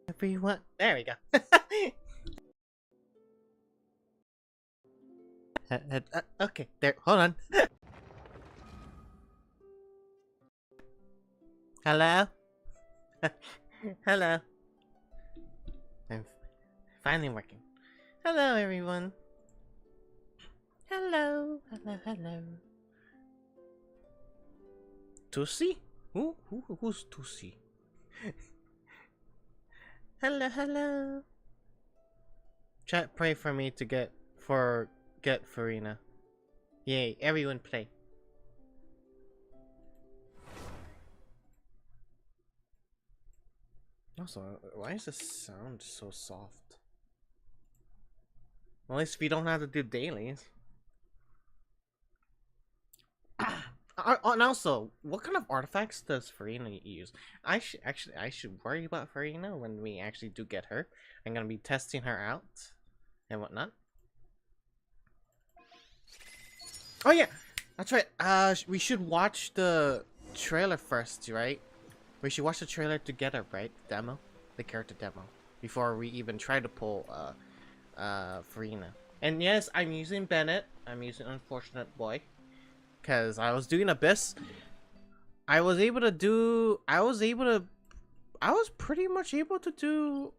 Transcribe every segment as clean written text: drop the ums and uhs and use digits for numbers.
Everyone, there we go. Okay, there. Hold on. Hello. Hello. I'm finally working. Hello, everyone. Hello. Hello. Hello. Tussie? Who's Tussie? Hello. Hello. Chat, pray for me to get Furina. Yay! Everyone play. Also, why is the sound so soft? Well, at least we don't have to do dailies. And also, what kind of artifacts does Furina use? I should worry about Furina when we actually do get her. I'm gonna be testing her out and whatnot. Oh yeah, that's right. We should watch the trailer first, right? We should watch the trailer together, right? Demo, the character demo, before we even try to pull Furina. And yes, I'm using Bennett. I'm using Unfortunate Boy. Because I was doing Abyss. I was pretty much able to do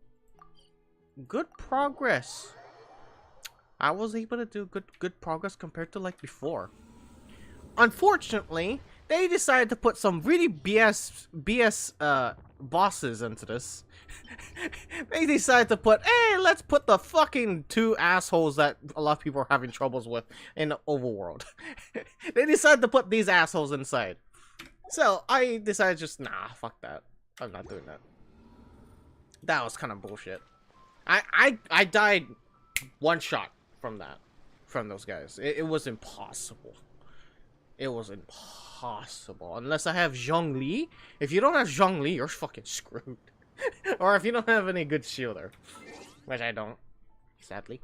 good progress. I was able to do good progress compared to like before. Unfortunately, they decided to put some really BS bosses into this. They decided to put, hey, let's put the fucking 2 assholes that a lot of people are having troubles with in the overworld. They decided to put these assholes inside. So I decided just, nah, fuck that. I'm not doing that. That was kind of bullshit. I died 1 shot from that. From those guys. It was impossible. It was impossible. Unless I have Zhongli. If you don't have Zhongli, you're fucking screwed. Or if you don't have any good shielder. Which I don't. Sadly.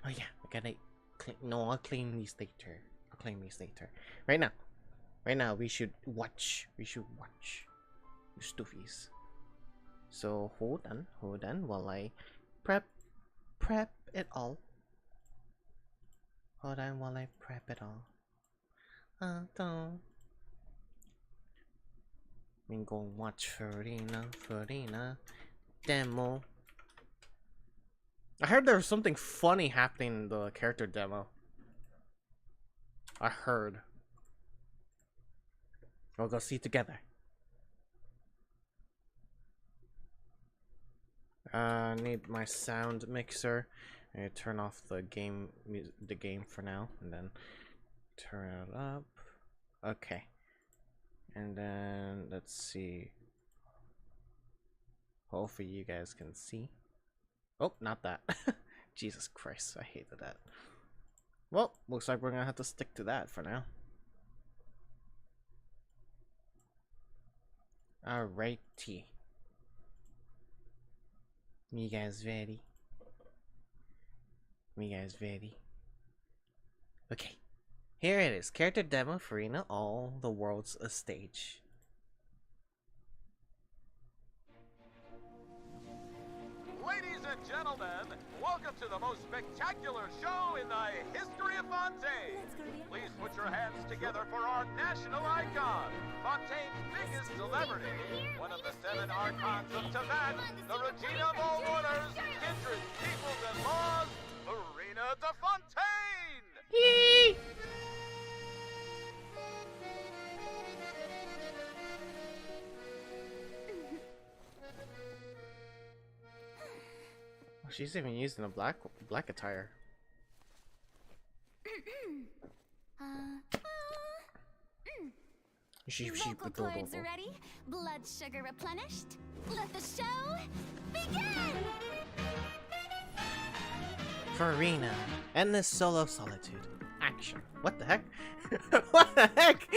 Oh yeah, I gotta clean. No, I'll clean these later. I'll clean these later. Right now. Right now, we should watch. We should watch. You stuffies. So, hold on while I prep it all. Hold on while I prep it all. Don't. We go watch Furina demo. I heard there was something funny happening in the character demo. I heard. We'll go see together. I need my sound mixer. I'm gonna turn off the game for now, and then turn it up. Okay. And then let's see. Hopefully you guys can see. Oh, not that. Jesus Christ, I hated that. Well, looks like we're gonna have to stick to that for now. Alrighty. You guys ready? You guys ready? Okay. Here it is. Character demo Furina, all the world's a stage. Ladies and gentlemen, welcome to the most spectacular show in the history of Fontaine. Please put your hands together for our national icon, Fontaine's biggest celebrity, one of the 7 Archons of Tibet, the Regina of all orders, kindreds, peoples, and laws, Furina de Fontaine! Yee! She's even using a black attire. Vocal cords ready, blood sugar replenished. Let the show begin! Furina, endless solo solitude. Action. What the heck? What the heck?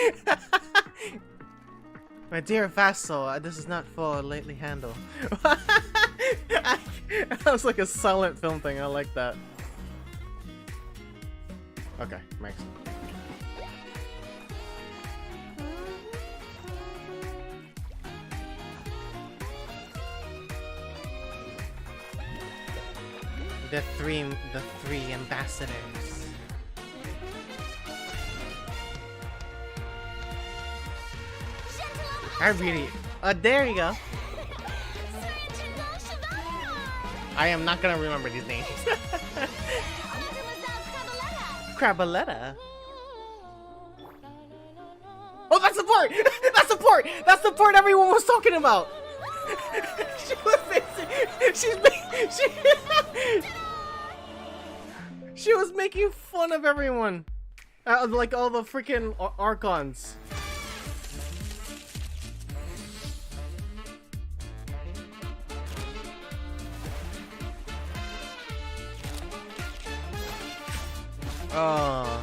My dear vassal, this is not for a lately handle. That was like a silent film thing. I like that. Okay, makes sense. The three ambassadors. I really. There you go. I am not gonna remember these names. Crabaletta. Oh, that's the part! That's the part! That's the part everyone was talking about! She was making fun of everyone. Like all the freaking Archons. Oh.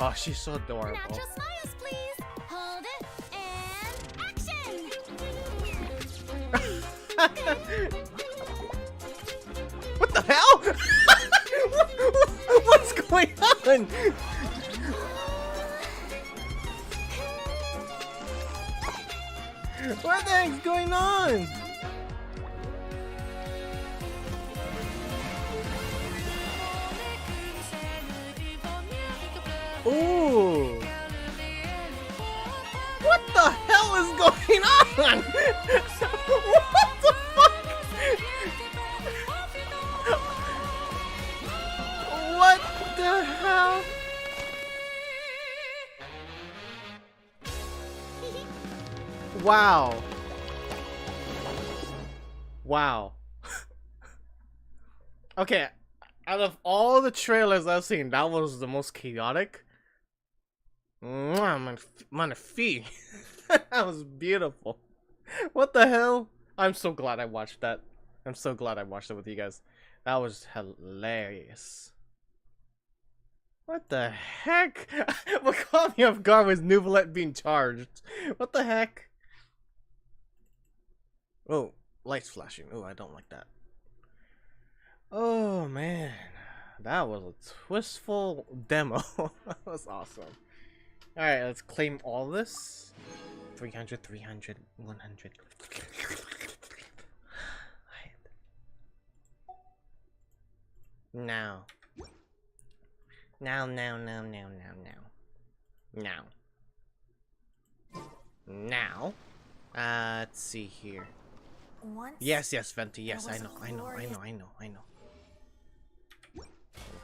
Oh, she's so adorable. Natural smiles, please. Hold it and action. What the hell? What's going on? What the heck's going on? Ooh. What the hell is going on? What the fuck? What the hell? Wow. Wow. Okay, out of all the trailers I've seen, that was the most chaotic. Magnifique. That was beautiful. What the hell? I'm so glad I watched that. I'm so glad I watched it with you guys. That was hilarious. What the heck? What caught me off guard was Nuvolette being charged. What the heck? Oh, lights flashing. Oh, I don't like that. Oh man, that was a twistful demo. That was awesome. Alright, let's claim all this. 300, 300, 100. Now. Now. Now. Let's see here. Once Yes, Venti. Yes, there I was know. a glorious-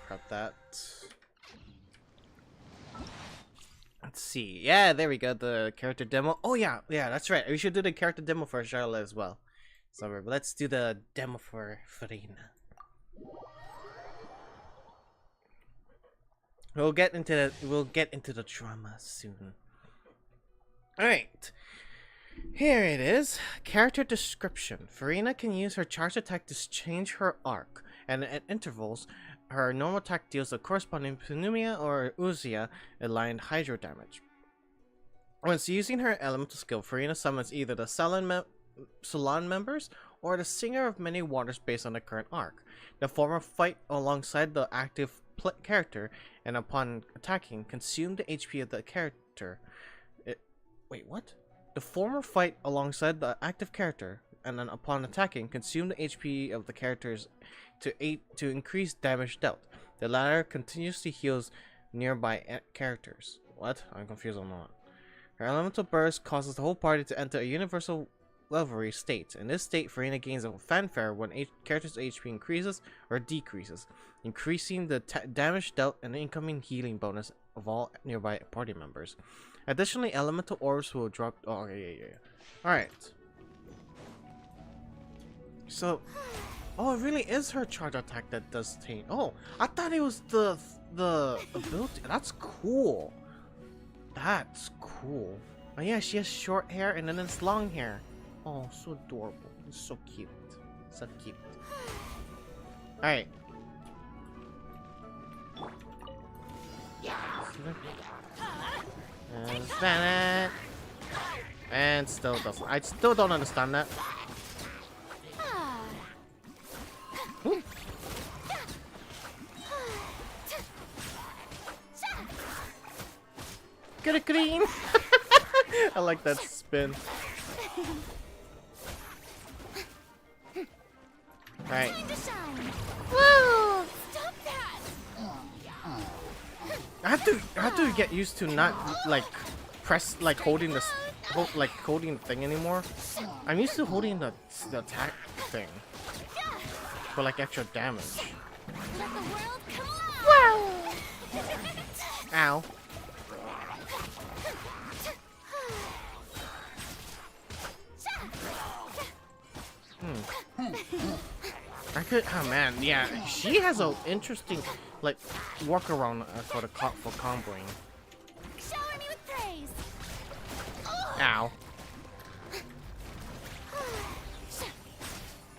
Prep that. Let's see. Yeah, there we go. The character demo. Oh yeah, that's right. We should do the character demo for Charlotte as well. So let's do the demo for Furina. We'll get into the drama soon. All right. Here it is. Character description. Furina can use her charge attack to change her arc, and at intervals, her normal attack deals a corresponding pneumonia or Uzia aligned hydro damage. Once using her elemental skill, Furina summons either the Salon members or the Singer of Many Waters based on the current arc. The former fight alongside the active character, and upon attacking, consume the HP of the character. Wait, what? The former fight alongside the active character, and then upon attacking, consume the HP of the characters to increase damage dealt. The latter continuously heals nearby characters. What? I'm confused on that. Her elemental burst causes the whole party to enter a universal revelry state. In this state, Furina gains a fanfare when character's HP increases or decreases, increasing the damage dealt and the incoming healing bonus of all nearby party members. Additionally, elemental orbs will drop. Oh, yeah. Alright. So, oh, it really is her charge attack that does taint. Oh, I thought it was the ability. That's cool. That's cool. Oh yeah, she has short hair and then it's long hair. Oh, so adorable. It's so cute. So cute. Alright. And and still doesn't. I still don't understand that. Ooh. Get it green. I like that spin. Alright. Woo! Stop that! I have to get used to not like holding this holding the thing anymore. I'm used to holding the attack thing for like extra damage. Let the world come alive! Ow. I could. Oh man, yeah. She has a interesting like workaround for comboing. Shower me with praise. Ow.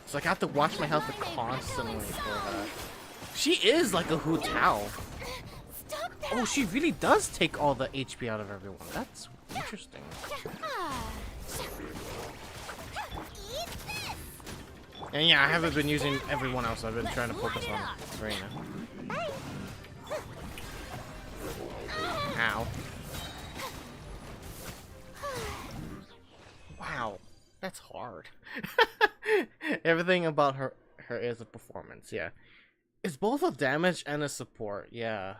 It's like I have to watch my health constantly for that. She is like a Hu Tao. Stop that. Oh, she really does take all the HP out of everyone. That's interesting. Eat this. And yeah, I haven't been using everyone else. I've been trying to focus on Furina. Ow. Wow, that's hard. Everything about her is a performance, yeah. It's both a damage and a support, yeah.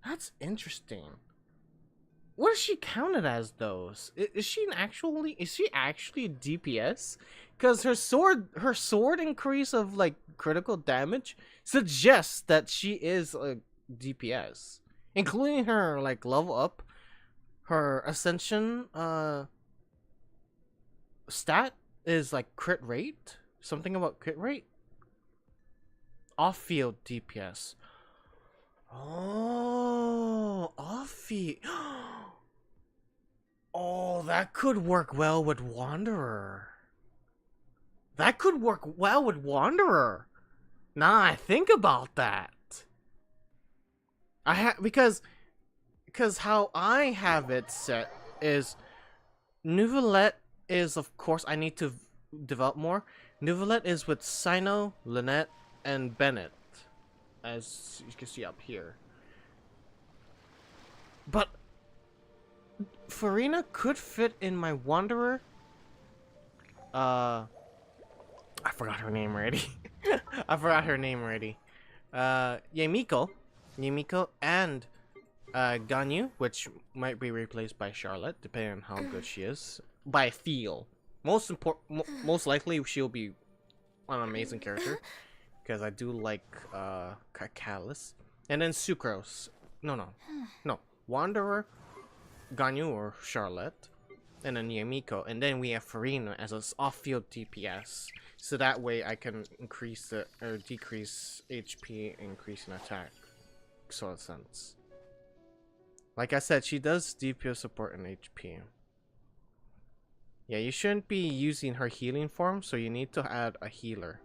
That's interesting. What is she counted as those? Is she actually DPS? Because her sword increase of like critical damage suggests that she is a DPS, including her like level up, her ascension stat is like crit rate, something about crit rate. Off-field DPS. Oh, off-field. Oh, that could work well with Wanderer. That could work well with Wanderer. Now I think about that. Because how I have it set is Nouvellette is, of course, I need to develop more. Nouvellette is with Sino, Lynette, and Bennett, as you can see up here. But Furina could fit in my Wanderer. I forgot her name already. Yamiko and Ganyu, which might be replaced by Charlotte, depending on how good she is. By feel, most likely she'll be an amazing character, because I do like Catalyst. And then Sucrose. No. Wanderer, Ganyu or Charlotte, and then Yamiko, and then we have Furina as an off-field DPS. So that way I can increase or decrease HP, increase in attack, sort of sense. Like I said, she does DPS support and HP. Yeah, you shouldn't be using her healing form, so you need to add a healer.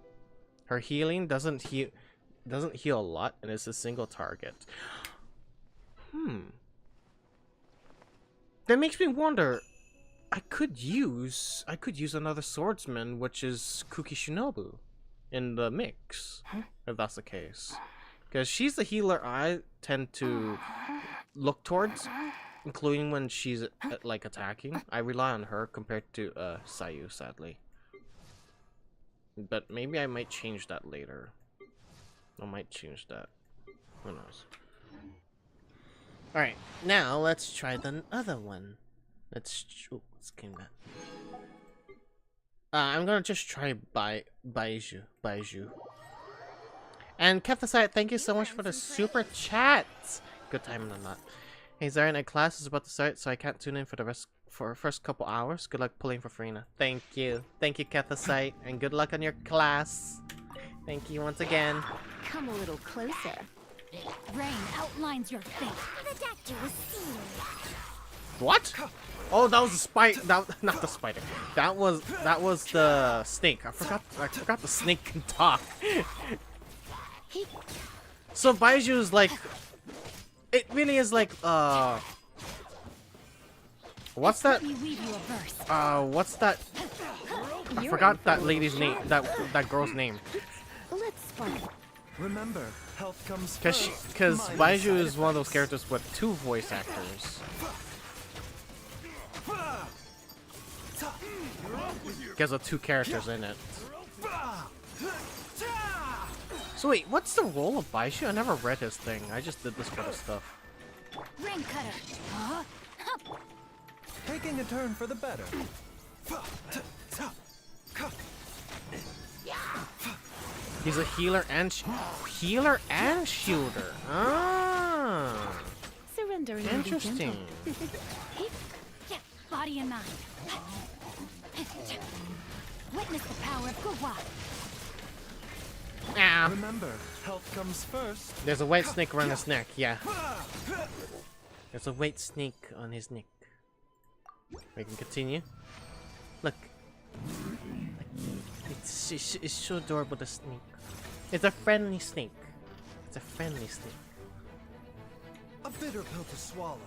Her healing doesn't heal a lot, and it's a single target. That makes me wonder. I could use another swordsman, which is Kuki Shinobu, in the mix, if that's the case. Because she's the healer I tend to look towards, including when she's like attacking. I rely on her compared to Sayu, sadly. But maybe I might change that later. I might change that. Who knows? Alright, now let's try the other one. Let's game that. I'm gonna just try Baiju. And Kefasite, thank you so much for the super chat. Good time in the nut. Hey Zarian, a class is about to start, so I can't tune in for the first couple hours. Good luck pulling for Furina. Thank you, Kefasite, and good luck on your class. Thank you once again. Come a little closer. Rain outlines your fate. The doctor was seen. What? Oh, that was the spider. Not the spider. That was the snake. I forgot the snake can talk. So Baiju is like, it really is like what's that? What's that? I forgot that lady's name. That girl's name. Let's spark. Remember, health comes Because Baiju is one of those characters with two voice actors. Because of two characters in it. So wait, what's the role of Baiju? I never read his thing. I just did this for the stuff. Rain cutter. taking a turn for the better. He's a healer and shielder. Ah, Surrender. interesting. Body and mind. Witness the power of Gua. Ah. Remember, health comes first. There's a white snake around his neck. Yeah. There's a white snake on his neck. We can continue. Look. It's so adorable, the snake. It's a friendly snake. a friendly snake. A bitter pill to swallow.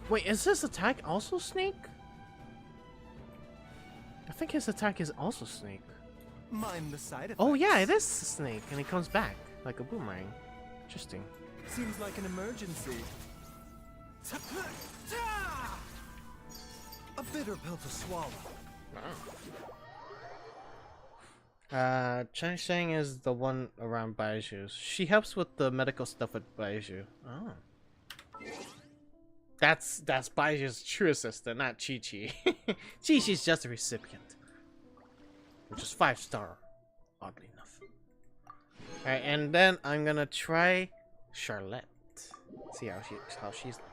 Wait, is his attack also snake? I think his attack is also snake. Mind the side effects. Oh yeah, it is snake, and it comes back like a boomerang. Interesting. Seems like an emergency. A bitter pill to swallow. Chang Shang is the one around Baiju's. She helps with the medical stuff at Baiju. Oh. That's Baiju's true assistant, not Chi-Chi. Chi-Chi's just a recipient. Which is 5-star, oddly enough. Alright, and then I'm gonna try Charlotte. See how she's like.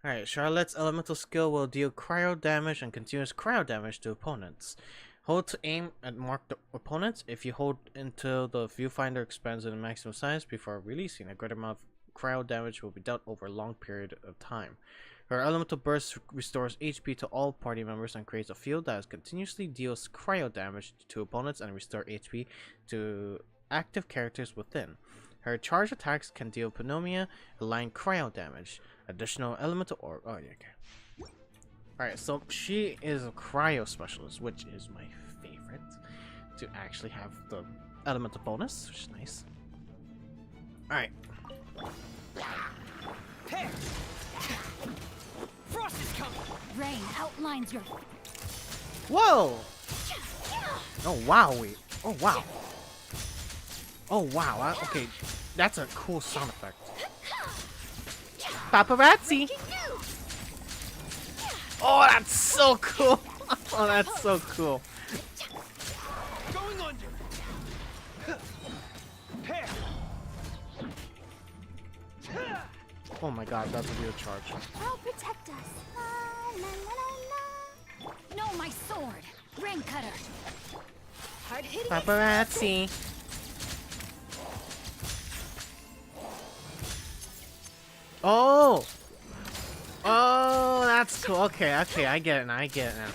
Alright, Charlotte's elemental skill will deal cryo damage and continuous cryo damage to opponents. Hold to aim and mark the opponents. If you hold until the viewfinder expands to the maximum size before releasing, a great amount of cryo damage will be dealt over a long period of time. Her elemental burst restores HP to all party members and creates a field that continuously deals cryo damage to opponents and restore HP to active characters within. Her charge attacks can deal pneumonia, aligned cryo damage. Additional elemental or oh yeah, okay. Alright, so she is a cryo specialist, which is my favorite. To actually have the elemental bonus, which is nice. Alright. Hey! Frost is coming! Rain outlines your... Whoa! Oh wow, wait. Oh wow. Oh wow, okay. That's a cool sound effect. Paparazzi! Oh, that's so cool! Oh, that's so cool. Going under! Hey! Oh my god, that's a real charge. I'll protect us. La, la, la, la. No, my sword! Rain cutter! Hard hitting. Paparazzi! Oh! Oh, that's cool. Okay, okay, I get it now. I get it now.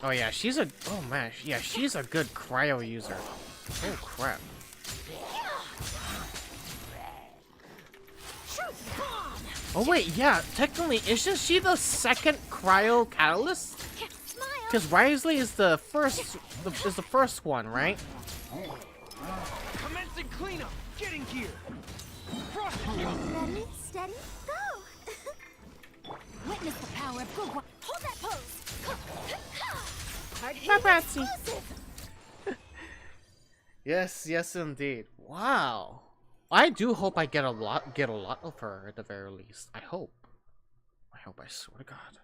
Oh yeah, she's a... Oh man, yeah, she's a good cryo user. Oh crap. Oh wait, yeah, technically, isn't she the second cryo catalyst? Because Risley is the first one, right? Commencing cleanup! Getting gear! Frost is coming! Ready, steady, go! Witness the power of good work. Hold that pose! Hard hitting. Paparazzi. Yes, yes indeed. Wow. I do hope I get a lot of her at the very least. I hope, I swear to God.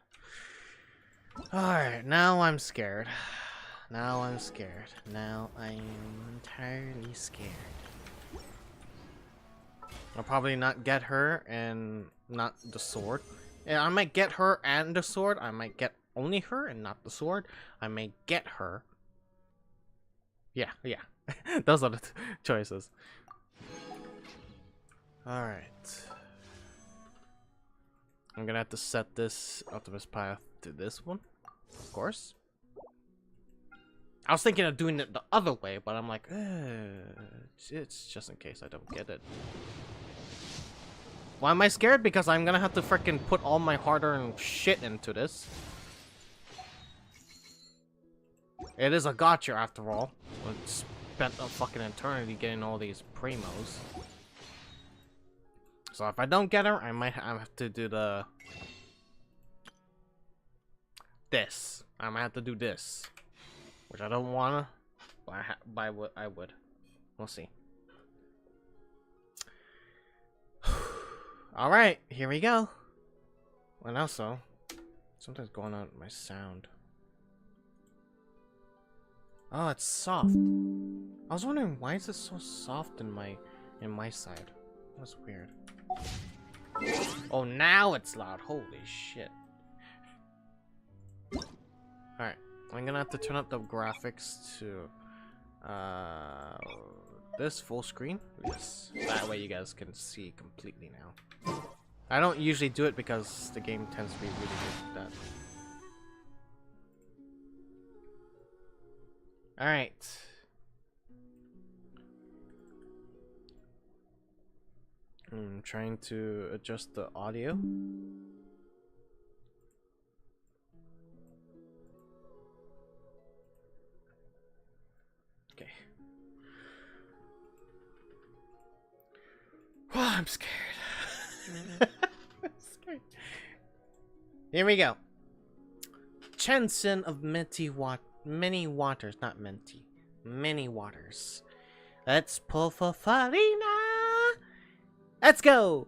Alright, now I'm scared. Now I'm scared. Now I'm entirely scared. I'll probably not get her and not the sword. Yeah, I might get her and the sword. I might get only her and not the sword. I may get her. Yeah. Those are the choices. Alright. I'm gonna have to set this Optimus path to this one, of course. I was thinking of doing it the other way, but I'm like, it's just in case I don't get it. Why am I scared? Because I'm gonna have to freaking put all my hard-earned shit into this. It is a gotcha after all. I spent a fucking eternity getting all these primos. So if I don't get her, I might have to do the... this. I might have to do this. Which I don't wanna, but I would. We'll see. Alright, here we go. And also, something's going on with my sound. Oh, it's soft. I was wondering why is it so soft in my side. That's weird. Oh, now it's loud. Holy shit. Alright, I'm gonna have to turn up the graphics to this full screen. Yes, that way you guys can see completely now. I don't usually do it because the game tends to be really good at that. Alright. I'm trying to adjust the audio. Okay. Oh, I'm scared. I'm scared. Here we go. Chanson of many waters, not Menti. Many waters. Let's pull for Furina. Let's go.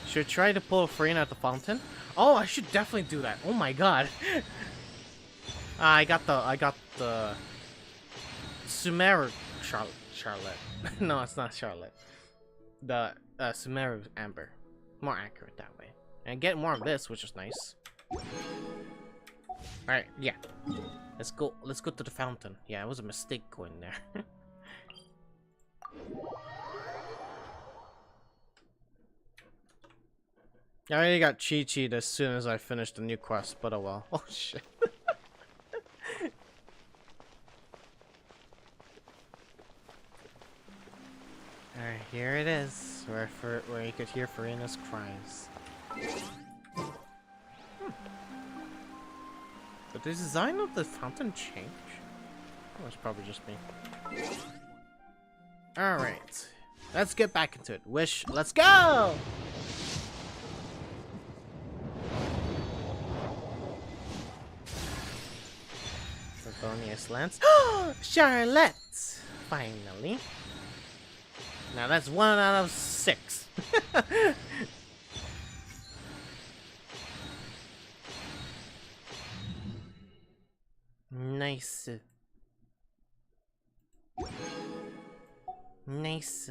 Should try to pull Furina at the fountain. Oh, I should definitely do that. Oh my god. I got the Sumeru Charlotte. No, it's not Charlotte. The Sumeru Amber. More accurate that way. And get more of this, which is nice. Alright, yeah. Let's go to the fountain. Yeah, it was a mistake going there. I already got Chi-Chi'd as soon as I finished the new quest, but oh well. Oh shit. Alright, here it is, where you could hear Furina's cries. Did the design of the fountain change? Oh, it's probably just me. Alright, let's get back into it. Wish, let's go! Favonius Lance. Charlotte! Finally. Now that's 1 out of 6. Nice. Nice.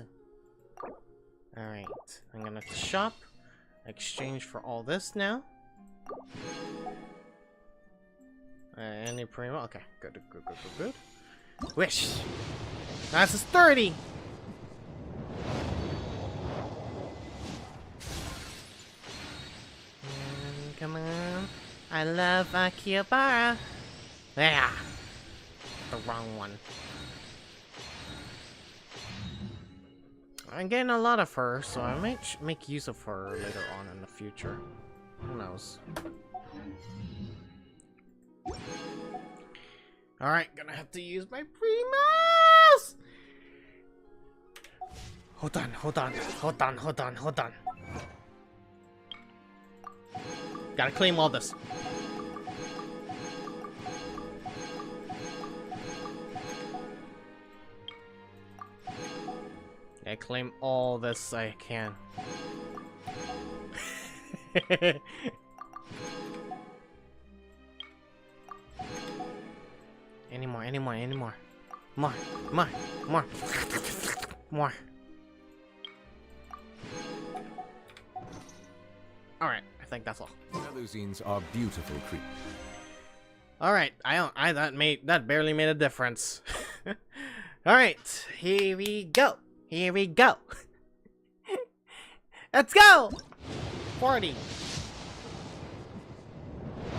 Alright, I'm gonna shop. Exchange for all this now. Any primo? Okay, good. Wish! That's a 30! Come on. I love Akihabara. Yeah. The wrong one. I'm getting a lot of her, so I might make use of her later on in the future. Who knows? Alright, gonna have to use my Primus! Hold on. Gotta claim all this. I claim all this I can. Any more. More. Alright, I think that's all. Melusines are beautiful creatures. Alright, that barely made a difference. Alright, here we go. Let's go! 40.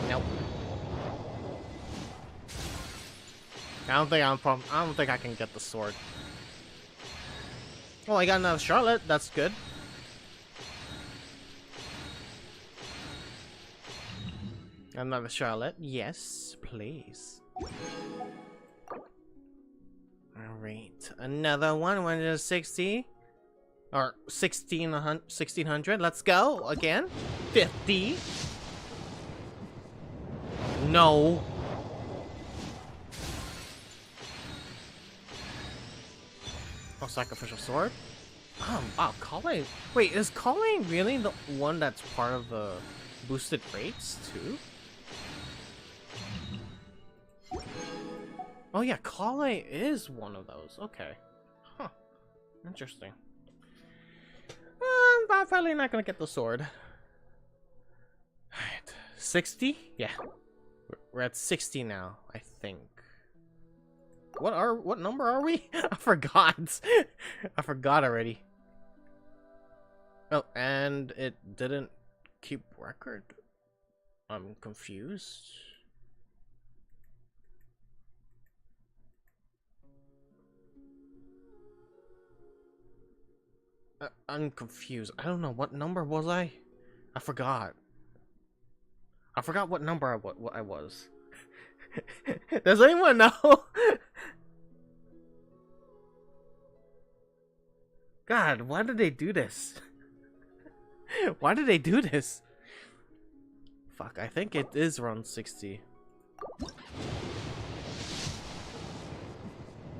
Nope. I don't think I can get the sword. Oh, I got another Charlotte. That's good. Another Charlotte. Yes, please. Alright. Another one. 160. Or 1600. Let's go. Again. 50. No. Oh, sacrificial sword? Wow, Kale. Wait, is Kale really the one that's part of the boosted rates too? Oh yeah, Kale is one of those. Okay. Huh. Interesting. I'm probably not gonna get the sword. Alright. 60? Yeah. We're at 60 now, I think. What number are we? I forgot. I forgot already. Oh, and it didn't keep record. I'm confused. I'm confused. I don't know, what number was I? I forgot. I forgot what number I was. Does anyone know? God, why did they do this? Why did they do this? Fuck, I think it is around 60.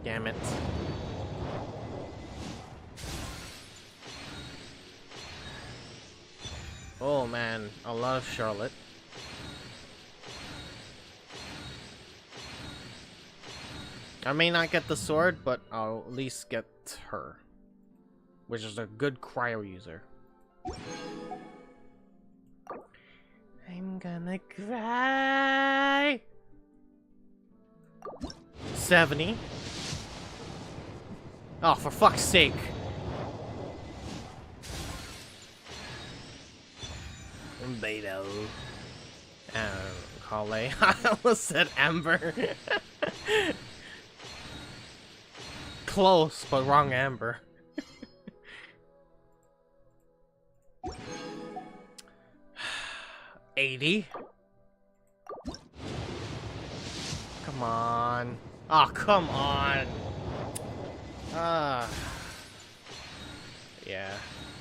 Damn it. Oh man, I love Charlotte. I may not get the sword, but I'll at least get her. Which is a good cryo user. I'm gonna cry. 70. Oh, for fuck's sake. Beto. Kale. I almost said Amber. Close, but wrong Amber. $80. Come on. Oh, come on. Yeah.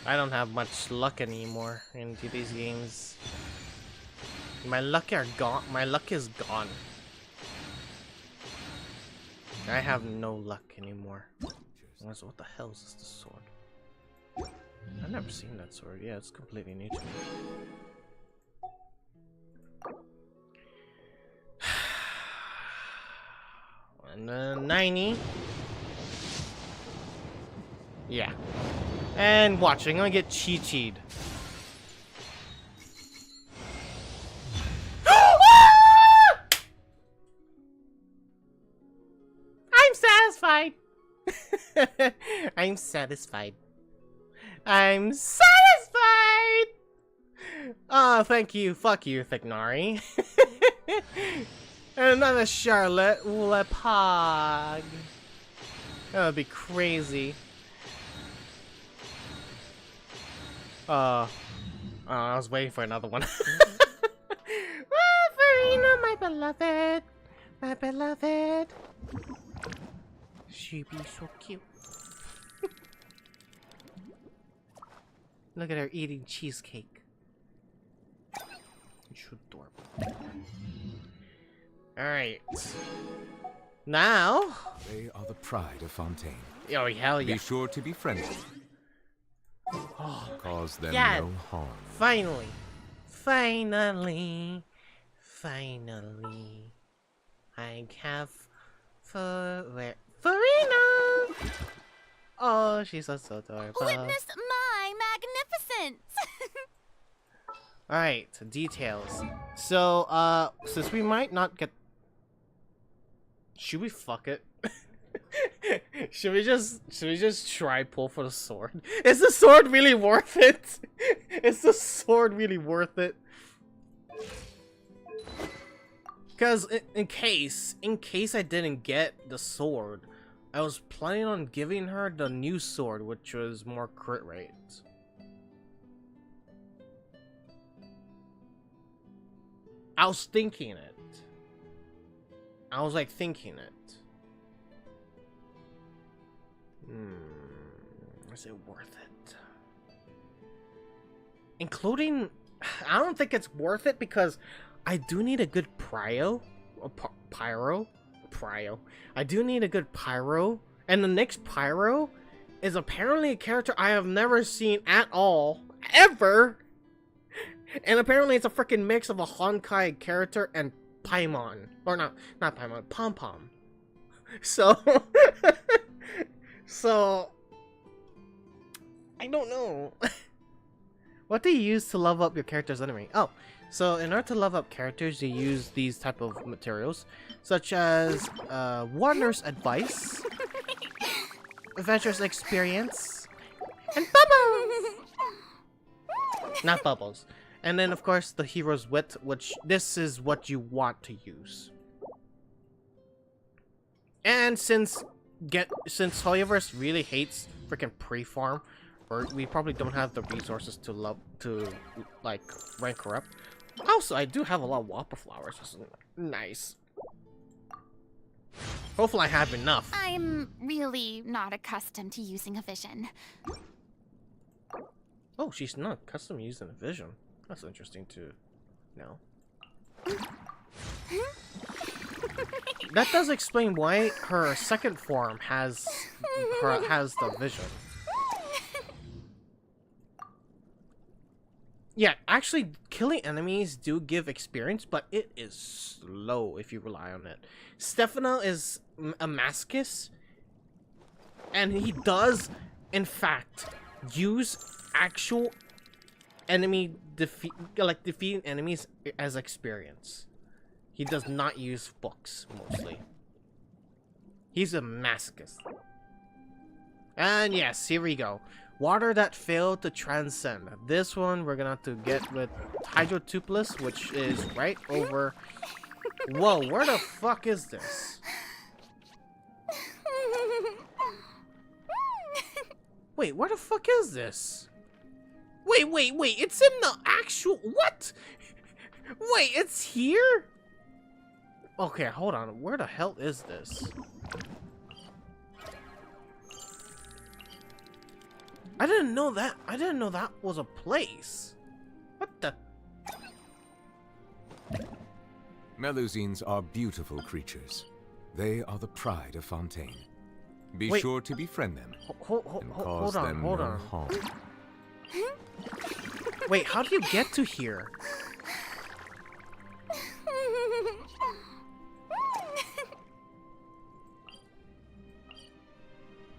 I don't have much luck anymore into these games. My luck are gone. My luck is gone. I have no luck anymore. What the hell is this, the sword? I've never seen that sword. Yeah, it's completely new to me. And then 90. Yeah. And watch, I'm gonna get chi-chi'd. I'm satisfied. I'm satisfied. I'm satisfied! Oh, thank you. Fuck you, Thignari. And another Charlotte Lepog. That would be crazy. I was waiting for another one. Oh, Furina, my beloved. My beloved. She'd be so cute. Look at her eating cheesecake. She's adorable. Alright. Now. They are the pride of Fontaine. Oh, hell yeah. Be sure to be friendly. Oh, Cause them God. no harm. Finally. Finally. Finally. I have Furina. Oh, she's so adorable. Witness my magnificence! Alright, details. So, since we might not get... Should we fuck it? should we just try pull for the sword? Is the sword really worth it? Is the sword really worth it? Because in case I didn't get the sword, I was planning on giving her the new sword, which was more crit rate. I was thinking it. I was like thinking it. Is it worth it? Including, I don't think it's worth it because I do need a good prio. I do need a good pyro. And the next pyro is apparently a character I have never seen at all. Ever! And apparently it's a freaking mix of a Honkai character and Paimon. Or not Paimon, Pom-Pom. So... so... I don't know. What do you use to level up your character's enemy? Oh, so in order to level up characters, you use these type of materials, such as Warner's Advice, Adventurous Experience, and Bubbles! Not Bubbles. And then, of course, the Hero's Wit, which this is what you want to use. And since Hoyoverse really hates freaking pre-farm, or we probably don't have the resources to like rank her up. Also, I do have a lot of Whopper Flowers, which is nice. Hopefully I have enough. I'm really not accustomed to using a vision. Oh, she's not accustomed to using a vision. That's interesting to know. That does explain why her second form has the vision. Yeah, actually, killing enemies do give experience, but it is slow if you rely on it. Stefano is a Mascus, and he does, in fact, use actual enemy defeating enemies as experience. He does not use books, mostly. He's a Mascus. And yes, here we go. Water that failed to transcend. This one we're gonna have to get with Hydrotuplus, which is right over... Whoa, where the fuck is this? Wait, where the fuck is this? Wait, it's in the actual... What? Wait, it's here? Okay, hold on. Where the hell is this? I didn't know that was a place. What the? Melusines are beautiful creatures. They are the pride of Fontaine. Be Wait. sure to befriend them and cause Hold on, them hold no on. harm. Wait, how do you get to here?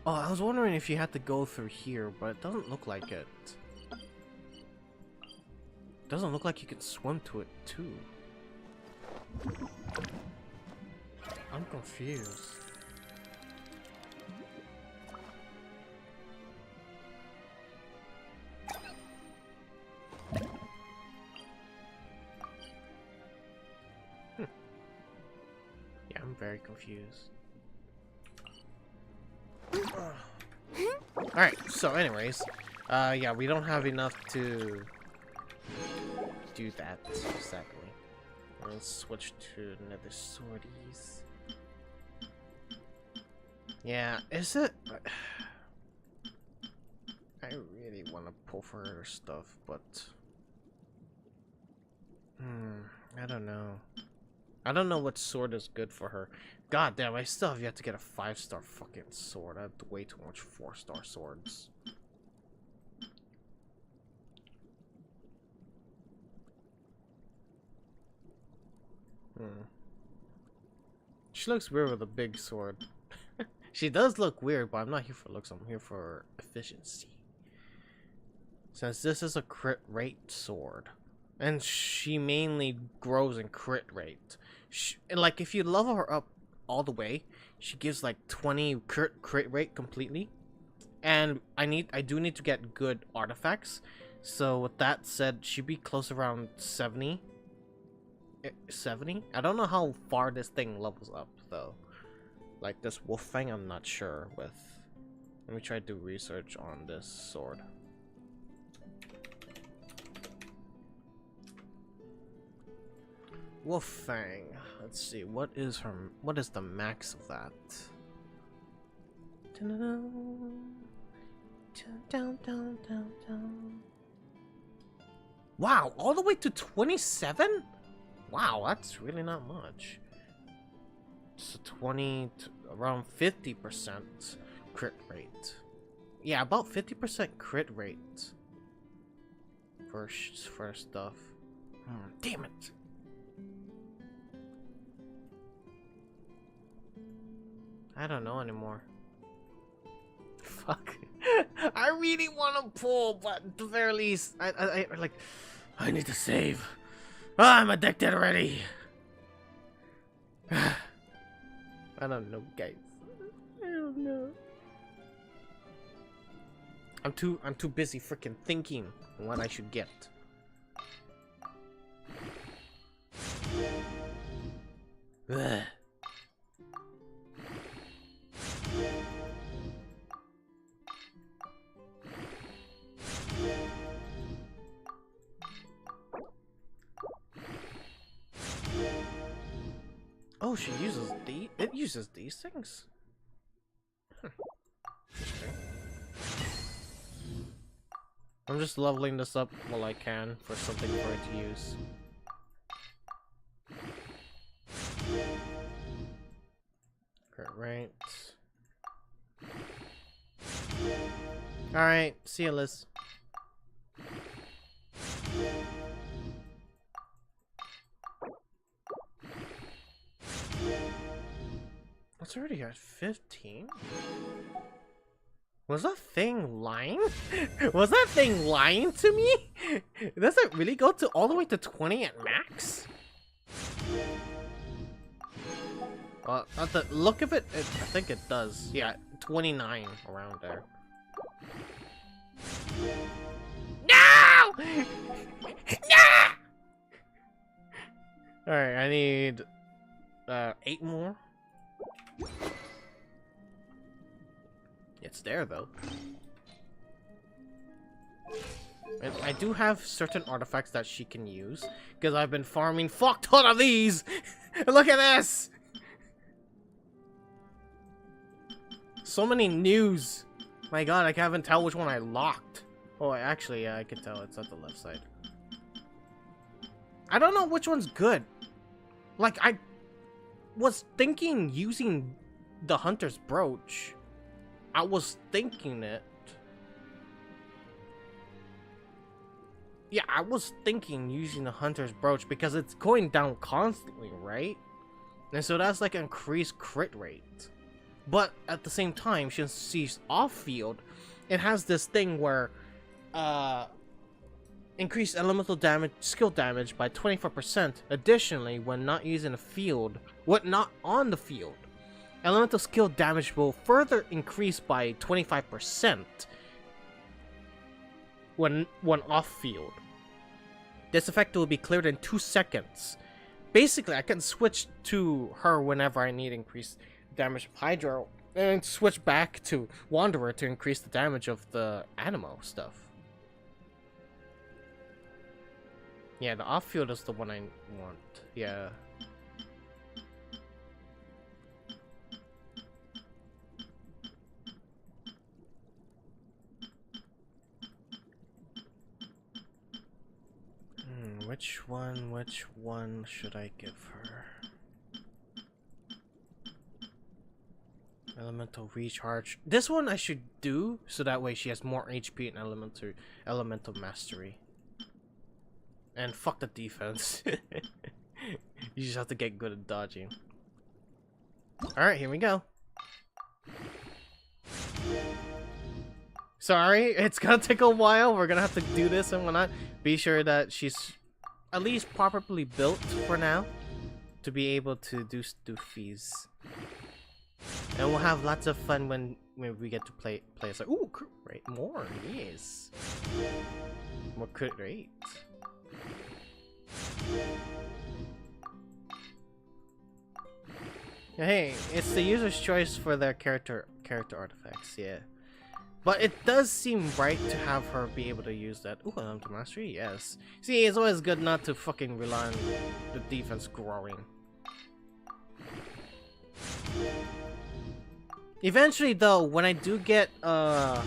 Oh, I was wondering if you had to go through here, but it doesn't look like it. Doesn't look like you can swim to it too. I'm confused. Yeah, I'm very confused. Alright, so anyways, yeah, we don't have enough to do that, exactly. Let's switch to another sorties. Yeah, is it... I really want to pull for her stuff, but... I don't know. I don't know what sword is good for her. God damn, I still have yet to get a 5-star fucking sword. I have way too much 4-star swords. She looks weird with a big sword. She does look weird, but I'm not here for looks. I'm here for efficiency. Since this is a crit rate sword. And she mainly grows in crit rate. And like, if you level her up all the way, she gives like 20 crit rate completely. And I do need to get good artifacts. So with that said, she'd be close around 70. 70? I don't know how far this thing levels up though. Like this wolf fang, I'm not sure with. Let me try to do research on this sword. Wolf fang. Let's see. What is the max of that? Wow, all the way to 27? Wow, that's really not much. So 20 to around 50% crit rate. Yeah, about 50% crit rate for stuff. Damn it. I don't know anymore. Fuck. I really want to pull, but at the very least, I need to save. I'm addicted already. I don't know, guys. I don't know. I'm too busy freaking thinking what I should get. Ugh. Oh, she uses it uses these things. I'm just leveling this up while I can for something for it to use. Right. Alright, see you, Liz. It's already at 15? Was that thing lying? Was that thing lying to me? Does it really go to all the way to 20 at max? At the look of it, I think it does. Yeah, 29 around there. No! No! Alright, I need 8 more. It's there though. And I do have certain artifacts that she can use because I've been farming fuck ton of these. Look at this. So many news. My god, I can't even tell which one I locked. Oh, actually, yeah, I can tell. It's at the left side. I don't know which one's good. Like, I was thinking using the Hunter's Brooch. I was thinking it. Yeah, I was thinking using the Hunter's Brooch because it's going down constantly, right? And so that's like increased crit rate. But at the same time, since she's off-field, it has this thing where increase elemental damage, skill damage by 24%. Additionally, when not using a field, not on the field, elemental skill damage will further increase by 25% when off-field. This effect will be cleared in 2 seconds. Basically, I can switch to her whenever I need increased damage of Hydro, and switch back to Wanderer to increase the damage of the Animo stuff. Yeah, the off-field is the one I want. Yeah. Which one should I give her? Elemental recharge. This one I should do so that way she has more HP and elemental mastery. And fuck the defense. You just have to get good at dodging. Alright, here we go. Sorry, it's gonna take a while. We're gonna have to do this and whatnot. Be sure that she's at least properly built for now to be able to do stoofies. And we'll have lots of fun when we get to play as like, ooh, crit rate more, yes. More crit rate. Hey, it's the user's choice for their character artifacts, yeah. But it does seem right to have her be able to use that. Ooh, elemental mastery, yes. See, it's always good not to fucking rely on the defense growing. Eventually, though, when I do get ooh,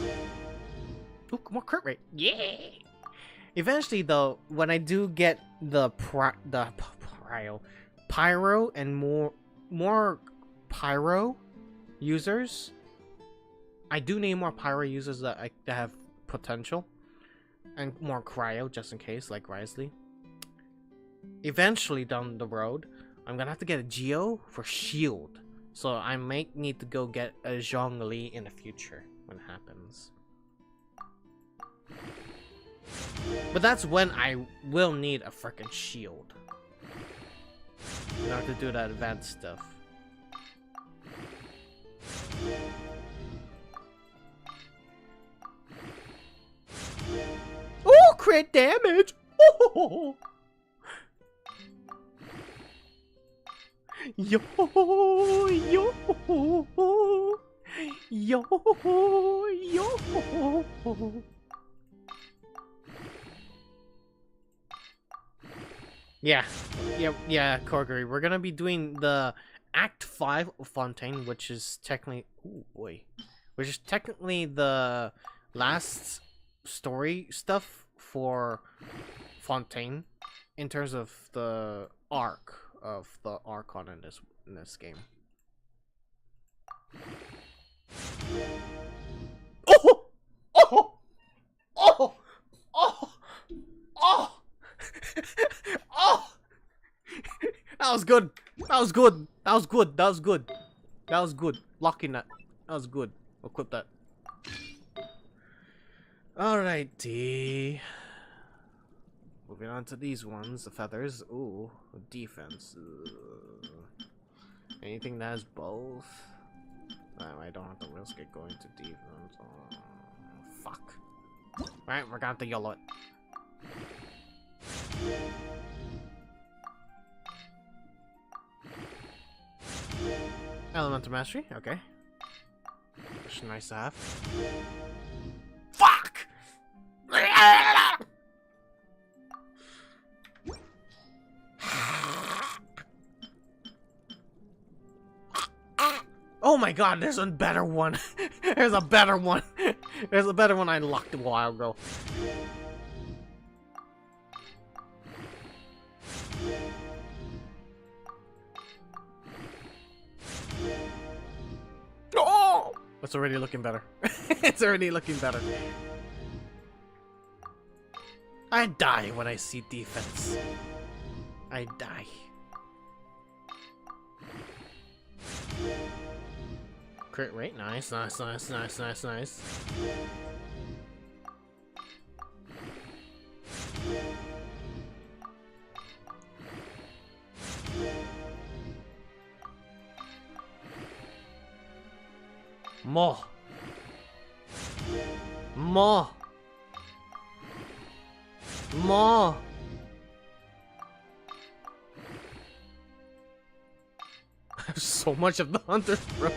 more crit rate, yeah. Eventually, though, when I do get the pyro and more pyro users, I do need more pyro users that have potential, and more cryo just in case, like Risley. Eventually, down the road, I'm gonna have to get a Geo for shield. So I might need to go get a Zhongli in the future when it happens. But that's when I will need a freaking shield in order to do that advanced stuff. Oh, crit damage! Oh. Yo, yo, yo, yo. Yeah, Corkery. We're gonna be doing the Act 5 of Fontaine, which is technically, which is technically the last story stuff for Fontaine in terms of the arc of the Archon in this game. Oh! Oh! Oh! Oh! Oh! Oh! That was good. That was good. That was good. That was good. That was good. Locking that. That was good. Equip that. Alrighty. Moving on to these ones. The feathers. Ooh. Defense. Anything that has both. I don't have to risk it going to defense. Oh, fuck. Right, we're going to yellow it. Elemental Mastery, okay. Which is nice to have. Fuck! Oh my god, there's a better one. There's a better one. There's a better one I unlocked a while ago. Oh! It's already looking better. It's already looking better. I die when I see defense. I die. Crit rate, nice, nice, nice, nice, nice, nice. More. More. More. So much of the Hunter's Brooch.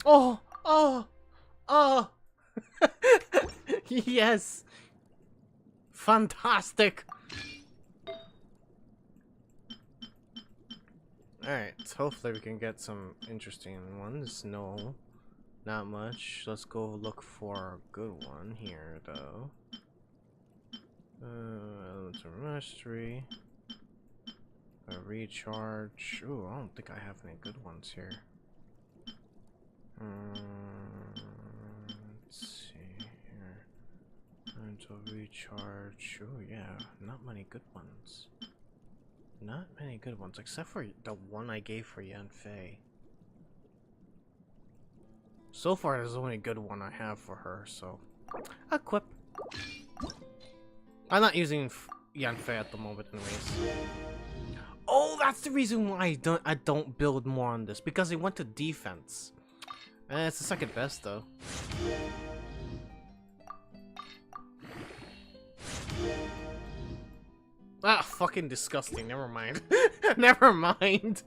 Oh, oh, oh. Yes. Fantastic. Alright, hopefully we can get some interesting ones. No, not much. Let's go look for a good one here, though. Elemental Mastery. A recharge. Ooh, I don't think I have any good ones here. Let's see here. Elemental recharge. Oh yeah, not many good ones. Not many good ones, except for the one I gave for Yanfei. So far, there's only a good one I have for her, so equip. I'm not using Yanfei at the moment, anyways. Oh, that's the reason why I don't build more on this, because it went to defense. It's the second best though. Ah, fucking disgusting. Never mind. Never mind.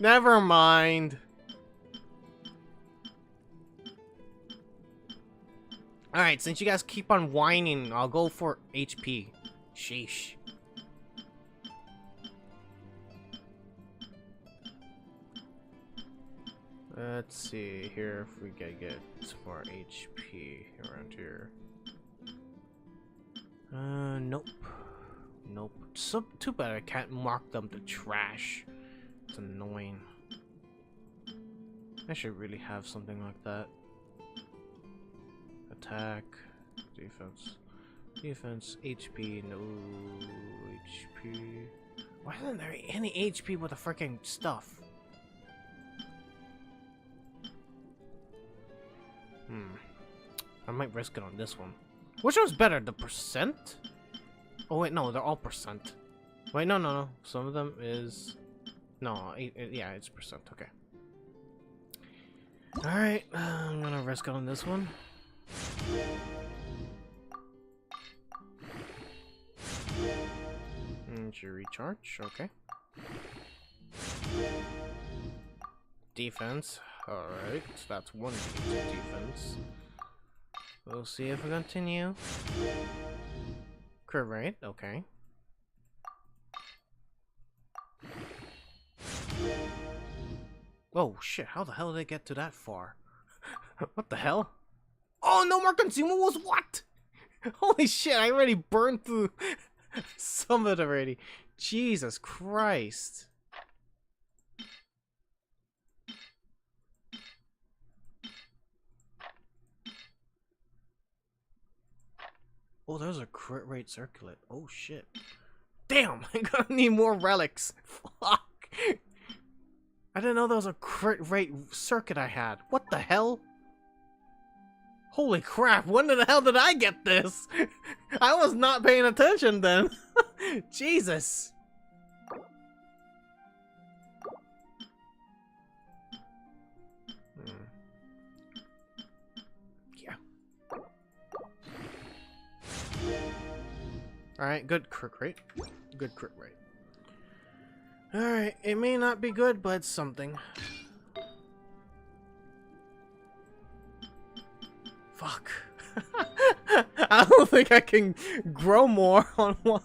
Never mind. Alright, since you guys keep on whining, I'll go for HP. Sheesh. Let's see here if we can get some more HP around here. Nope. Nope. So too bad I can't mark them to trash. It's annoying. I should really have something like that. Attack, defense. Defense, HP, no HP. Why isn't there any HP with the freaking stuff? I might risk it on this one. Which one's better, the percent? Oh wait, no, they're all percent. Wait, no. Some of them is... No, yeah, it's percent, okay. Alright, I'm gonna risk it on this one. Injury recharge, okay. Defense, alright, so that's one defense. We'll see if we continue. Crit rate, okay. Oh shit, how the hell did they get to that far? What the hell? Oh, no more consumables, what? Holy shit, I already burned through some of it already. Jesus Christ. Oh, there's a crit rate circlet. Oh shit. Damn, I'm gonna need more relics. Fuck. I didn't know there was a crit rate circuit I had. What the hell? Holy crap, when the hell did I get this? I was not paying attention then. Jesus. Yeah. Alright, good crit rate. Good crit rate. Alright, it may not be good, but it's something. Fuck. I don't think I can grow more on one.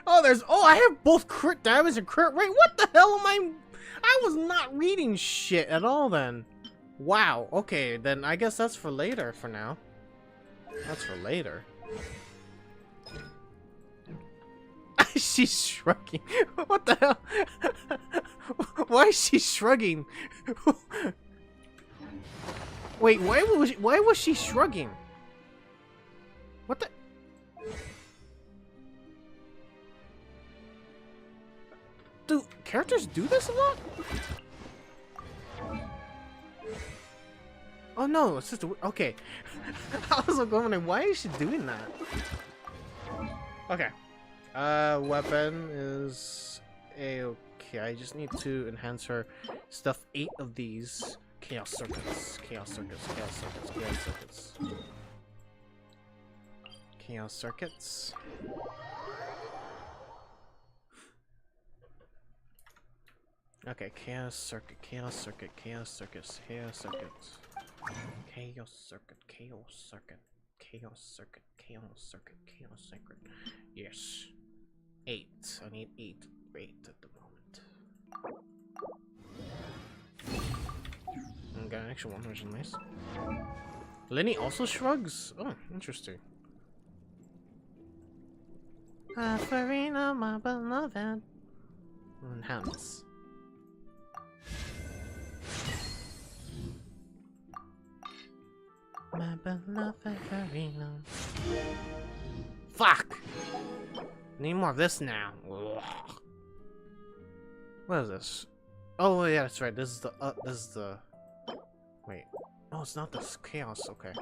Oh, I have both crit damage and crit rate. What the hell am I was not reading shit at all then. Wow, okay, then I guess that's for later for now. That's for later. She's shrugging. What the hell? Why is she shrugging? Wait, why was she shrugging? What the? Do characters do this a lot? Oh no, it's just okay. I was like wondering, why is she doing that? Okay. Weapon is okay. I just need to enhance her stuff. 8 of these chaos circuits, chaos circuits, chaos circuits, chaos circuits, chaos circuits. Okay, chaos circuit, chaos circuit, chaos circuits, chaos circuits, chaos circuit, chaos circuit, chaos circuit, chaos circuit, chaos circuit. Yes. 8. I need 8 at the moment. Okay, actual one, which is nice. Lenny also shrugs? Oh, interesting. Furina, my beloved. Enhance. My beloved Furina. Fuck! Need more of this now. Ugh. What is this? Oh yeah, that's right. This is the. Wait. Oh, it's not this chaos. Okay.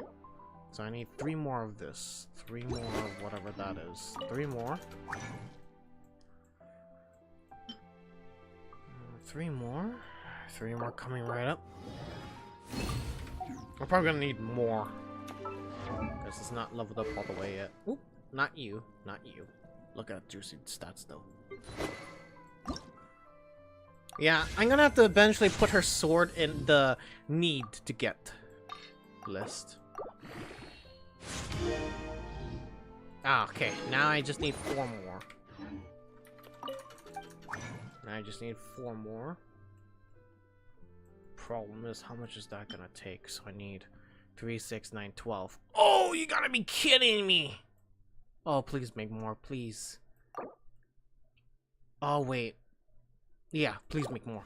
So I need 3 more of this. 3 more of whatever that is. 3 more. 3 more. 3 more coming right up. I'm probably gonna need more. Because it's not leveled up all the way yet. Oop. Not you. Not you. Look at juicy stats though. Yeah, I'm gonna have to eventually put her sword in the need to get list. Ah, okay. Now I just need 4 more. Now I just need 4 more. Problem is, how much is that gonna take? So I need 3, 6, 9, 12. Oh, you gotta be kidding me! Oh, please make more, please. Oh, wait. Yeah, please make more.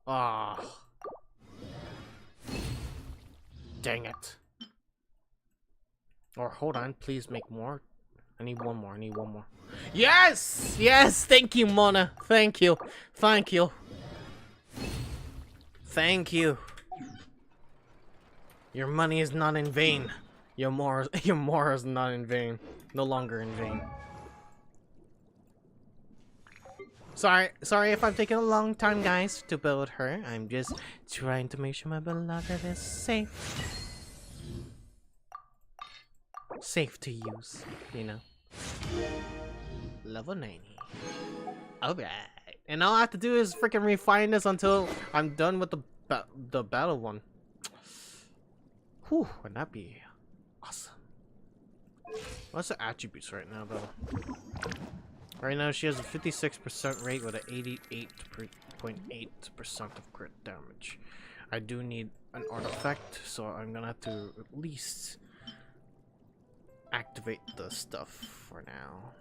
Ah. Dang it. Or hold on, please make more. I need one more. I need one more. Yes! Yes! Thank you, Mona. Thank you. Thank you. Thank you. Your money is not in vain. Your more is not in vain. No longer in vain. Sorry if I'm taking a long time, guys, to build her. I'm just trying to make sure my beloved is safe. Safe to use, you know. Level 90. Alright. And all I have to do is freaking refine this until I'm done with the battle one. Whew, would that be awesome. What's the attributes right now, though? Right now, she has a 56% rate with an 88.8% of crit damage. I do need an artifact, so I'm gonna have to at least activate the stuff for now.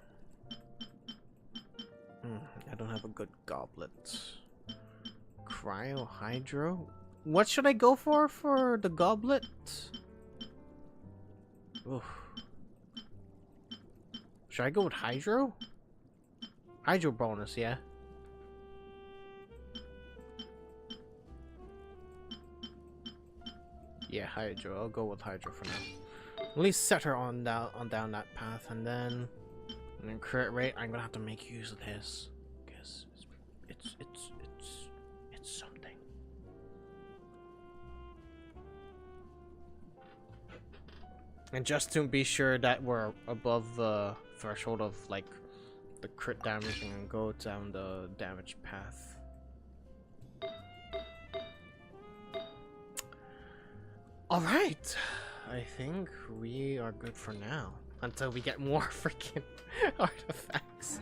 I don't have a good goblet. Cryo Hydro? What should I go for the goblet? Oof. Should I go with Hydro? Hydro bonus, yeah. Yeah, Hydro. I'll go with Hydro for now. At least set her on down that path, and then crit rate. I'm gonna have to make use of this because it's something. And just to be sure that we're above the threshold of like the crit damage, and go down the damage path. Alright, I think we are good for now until we get more freaking artifacts.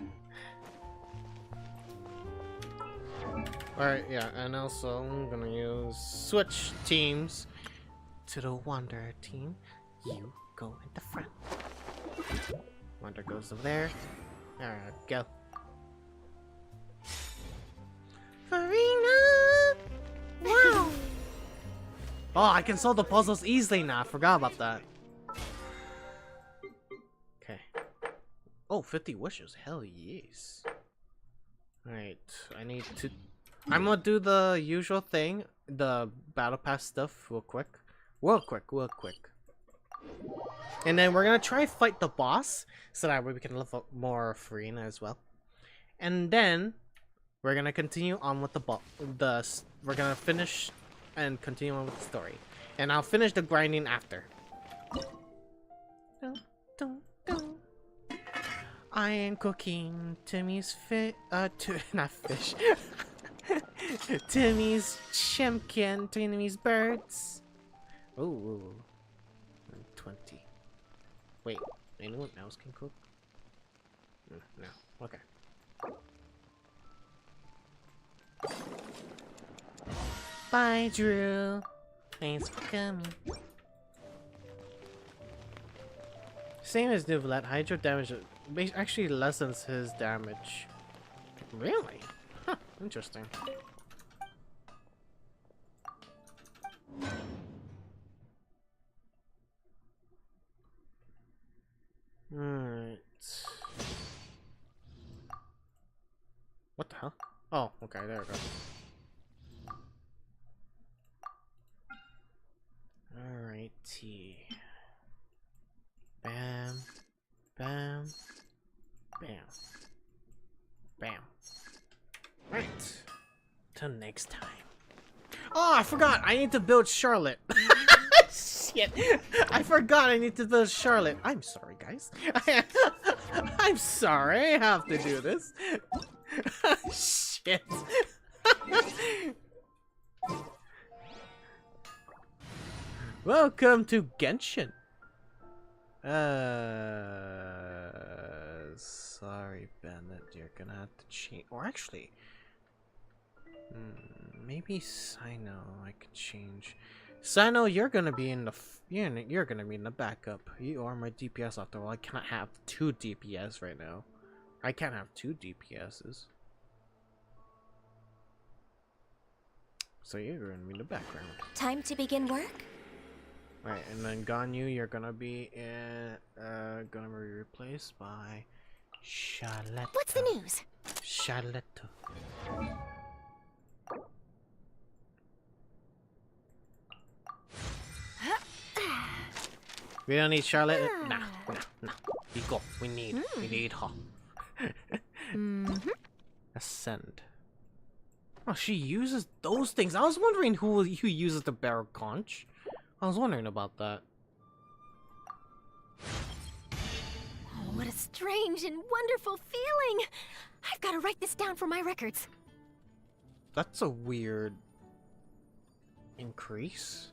Alright, yeah, and also I'm gonna use switch teams to the Wanderer team. You go in the front. Wanderer goes over there. Alright, go. Furina! Wow! Oh, I can solve the puzzles easily now. I forgot about that. Okay. Oh, 50 wishes. Hell yes. Alright, I need to... I'm gonna do the usual thing. The battle pass stuff real quick. Real quick. And then we're gonna try and fight the boss, so that way we can level up more Furina as well. And then we're gonna continue on with we're gonna finish and continue on with the story. And I'll finish the grinding after. I am cooking Timmy's not fish. Timmy's chimkin, Timmy's birds. Ooh. 20. Wait, anyone else can cook? No. Okay. Bye, Drew. Thanks for coming. Same as Nuvolet, Hydro damage actually lessens his damage. Really? Huh, interesting. Alright. What the hell? Oh, okay, there we go. Alrighty. Bam. Bam. Bam. Bam. Right. Till next time. Oh, I forgot! I need to build Charlotte! Shit! I forgot I need to build Charlotte. I'm sorry, guys. I'm sorry I have to do this. Shit. Welcome to Genshin. Sorry, Bennett. You're gonna have to change. Or actually, maybe Sino. I could change. Sino, you're gonna be in the you're gonna be in the backup. You are my DPS after all. I cannot have 2 DPS right now. I can't have 2 DPSs. So you're gonna be in the background. Time to begin work? Right, and then Ganyu, you're gonna be replaced by Charlotte. What's the news? Charlotte. We don't need Charlotte. Nah. We go. We need her. Ascend. Oh, she uses those things. I was wondering who uses the barrel conch. I was wondering about that. Oh, what a strange and wonderful feeling! I've got to write this down for my records. That's a weird increase.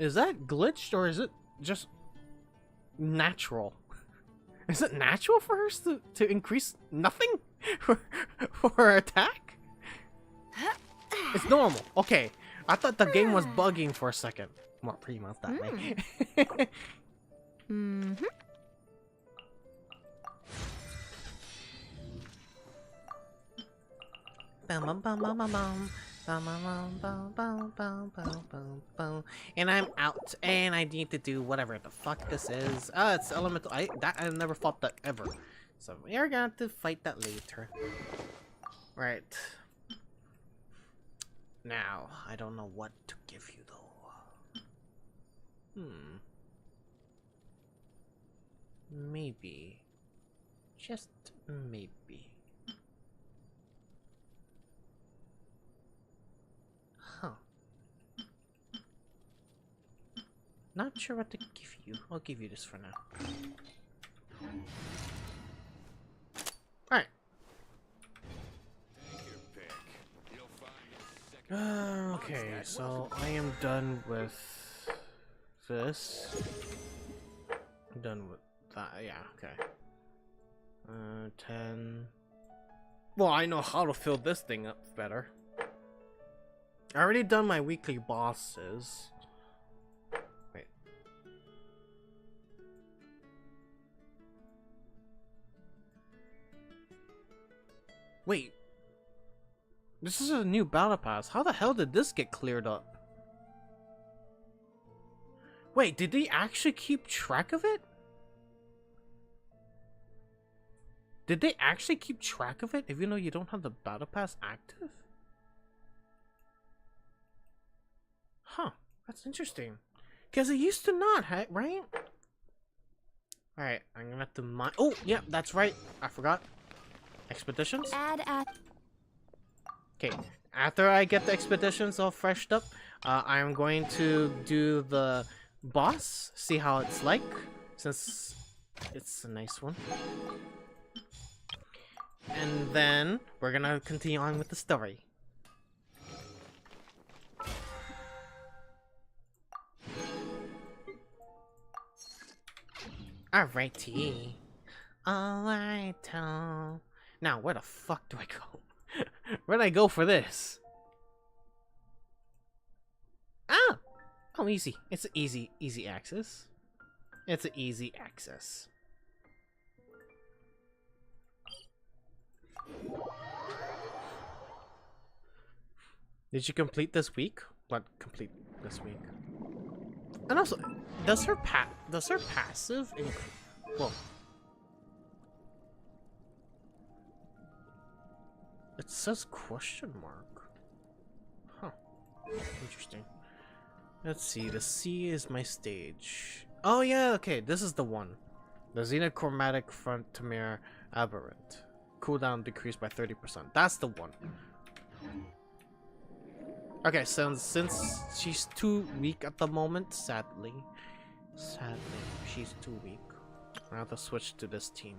Is that glitched or is it just natural? Is it natural for her to increase nothing for her attack? It's normal. Okay. I thought the game was bugging for a second. Well, pretty much that way. And I'm out, and I need to do whatever the fuck this is. It's elemental. I never fought that ever, so we're gonna have to fight that later. Right. Now, I don't know what to give you though. Maybe. Just maybe. Huh. Not sure what to give you. I'll give you this for now. Alright. Okay, so I am done with this. I'm done with that. Yeah, okay. 10. Well, I know how to fill this thing up better. I already done my weekly bosses. Wait. Wait. This is a new battle pass. How the hell did this get cleared up? Wait, did they actually keep track of it? Did they actually keep track of it even though you don't have the battle pass active? Huh, that's interesting. Because it used to not, right? Alright, I'm gonna have to mine. Oh, yeah, that's right. I forgot. Expeditions? Okay, after I get the expeditions all freshed up, I'm going to do the boss, see how it's like, since it's a nice one. And then we're gonna continue on with the story. Alrighty. Alright. Now, where the fuck do I go? Where'd I go for this? Ah! Oh, easy. It's an easy access. It's an easy access. Did you complete this week? What complete this week? And also, does her passive Whoa. It says question mark. Huh. Interesting. Let's see. The C is my stage. Oh yeah, okay. This is the one. The Xenochromatic Front to Mirror Aberrant. Cooldown decreased by 30%. That's the one. Okay, so since she's too weak at the moment, sadly, she's too weak. I have to switch to this team.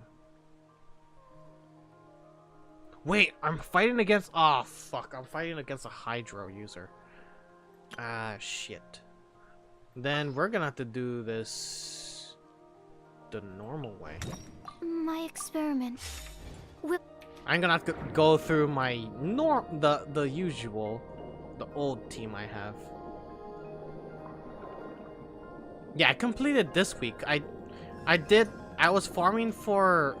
Wait, I'm fighting against. Oh fuck! I'm fighting against a Hydro user. Ah shit. Then we're gonna have to do this the normal way. My experiment. I'm gonna have to go through my the usual, the old team I have. Yeah, I completed this week. I was farming for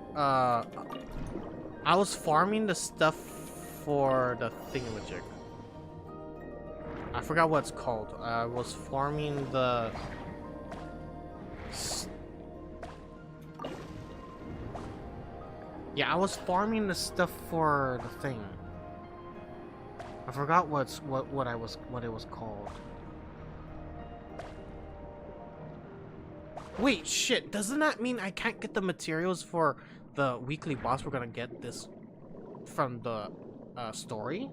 I was farming the stuff for the thingamajig. I forgot what it's called. I was farming the... Yeah, I was farming the stuff for the thing. I forgot what it was called. Wait, shit, doesn't that mean I can't get the materials for the weekly boss we're gonna get this from the story?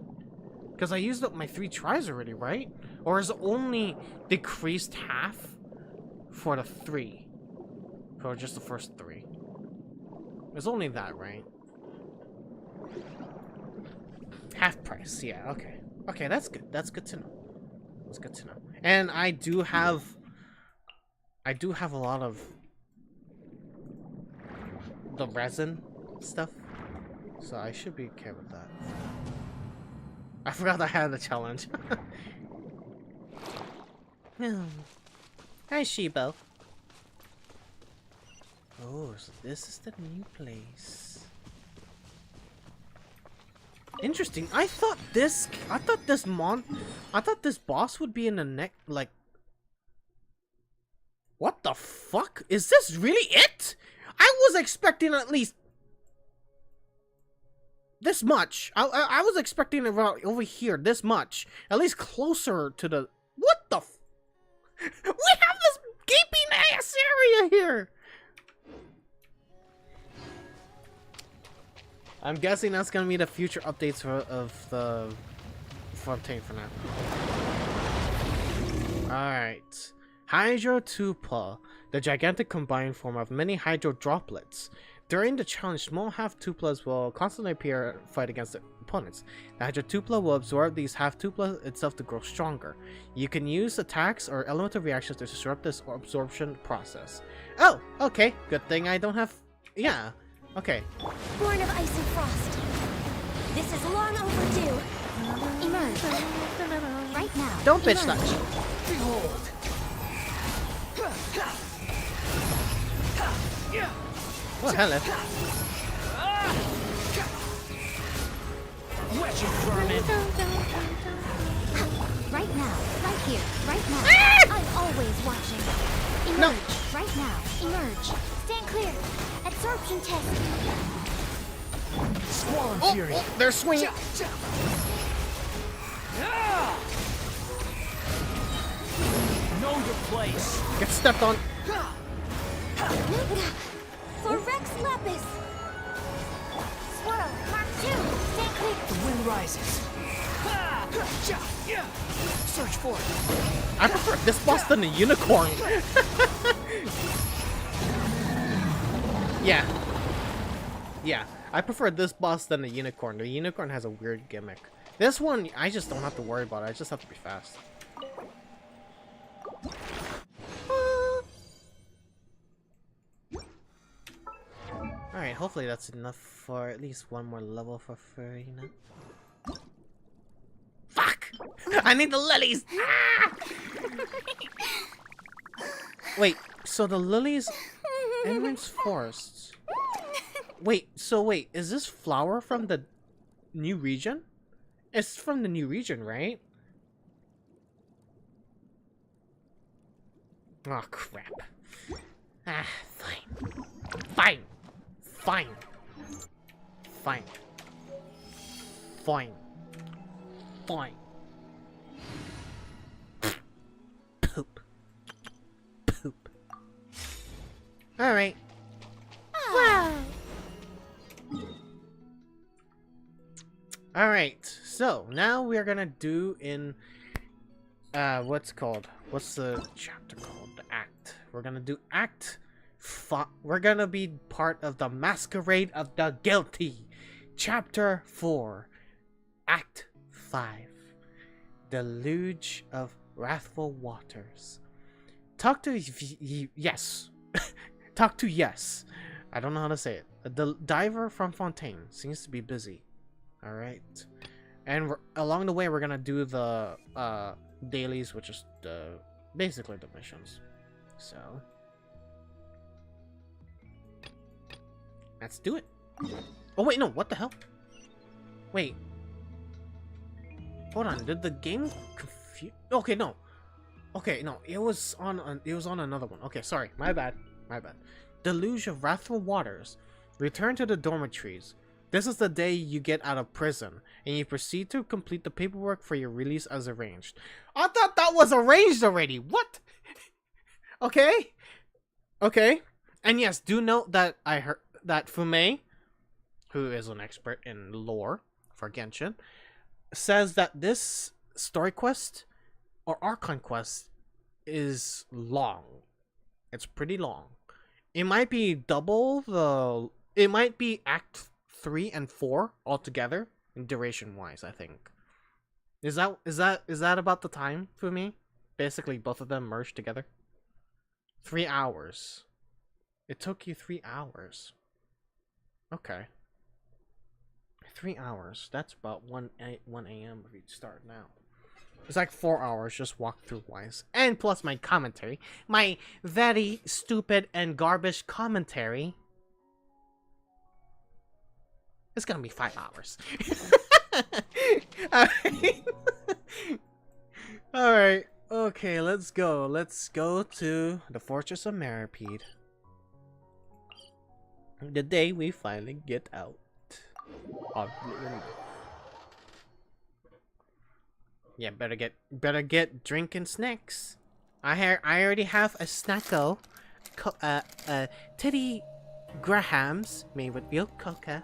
Because I used up my 3 tries already, right? Or is it only decreased half for the 3? For just the first 3? It's only that, right? Half price, yeah, okay. Okay, that's good. That's good to know. That's good to know. And I do have a lot of the resin stuff, so I should be okay with that. I forgot I had the challenge. Hi, Shibo. Oh, so this is the new place. Interesting. I thought this boss would be in the next, like... What the fuck? Is this really it? I was expecting at least this much. I was expecting around over here this much. At least closer to the... What the f... We have this gaping ass area here! I'm guessing that's gonna be the future updates of the Fontaine for now. Alright. Hydrotupla, the gigantic combined form of many hydro droplets. During the challenge, small half-tuplas will constantly appear and fight against their opponents. The Hydrotupla will absorb these half-tuplas itself to grow stronger. You can use attacks or elemental reactions to disrupt this absorption process. Oh, okay. Good thing I don't have... Yeah, okay. Born of ice and frost. This is long overdue. Emerge. Right now. Don't bitch touch. Behold. Oh, hello. Wretched vermin. Right now. Right here. Right now. I'm always watching. Emerge. No. Right now. Emerge. Stand clear. Absorption test. Squall Oh, fury. oh, they're swinging. Know your place. Get stepped on. For Rex Lapis. Swirl. Mark 2. Stand clear. The wind rises. Search for it. I prefer this boss than the unicorn. Yeah. Yeah. I prefer this boss than the unicorn. The unicorn has a weird gimmick. This one, I just don't have to worry about it. I just have to be fast. Alright, hopefully that's enough for at least one more level for Furina. Fuck! I need the lilies! Ah! Wait, so the lilies... Enrance forests. Wait, is this flower from the new region? It's from the new region, right? Oh, crap. Ah, fine. Fine. Fine. Fine. Fine. Fine. Poop. Poop. Alright. Wow. Alright, so now we are gonna do in what's the chapter called? The act. We're gonna do act 5. We're gonna be part of the Masquerade of the Guilty. Chapter 4. Act 5. Deluge of Wrathful Waters. Talk to yes. Talk to yes. I don't know how to say it. The diver from Fontaine seems to be busy. Alright. And along the way, we're gonna do the dailies, which is basically the missions. So let's do it. Oh wait, no, what the hell? Wait. Hold on, did the game confuse? Okay, no. Okay, no. It was on another one. Okay, sorry. My bad. My bad. Deluge of Wrathful Waters. Return to the dormitories. This is the day you get out of prison, and you proceed to complete the paperwork for your release as arranged. I thought that was arranged already. What? Okay. Okay. And yes, do note that I heard that Fume, who is an expert in lore for Genshin, says that this story quest or Archon quest is long. It's pretty long. It might be double the. It might be Act 3 and 4 altogether in duration wise. I think. Is that about the time for me? Basically, both of them merged together. 3 hours. It took you 3 hours. Okay. 3 hours. That's about 1 a.m. if you start now. It's like 4 hours just walkthrough wise. And plus my commentary. My very stupid and garbage commentary. It's gonna be 5 hours. Alright. Alright. Okay, let's go. Let's go to the Fortress of Meropide. The day we finally get out of the... Yeah, better get drink and snacks. I already have a snacko, Teddy Grahams made with milk coca,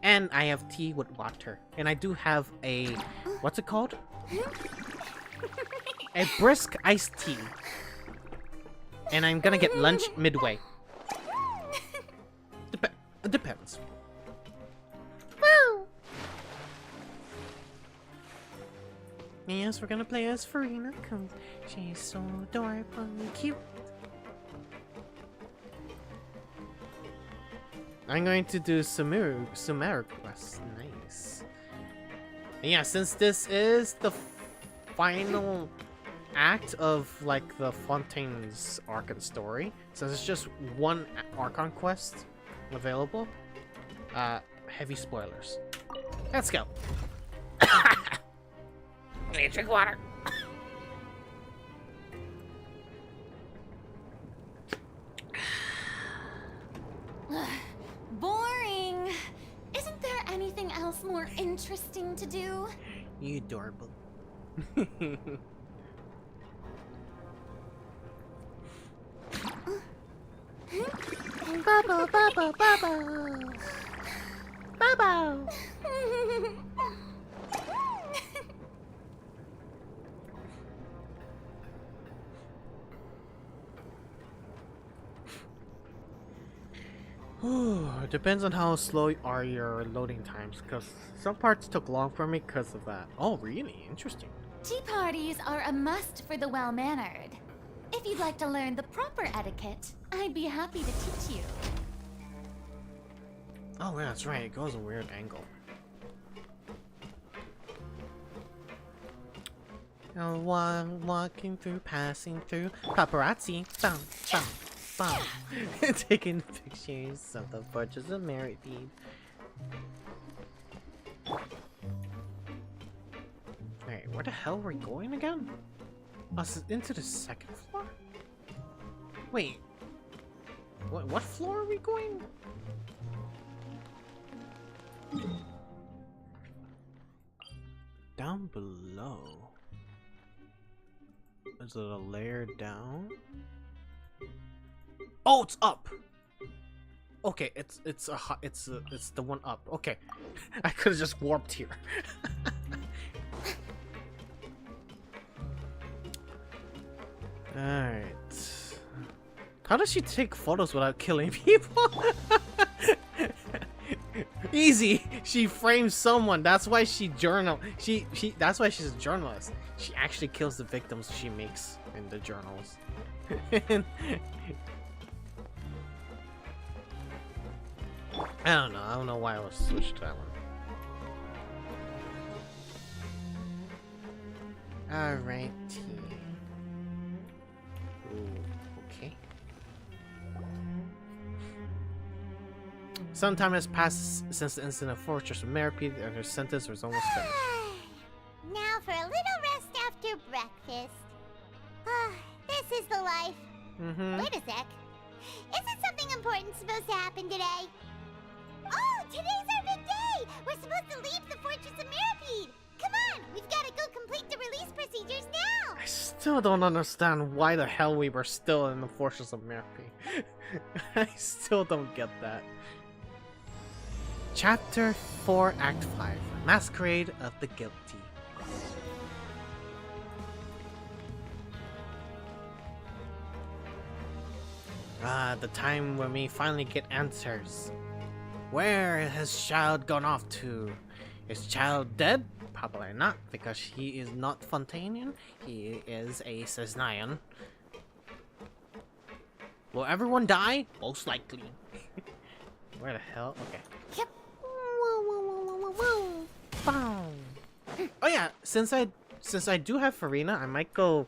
and I have tea with water, and I do have a what's it called? A brisk iced tea, and I'm gonna get lunch midway. Depends. Wow. Yes, we're gonna play as Furina because she's so adorable and cute. I'm going to do Sumeru quest. Nice. And yeah, since this is the final act of like the Fontaine's Archon story, since it's just one Archon quest available, heavy spoilers. Let's go. I need to drink water. Boring. Isn't there anything else more interesting to do? You adorable. Bubble, bubble, bubble. Bubble. It depends on how slow are your loading times, because some parts took long for me because of that. Oh, really? Interesting. Tea parties are a must for the well-mannered. If you'd like to learn the proper etiquette, I'd be happy to teach you. Oh, yeah, that's right. It goes a weird angle. Oh, walking through, passing through, paparazzi, bow, bow, bow. Taking pictures of the Fortress of Meropide. Alright, where the hell are we going again? Oh, so into the second floor? Wait. What floor are we going? Down below. Is it a layer down? Oh, it's up. Okay, it's the one up. Okay, I could have just warped here. All right. How does she take photos without killing people? Easy. She frames someone. That's why she journal. That's why she's a journalist. She actually kills the victims she makes in the journals. I don't know. I don't know why I was switched to that one. Alrighty. Ooh, okay. Some time has passed since the incident of Fortress of Meropide, and her sentence was almost finished. Now for a little rest after breakfast. Wait a sec. Isn't something important supposed to happen today? Oh, today's our big day! We're supposed to leave the Fortress of Meropide! Come on, we've got to go complete the release procedures now! I still don't understand why the hell we were still in the Fortress of Meropide. I still don't get that. Chapter 4, Act 5. Masquerade of the Guilty. The time when we finally get answers. Where has Child gone off to? Is Child dead? Probably not, because he is not Fontanian. He is a Cesnian. Will everyone die? Most likely. Where the hell? Okay. Yep. Oh yeah, since I do have Furina, I might go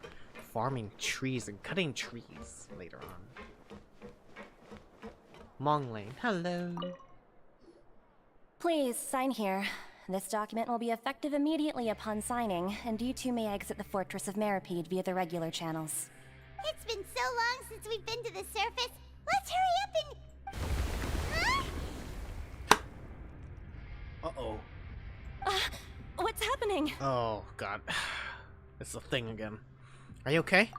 farming trees and cutting trees later on. Monglane, hello. Please, sign here. This document will be effective immediately upon signing, and you two may exit the Fortress of Meropide via the regular channels. It's been so long since we've been to the surface. Let's hurry up and... Huh? Uh-oh. What's happening? Oh, God. It's a thing again. Are you okay?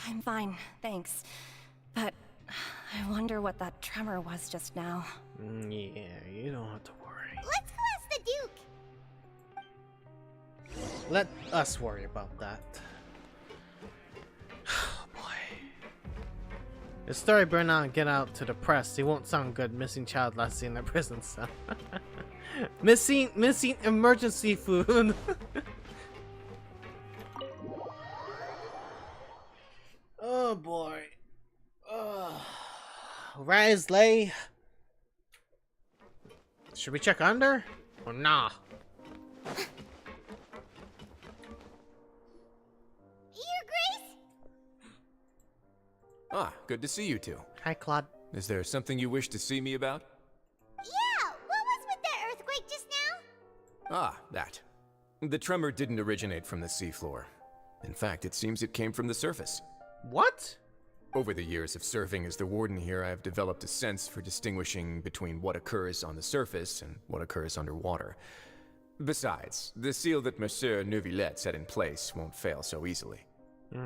I'm fine, thanks. But I wonder what that tremor was just now. Yeah, you don't have to worry. Let's go ask the Duke. Let us worry about that. Oh, boy. The story burn out and get out to the press. It won't sound good. Missing child last seen in a prison cell. missing emergency food. Oh boy. Rise lay. Should we check under? Or nah? Your Grace? Ah, good to see you two. Hi, Claude. Is there something you wish to see me about? Yeah, what was with that earthquake just now? Ah, that. The tremor didn't originate from the seafloor. In fact, it seems it came from the surface. What? Over the years of serving as the warden here, I have developed a sense for distinguishing between what occurs on the surface and what occurs underwater. Besides, the seal that Monsieur Neuvillette set in place won't fail so easily. So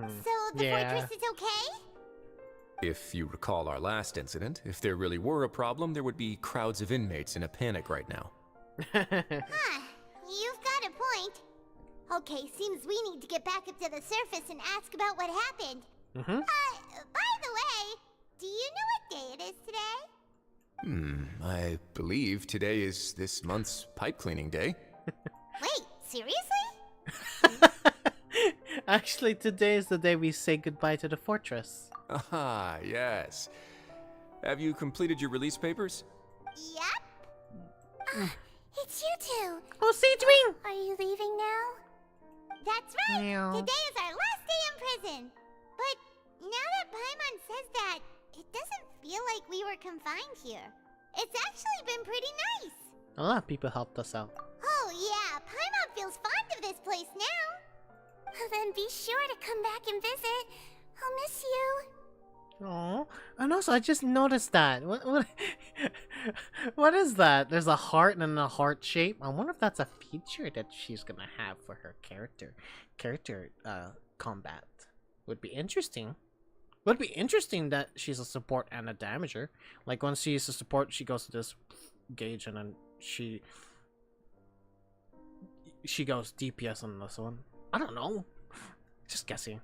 the fortress is okay? If you recall our last incident, if there really were a problem, there would be crowds of inmates in a panic right now. Huh, you've got a point. Okay, seems we need to get back up to the surface and ask about what happened. By the way, do you know what day it is today? I believe today is this month's pipe cleaning day. Wait, seriously? Actually, today is the day we say goodbye to the fortress. Ah, yes. Have you completed your release papers? Yep. It's you two. Oh, Seedwing! Are you leaving now? That's right. Meow. Today is our last day in prison. But now that Paimon says that, it doesn't feel like we were confined here. It's actually been pretty nice. A lot of people helped us out. Oh yeah, Paimon feels fond of this place now. Then be sure to come back and visit. I'll miss you. Oh, and also I just noticed that. What is that? There's a heart and a heart shape. I wonder if that's a feature that she's gonna have for her character combat. Would be interesting. Would be interesting that she's a support and a damager. Like when she's a support, she goes to this gauge and then she goes DPS on this one. I don't know. Just guessing.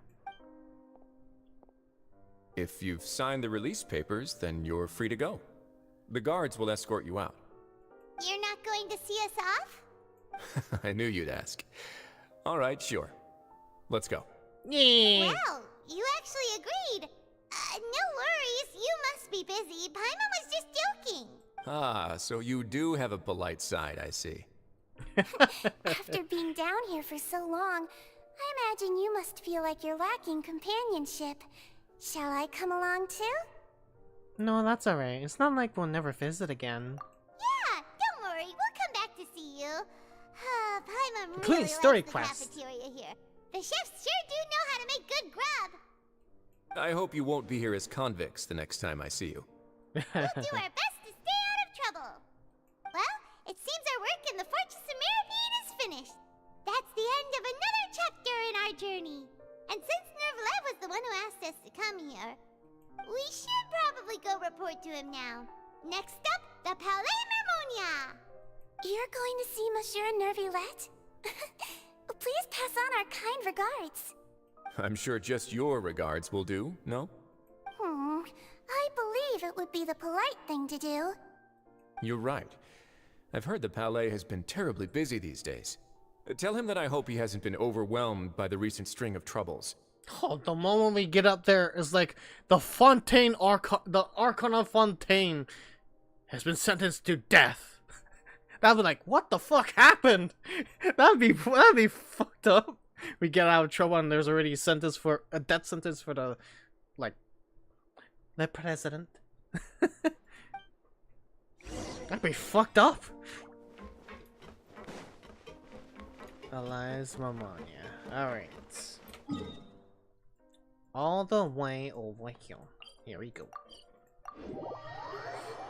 If you've signed the release papers, then you're free to go. The guards will escort you out. You're not going to see us off? I knew you'd ask. All right, sure. Let's go. Yeah. Well, you actually agreed. No worries, you must be busy. Paimon was just joking. Ah, so you do have a polite side, I see. After being down here for so long, I imagine you must feel like you're lacking companionship. Shall I come along too? No, that's alright. It's not like we'll never visit again. Yeah, don't worry, we'll come back to see you. Paimon Including really story likes the quests. cafeteria here. The chefs sure do know how to make good grub. I hope you won't be here as convicts the next time I see you. We'll do our best to stay out of trouble. Well, it seems our work in the Fortress of Meropide is finished. That's the end of another chapter in our journey. And since Nervalet was the one who asked us to come here, we should probably go report to him now. Next up, the Palais Mermonia. You're going to see Monsieur Nervalet? Please pass on our kind regards. I'm sure just your regards will do, no? I believe it would be the polite thing to do. You're right. I've heard the Palais has been terribly busy these days. Tell him that I hope he hasn't been overwhelmed by the recent string of troubles. Oh, the moment we get up there is like the Archon of Fontaine has been sentenced to death. That'd be like, what the fuck happened? That'd be fucked up. We get out of trouble and there's already a death sentence for the president. That'd be fucked up. Elias Mamonia. Alright. All the way over here. Here we go.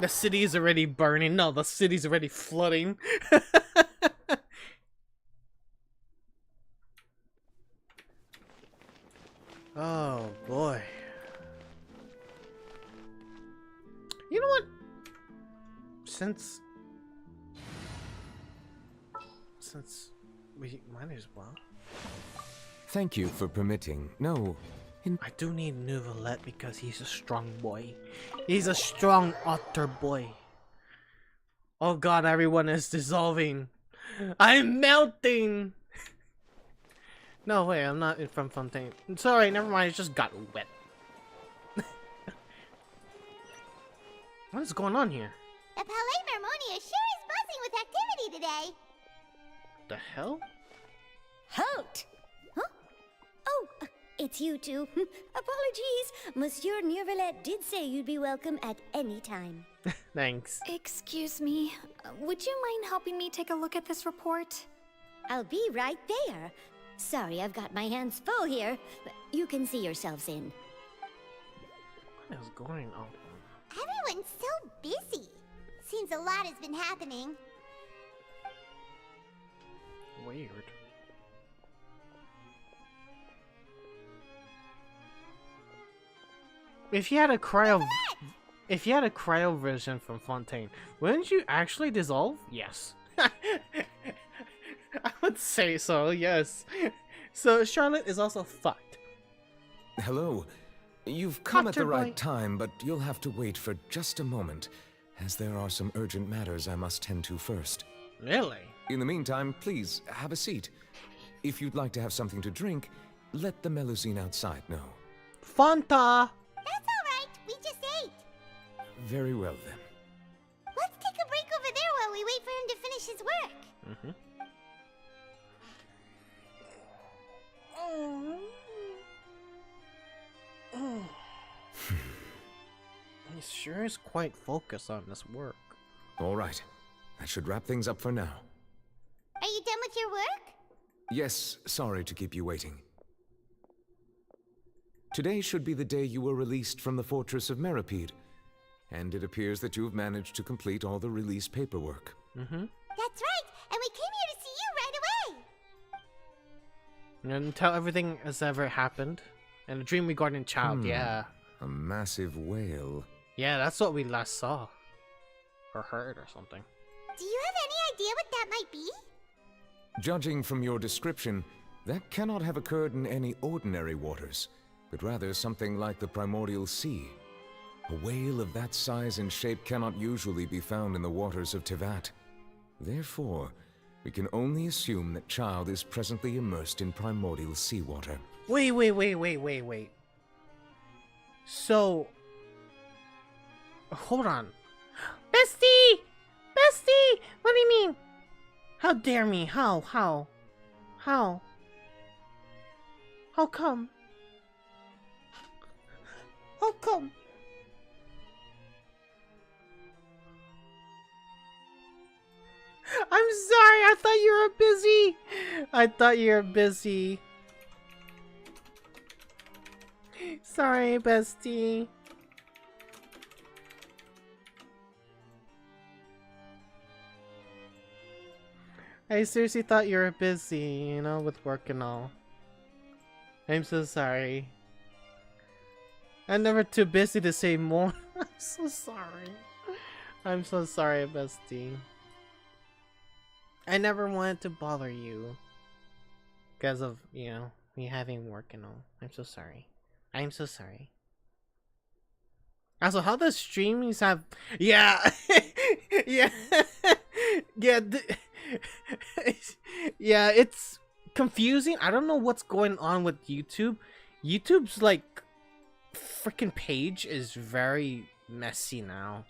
The city is already burning. No, the city's already flooding. Oh boy. You know what? Since we might as well. Thank you for permitting. No. I do need Nouvelet because he's a strong boy. He's a strong otter boy. Oh god, everyone is dissolving. I'm melting! No, wait, I'm not from Fontaine. Sorry, never mind, it just got wet. What is going on here? The Palais Mermonia sure is buzzing with activity today. The hell? Halt! Huh? Oh, it's you two. Apologies. Monsieur Nervalet did say you'd be welcome at any time. Thanks. Excuse me. Would you mind helping me take a look at this report? I'll be right there. Sorry, I've got my hands full here. But you can see yourselves in. What is going on? Everyone's so busy. Seems a lot has been happening. Weird. If you had a cryo version from Fontaine, wouldn't you actually dissolve? Yes. I would say so, yes. So Charlotte is also fucked. Hello. You've come at the Boy. right time, but you'll have to wait for just a moment, as there are some urgent matters I must tend to first. Really? In the meantime, please, have a seat. If you'd like to have something to drink, let the Melusine outside know. Fanta! That's alright, we just ate. Very well, then. Let's take a break over there while we wait for him to finish his work. Mm-hmm. He sure is quite focused on this work. All right. That should wrap things up for now. Are you done with your work? Yes, sorry to keep you waiting. Today should be the day you were released from the Fortress of Meropide, and it appears that you've managed to complete all the release paperwork. Mm-hmm. That's right, and we came here to see you right away. And tell everything has ever happened. And the dream regarding child, yeah. A massive whale. Yeah, that's what we last saw. Or heard or something. Do you have any idea what that might be? Judging from your description, that cannot have occurred in any ordinary waters, but rather something like the primordial sea. A whale of that size and shape cannot usually be found in the waters of Tevat. Therefore, we can only assume that Child is presently immersed in primordial seawater. Wait. So... Hold on. Bestie! Bestie! What do you mean? How dare me? How? How come? How come? I'm sorry, I thought you were busy. Sorry, bestie. I seriously thought you were busy, you know, with work and all. I'm so sorry. I'm never too busy to say more. I'm so sorry. I'm so sorry, bestie. I never wanted to bother you. Because of, you know, me having work and all. I'm so sorry. I'm so sorry. Also, how does streamings have... Yeah! Yeah! Yeah, yeah, it's confusing. I don't know what's going on with YouTube. YouTube's, like, freaking page is very messy now.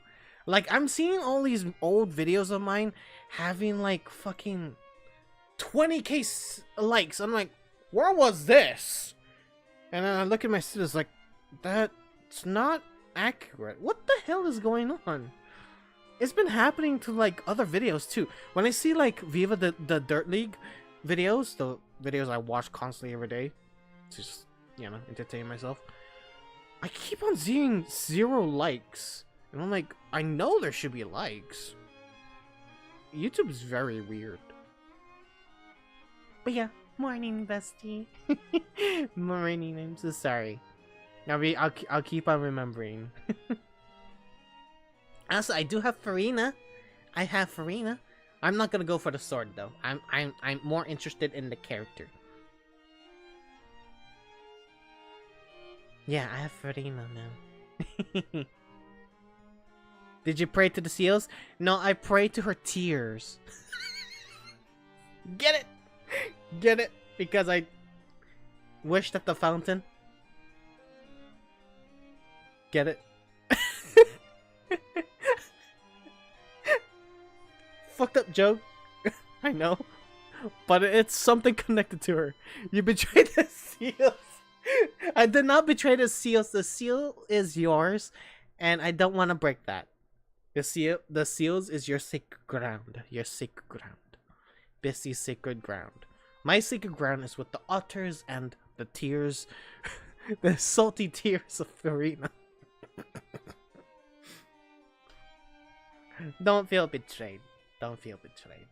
Like, I'm seeing all these old videos of mine having, like, fucking 20k likes. I'm like, where was this? And then I look at my status like, that's not accurate. What the hell is going on? It's been happening to, like, other videos too. When I see, like, Viva the Dirt League videos, the videos I watch constantly every day to just, you know, entertain myself, I keep on seeing 0 likes. And I'm like, I know there should be likes. YouTube is very weird. But yeah, morning, bestie. Morning, I'm so sorry. I'll keep on remembering. Also, I do have Furina. I have Furina. I'm not gonna go for the sword though. I'm more interested in the character. Yeah, I have Furina now. Did you pray to the seals? No, I prayed to her tears. Get it? Get it? Because I wished at the fountain. Get it? Fucked up joke. I know. But it's something connected to her. You betrayed the seals. I did not betray the seals. The seal is yours. And I don't want to break that. The seals is your sacred ground. Your sacred ground. Bessy's sacred ground. My sacred ground is with the otters and the tears. The salty tears of Furina. Don't feel betrayed. Don't feel betrayed.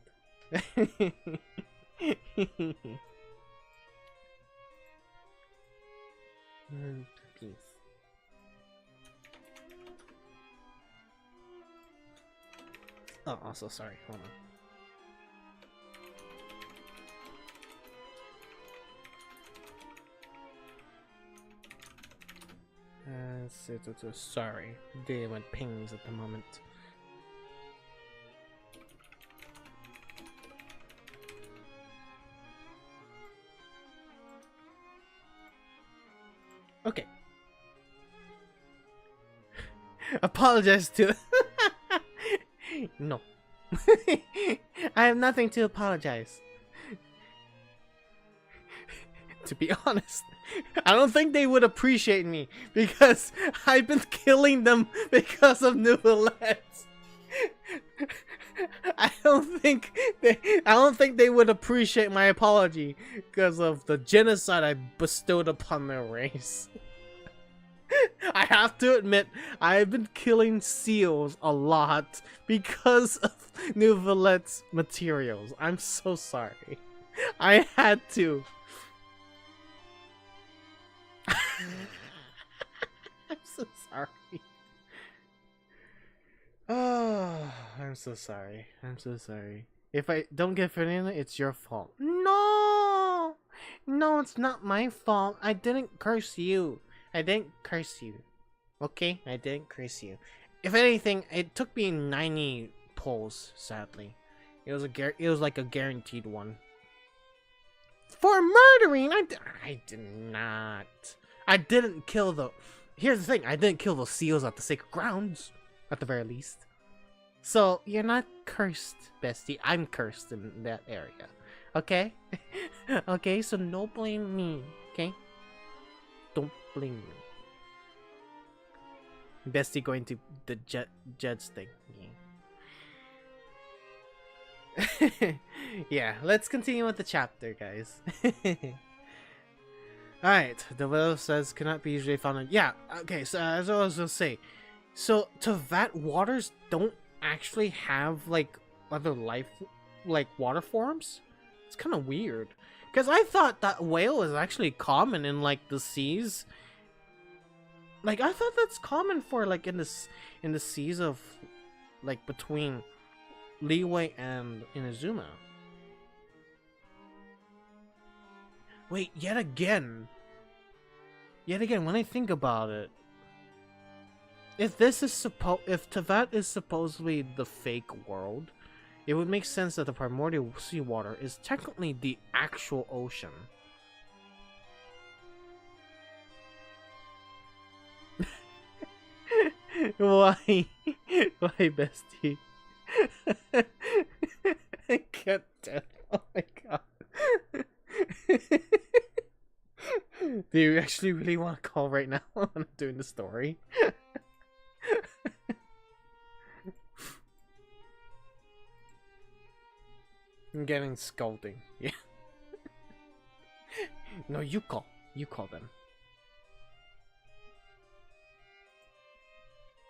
Peace. Oh, also sorry. Hold on. Sorry, they went pings at the moment. Okay. Apologize to... No. I have nothing to apologize. To be honest, I don't think they would appreciate me because I've been killing them because of Nouvelettes. I don't think they would appreciate my apology because of the genocide I bestowed upon their race. I have to admit, I've been killing seals a lot because of Nouvelette's materials. I'm so sorry. I had to. I'm so sorry. Oh, I'm so sorry. I'm so sorry. If I don't get Furina, it's your fault. No! No, it's not my fault. I didn't curse you. I didn't curse you. Okay? I didn't curse you. If anything, it took me 90 pulls, sadly. It was like a guaranteed one. For murdering! I did not. I didn't kill the... Here's the thing. I didn't kill the seals at the sacred grounds. At the very least. So, you're not cursed, bestie. I'm cursed in that area. Okay? Okay, so no blame me. Okay? Don't blame me. Bestie going to the judge thing. Yeah. Yeah, let's continue with the chapter, guys. Alright, the whale says cannot be usually found in... Yeah, okay, so as I was gonna say, so Tevat waters don't actually have, like, other life, like, water forms? It's kind of weird. Because I thought that whale is actually common in, like, the seas. Like, I thought that's common for, like, in the seas of, like, between Liyue and Inazuma. Wait, yet again, when I think about it, if Tevat is supposedly the fake world, it would make sense that the primordial seawater is technically the actual ocean. Why? Why, bestie? I can't tell. Oh my god. Do you actually really want to call right now when I'm doing the story? I'm getting scolding. Yeah. No, you call. You call them.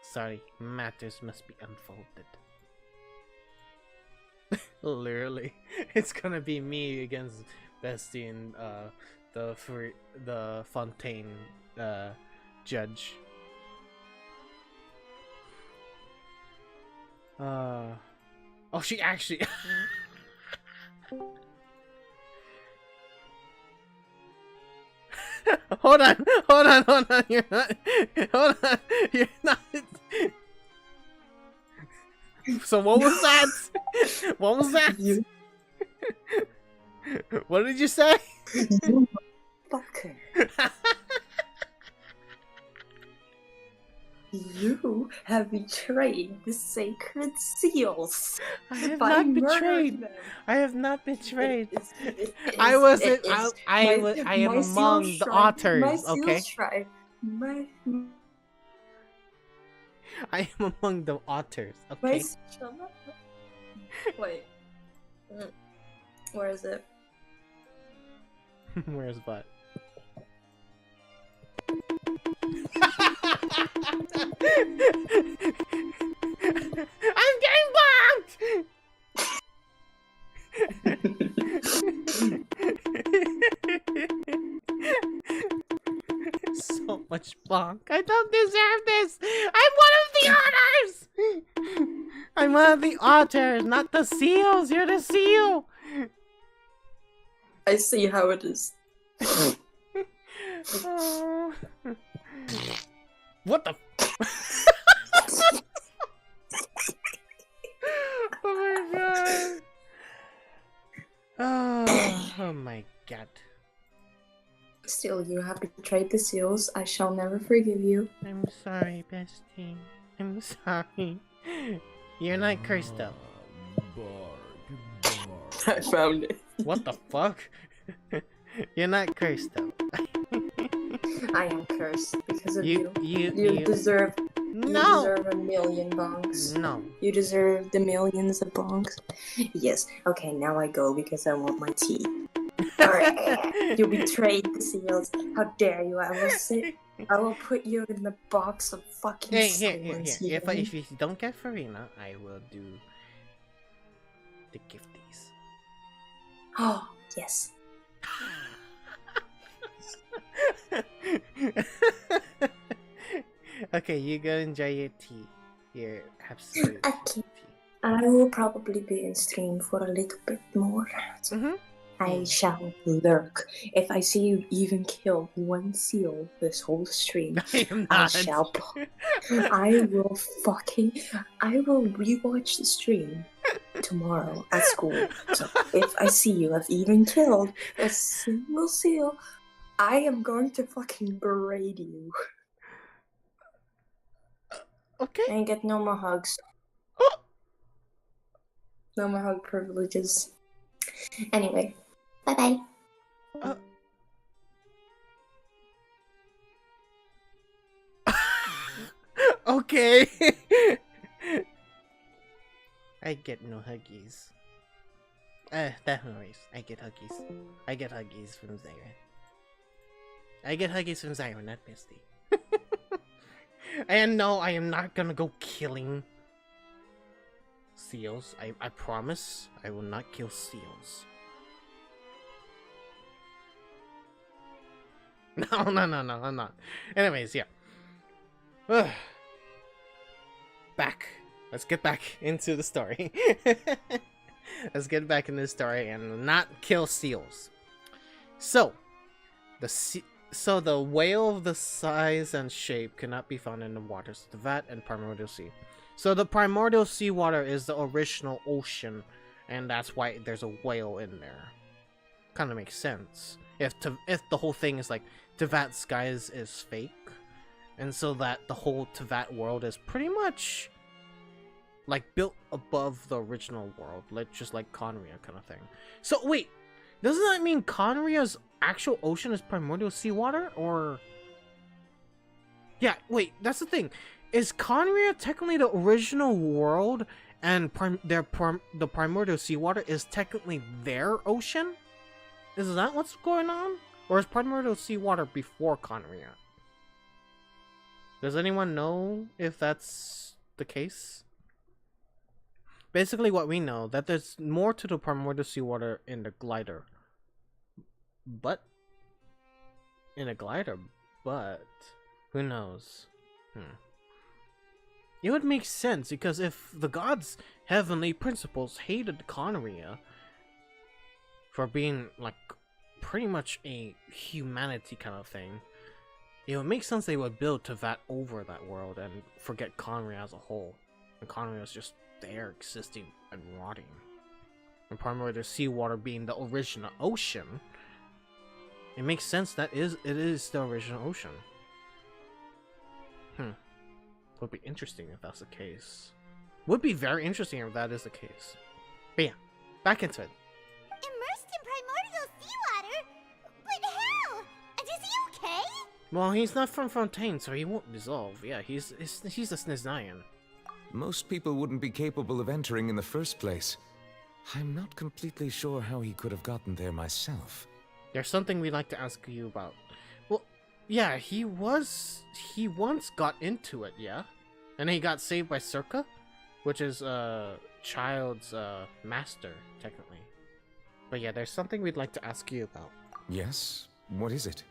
Sorry, matters must be unfolded. Literally, it's gonna be me against Bestie and the Fontaine judge. Oh, she actually. Hold on, you're not. Hold on, you're not. So what was that? What was that? What did you say? You fucker. You have betrayed the sacred seals. I have not betrayed. I have not betrayed. I wasn't. I am among the otters. Okay. I am among the otters. Okay. Wait. Where is it? Where's what? I'm getting bombed! So much bonk. I don't deserve this. I'm one of the otters. I'm one of the otters, not the seals. You're the seal. I see how it is. Oh. What the? Oh my god. Oh my god. Still, you have betrayed the seals. I shall never forgive you. I'm sorry, bestie. I'm sorry. You're not cursed though. I found it. What the fuck? You're not cursed though. I am cursed because of you. You deserve. No. You deserve a million bonks. No. You deserve the millions of bonks. Yes. Okay, now I go because I want my tea. Alright. You betrayed the seals. How dare you? I will put you in the box of fucking Here. If you don't get Furina, I will do the gifties. Oh, yes. Okay, you go enjoy your tea. Your absolute tea. I will probably be in stream for a little bit more. I shall lurk. If I see you even kill one seal this whole stream, I shall. I will rewatch the stream tomorrow at school. So if I see you have even killed a single seal, I am going to fucking berate you. Okay. And get no more hugs. No more hug privileges. Anyway, bye-bye. Okay. I get no huggies. That no worries. I get huggies. I get huggies from Zaire. I get Huggies from Zyron, not Misty. And no, I am not gonna go killing seals. I promise I will not kill seals. No, I'm not. Anyways, yeah. Ugh. Back. Let's get back into the story. Let's get back into the story and not kill seals. So, the whale of the size and shape cannot be found in the waters of the Vat and Primordial Sea. So the Primordial Seawater is the original ocean, and that's why there's a whale in there. Kind of makes sense. If the whole thing is like Tevat skies is fake, and so that the whole Tevat world is pretty much like built above the original world, like just like Conria kind of thing. So wait, doesn't that mean Conria's actual ocean is primordial seawater, or? Yeah, wait, that's the thing. Is Conria technically the original world, and the primordial seawater is technically their ocean? Is that what's going on? Or is primordial seawater before Conria? Does anyone know if that's the case? Basically what we know, that there's more to the primordial seawater in the glider. But who knows? It would make sense, because if the gods' heavenly principles hated Conria for being like pretty much a humanity kind of thing, it would make sense they would build Tevat over that world and forget Conria as a whole. And Conria is just there existing and rotting. And primordial seawater being the original ocean, it makes sense that it is the original ocean. Would be interesting if that's the case. Would be very interesting if that is the case. But yeah, back into it. Immersed in primordial seawater? But how? Is he okay? Well, he's not from Fontaine, so he won't dissolve. Yeah, he's a Sniznayan. Most people wouldn't be capable of entering in the first place. I'm not completely sure how he could have gotten there myself. There's something we'd like to ask you about. Well, yeah, he once got into it, yeah? And he got saved by Circa, which is Child's master, technically. But yeah, there's something we'd like to ask you about. Yes? What is it?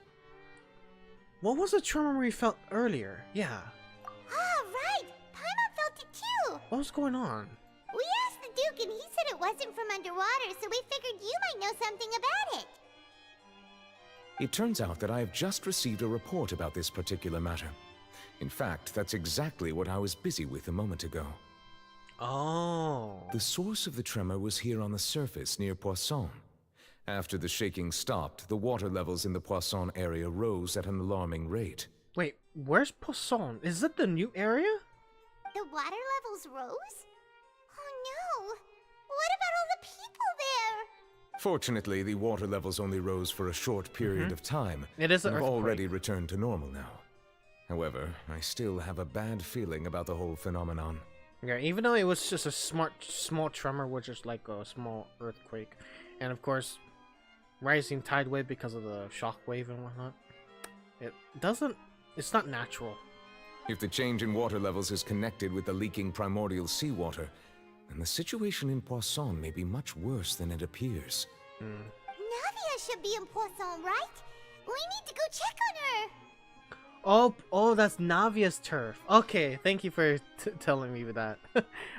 What was the tremor we felt earlier? Yeah. Ah, right! Paimon felt it too! What was going on? We asked the Duke and he said it wasn't from underwater, so we figured you might know something about it. It turns out that I have just received a report about this particular matter. In fact, that's exactly what I was busy with a moment ago. Oh. The source of the tremor was here on the surface near Poisson. After the shaking stopped, the water levels in the Poisson area rose at an alarming rate. Wait, where's Poisson? Is it the new area? The water levels rose? Oh no! What about all the people there? Fortunately, the water levels only rose for a short period of time. It is an and have earthquake. already returned to normal now. However, I still have a bad feeling about the whole phenomenon. Yeah, even though it was just a small tremor, which is like a small earthquake, and of course, rising tide wave because of the shock wave and whatnot, it's not natural. If the change in water levels is connected with the leaking primordial seawater, then the situation in Poisson may be much worse than it appears. Navia should be in Poisson, right? We need to go check on her! Oh, that's Navia's turf. Okay, thank you for telling me that.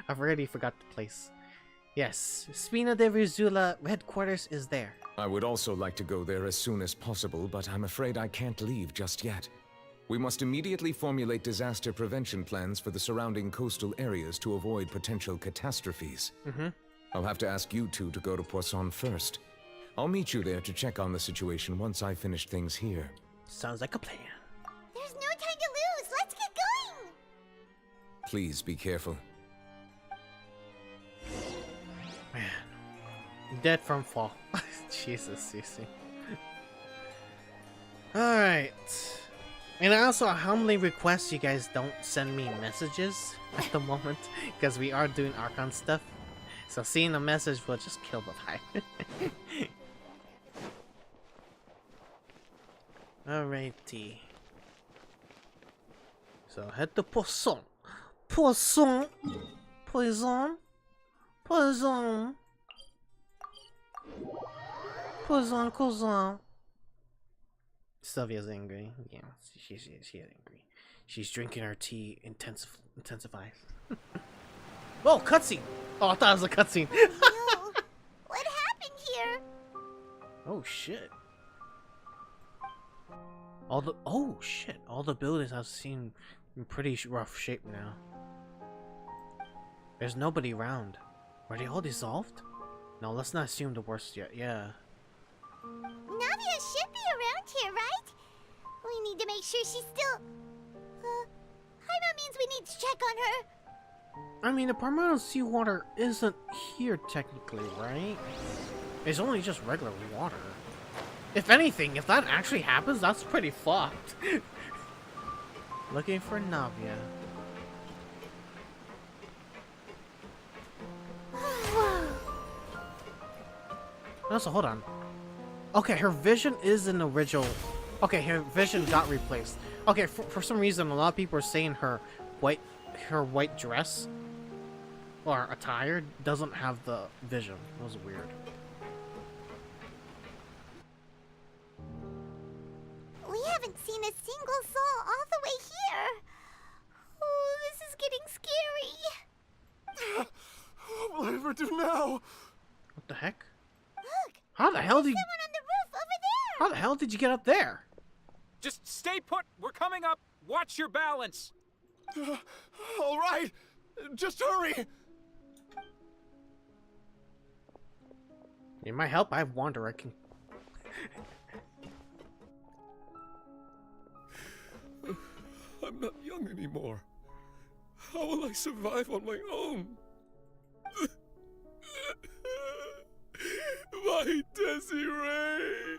I've already forgot the place. Yes, Spina de Rizula headquarters is there. I would also like to go there as soon as possible, but I'm afraid I can't leave just yet. We must immediately formulate disaster prevention plans for the surrounding coastal areas to avoid potential catastrophes. I'll have to ask you two to go to Poisson first. I'll meet you there to check on the situation once I finish things here. Sounds like a plan. There's no time to lose! Let's get going! Please be careful. Man. Dead from fall. Jesus, Cece. Alright. And I also humbly request you guys don't send me messages at the moment, because we are doing Archon stuff. So seeing a message will just kill the vibe. Alrighty. So head to Poisson. Poisson. Poison. Poison. Poison, cousin. Sylvia's angry. Yeah, she's angry. She's drinking her tea intensifies. Oh, cutscene! Oh, I thought it was a cutscene. No. What happened here? Oh shit. All the buildings I've seen in pretty rough shape now. There's nobody around. Were they all dissolved? No, let's not assume the worst yet. Yeah. Navia should be around here, right? We need to make sure she's still... Paimon means we need to check on her. I mean, the primordial seawater isn't here technically, right? It's only just regular water. If anything, if that actually happens, that's pretty fucked. Looking for Navia. Also, hold on. Okay, her vision is an original. Okay, her vision got replaced. Okay, for some reason, a lot of people are saying her white dress or attire doesn't have the vision. That was weird. We haven't seen a single soul all the way here. Oh, this is getting scary. What will I ever do now? What the heck? Look! How the hell did Someone on the roof over there! How the hell did you get up there? Just stay put. We're coming up. Watch your balance. All right, just hurry. It might help. I have Wander. I can. I'm not young anymore. How will I survive on my own? My Desiree!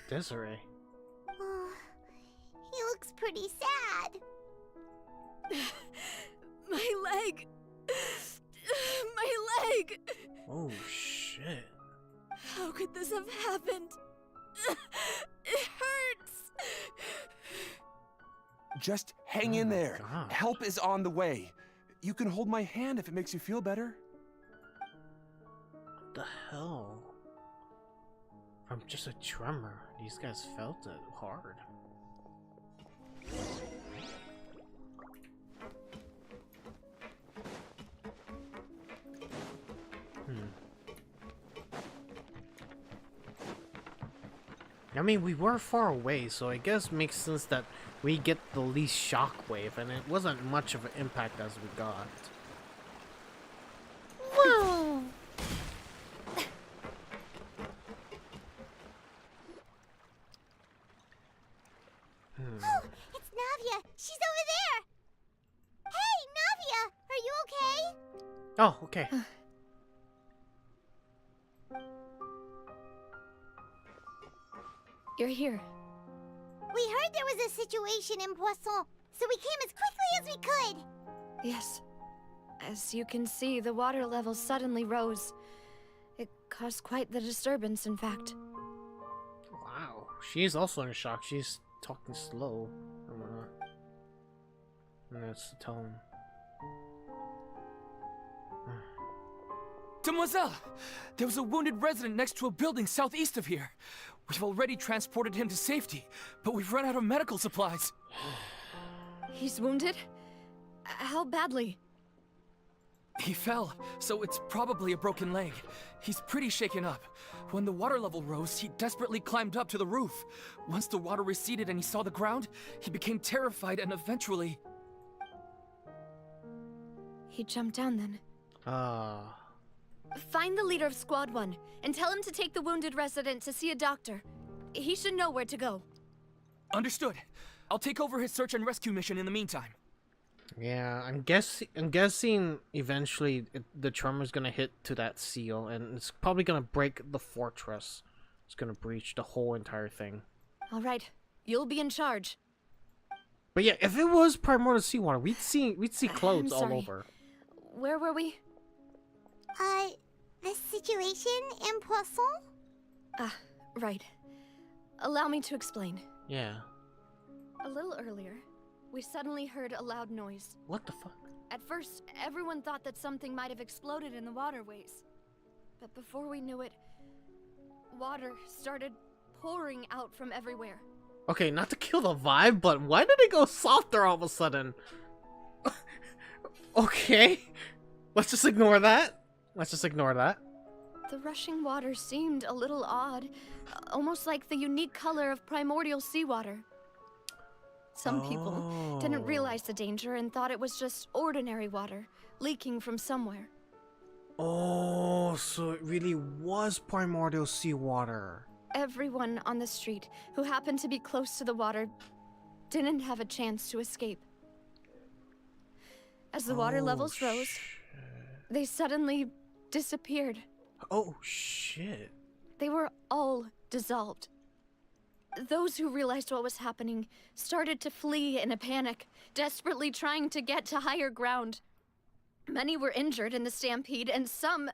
Desiree. Oh, he looks pretty sad. My leg! My leg! Oh shit. How could this have happened? It hurts! Just hang in there. God. Help is on the way. You can hold my hand if it makes you feel better. What the hell? From just a tremor, these guys felt it hard. I mean, we were far away, so I guess it makes sense that we get the least shockwave, and it wasn't much of an impact as we got. Whoa! Oh, it's Navia! She's over there! Hey, Navia! Are you okay? Oh, okay. You're here. We heard there was a situation in Poisson, so we came as quickly as we could. Yes. As you can see, the water level suddenly rose. It caused quite the disturbance, in fact. Wow. She's also in shock. She's talking slow. And that's the tone. Demoiselle! There was a wounded resident next to a building southeast of here. We've already transported him to safety, but we've run out of medical supplies. He's wounded? How badly? He fell, so it's probably a broken leg. He's pretty shaken up. When the water level rose, he desperately climbed up to the roof. Once the water receded and he saw the ground, he became terrified and eventually... He jumped down then. Find the leader of Squad 1 and tell him to take the wounded resident to see a doctor. He should know where to go. Understood. I'll take over his search and rescue mission in the meantime. Yeah, I'm guessing eventually the tremor's gonna hit to that seal, and it's probably gonna break the fortress. It's gonna breach the whole entire thing. All right, you'll be in charge. But yeah, if it was primordial seawater, we'd see clothes all over. Where were we? The situation in Poisson? Ah, right. allow me to explain. Yeah. A little earlier, we suddenly heard a loud noise. What the fuck? At first, everyone thought that something might have exploded in the waterways. But before we knew it, water started pouring out from everywhere. Okay, not to kill the vibe, but why did it go softer all of a sudden? Okay. Let's just ignore that. Let's just ignore that. The rushing water seemed a little odd, almost like the unique color of primordial seawater. Some people didn't realize the danger and thought it was just ordinary water, leaking from somewhere. Oh, so it really was primordial seawater. Everyone on the street who happened to be close to the water didn't have a chance to escape. As the water levels rose, they suddenly disappeared. Oh, shit. They were all dissolved. Those who realized what was happening started to flee in a panic, desperately trying to get to higher ground. Many were injured in the stampede, and some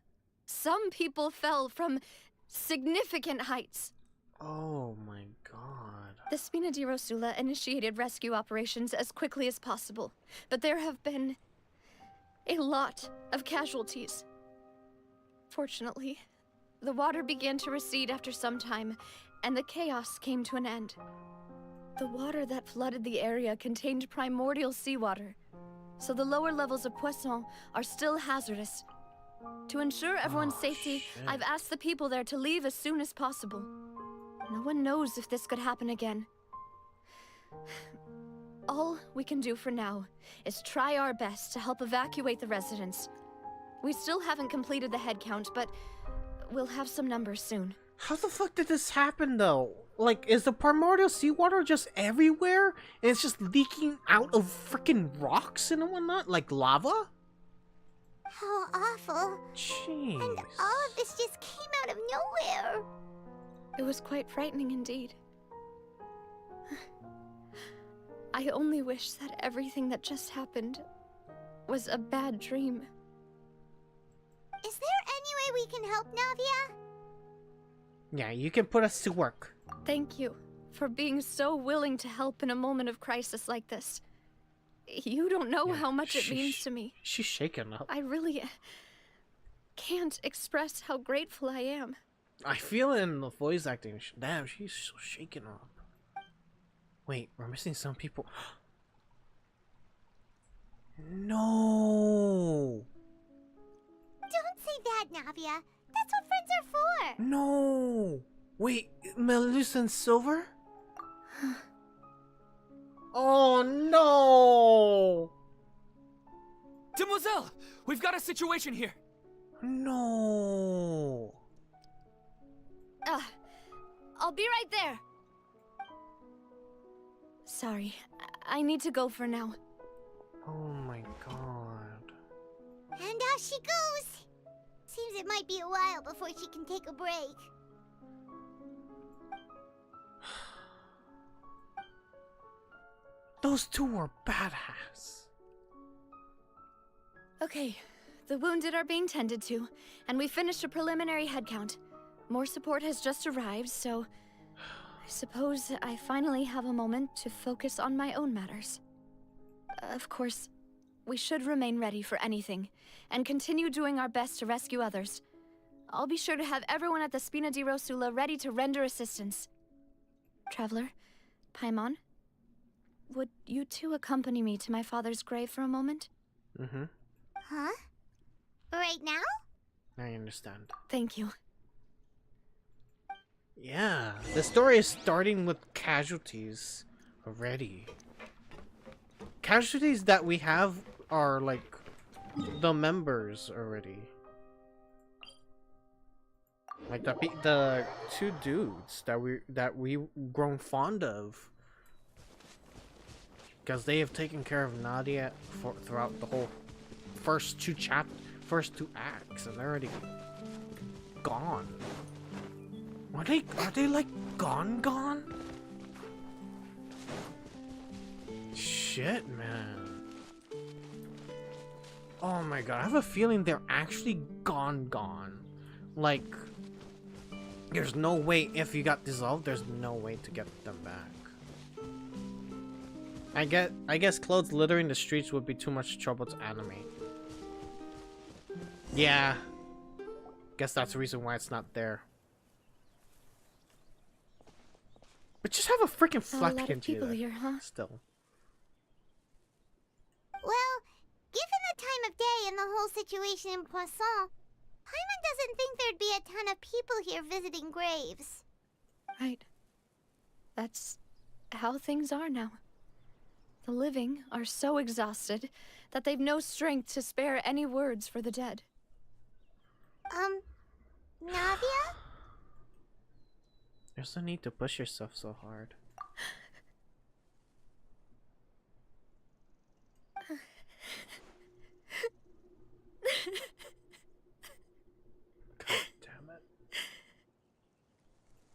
people fell from significant heights. Oh my god. The Spina di Rosula initiated rescue operations as quickly as possible, but there have been a lot of casualties. Fortunately, the water began to recede after some time, and the chaos came to an end. The water that flooded the area contained primordial seawater, so the lower levels of Poisson are still hazardous. To ensure everyone's safety, shit. I've asked the people there to leave as soon as possible. No one knows if this could happen again. All we can do for now is try our best to help evacuate the residents. We still haven't completed the head count, but we'll have some numbers soon. How the fuck did this happen, though? Like, is the primordial seawater just everywhere? And it's just leaking out of freaking rocks and whatnot? Like lava? How awful. Jeez. And all of this just came out of nowhere. It was quite frightening indeed. I only wish that everything that just happened was a bad dream. Is there any way we can help, Navia? Yeah, you can put us to work. Thank you for being so willing to help in a moment of crisis like this. You don't know how much it means to me. She's shaking up. I really can't express how grateful I am. I feel it in the voice acting. Damn, she's so shaken up. Wait, we're missing some people. No. Don't say that, Navia. That's what friends are for. No. Wait, Melusa and Silver? Oh no! Demoiselle, we've got a situation here. No. I'll be right there. Sorry, I need to go for now. Oh my god. And out she goes. Seems it might be a while before she can take a break. Those two were badass. Okay, the wounded are being tended to, and we finished a preliminary head count. More support has just arrived, so I suppose I finally have a moment to focus on my own matters. Of course, we should remain ready for anything, and continue doing our best to rescue others. I'll be sure to have everyone at the Spina di Rosula ready to render assistance. Traveler, Paimon, would you two accompany me to my father's grave for a moment? Mm-hmm. Huh? Right now? I understand. Thank you. Yeah, the story is starting with casualties already. Casualties that we have are like the members already. Like the two dudes that we grown fond of. Because they have taken care of Nadia throughout the whole first two acts, and they're already gone. Are they like gone? Shit, man. Oh my god, I have a feeling they're actually gone. Like There's no way, if you got dissolved, there's no way to get them back. I guess clothes littering the streets would be too much trouble to animate. Yeah. Guess that's the reason why it's not there. But just have a freaking flat people here, huh? Still. Well, given the time of day and the whole situation in Poisson, Paimon doesn't think there'd be a ton of people here visiting graves. Right. That's how things are now. The living are so exhausted that they've no strength to spare any words for the dead. Navia? There's no need to push yourself so hard. God damn it.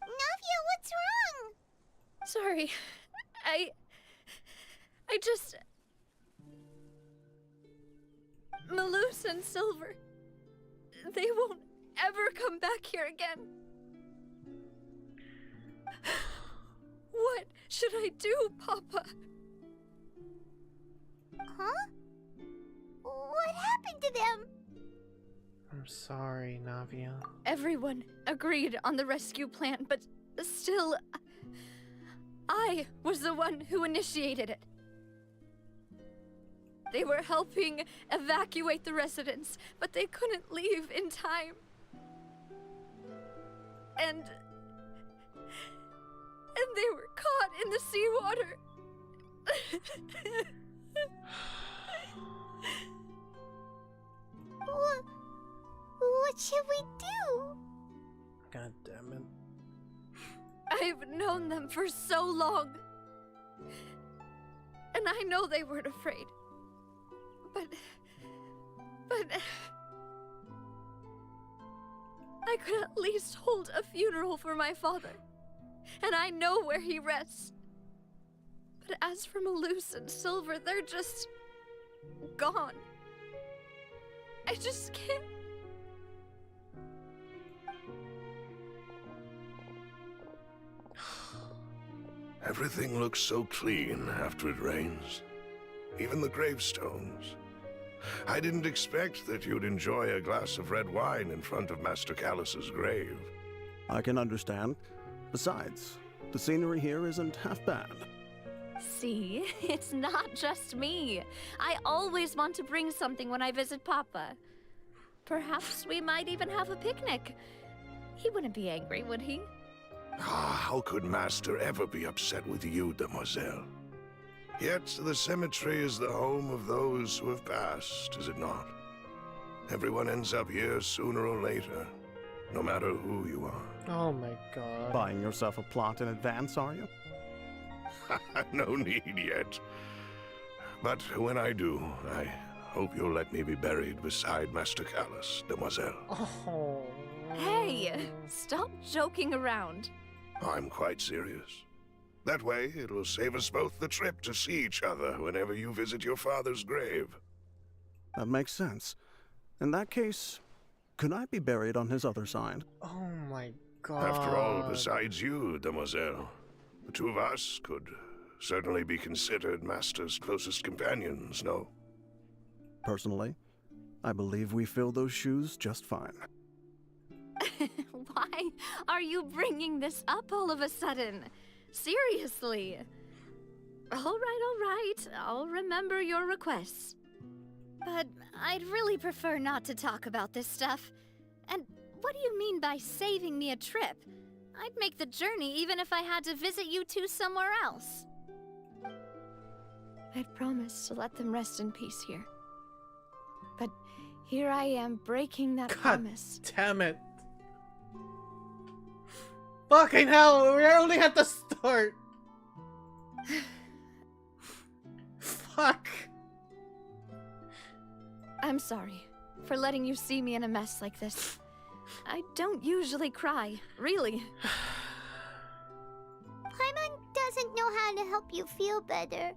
Navia, what's wrong? Sorry. I just... Malus and Silver... They won't ever come back here again. What should I do, Papa? Huh? What happened to them? I'm sorry, Navia. Everyone agreed on the rescue plan, but still... I was the one who initiated it. They were helping evacuate the residents, but they couldn't leave in time. And they were caught in the seawater. What should we do? God damn it. I've known them for so long. And I know they weren't afraid. But I could at least hold a funeral for my father. And I know where he rests. But as for Malus and Silver, they're just gone. I just can't. Everything looks so clean after it rains. Even the gravestones. I didn't expect that you'd enjoy a glass of red wine in front of Master Callus's grave. I can understand. Besides, the scenery here isn't half bad. See, it's not just me. I always want to bring something when I visit Papa. Perhaps we might even have a picnic. He wouldn't be angry, would he? How could Master ever be upset with you, Demoiselle? Yet the cemetery is the home of those who have passed, is it not? Everyone ends up here sooner or later, no matter who you are. Oh my god. Buying yourself a plot in advance, are you? No need yet. But when I do, I hope you'll let me be buried beside Master Callus, Demoiselle. Oh. Hey, stop joking around. I'm quite serious. That way, it'll save us both the trip to see each other whenever you visit your father's grave. That makes sense. In that case, could I be buried on his other side? Oh my god. After all, besides you, Demoiselle, the two of us could certainly be considered Master's closest companions, no? Personally, I believe we fill those shoes just fine. Why are you bringing this up all of a sudden? Seriously. All right. I'll remember your requests. But I'd really prefer not to talk about this stuff. And what do you mean by saving me a trip? I'd make the journey even if I had to visit you two somewhere else. I'd promised to let them rest in peace here. But here I am breaking that promise. Damn it. Fucking hell, we only had to start. Fuck. I'm sorry for letting you see me in a mess like this. I don't usually cry, really. Paimon doesn't know how to help you feel better.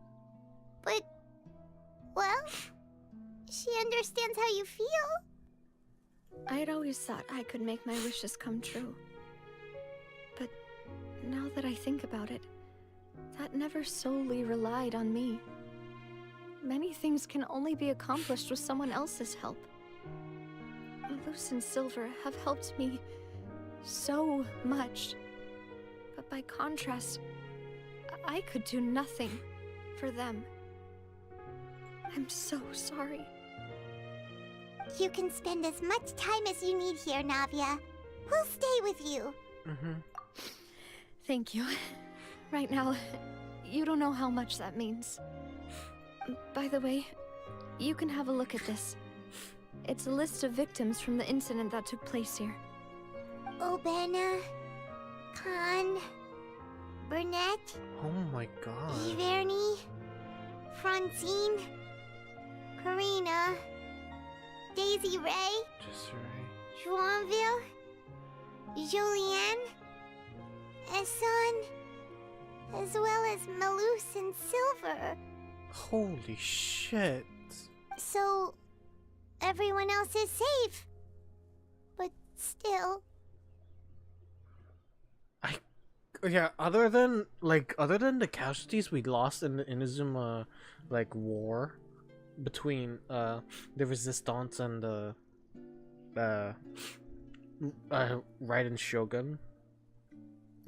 But, well, she understands how you feel. I had always thought I could make my wishes come true. Now that I think about it, that never solely relied on me. Many things can only be accomplished with someone else's help. Malus and Silver have helped me so much. But by contrast, I could do nothing for them. I'm so sorry. You can spend as much time as you need here, Navia. We'll stay with you. Thank you. Right now, you don't know how much that means. By the way, you can have a look at this. It's a list of victims from the incident that took place here. Obena, Khan, Burnett, Oh my god. Iverny, Francine, Karina, Daisy Ray, Joinville, Julianne, Esson, as well as Malus and Silver. Holy shit. So, everyone else is safe. But still... Yeah, other than the casualties we lost in the Inazuma war between the Resistance and the Raiden Shogun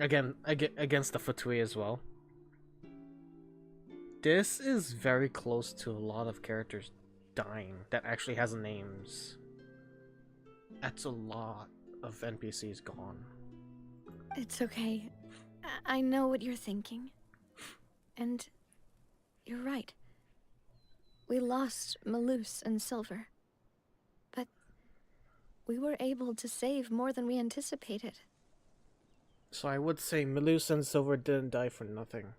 against the Fatui as well. This is very close to a lot of characters dying that actually has names. That's a lot of NPCs gone. It's okay. I know what you're thinking. And you're right. We lost Malus and Silver. But we were able to save more than we anticipated. So I would say Malus and Silver didn't die for nothing.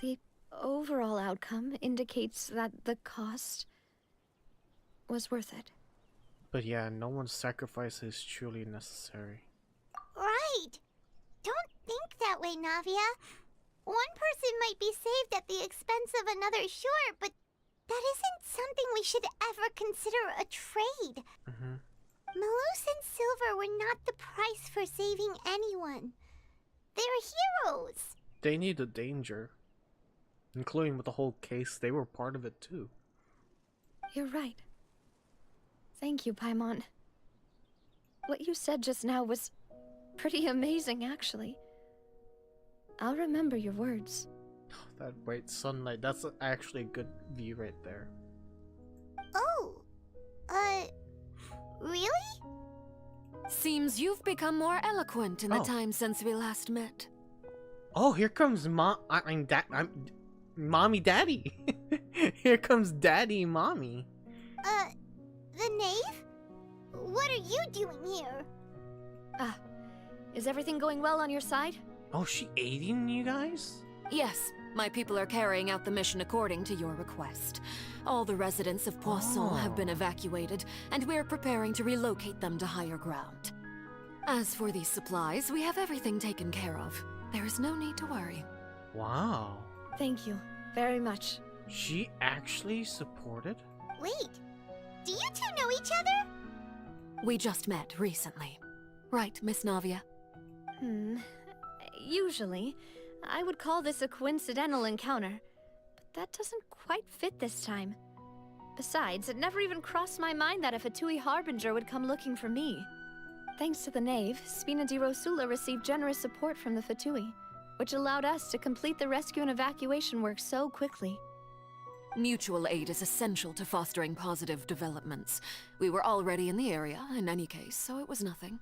The overall outcome indicates that the cost was worth it. But yeah, no one's sacrifice is truly necessary. Right! Don't think that way, Navia. One person might be saved at the expense of another, sure, but that isn't something we should ever consider a trade. Malus and Silver were not the price for saving anyone. They're heroes. They need the danger. Including with the whole case, they were part of it too. You're right. Thank you, Paimon. What you said just now was pretty amazing, actually. I'll remember your words. That bright sunlight, that's actually a good view right there. Oh, really? Seems you've become more eloquent in the time since we last met. Oh, here comes Mommy Daddy. Here comes Daddy Mommy. The knave? What are you doing here? Is everything going well on your side? Oh, she aiding you guys? Yes, my people are carrying out the mission according to your request. All the residents of Poisson have been evacuated, and we're preparing to relocate them to higher ground. As for these supplies, we have everything taken care of. There is no need to worry. Wow. Thank you very much. She actually supported? Wait, do you two know each other? We just met recently. Right, Miss Navia? Usually, I would call this a coincidental encounter, but that doesn't quite fit this time. Besides, it never even crossed my mind that a Fatui Harbinger would come looking for me. Thanks to the Knave, Spina di Rosula received generous support from the Fatui, which allowed us to complete the rescue and evacuation work so quickly. Mutual aid is essential to fostering positive developments. We were already in the area, in any case, so it was nothing.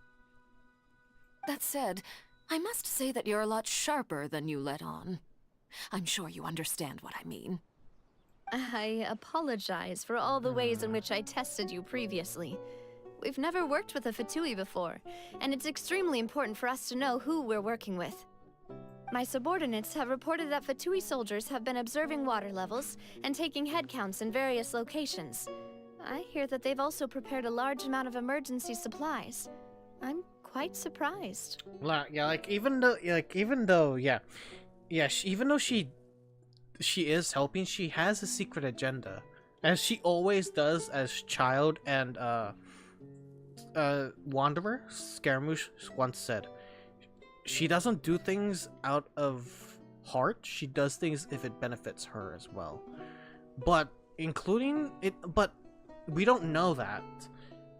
That said, I must say that you're a lot sharper than you let on. I'm sure you understand what I mean. I apologize for all the ways in which I tested you previously. We've never worked with a Fatui before, and it's extremely important for us to know who we're working with. My subordinates have reported that Fatui soldiers have been observing water levels and taking head counts in various locations. I hear that they've also prepared a large amount of emergency supplies. I'm quite surprised. Even though she is helping, she has a secret agenda, as she always does. As Child and Wanderer Scaramouche once said, she doesn't do things out of heart. She does things if it benefits her as well. But including it, but we don't know that.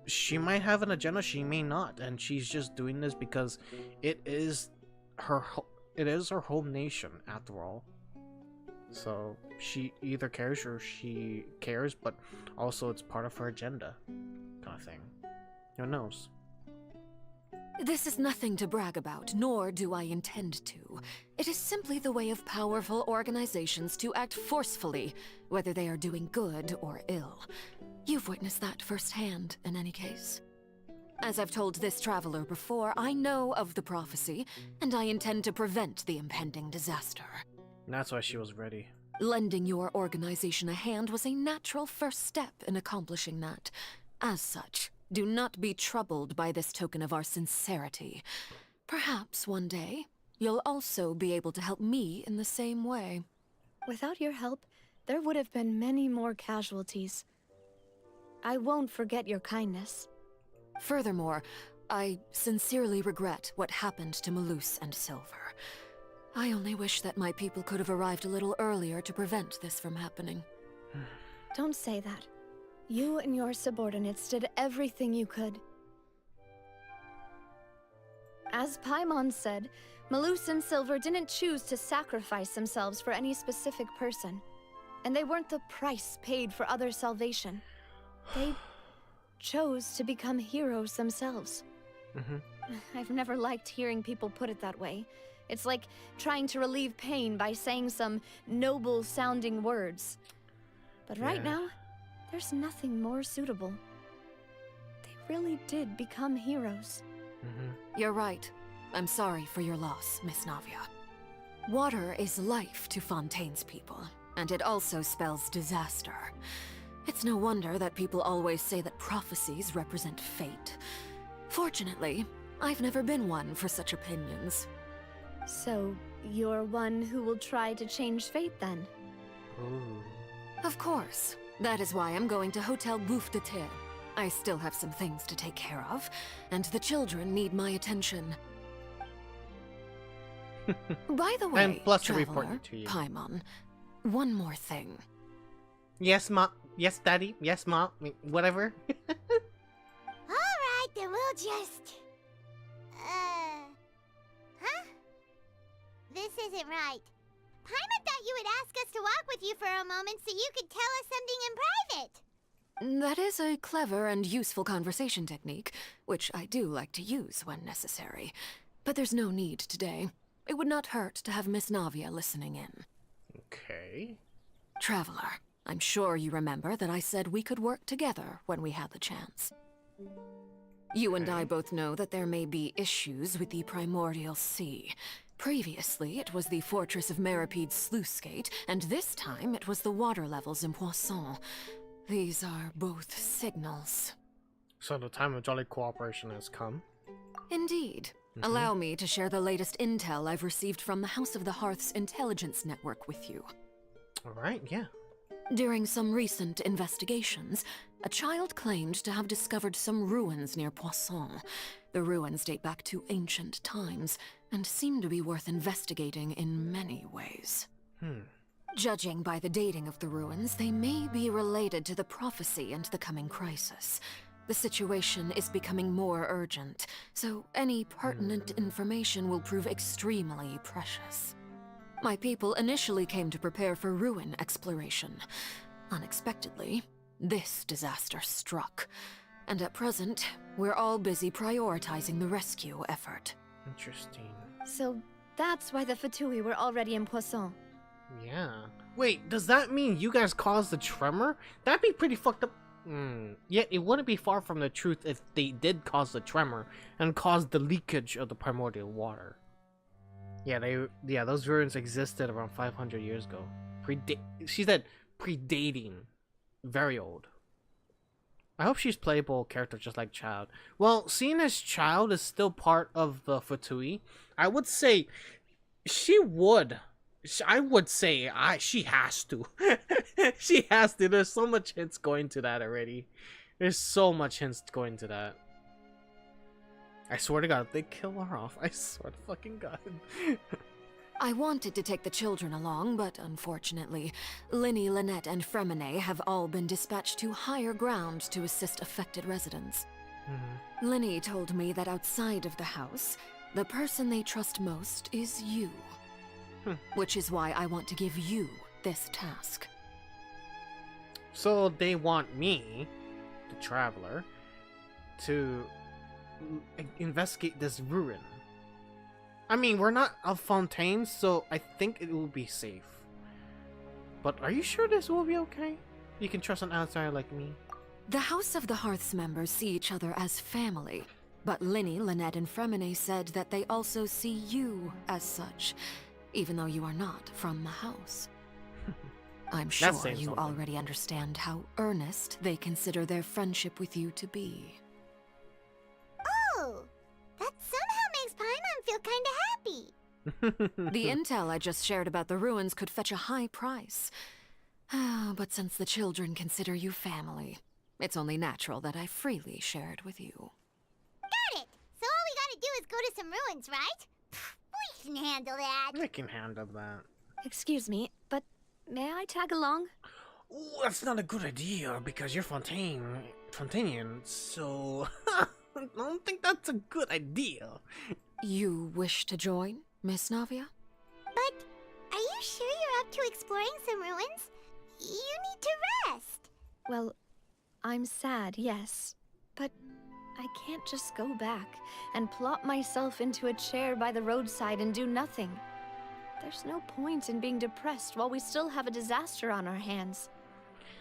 She might have an agenda, she may not, and she's just doing this because it is her home nation after all. So she either cares or she cares, but also it's part of her agenda, kind of thing. Who knows? This is nothing to brag about, nor do I intend to. It is simply the way of powerful organizations to act forcefully, whether they are doing good or ill. You've witnessed that firsthand, in any case. As I've told this traveler before, I know of the prophecy, and I intend to prevent the impending disaster. That's why she was ready. Lending your organization a hand was a natural first step in accomplishing that. As such, do not be troubled by this token of our sincerity. Perhaps one day, you'll also be able to help me in the same way. Without your help, there would have been many more casualties. I won't forget your kindness. Furthermore, I sincerely regret what happened to Malus and Silver. I only wish that my people could have arrived a little earlier to prevent this from happening. Don't say that. You and your subordinates did everything you could. As Paimon said, Malus and Silver didn't choose to sacrifice themselves for any specific person. And they weren't the price paid for other salvation. They chose to become heroes themselves. I've never liked hearing people put it that way. It's like trying to relieve pain by saying some noble-sounding words. But right now, there's nothing more suitable. They really did become heroes. You're right. I'm sorry for your loss, Miss Navia. Water is life to Fontaine's people, and it also spells disaster. It's no wonder that people always say that prophecies represent fate. Fortunately, I've never been one for such opinions. So, you're one who will try to change fate, then? Of course. That is why I'm going to Hotel Bouffe de Terre. I still have some things to take care of, and the children need my attention. By the way, and plus Traveler, report to you. Paimon, one more thing. Yes, Mom. Yes, Daddy. Yes, Mom. Whatever. Alright, then we'll just... Huh? This isn't right. Paimon thought you would ask us to walk with you for a moment so you could tell us something in private. That is a clever and useful conversation technique, which I do like to use when necessary. But there's no need today. It would not hurt to have Miss Navia listening in. Okay. Traveler, I'm sure you remember that I said we could work together when we had the chance. You and I both know that there may be issues with the Primordial Sea. Previously, it was the Fortress of Meropide's sluice gate, and this time it was the water levels in Poisson. These are both signals. So the time of jolly cooperation has come. Indeed. Allow me to share the latest intel I've received from the House of the Hearth's intelligence network with you. Alright, yeah. During some recent investigations, a child claimed to have discovered some ruins near Poisson. The ruins date back to ancient times, and seem to be worth investigating in many ways. Judging by the dating of the ruins, they may be related to the prophecy and the coming crisis. The situation is becoming more urgent, so any pertinent information will prove extremely precious. My people initially came to prepare for ruin exploration. Unexpectedly, this disaster struck, and at present, we're all busy prioritizing the rescue effort. Interesting. So that's why the Fatui were already in Poisson. Yeah. Wait, does that mean you guys caused the tremor? That'd be pretty fucked up. Yet it wouldn't be far from the truth if they did cause the tremor and caused the leakage of the primordial water. Yeah, those ruins existed around 500 years ago. She said predating. Very old. I hope she's playable character just like Child. Well, seeing as Child is still part of the Fatui, I would say she would. I would say she has to. She has to. There's so much hints going to that already. There's so much hints going to that. I swear to God, if they kill her off, I swear to fucking God. I wanted to take the children along, but unfortunately, Linny, Lynette, and Fremine have all been dispatched to higher ground to assist affected residents. Linny told me that outside of the house, the person they trust most is you. Which is why I want to give you this task. So they want me, the traveler, to investigate this ruin. I mean, we're not of Fontaine, so I think it will be safe. But are you sure this will be okay? You can trust an outsider like me. The House of the Hearth's members see each other as family, but Linny, Lynette, and Fremine said that they also see you as such, even though you are not from the house. I'm sure you already understand how earnest they consider their friendship with you to be. Oh, that somehow makes Paimon feel kinda happy. The intel I just shared about the ruins could fetch a high price. But since the children consider you family, it's only natural that I freely share it with you. Got it! So all we gotta do is go to some ruins, right? We can handle that. We can handle that. Excuse me, but may I tag along? Ooh, that's not a good idea, because you're Fontainian, so... I don't think that's a good idea. You wish to join, Miss Navia? But are you sure you're up to exploring some ruins? You need to rest. Well, I'm sad, yes. But I can't just go back and plop myself into a chair by the roadside and do nothing. There's no point in being depressed while we still have a disaster on our hands.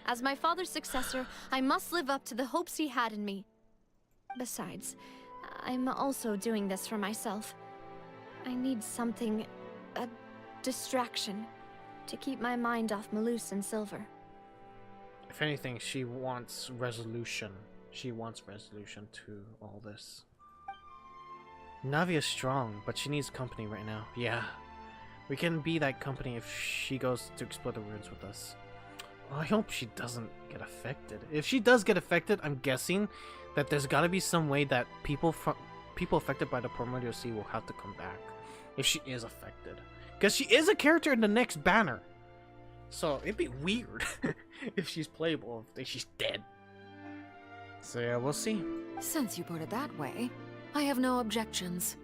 As my father's successor, I must live up to the hopes he had in me. Besides, I'm also doing this for myself. I need something, a distraction, to keep my mind off Malus and Silver. If anything, she wants resolution. She wants resolution to all this. Navia's strong, but she needs company right now. Yeah. We can be that company if she goes to explore the ruins with us. Well, I hope she doesn't get affected. If she does get affected, I'm guessing that there's gotta be some way that people affected by the Primordial Sea will have to come back. If she is affected. Because she is a character in the next banner. So it'd be weird if she's playable, if she's dead. So yeah, we'll see. Since you put it that way, I have no objections.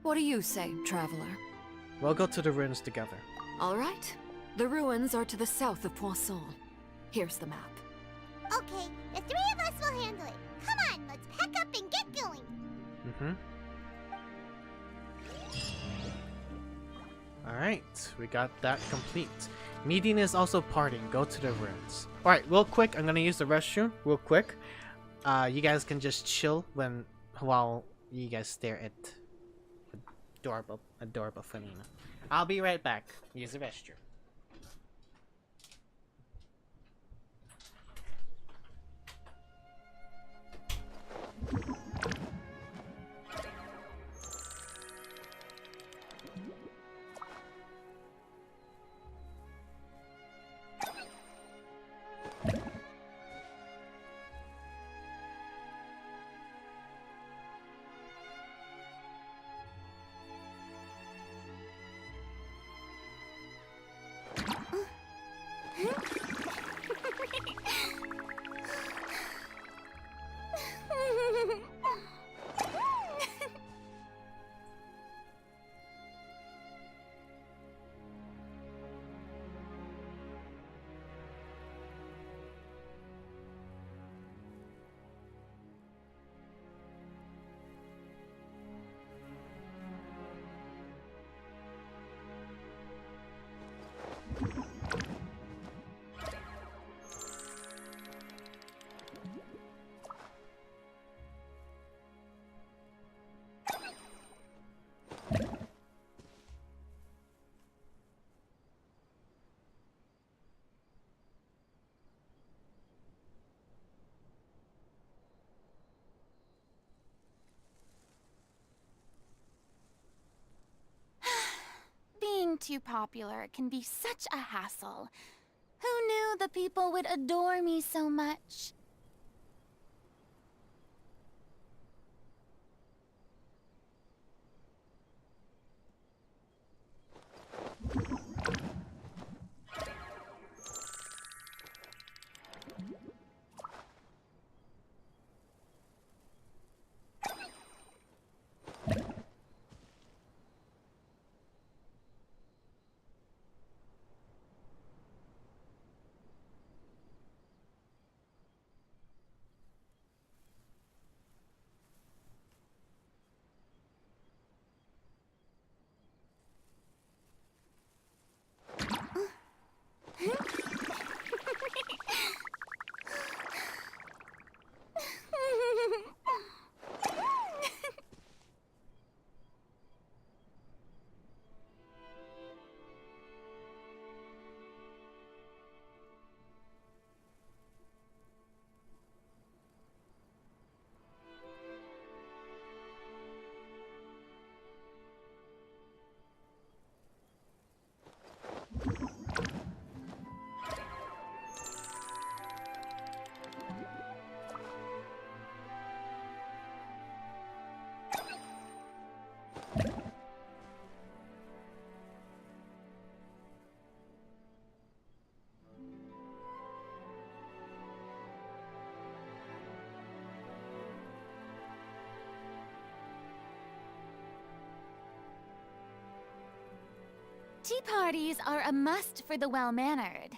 What do you say, traveler? We'll go to the ruins together. All right. The ruins are to the south of Poisson. Here's the map. Okay, the three of us will handle it. Come on, let's pack up and get going. Alright, we got that complete. Meeting is also parting. Go to the ruins. Alright, real quick, I'm gonna use the restroom real quick. You guys can just chill while you guys stare at adorable Furina. I'll be right back. Use the restroom. Being too popular can be such a hassle. Who knew the people would adore me so much? Tea parties are a must for the well-mannered.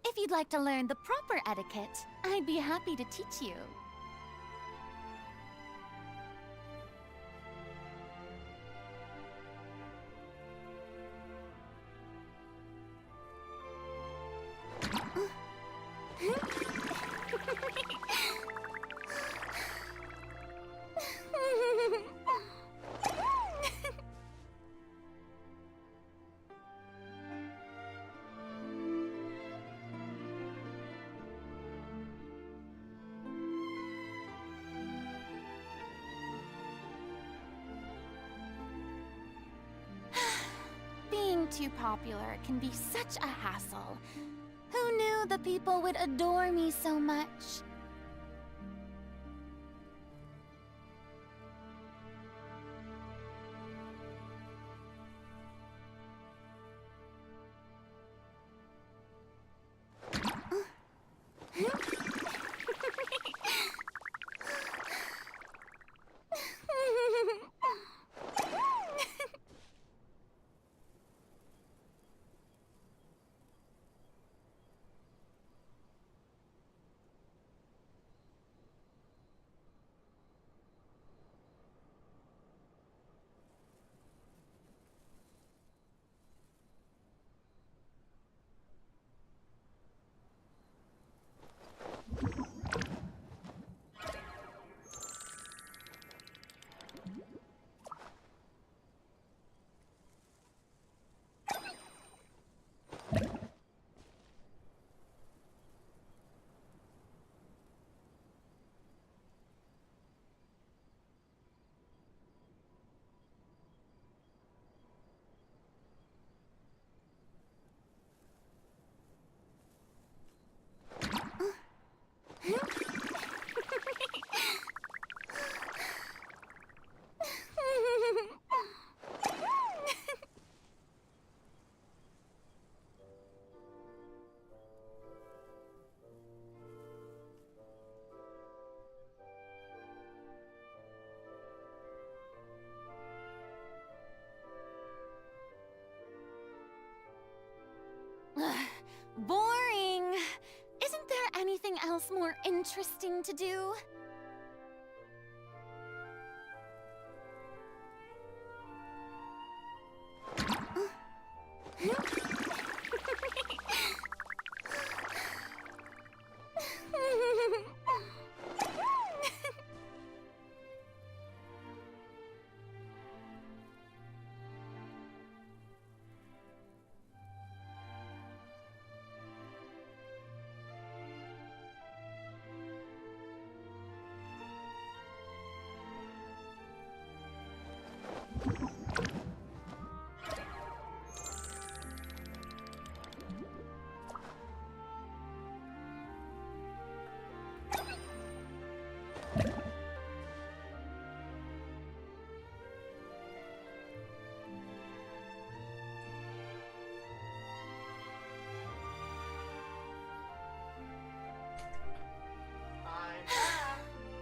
If you'd like to learn the proper etiquette, I'd be happy to teach you. Being too popular can be such a hassle. Who knew the people would adore me so much? Boring! Isn't there anything else more interesting to do?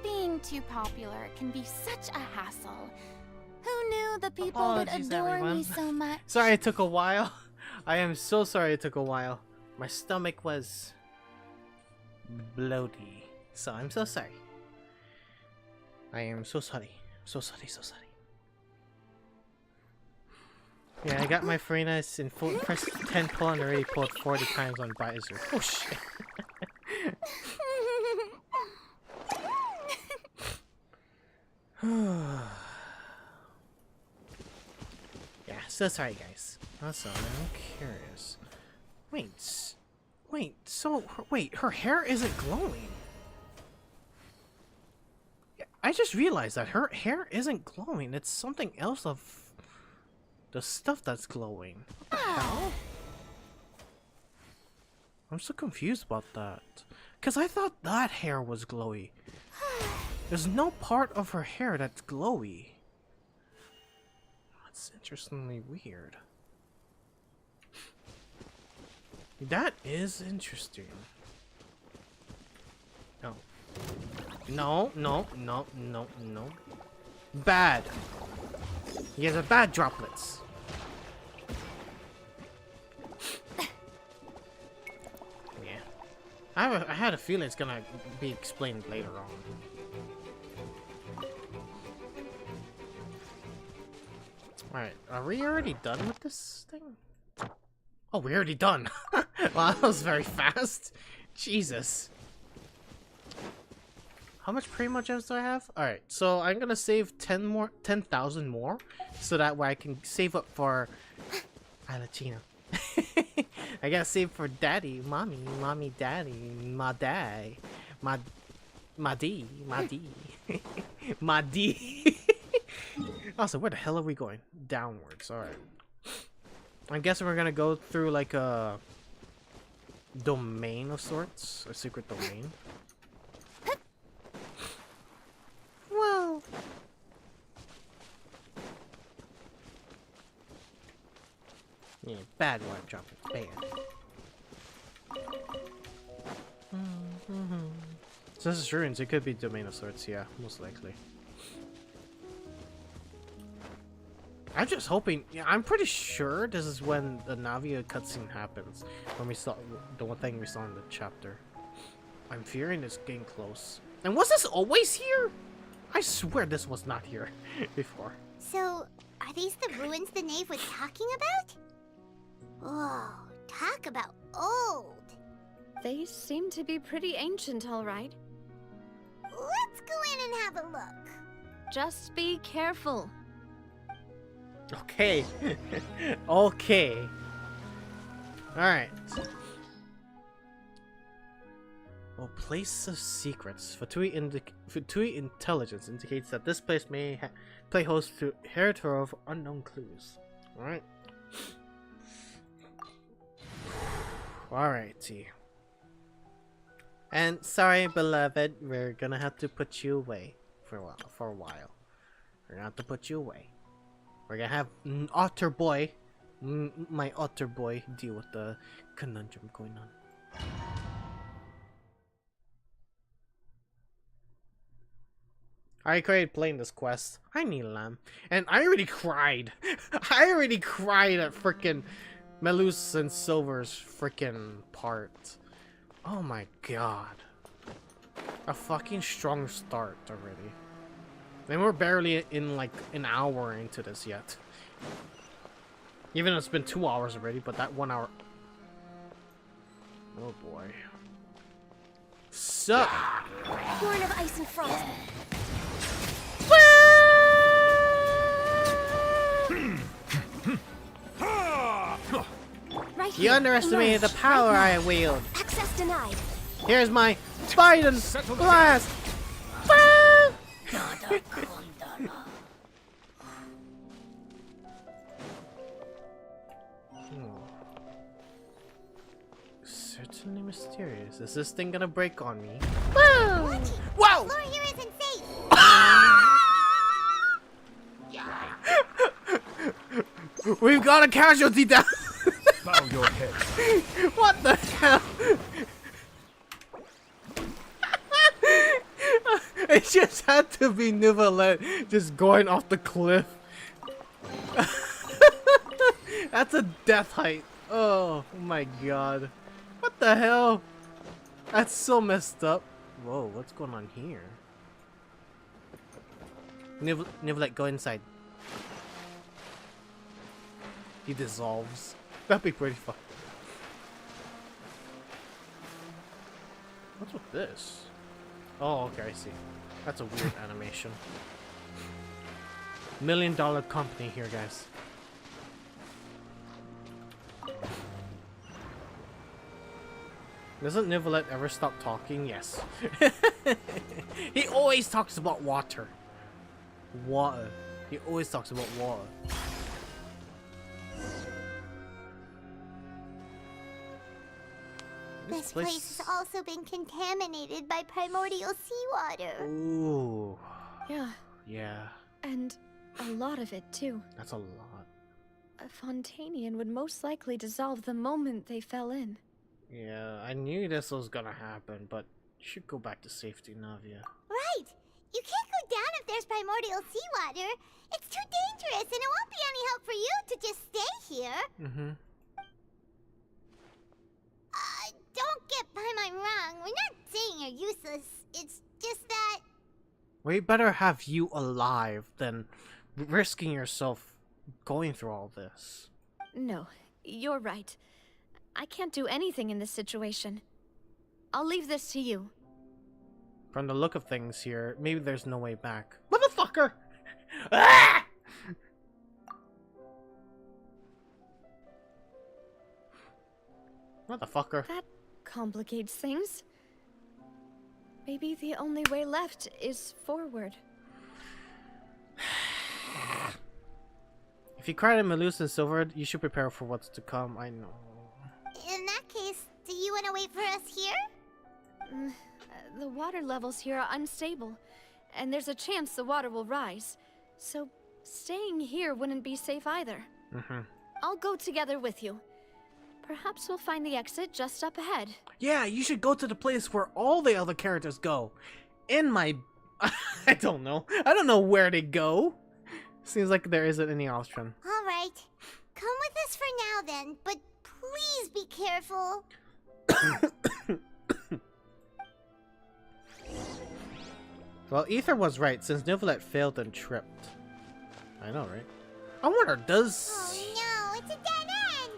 Being too popular can be such a hassle. Who knew the people would adore me so much? Sorry it took a while. I am so sorry it took a while. My stomach was bloaty. So I'm so sorry. I am so sorry. So sorry, so sorry. Yeah, I got my Furina in full press 10 pull and already pulled 40 times on Visor. Oh shit. Yeah, so sorry guys. Also, I'm curious. Wait, her hair isn't glowing. Yeah, I just realized that her hair isn't glowing. It's something else of the stuff that's glowing. What the hell? I'm so confused about that. Because I thought that hair was glowy. There's no part of her hair that's glowy. That's interestingly weird. That is interesting. No. No, no, no, no, no. Bad. You guys are bad droplets. I had a feeling it's gonna be explained later on. Alright, are we already done with this thing? Oh, we're already done! Wow, that was very fast. Jesus. How much Primo gems do I have? Alright, so I'm gonna save 10,000 more, so that way I can save up for Alachina. I gotta save for daddy, mommy, daddy, my dad, my D. My D. Also, where the hell are we going? Downwards, alright. I'm guessing we're gonna go through like a domain of sorts, a secret domain. Whoa! Yeah, bad one jumping. Bad. So this is ruins. It could be domain of sorts. Yeah, most likely. I'm just hoping. Yeah, I'm pretty sure this is when the Navia cutscene happens. When we saw the one thing we saw in the chapter. I'm fearing it's getting close. And was this always here? I swear this was not here before. So, are these the ruins the knave was talking about? Whoa, talk about old. They seem to be pretty ancient, all right. Let's go in and have a look. Just be careful. Okay. Okay. Alright. Well, place of secrets. Fatui intelligence indicates that this place may play host to inheritor of unknown clues. Alright. Alrighty. And sorry, beloved, we're gonna have to put you away for a while. We're gonna have to put you away. We're gonna have Otter Boy, my Otter Boy, deal with the conundrum going on. I created playing this quest. I need a lamb. And I already cried. I already cried at frickin' Melus and Silver's frickin' part. Oh my god. A fucking strong start already. And we're barely in like an hour into this yet. Even though it's been 2 hours already, but that 1 hour. Oh boy. Sup? Born of ice and frost. Right here. You underestimated the power I wield. Access denied. Here's my Biden blast. Certainly mysterious. Is this thing gonna break on me? Whoa! Whoa! The floor here isn't safe. We've got a casualty down. Bow your head. What the hell? It just had to be Nivelette just going off the cliff. That's a death height. Oh my god. What the hell? That's so messed up. Whoa, what's going on here? Nivelette, go inside. He dissolves. That'd be pretty fun. What's with this? Oh, okay, I see. That's a weird animation. $1 million company here, guys. Doesn't Nivelette ever stop talking? Yes. He always talks about water. Water. He always talks about water. This place has also been contaminated by primordial seawater. Ooh. Yeah. Yeah. And a lot of it, too. That's a lot. A Fontanian would most likely dissolve the moment they fell in. Yeah, I knew this was gonna happen, but you should go back to safety, Navia. Right! You can't go down if there's primordial seawater. It's too dangerous, and it won't be any help for you to just stay here. Mm-hmm. Don't get by my wrong. Way better have you alive than risking yourself going through all this. No, you're right. I can't do anything in this situation. I'll leave this to you. From the look of things here, maybe there's no way back. Motherfucker! Ah! Motherfucker. That complicates things. Maybe the only way left is forward. If you cried at Melus and Silver, you should prepare for what's to come. I know. In that case, do you want to wait for us here? The water levels here are unstable, and there's a chance the water will rise. So staying here wouldn't be safe either. I'll go together with you. Perhaps we'll find the exit just up ahead. Yeah, you should go to the place where all the other characters go. In my... I don't know. I don't know where they go. Seems like there isn't any option. Alright. Come with us for now then, but please be careful. Well, Ether was right, since Neuvillette failed and tripped. I know, right? I wonder, does... Oh no, it's a dead end!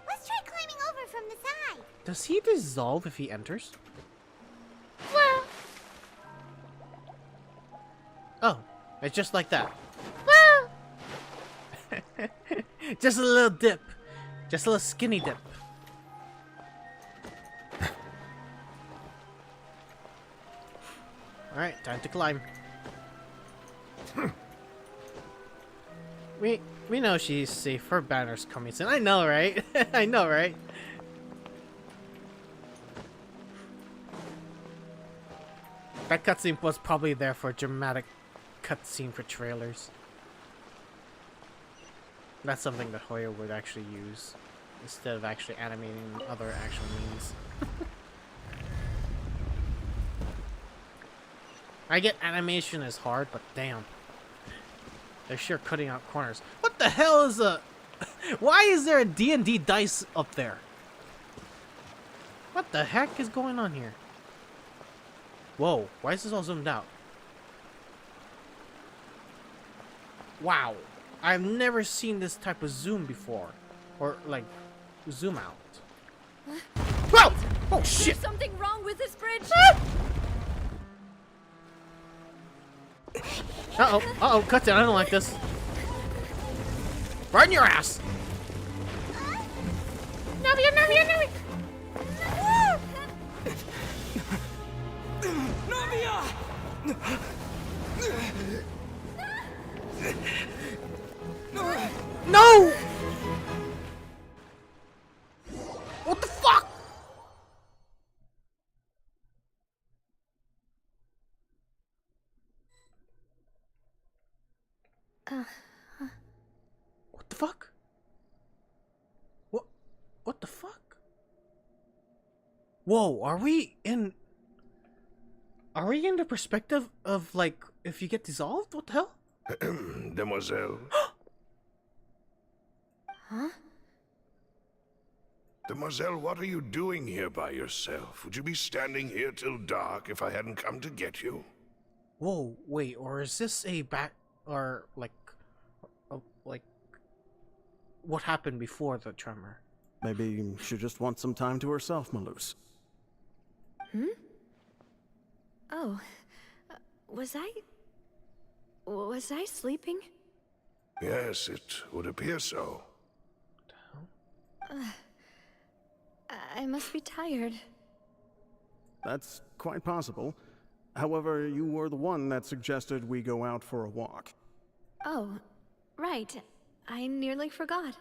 Let's try climbing over from the side. Does he dissolve if he enters? Well. Oh, it's just like that. Well. Just a little dip. Just a little skinny dip. Alright, time to climb. We know she's safe. Her banner's coming soon. I know, right? I know, right? That cutscene was probably there for a dramatic cutscene for trailers. That's something that Hoya would actually use instead of actually animating other actual means. I get animation is hard, but damn. They're sure cutting out corners. What the hell is a... Why is there a D&D dice up there? What the heck is going on here? Whoa, why is this all zoomed out? Wow, I've never seen this type of zoom before. Or, like, zoom out. Whoa! Oh, shit! Is something wrong with this bridge? Uh-oh, cut down, I don't like this. Right in your ass! Navia! Navia! No! What the fuck? What the fuck? What the fuck? Whoa, are we in the perspective of, like, if you get dissolved? What the hell? Demoiselle. Huh? Demoiselle, what are you doing here by yourself? Would you be standing here till dark if I hadn't come to get you? Whoa, wait, or is this a back, or, like, what happened before the tremor? Maybe she just wants some time to herself, Melus. Oh, was I sleeping? Yes, it would appear so. I must be tired. That's quite possible. However, you were the one that suggested we go out for a walk. Oh, right. I nearly forgot.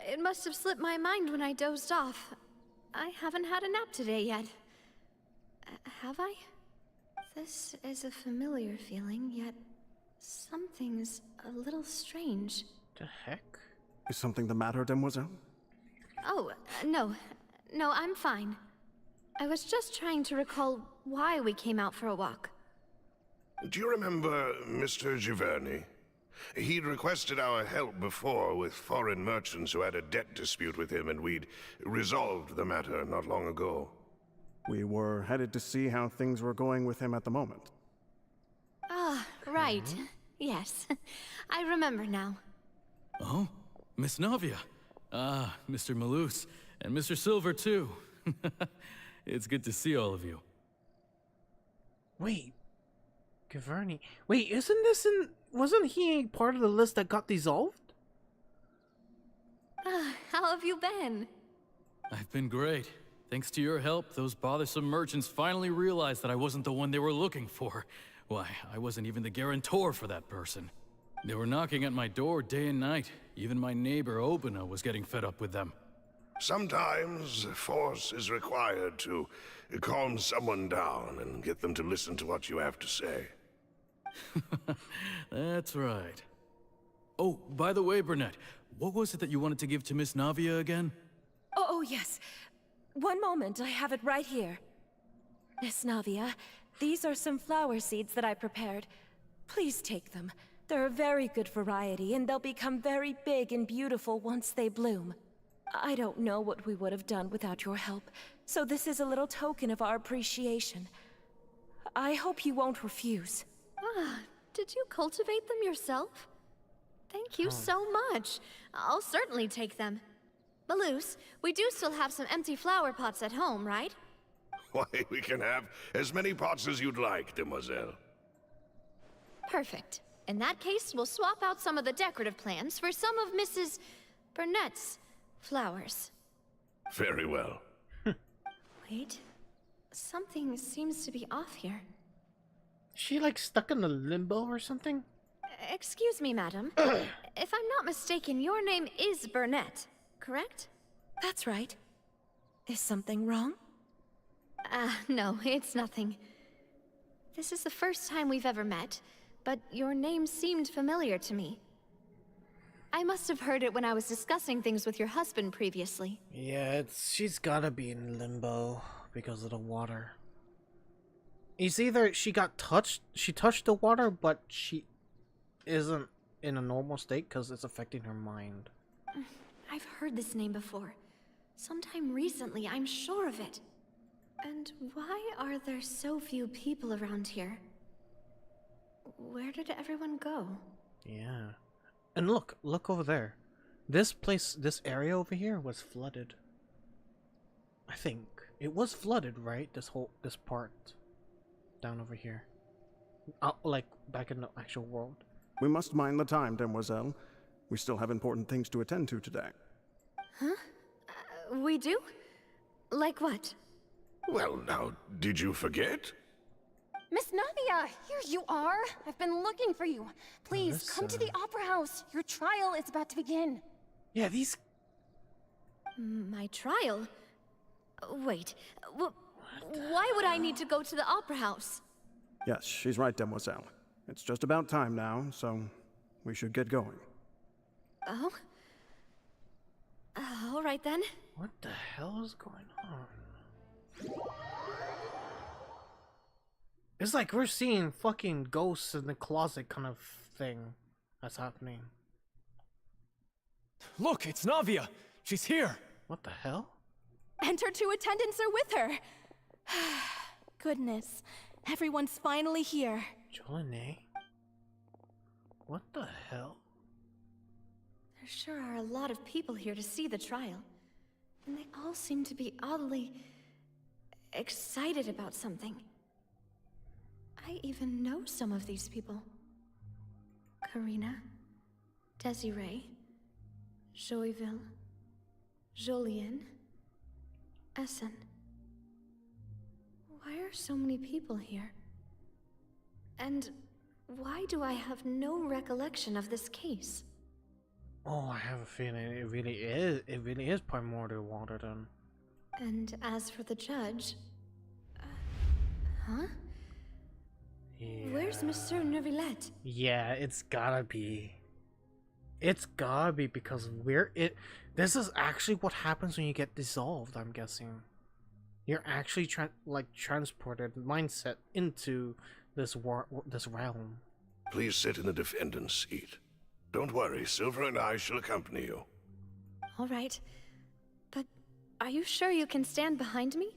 It must have slipped my mind when I dozed off. I haven't had a nap today yet. Have I? This is a familiar feeling, yet something's a little strange. The heck? Is something the matter, Demoiselle? Oh, no. No, I'm fine. I was just trying to recall why we came out for a walk. Do you remember Mr. Giverny? He'd requested our help before with foreign merchants who had a debt dispute with him, and we'd resolved the matter not long ago. We were headed to see how things were going with him at the moment. Ah, right. Yes. I remember now. Oh, Miss Navia. Ah, Mr. Malus. And Mr. Silver, too. It's good to see all of you. Wait. Gaverni. Wait, wasn't he part of the list that got dissolved? How have you been? I've been great. Thanks to your help, those bothersome merchants finally realized that I wasn't the one they were looking for. Why, I wasn't even the guarantor for that person. They were knocking at my door day and night. Even my neighbor, Obina, was getting fed up with them. Sometimes force is required to calm someone down and get them to listen to what you have to say. That's right. Oh, by the way, Burnett, what was it that you wanted to give to Miss Navia again? Oh, yes. One moment, I have it right here. Miss Navia, these are some flower seeds that I prepared. Please take them. They're a very good variety, and they'll become very big and beautiful once they bloom. I don't know what we would have done without your help, so this is a little token of our appreciation. I hope you won't refuse. Ah, did you cultivate them yourself? Thank you so much. I'll certainly take them. Malus, we do still have some empty flower pots at home, right? Why, we can have as many pots as you'd like, demoiselle. Perfect. In that case, we'll swap out some of the decorative plants for some of Mrs. Burnett's flowers. Very well. Wait. Something seems to be off here. Is she like stuck in a limbo or something? Excuse me, madam. If I'm not mistaken, your name is Burnett, correct? That's right. Is something wrong? No, it's nothing. This is the first time we've ever met, but your name seemed familiar to me. I must have heard it when I was discussing things with your husband previously. Yeah, she's gotta be in limbo because of the water. It's either she touched the water, but she isn't in a normal state because it's affecting her mind. I've heard this name before. Sometime recently, I'm sure of it. And why are there so few people around here? Where did everyone go? Yeah. And look over there. This area over here was flooded. I think. It was flooded, right? This part. Down over here. Like, back in the actual world. We must mind the time, demoiselle. We still have important things to attend to today. Huh? We do? Like what? Well, now, did you forget? Miss Navia, here you are. I've been looking for you. Please, come to the Opera House. Your trial is about to begin. Yeah, these... My trial? Wait, why would I need to go to the Opera House? Yes, she's right, demoiselle. It's just about time now, so we should get going. Oh? All right then. What the hell is going on? It's like we're seeing fucking ghosts in the closet kind of thing that's happening. Look, it's Navia. She's here. What the hell? And her two attendants are with her. Goodness, everyone's finally here. Jolene? What the hell? There sure are a lot of people here to see the trial. And they all seem to be oddly excited about something. I even know some of these people. Karina, Desiree, Joyville, Jolien, Essen. Why are so many people here? And why do I have no recollection of this case? Oh, I have a feeling it really is primordial water then. And as for the judge... huh? Yeah. Where's Monsieur Neuvillette? Yeah, it's gotta be. It's gotta be because this is actually what happens when you get dissolved, I'm guessing. You're actually transported mindset into this realm. Please sit in the defendant's seat. Don't worry, Silver and I shall accompany you. All right. But are you sure you can stand behind me?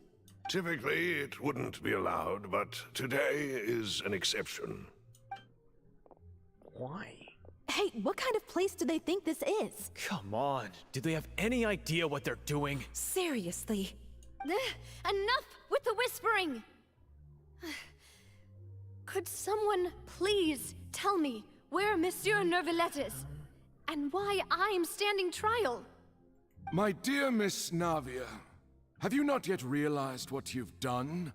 Typically, it wouldn't be allowed, but today is an exception. Why? Hey, what kind of place do they think this is? Come on, do they have any idea what they're doing? Seriously. Enough with the whispering! Could someone please tell me where Monsieur Neuvillette is? And why I'm standing trial? My dear Miss Navia, have you not yet realized what you've done?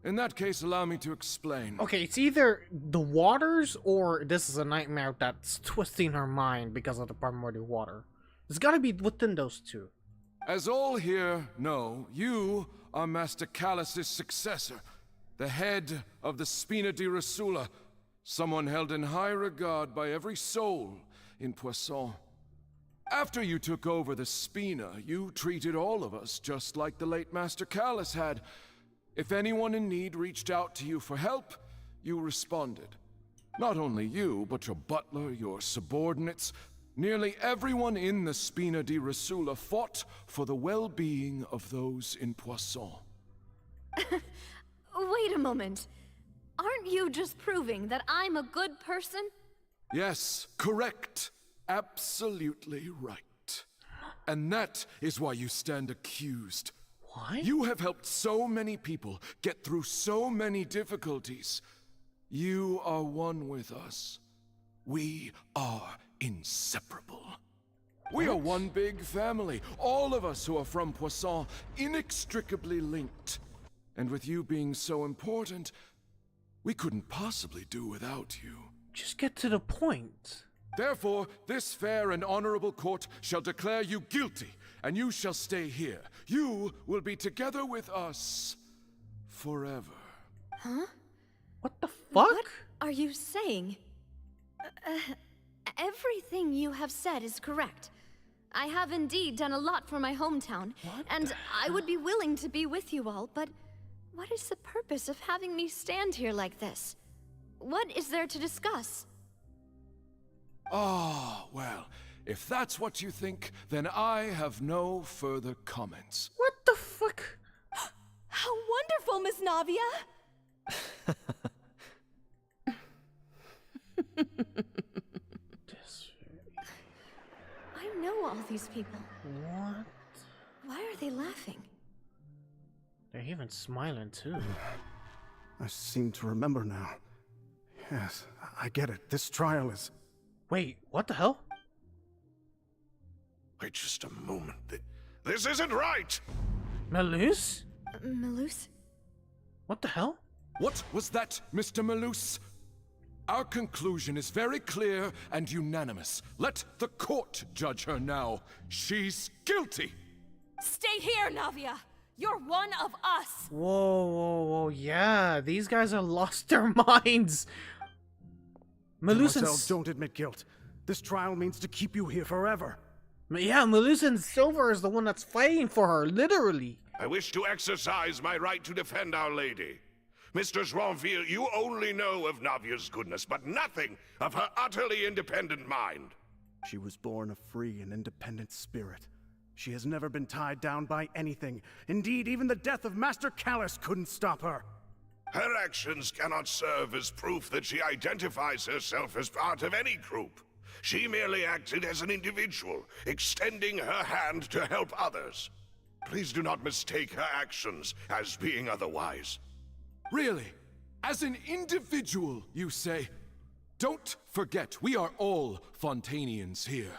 In that case, allow me to explain. Okay, it's either the waters or this is a nightmare that's twisting her mind because of the primordial water. It's gotta be within those two. As all here know, you are Master Callus's successor, the head of the Spina di Rosula, someone held in high regard by every soul in Poisson. After you took over the Spina, you treated all of us just like the late Master Callus had. If anyone in need reached out to you for help, you responded. Not only you, but your butler, your subordinates, nearly everyone in the Spina di Rosula fought for the well-being of those in Poisson. Wait a moment. Aren't you just proving that I'm a good person? Yes, correct. Absolutely right. And that is why you stand accused. Why? You have helped so many people get through so many difficulties. You are one with us. We are inseparable. We are one big family, all of us who are from Poisson, inextricably linked. And with you being so important, we couldn't possibly do without you. Just get to the point. Therefore, this fair and honorable court shall declare you guilty, and you shall stay here. You will be together with us forever. Huh? What the fuck? What are you saying? Everything you have said is correct. I have indeed done a lot for my hometown, and I would be willing to be with you all, but what is the purpose of having me stand here like this? What is there to discuss? Ah, well, if that's what you think, then I have no further comments. What the fuck? How wonderful, Miss Navia! I know all these people. What? Why are they laughing? They're even smiling too. I seem to remember now. Yes, I get it. This trial is... Wait, what the hell? Wait just a moment. This isn't right! Melus? Melus? What the hell? What was that, Mr. Melus? Our conclusion is very clear and unanimous. Let the court judge her now. She's guilty! Stay here, Navia! You're one of us! Whoa, yeah, these guys are lost their minds! Melus and... don't admit guilt. This trial means to keep you here forever. Yeah, Melus and Silver is the one that's fighting for her, literally. I wish to exercise my right to defend Our Lady. Mr. Joinville, you only know of Navia's goodness, but nothing of her utterly independent mind. She was born a free and independent spirit. She has never been tied down by anything. Indeed, even the death of Master Callus couldn't stop her. Her actions cannot serve as proof that she identifies herself as part of any group. She merely acted as an individual, extending her hand to help others. Please do not mistake her actions as being otherwise. Really? As an individual, you say? Don't forget, we are all Fontanians here.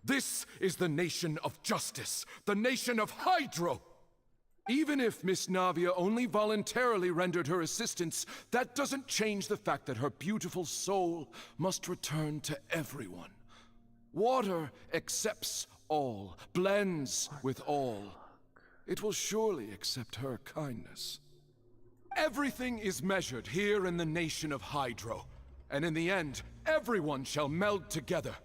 This is the nation of justice, the nation of Hydro! Even if Miss Navia only voluntarily rendered her assistance, that doesn't change the fact that her beautiful soul must return to everyone. Water accepts all, blends with all. It will surely accept her kindness. Everything is measured here in the nation of Hydro, and in the end, everyone shall meld together.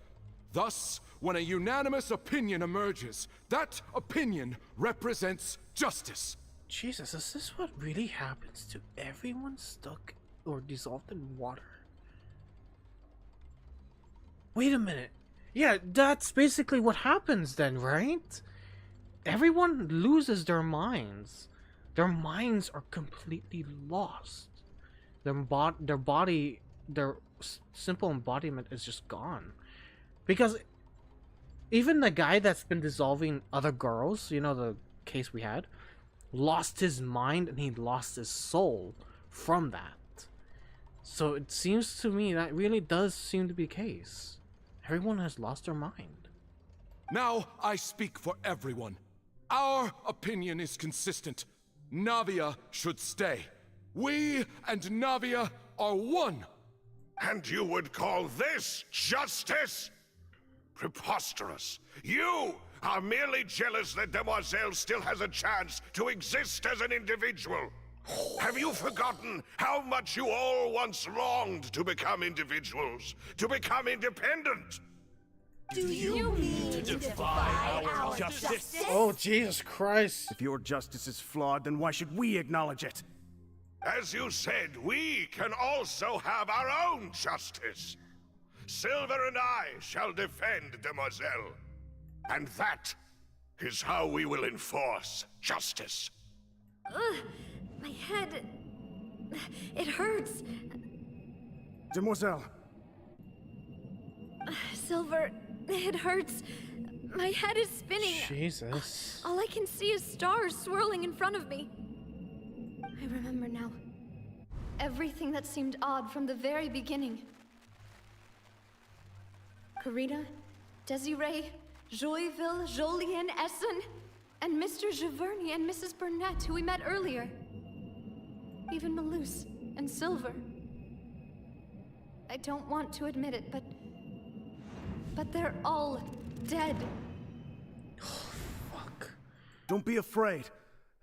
Thus, when a unanimous opinion emerges, that opinion represents justice. Jesus, is this what really happens to everyone stuck or dissolved in water? Wait a minute. Yeah, that's basically what happens then, right? Everyone loses their minds. Their minds are completely lost. Their simple embodiment is just gone. Because even the guy that's been dissolving other girls, you know, the case we had, lost his mind and he lost his soul from that. So it seems to me that really does seem to be the case. Everyone has lost their mind. Now I speak for everyone. Our opinion is consistent. Navia should stay. We and Navia are one. And you would call this justice? Preposterous. You are merely jealous that Demoiselle still has a chance to exist as an individual. Have you forgotten how much you all once longed to become individuals, to become independent? Do you mean to defy our justice? Oh, Jesus Christ. If your justice is flawed, then why should we acknowledge it? As you said, we can also have our own justice. Silver and I shall defend Demoiselle. And that is how we will enforce justice. Ugh, my head... It hurts. Demoiselle. Silver, it hurts. My head is spinning. Jesus. All I can see is stars swirling in front of me. I remember now. Everything that seemed odd from the very beginning. Karina, Desiree, Joyville, Jolien, Essen, and Mr. Giverny and Mrs. Burnett, who we met earlier. Even Malus and Silver. I don't want to admit it, but they're all dead. Fuck. Don't be afraid,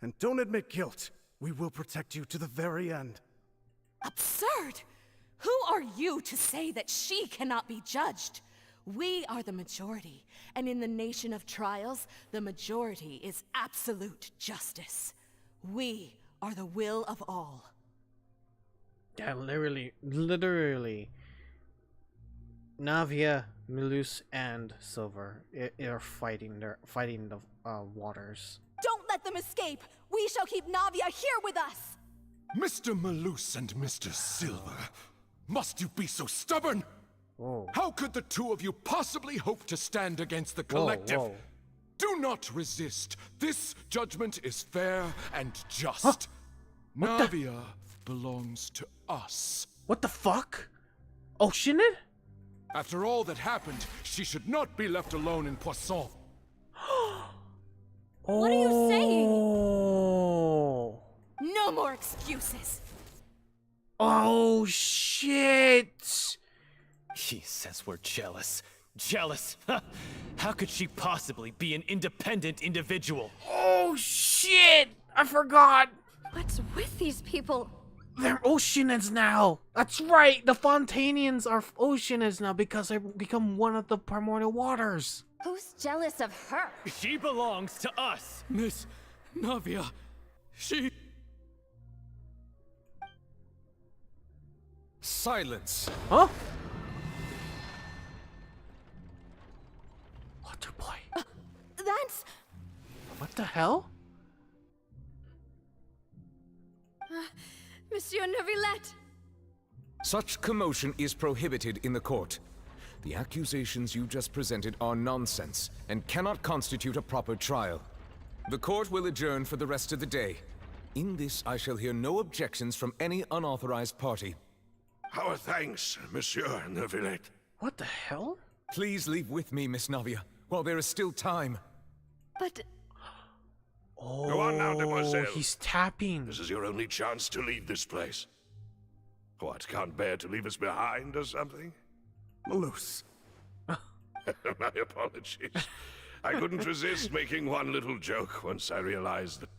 and don't admit guilt. We will protect you to the very end. Absurd! Who are you to say that she cannot be judged? We are the majority, and in the nation of trials, the majority is absolute justice. We are the will of all. Yeah, literally. Navia, Malus, and Silver are fighting. They're fighting the waters. Don't let them escape! We shall keep Navia here with us! Mr. Malus and Mr. Silver, must you be so stubborn? Whoa. How could the two of you possibly hope to stand against the collective? Whoa. Do not resist. This judgment is fair and just. Huh? Navia belongs to us. What the fuck? Oh, shouldn't it? After all that happened, she should not be left alone in Poisson. What are you saying? Oh. No more excuses. Oh, shit. He says we're jealous. Jealous? How could she possibly be an independent individual? Oh, shit. I forgot. What's with these people? They're Oceanids now. That's right. The Fontanians are Oceanids now because they become one of the primordial waters. Who's jealous of her? She belongs to us. Miss Navia, she... Silence. Huh? Water boy. That's... What the hell? Monsieur Neuvillette! Such commotion is prohibited in the court. The accusations you just presented are nonsense and cannot constitute a proper trial. The court will adjourn for the rest of the day. In this, I shall hear no objections from any unauthorized party. Our thanks, Monsieur Neuvillette. What the hell? Please leave with me, Miss Navia, while there is still time. But... Oh, go on now, Demoiselle. He's tapping. This is your only chance to leave this place. What, can't bear to leave us behind or something? Malus. My apologies. I couldn't resist making one little joke once I realized that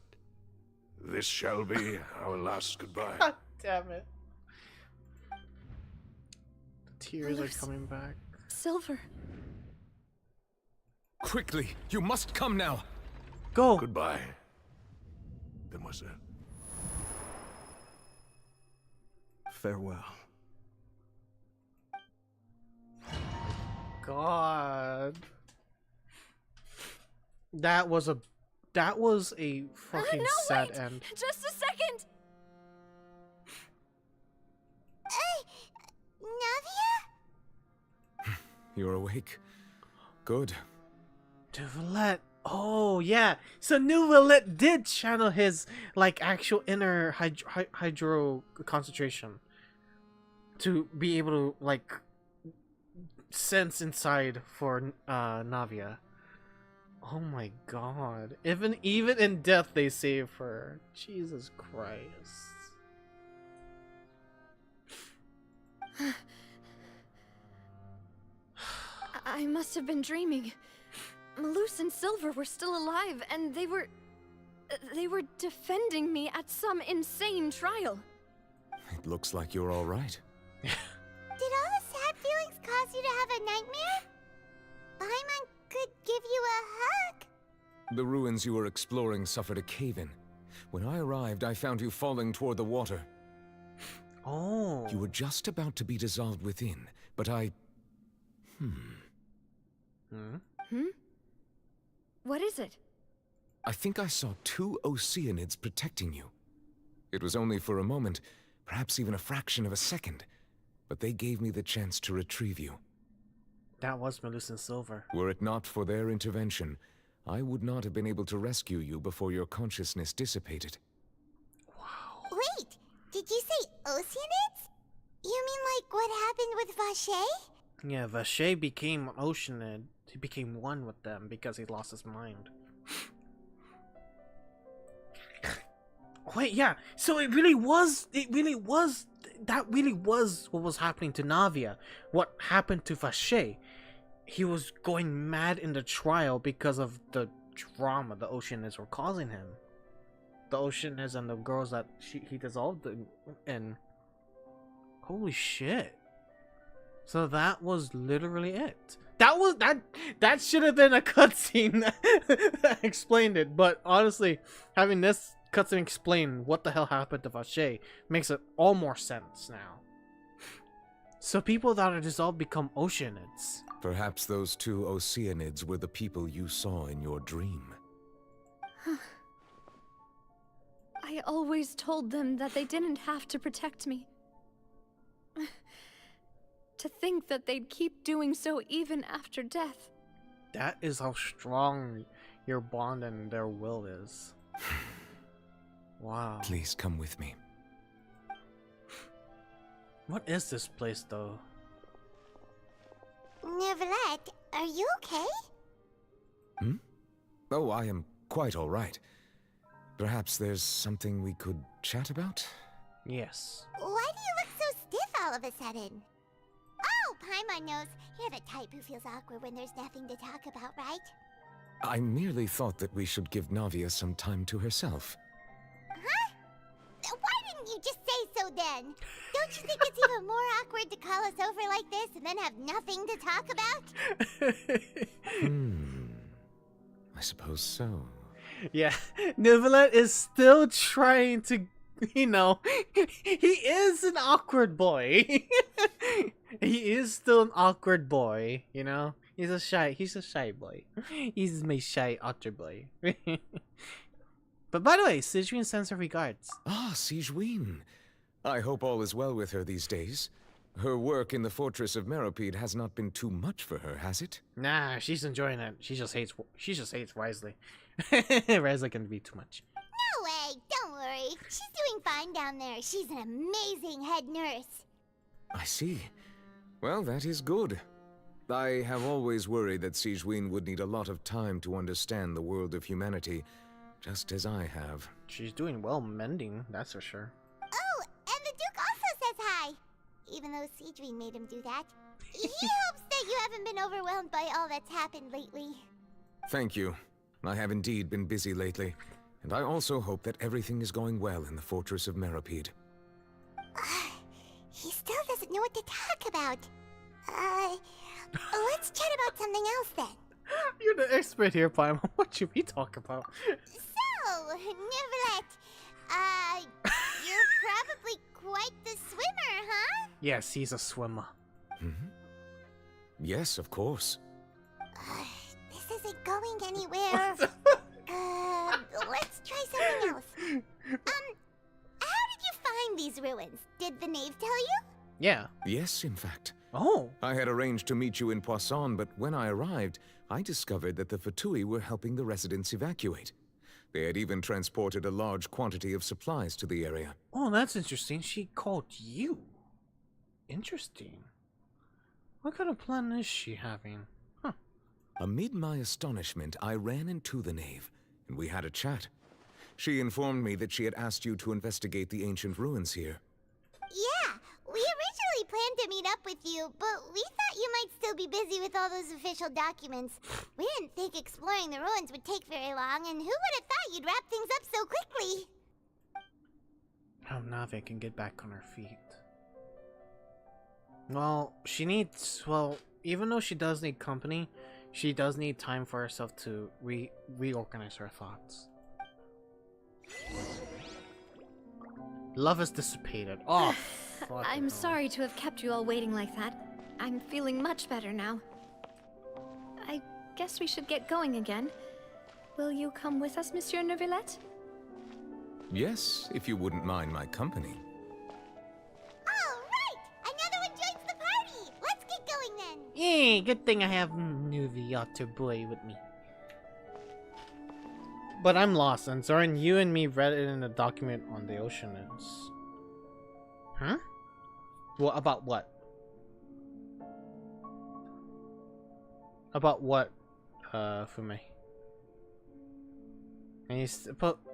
this shall be our last goodbye. God damn it. The tears are coming back. Silver. Quickly, you must come now. Go. Goodbye, Demoiselle. Farewell. God. That was a That was a fucking No, sad wait! end. Just a second! Navia? You're awake. Good. Neuvillette. Oh yeah. So Neuvillette did channel his like actual inner hydro concentration to be able to like sense inside for Navia. Oh my god. Even in death they save her. Jesus Christ. I must have been dreaming. Malus and Silver were still alive, and they were defending me at some insane trial. It looks like you're all right. Did all the sad feelings cause you to have a nightmare? Paimon could give you a hug. The ruins you were exploring suffered a cave-in. When I arrived, I found you falling toward the water. Oh. You were just about to be dissolved within, but I... What is it? I think I saw 2 Oceanids protecting you. It was only for a moment, perhaps even a fraction of a second, but they gave me the chance to retrieve you. That was Malus and Silver. Were it not for their intervention, I would not have been able to rescue you before your consciousness dissipated. Wait, did you say Oceanids? You mean like what happened with Vache? Yeah, Vache became an Oceanid. He became one with them because he lost his mind. Wait, yeah. So that really was what was happening to Navia. What happened to Vache? He was going mad in the trial because of the drama the Oceanids were causing him. The Oceanids and the girls that he dissolved in. Holy shit. So that was literally it. That should have been a cutscene that explained it. But honestly, having this cutscene explain what the hell happened to Vache makes it all more sense now. So people that are dissolved become Oceanids. Perhaps those 2 Oceanids were the people you saw in your dream. I always told them that they didn't have to protect me. To think that they'd keep doing so even after death. That is how strong your bond and their will is. Wow. Please come with me. What is this place, though? Neuvillette, are you okay? Oh, I am quite all right. Perhaps there's something we could chat about? Yes. Why do you look so stiff all of a sudden? Oh, Paimon knows. You're the type who feels awkward when there's nothing to talk about, right? I merely thought that we should give Navia some time to herself. Huh? Why didn't you just say so then? Don't you think it's even more awkward to call us over like this and then have nothing to talk about? I suppose so. Yeah, Neuvillette is still trying to, you know, he is an awkward boy. He is still an awkward boy, you know? He's a shy boy. He's my shy otter boy. But by the way, Sigewin sends her regards. Ah, Sigewin. I hope all is well with her these days. Her work in the fortress of Meropide has not been too much for her, has it? Nah, she's enjoying it. She just hates Risley. Risley can be too much. No way, don't worry. She's doing fine down there. She's an amazing head nurse. I see. Well, that is good. I have always worried that Sigewin would need a lot of time to understand the world of humanity, just as I have. She's doing well mending, that's for sure. Oh, and the Duke also says hi. Even though Sigewin made him do that. He hopes that you haven't been overwhelmed by all that's happened lately. Thank you. I have indeed been busy lately, and I also hope that everything is going well in the fortress of Meropide. He still doesn't know what to talk about. Let's chat about something else then. You're the expert here, Paimon. What should we talk about? So, Neuvillette, you're probably quite the swimmer, huh? Yes, he's a swimmer. Yes, of course. This isn't going anywhere. Yeah. Yes, in fact. Oh. I had arranged to meet you in Poisson, but when I arrived, I discovered that the Fatui were helping the residents evacuate. They had even transported a large quantity of supplies to the area. Oh, that's interesting. She called you. Interesting. What kind of plan is she having? Huh. Amid my astonishment, I ran into the knave, and we had a chat. She informed me that she had asked you to investigate the ancient ruins here. Yeah, we originally planned to meet up with you, but we thought you might still be busy with all those official documents. We didn't think exploring the ruins would take very long, and who would have thought you'd wrap things up so quickly? Oh, now they can get back on her feet. Well, she needs, well, even though she does need company, she does need time for herself to reorganize her thoughts. Love is dissipated. Oh, I'm sorry to have kept you all waiting like that. I'm feeling much better now. I guess we should get going again. Will you come with us, Monsieur Neuvillette? Yes, if you wouldn't mind my company. Yay, good thing I have Neuvillette boy with me. But I'm lost, and Zoran, you and me read it in the document on the Oceanids. Huh? Well, about what? About what, Fume?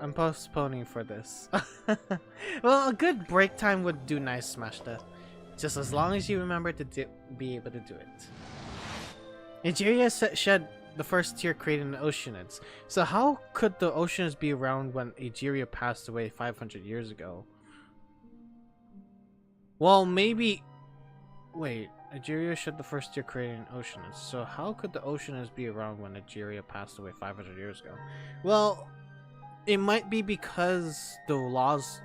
I'm postponing for this. Well, a good break time would do nice, Smash Death. Just as long as you remember to be able to do it. Nigeria shed the first tear created in the Oceanids. So how could the Oceanids be around when Nigeria passed away 500 years ago? Well, maybe... Wait, Nigeria shed the first tear created in Oceanids. So how could the Oceanids be around when Nigeria passed away 500 years ago? Well... It might be because the laws,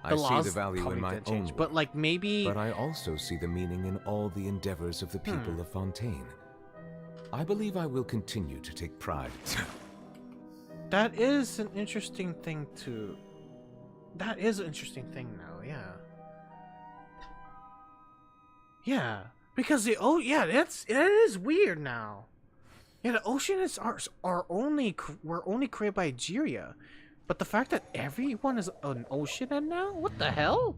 I see the value in my own work, but like maybe. But I also see the meaning in all the endeavors of the people of Fontaine. I believe I will continue to take pride. That is an interesting thing to. That is an interesting thing now, yeah. Yeah, because it is weird now. Yeah, the Oceanids were only created by Nigeria, but the fact that everyone is an Oceanid now, what the hell?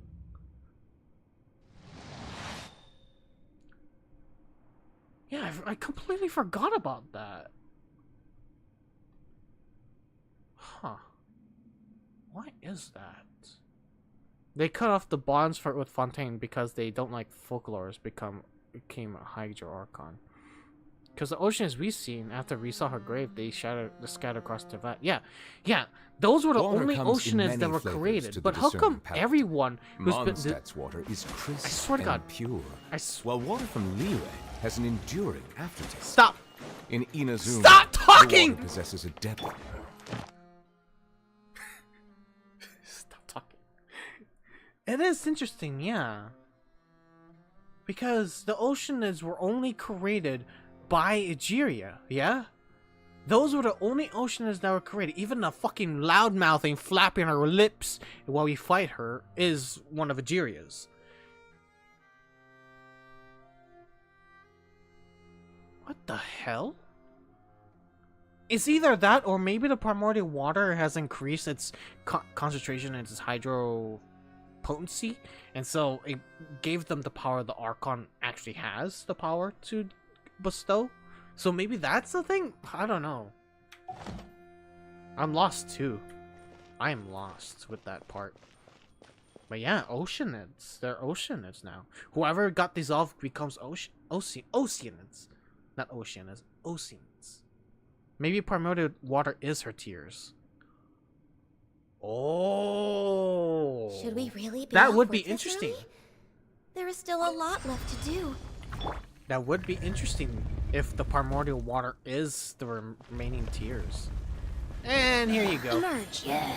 Yeah, I completely forgot about that. Huh? Why is that? They cut off the bonds with Fontaine because they don't like Focalors became a Hydro Archon. Because the Oceanids we've seen, after we saw her grave, they scattered across the vat. Yeah, those were the only Oceanids that were created. But how come everyone who's Mondstadt's water is crisp I swear to God, and pure, while water from Liyue has an enduring aftertaste. Stop! In Inazuma, stop talking! The water possesses a depth. Stop talking. It is interesting, yeah. Because the Oceanids were only created by Nigeria, yeah? Those were the only Oceanids that were created. Even the fucking loud-mouthing, flapping her lips while we fight her is one of Nigeria's. What the hell? It's either that or maybe the primordial water has increased its concentration and its hydro potency, and so it gave them the power the Archon actually has the power to bestow. So maybe that's the thing? I don't know. I'm lost too. I am lost with that part. But yeah, Oceanids. They're Oceanids now. Whoever got dissolved becomes Oceanids. Not Oceanids. Oceanids. Maybe primordial water is her tears. Oh. Should we really be that would off be work this interesting. early? There is still a lot left to do. That would be interesting if the primordial water is the remaining tears. And here you go. Emerge. Yeah.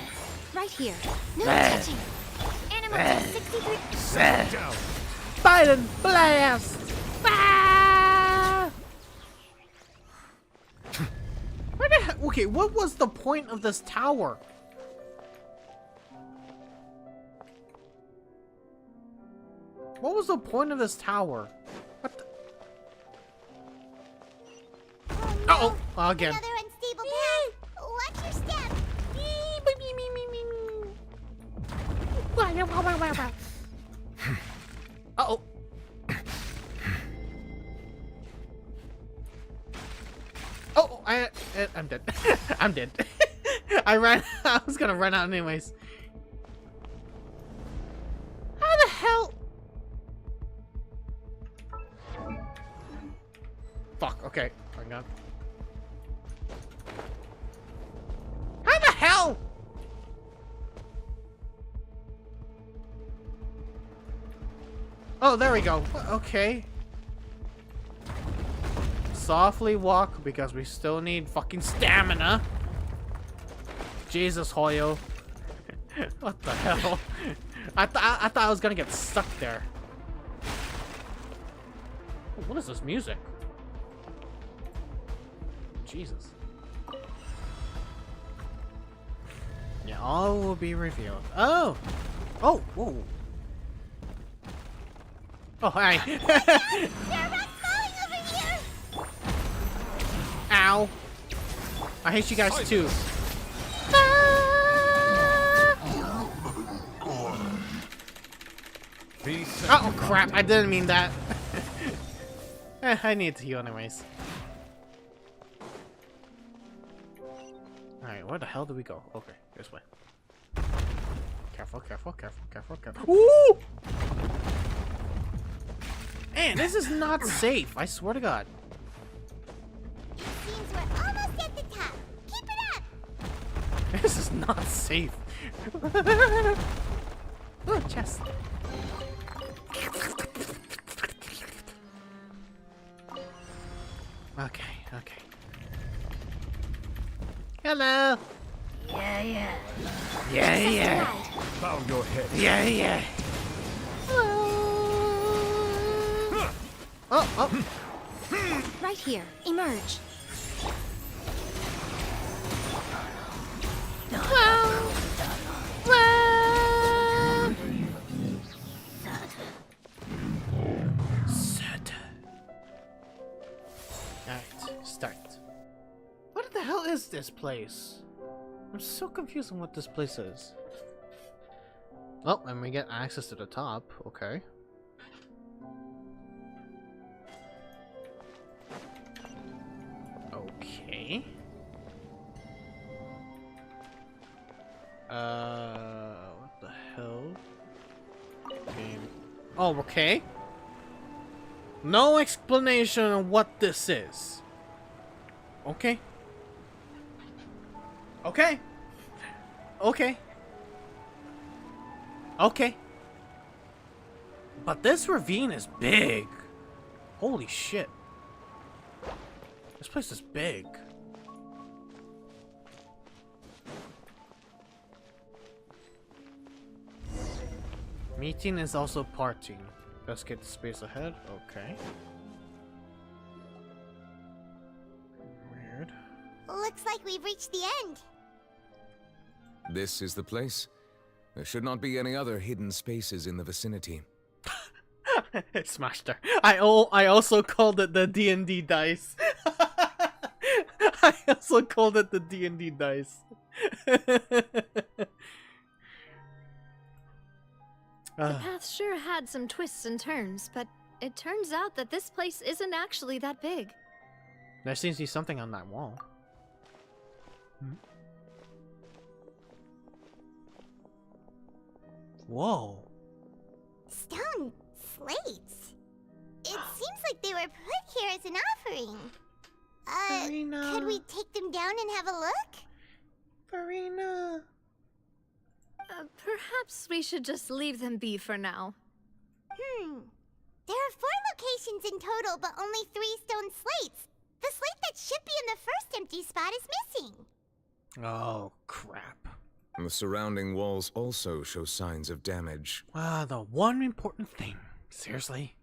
Right here. No Bah. touching. Animal 63. Biden blast! Ah! Where the heck? Okay, what was the point of this tower? What was the point of this tower? What the? Uh oh, again. Another unstable path. Watch your step. Uh-oh. Oh, I'm dead. I'm dead. I was gonna run out anyways. How the hell? Fuck, okay. Hang on. How the hell? Oh, there we go. Okay. Softly walk because we still need fucking stamina. Jesus, Hoyo. What the hell? I thought I was gonna get stuck there. What is this music? Jesus. Yeah, all will be revealed. Oh! Oh, whoa. Oh, hi. There are rocks falling over here. Ow. I hate you guys too. Oh crap, I didn't mean that. I need to heal anyways. Alright, where the hell do we go? Okay, this way. Careful, careful, careful, careful, careful. Ooh! Man, this is not safe, I swear to God. It seems we're almost at the top. Keep it up. This is not safe. Oh, chest. Okay, okay. Hello. Yeah, yeah. Yeah, yeah. Bow your head. Yeah, yeah. Oh, oh. Right here. Emerge. Alright, start. What the hell is this place? I'm so confused on what this place is. Oh, and we get access to the top. Okay. Okay. What the hell? Game. Oh, okay. No explanation on what this is. Okay. Okay. Okay. Okay. But this ravine is big. Holy shit. This place is big. Meeting is also parting. Let's get the space ahead. Okay. Weird. Looks like we've reached the end. This is the place. There should not be any other hidden spaces in the vicinity. It smashed her. I also called it the D&D dice. I also called it the D&D dice. The path sure had some twists and turns, but it turns out that this place isn't actually that big. There seems to be something on that wall. Whoa. Stone slates. It seems like they were put here as an offering. Furina. Could we take them down and have a look? Furina. Perhaps we should just leave them be for now. There are 4 locations in total, but only 3 stone slates. The slate that should be in the first empty spot is missing. Oh, crap. The surrounding walls also show signs of damage. Ah, the one important thing. Seriously?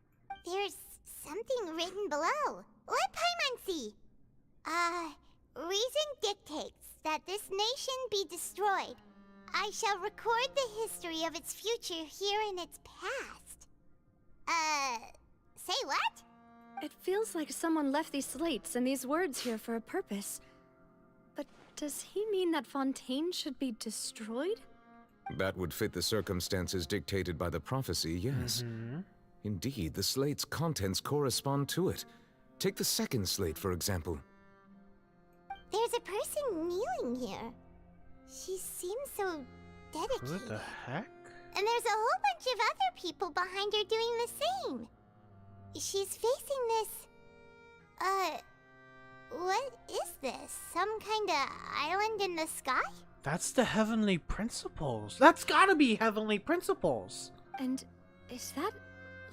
There's something written below. Let Paimon see. Reason dictates that this nation be destroyed. I shall record the history of its future here in its past. Say what? It feels like someone left these slates and these words here for a purpose. But does he mean that Fontaine should be destroyed? That would fit the circumstances dictated by the prophecy, yes. Indeed, the slate's contents correspond to it. Take the second slate, for example. There's a person kneeling here. She seems so dedicated. What the heck? And there's a whole bunch of other people behind her doing the same. She's facing this... what is this? Some kind of island in the sky? That's the Heavenly Principles. That's gotta be Heavenly Principles. And is that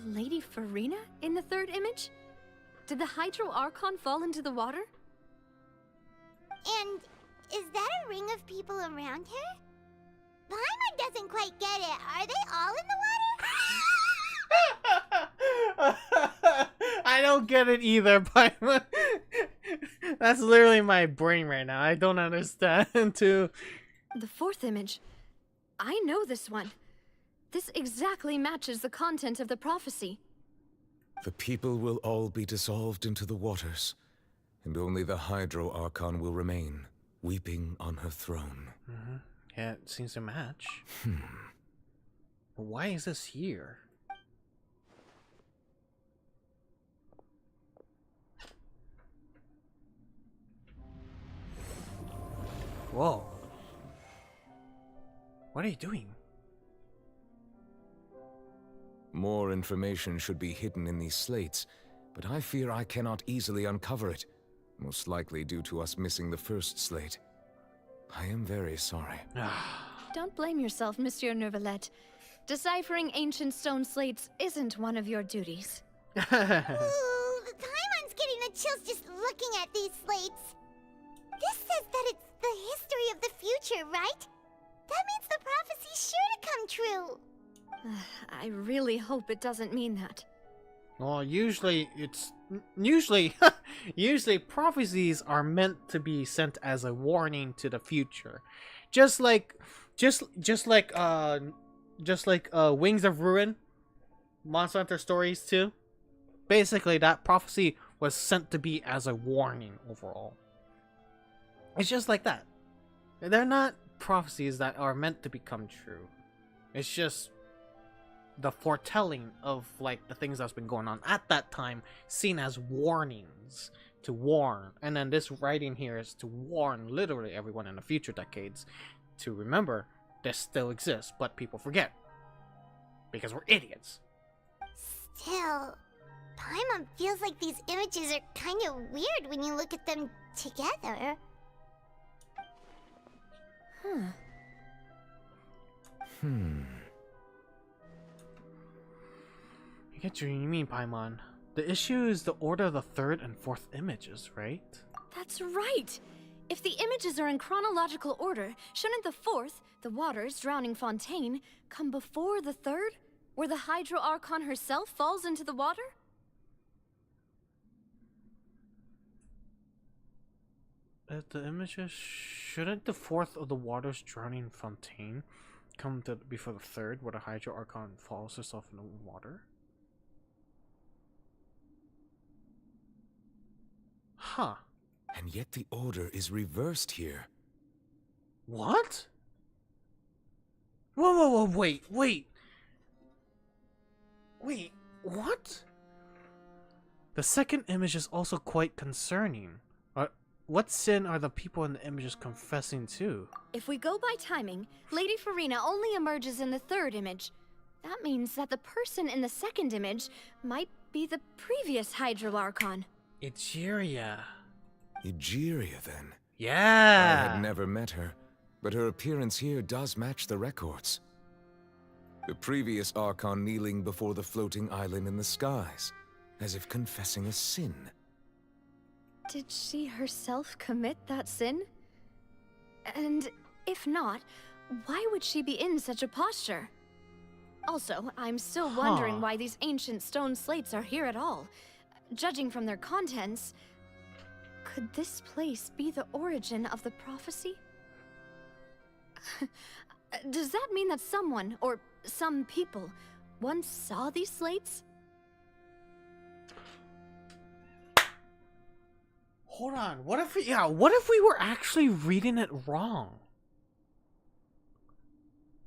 Lady Furina in the third image? Did the Hydro Archon fall into the water? And is that a ring of people around her? Paimon doesn't quite get it. Are they all in the water? I don't get it either, Paimon. That's literally my brain right now. I don't understand too. The fourth image. I know this one. This exactly matches the content of the prophecy. The people will all be dissolved into the waters, and only the Hydro Archon will remain, weeping on her throne. Yeah, it seems to match. But why is this here? Whoa. What are you doing? More information should be hidden in these slates, but I fear I cannot easily uncover it, most likely due to us missing the first slate. I am very sorry. Don't blame yourself, Monsieur Neuvillette. Deciphering ancient stone slates isn't one of your duties. Ooh, Paimon's getting the chills just looking at these slates. This says that it's the history of the future, right? That means the prophecy's sure to come true. I really hope it doesn't mean that. Well, usually prophecies are meant to be sent as a warning to the future. Just like Wings of Ruin, Monster Hunter Stories 2. Basically, that prophecy was sent to be as a warning overall. It's just like that. They're not prophecies that are meant to become true. It's just the foretelling of like the things that's been going on at that time, seen as warnings to warn. And then this writing here is to warn literally everyone in the future decades to remember this still exists, but people forget because we're idiots. Still, Paimon feels like these images are kind of weird when you look at them together. I get you mean, Paimon. The issue is the order of the third and fourth images, right? That's right! If the images are in chronological order, shouldn't the fourth, the waters drowning Fontaine, come before the third, where the Hydro Archon herself falls into the water? The images, shouldn't the fourth of the waters drowning Fontaine come before the third, where the Hydro Archon falls herself in the water? Huh. And yet the order is reversed here. What? Whoa, wait, what? The second image is also quite concerning. What sin are the people in the images confessing to? If we go by timing, Lady Furina only emerges in the third image. That means that the person in the second image might be the previous Hydro Archon. Egeria, then? Yeah! I had never met her, but her appearance here does match the records. The previous Archon kneeling before the floating island in the skies, as if confessing a sin. Did she herself commit that sin? And if not, why would she be in such a posture? Also, I'm still wondering why these ancient stone slates are here at all. Judging from their contents, could this place be the origin of the prophecy? Does that mean that someone, or some people, once saw these slates? Hold on. What if we were actually reading it wrong?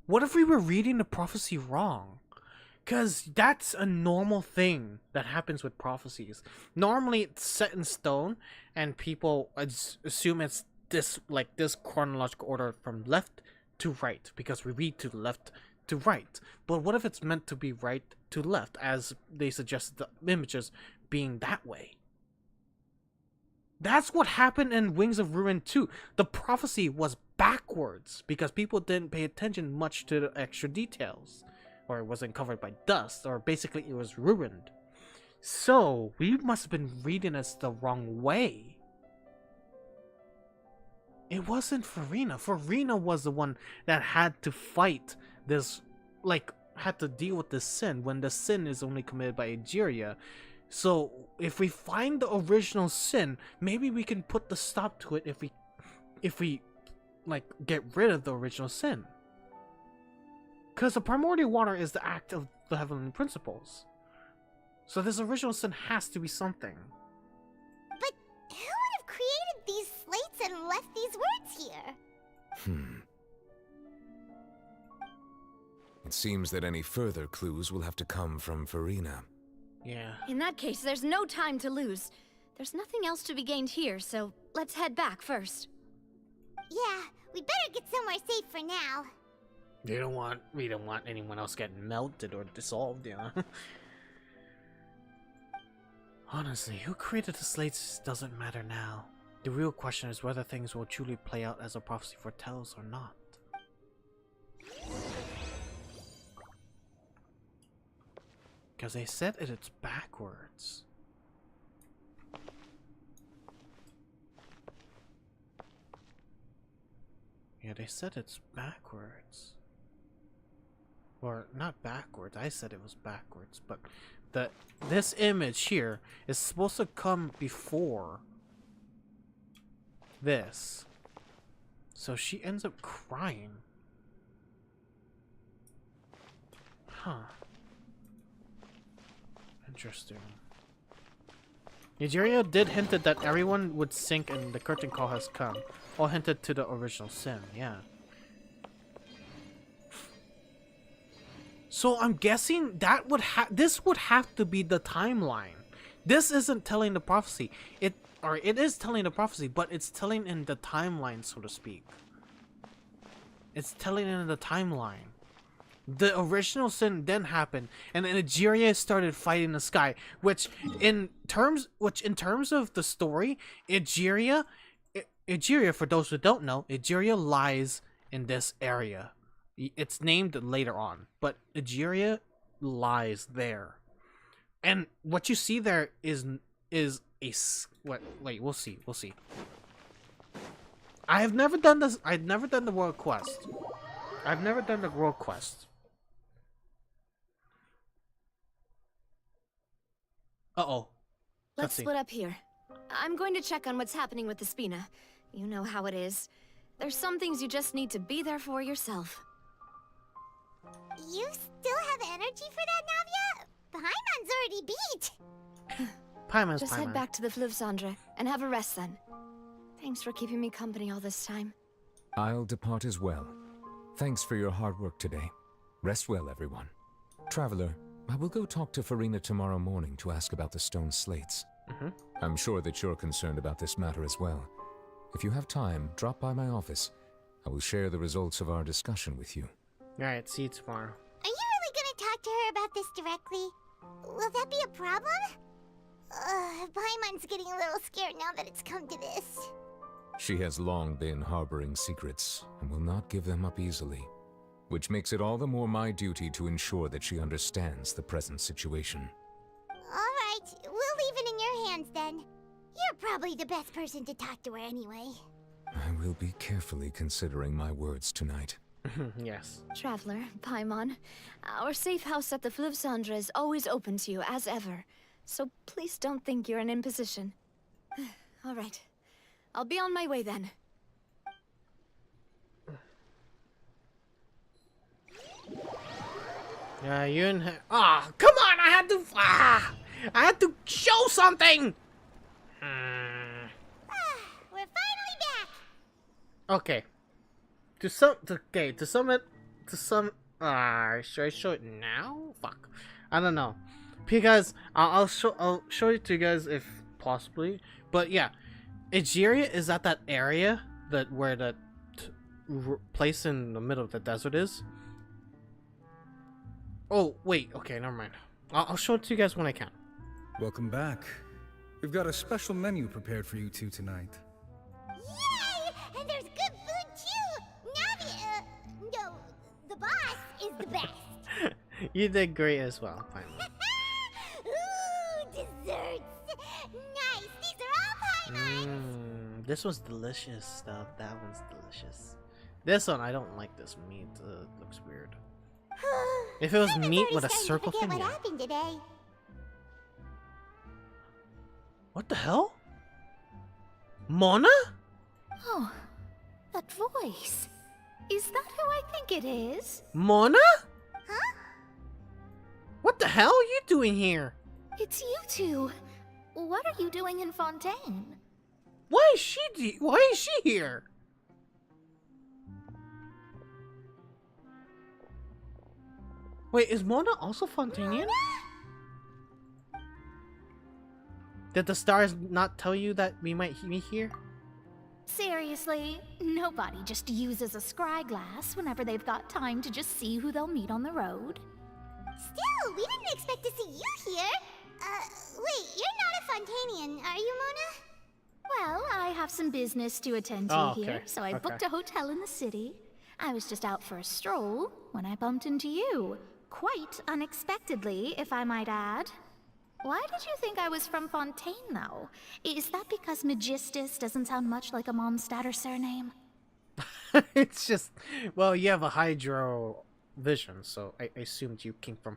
What if we were reading the prophecy wrong? Because that's a normal thing that happens with prophecies. Normally it's set in stone and people assume it's this chronological order from left to right because we read to left to right. But what if it's meant to be right to left as they suggest the images being that way? That's what happened in Wings of Ruin 2. The prophecy was backwards because people didn't pay attention much to the extra details. Or it wasn't covered by dust, or basically it was ruined. So, we must have been reading this the wrong way. It wasn't Furina. Furina was the one that had to fight this, had to deal with this sin when the sin is only committed by Egeria. So, if we find the original sin, maybe we can put the stop to it if we get rid of the original sin. Because the primordial water is the act of the heavenly principles. So this original sin has to be something. But who would have created these slates and left these words here? It seems that any further clues will have to come from Furina. Yeah. In that case, there's no time to lose. There's nothing else to be gained here, so let's head back first. Yeah, we better get somewhere safe for now. We don't want anyone else getting melted or dissolved, you know? Honestly, who created the slates doesn't matter now. The real question is whether things will truly play out as a prophecy foretells or not. Because they said it's backwards. Yeah, they said it's backwards. Or, not backwards, I said it was backwards, but this image here is supposed to come before this. So she ends up crying. Huh. Interesting. Egeria did hint that everyone would sink and the curtain call has come. All hinted to the original sin, yeah. So I'm guessing that this would have to be the timeline. This isn't telling the prophecy. It is telling the prophecy, but it's telling in the timeline, so to speak. It's telling in the timeline. The original sin then happened, and then Egeria started fighting the sky, which in terms of the story, Egeria, for those who don't know, Egeria lies in this area. It's named later on, but Egeria lies there. And what you see there is a wait, we'll see. I have never done this. I've never done the world quest. I've never done the world quest. Uh-oh. Let's split up here. I'm going to check on what's happening with the Spina. You know how it is. There's some things you just need to be there for yourself. You still have energy for that, Navia? Paimon's already beat. Paimon's Just head back to the Fluvsandre and have a rest then. Thanks for keeping me company all this time. I'll depart as well. Thanks for your hard work today. Rest well, everyone. Traveler, I will go talk to Furina tomorrow morning to ask about the stone slates. I'm sure that you're concerned about this matter as well. If you have time, drop by my office. I will share the results of our discussion with you. Alright, see you tomorrow. Are you really gonna talk to her about this directly? Will that be a problem? Paimon's getting a little scared now that it's come to this. She has long been harboring secrets and will not give them up easily, which makes it all the more my duty to ensure that she understands the present situation. Alright, we'll leave it in your hands then. You're probably the best person to talk to her anyway. I will be carefully considering my words tonight. Yes. Traveler, Paimon, our safe house at the Fluvsandre is always open to you as ever, so please don't think you're an imposition. All right, I'll be on my way then. Yeah, you and come on! I had to show something. Okay. To sum it. Should I show it now? Fuck. I don't know. Because I'll show it to you guys if possibly. But yeah, Egeria is at that area where the place in the middle of the desert is. Oh wait, okay, never mind. I'll show it to you guys when I can. Welcome back. We've got a special menu prepared for you two tonight. Yay! And there's good food too! Navi, no, the boss is the best. You did great as well, finally. Ooh, desserts! Nice, these are all pie mines! This one's delicious stuff. That one's delicious. This one, I don't like this meat. It looks weird. If it was meat with a circle thing, what yeah. happened today. What the hell? Mona? Oh, that voice. Is that who I think it is? Mona? Huh? What the hell are you doing here? It's you two. What are you doing in Fontaine? Why is she here? Wait, is Mona also Fontanian? Did the stars not tell you that we might meet here? Seriously, nobody just uses a scry glass whenever they've got time to just see who they'll meet on the road. Still, we didn't expect to see you here. Wait, you're not a Fontanian, are you, Mona? Well, I have some business to attend to here, so I booked a hotel in the city. I was just out for a stroll when I bumped into you. Quite unexpectedly, if I might add. Why did you think I was from Fontaine, though? Is that because Magistus doesn't sound much like a Mondstadt surname? It's just, well, you have a hydro vision, so I assumed you came from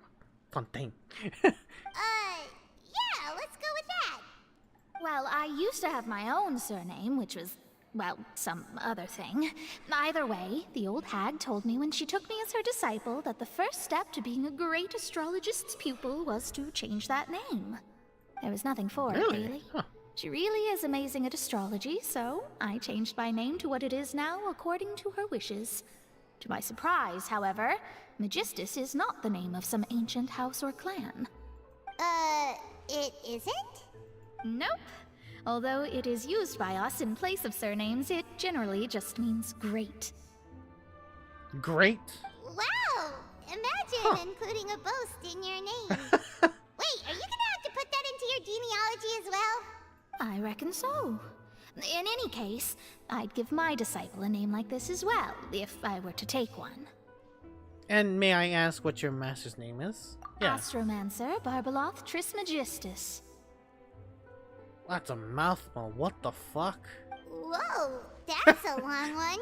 Fontaine. Yeah, let's go with that. Well, I used to have my own surname, which was, well, some other thing. Either way, the old hag told me when she took me as her disciple that the first step to being a great astrologist's pupil was to change that name. There was nothing for it, really. Huh. She really is amazing at astrology, so I changed my name to what it is now according to her wishes. To my surprise, however, Magistus is not the name of some ancient house or clan. It isn't? Nope. Although it is used by us in place of surnames, it generally just means great. Great? Wow! Imagine including a boast in your name. Wait, are you gonna have to put that into your genealogy as well? I reckon so. In any case, I'd give my disciple a name like this as well, if I were to take one. And may I ask what your master's name is? Yeah. Astromancer Barbeloth Trismegistus. That's a mouthful. What the fuck? Whoa, that's a long one.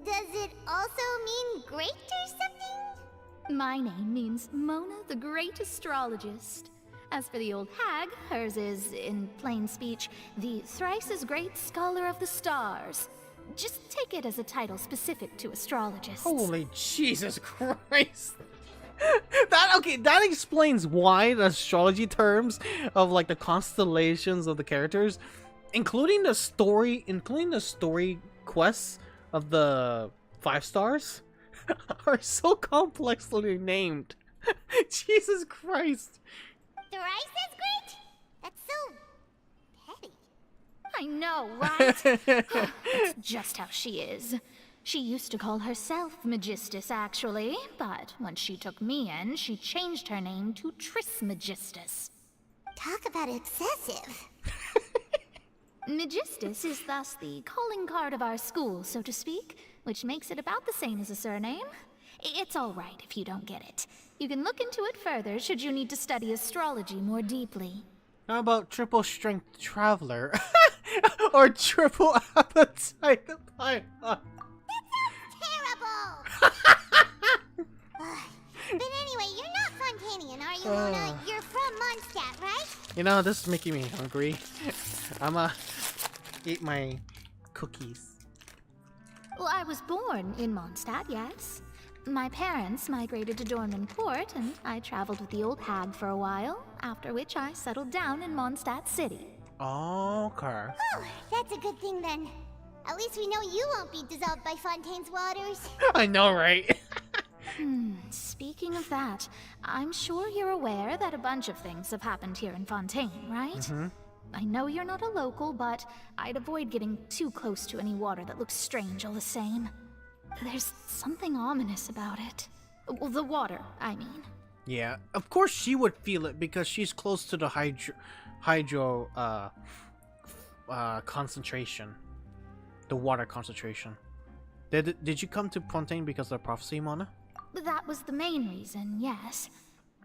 Does it also mean great or something? My name means Mona the Great Astrologist. As for the old hag, hers is, in plain speech, the thrice as great scholar of the stars. Just take it as a title specific to astrologists. Holy Jesus Christ. That explains why the astrology terms of like the constellations of the characters, including the story quests of the 5 stars, are so complexly named. Jesus Christ. Thrice as great? That's so petty. I know, right? That's just how she is. She used to call herself Magistus, actually, but when she took me in, she changed her name to Trismegistus. Talk about excessive. Magistus is thus the calling card of our school, so to speak, which makes it about the same as a surname. It's all right if you don't get it. You can look into it further should you need to study astrology more deeply. How about triple strength traveler? Or triple appetite python? Terrible! But anyway, you're not Fontanian, are you, Mona? You're from Mondstadt, right? You know, this is making me hungry. I'ma eat my cookies. Well, I was born in Mondstadt, yes. My parents migrated to Dorman Port, and I traveled with the old hag for a while, after which I settled down in Mondstadt City. Okay. Oh, that's a good thing then. At least we know you won't be dissolved by Fontaine's waters. I know, right? Speaking of that, I'm sure you're aware that a bunch of things have happened here in Fontaine, right? I know you're not a local, but I'd avoid getting too close to any water that looks strange all the same. There's something ominous about it. Well, the water, I mean. Yeah, of course she would feel it because she's close to the hydro concentration. The water concentration. Did you come to Fontaine because of prophecy, Mona? That was the main reason, yes.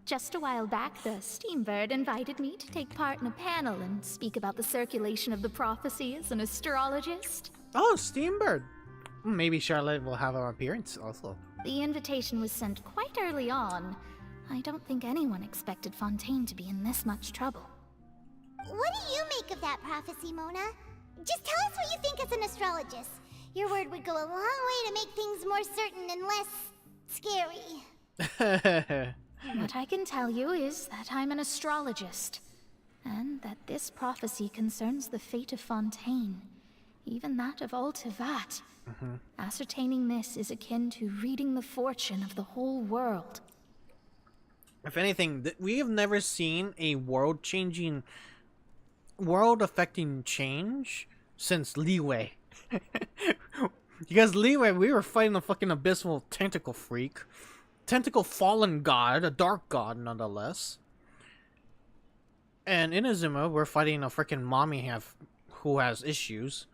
Just a while back, the Steambird invited me to take part in a panel and speak about the circulation of the prophecy as an astrologist. Oh, Steambird! Maybe Charlotte will have an appearance also. The invitation was sent quite early on. I don't think anyone expected Fontaine to be in this much trouble. What do you make of that prophecy, Mona? Just tell us what you think as an astrologist. Your word would go a long way to make things more certain and less scary. What I can tell you is that I'm an astrologist, and that this prophecy concerns the fate of Fontaine, even that of Altivat. Ascertaining this is akin to reading the fortune of the whole world. If anything, we have never seen a world-affecting change since Leeway. Because Leeway, we were fighting a fucking abysmal tentacle freak. Tentacle fallen god, a dark god nonetheless. And in Inazuma, we're fighting a freaking mommy who has issues.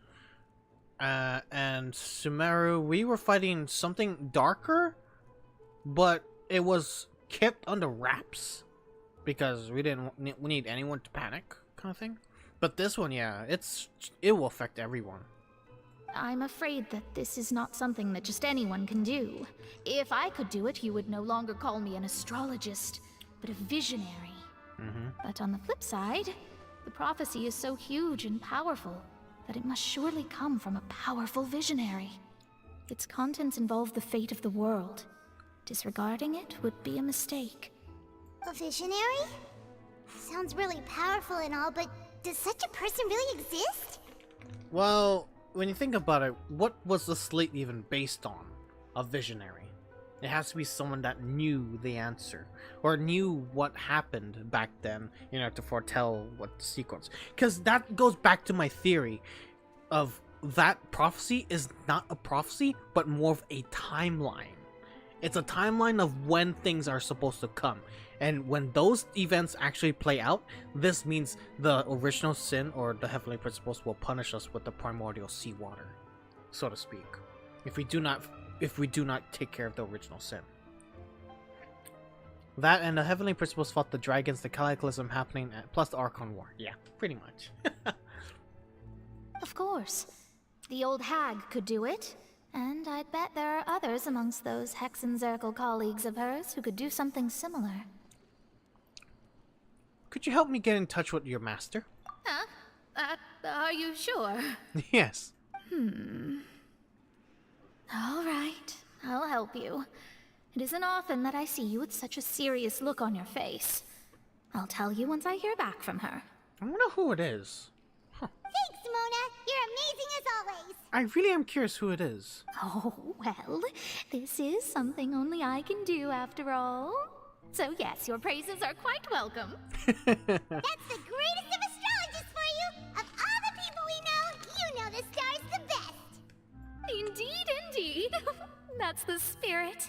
And Sumeru, we were fighting something darker, but it was kept under wraps because we need anyone to panic, kind of thing. But this one, yeah, it will affect everyone. I'm afraid that this is not something that just anyone can do. If I could do it, you would no longer call me an astrologist, but a visionary. But on the flip side, the prophecy is so huge and powerful that it must surely come from a powerful visionary. Its contents involve the fate of the world. Disregarding it would be a mistake. A visionary? Sounds really powerful and all, but does such a person really exist? Well, when you think about it, what was the slate even based on? A visionary. It has to be someone that knew the answer, or knew what happened back then, to foretell what the sequence. Because that goes back to my theory of that prophecy is not a prophecy, but more of a timeline. It's a timeline of when things are supposed to come. And when those events actually play out, this means the original sin or the heavenly principles will punish us with the primordial seawater, so to speak, if we do not take care of the original sin. That and the heavenly principles fought the dragons, the cataclysm happening, plus the Archon War. Yeah, pretty much. Of course. The old hag could do it. And I'd bet there are others amongst those Hexenzirkel colleagues of hers who could do something similar. Could you help me get in touch with your master? Huh? Are you sure? Yes. All right, I'll help you. It isn't often that I see you with such a serious look on your face. I'll tell you once I hear back from her. I wonder who it is. Thanks, Mona. You're amazing as always. I really am curious who it is. Oh, well, this is something only I can do after all. So yes, your praises are quite welcome. That's the greatest of astrologists for you. Of all the people we know, you know the star's the best. Indeed, indeed. That's the spirit.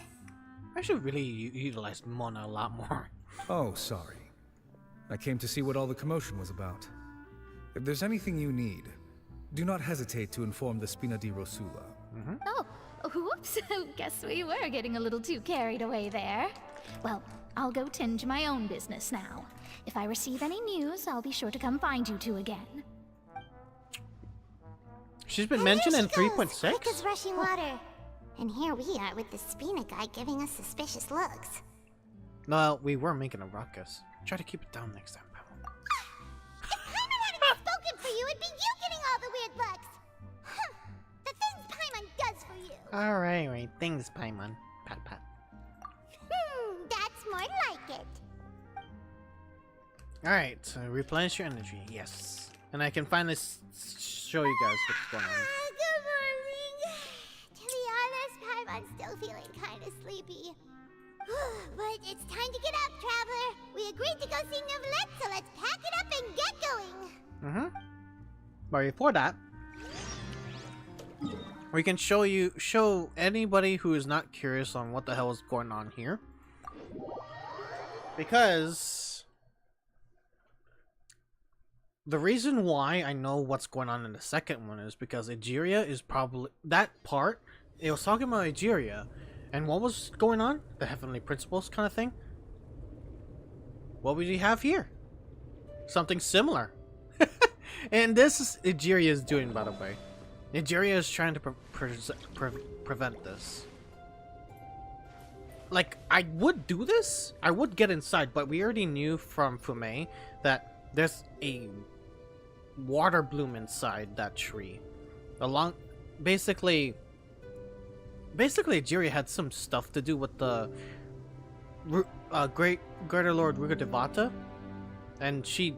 I should really utilize Mona a lot more. Oh, sorry. I came to see what all the commotion was about. If there's anything you need, do not hesitate to inform the Spina di Rosula. Oh, whoops. Guess we were getting a little too carried away there. Well, I'll go tend to my own business now. If I receive any news, I'll be sure to come find you two again. She's been mentioned in 3.6? Quick as rushing water. And here we are with the Spina guy giving us suspicious looks. No, we were making a ruckus. Try to keep it down next time, Paimon. If Paimon hadn't spoken for you, it'd be you getting all the weird looks. The things Paimon does for you. Alright, things, Paimon. Pat, pat. That's more like it. Alright, so replenish your energy, yes. And I can finally show you guys what's going on. Good I'm still feeling kind of sleepy. But it's time to get up, Traveler. We agreed to go see Neuvillette, so let's pack it up and get going. But before that, we can show anybody who is not curious on what the hell is going on here. Because the reason why I know what's going on in the second one is because Egeria is probably that part. It was talking about Egeria, and what was going on? The Heavenly Principles kind of thing. What would we have here? Something similar. And this is Egeria is doing, by the way. Egeria is trying to prevent this. Like, I would do this. I would get inside, but we already knew from Fume that there's a water bloom inside that tree. Basically Egeria had some stuff to do with the Greater Lord Rugadevata, and she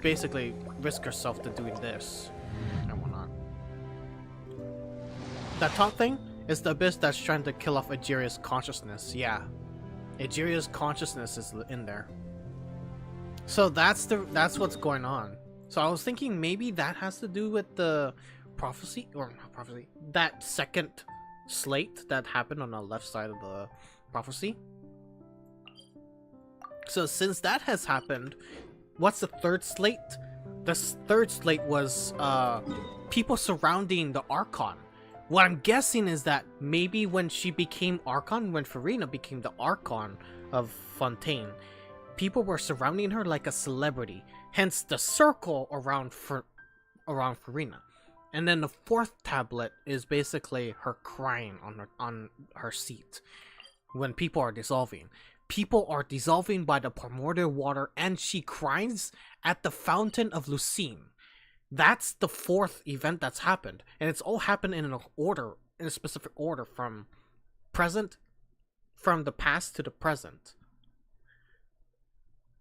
basically risked herself to doing this and whatnot. That top thing is the abyss that's trying to kill off Egeria's consciousness. Yeah, Egeria's consciousness is in there. So that's what's going on. So I was thinking maybe that has to do with the prophecy, or not prophecy, that second slate that happened on the left side of the prophecy. So since that has happened, what's the third slate? The third slate was people surrounding the Archon. What I'm guessing is that maybe when she became Archon, when Furina became the Archon of Fontaine, people were surrounding her like a celebrity. Hence the circle around Furina. And then the fourth tablet is basically her crying on her seat when people are dissolving. People are dissolving by the primordial water, and she cries at the fountain of Lucine. That's the fourth event that's happened, and it's all happened in a specific order from the past to the present.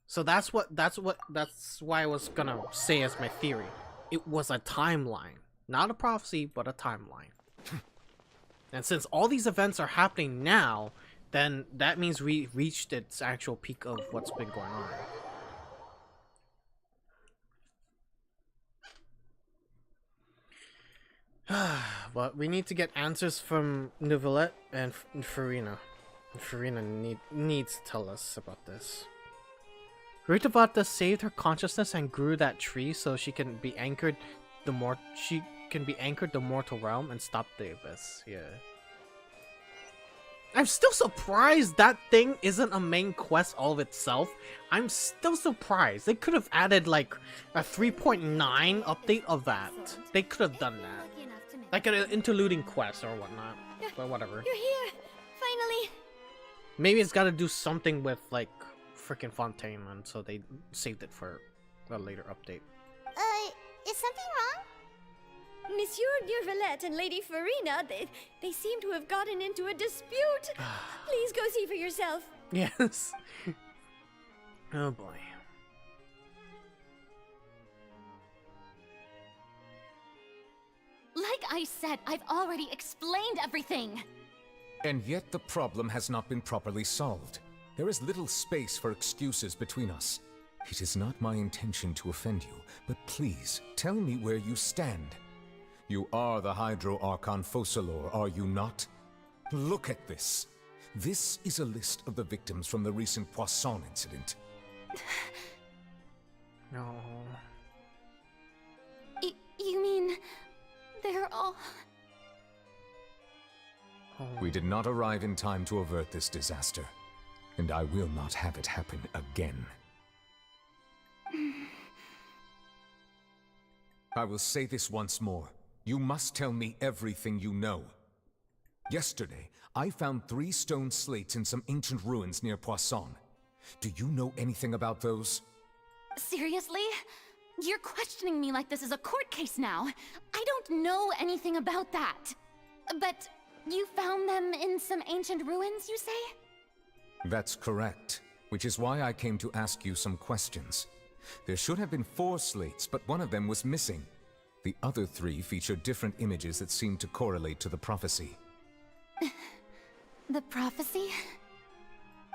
So that's why I was gonna say as my theory. It was a timeline, not a prophecy, but a timeline. And since all these events are happening now, then that means we reached its actual peak of what's been going on. But we need to get answers from Neuvillette and Furina. Furina needs to tell us about this. Rugadevata saved her consciousness and grew that tree so she can be anchored the mortal realm and stop the abyss. Yeah. I'm still surprised that thing isn't a main quest all of itself. I'm still surprised. They could have added like a 3.9 update of that. They could have done that. Like an interluding quest or whatnot. But whatever. You're here! Finally! Maybe it's gotta do something with like freaking Fontaine, and so they saved it for a later update. Is something wrong? Monsieur Neuvillette and Lady Furina, they seem to have gotten into a dispute. Please go see for yourself. Yes. Oh boy. Like I said, I've already explained everything. And yet the problem has not been properly solved. There is little space for excuses between us. It is not my intention to offend you, but please tell me where you stand. You are the Hydro Archon Focalor, are you not? Look at this. This is a list of the victims from the recent Poisson incident. No. You mean they're all... We did not arrive in time to avert this disaster, and I will not have it happen again. I will say this once more. You must tell me everything you know. Yesterday, I found 3 stone slates in some ancient ruins near Poisson. Do you know anything about those? Seriously? You're questioning me like this is a court case now. I don't know anything about that. But you found them in some ancient ruins, you say? That's correct, which is why I came to ask you some questions. There should have been 4 slates, but one of them was missing. The other 3 feature different images that seem to correlate to the prophecy. The prophecy?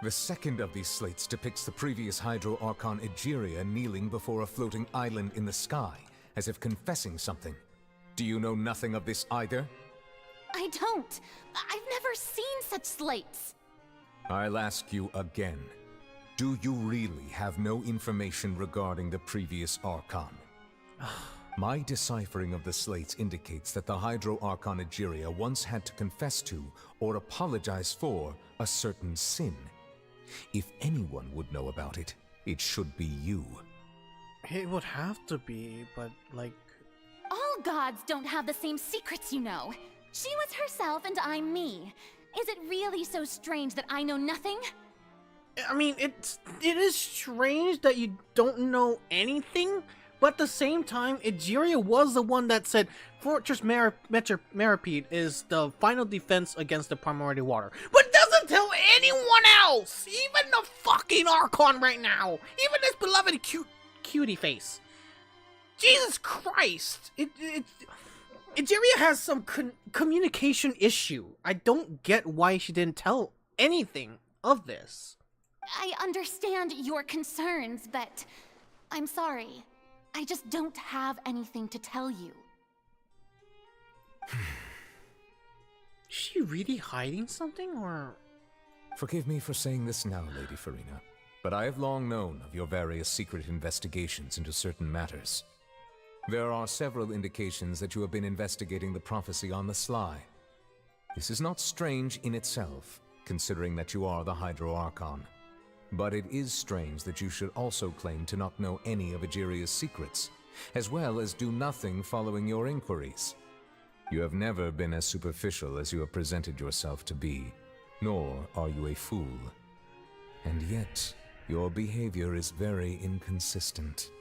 The second of these slates depicts the previous Hydro Archon Egeria kneeling before a floating island in the sky, as if confessing something. Do you know nothing of this either? I don't. I've never seen such slates. I'll ask you again. Do you really have no information regarding the previous Archon? My deciphering of the slates indicates that the Hydro Archon Egeria once had to confess to, or apologize for, a certain sin. If anyone would know about it, it should be you. It would have to be, but like... All gods don't have the same secrets, you know. She was herself and I'm me. Is it really so strange that I know nothing? I mean, it is strange that you don't know anything, but at the same time, Egeria was the one that said Fortress Meropide is the final defense against the primordial water, but doesn't tell anyone else, even the fucking Archon right now, even this beloved cutie face. Jesus Christ! Egeria has some communication issue. I don't get why she didn't tell anything of this. I understand your concerns, but I'm sorry. I just don't have anything to tell you. Is she really hiding something, or...? Forgive me for saying this now, Lady Furina, but I have long known of your various secret investigations into certain matters. There are several indications that you have been investigating the prophecy on the sly. This is not strange in itself, considering that you are the Hydro Archon. But it is strange that you should also claim to not know any of Egeria's secrets, as well as do nothing following your inquiries. You have never been as superficial as you have presented yourself to be, nor are you a fool. And yet, your behavior is very inconsistent.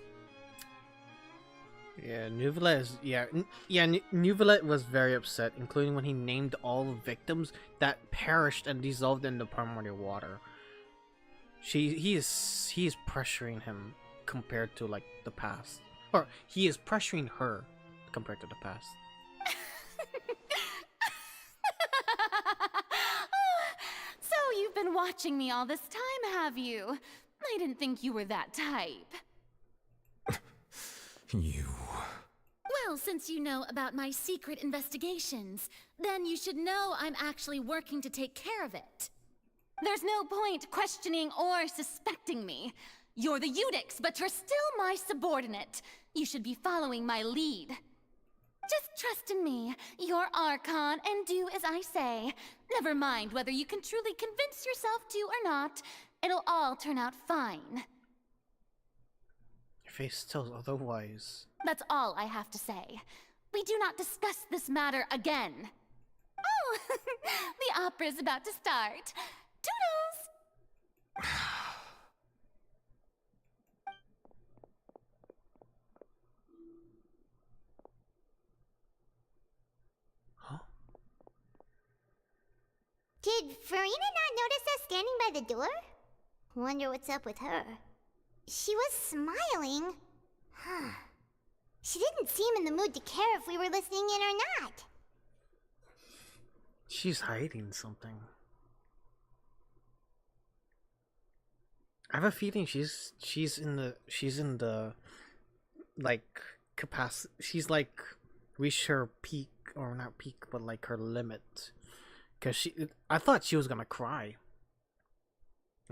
Yeah, Neuvillette was very upset, including when he named all the victims that perished and dissolved in the primordial water. He is pressuring him compared to like the past, or he is pressuring her compared to the past. So you've been watching me all this time, have you? I didn't think you were that type. You... Well, since you know about my secret investigations, then you should know I'm actually working to take care of it. There's no point questioning or suspecting me. You're the Eudix, but you're still my subordinate. You should be following my lead. Just trust in me, you're Archon, and do as I say. Never mind whether you can truly convince yourself to or not. It'll all turn out fine. Your face tells otherwise. That's all I have to say. We do not discuss this matter again. Oh, the opera's about to start. Toodles! Huh? Did Furina not notice us standing by the door? Wonder what's up with her. She was smiling. Huh. She didn't seem in the mood to care if we were listening in or not. She's hiding something. I have a feeling she's in the like capacity. She's like reached her peak, or not peak, but like her limit. Cause I thought she was gonna cry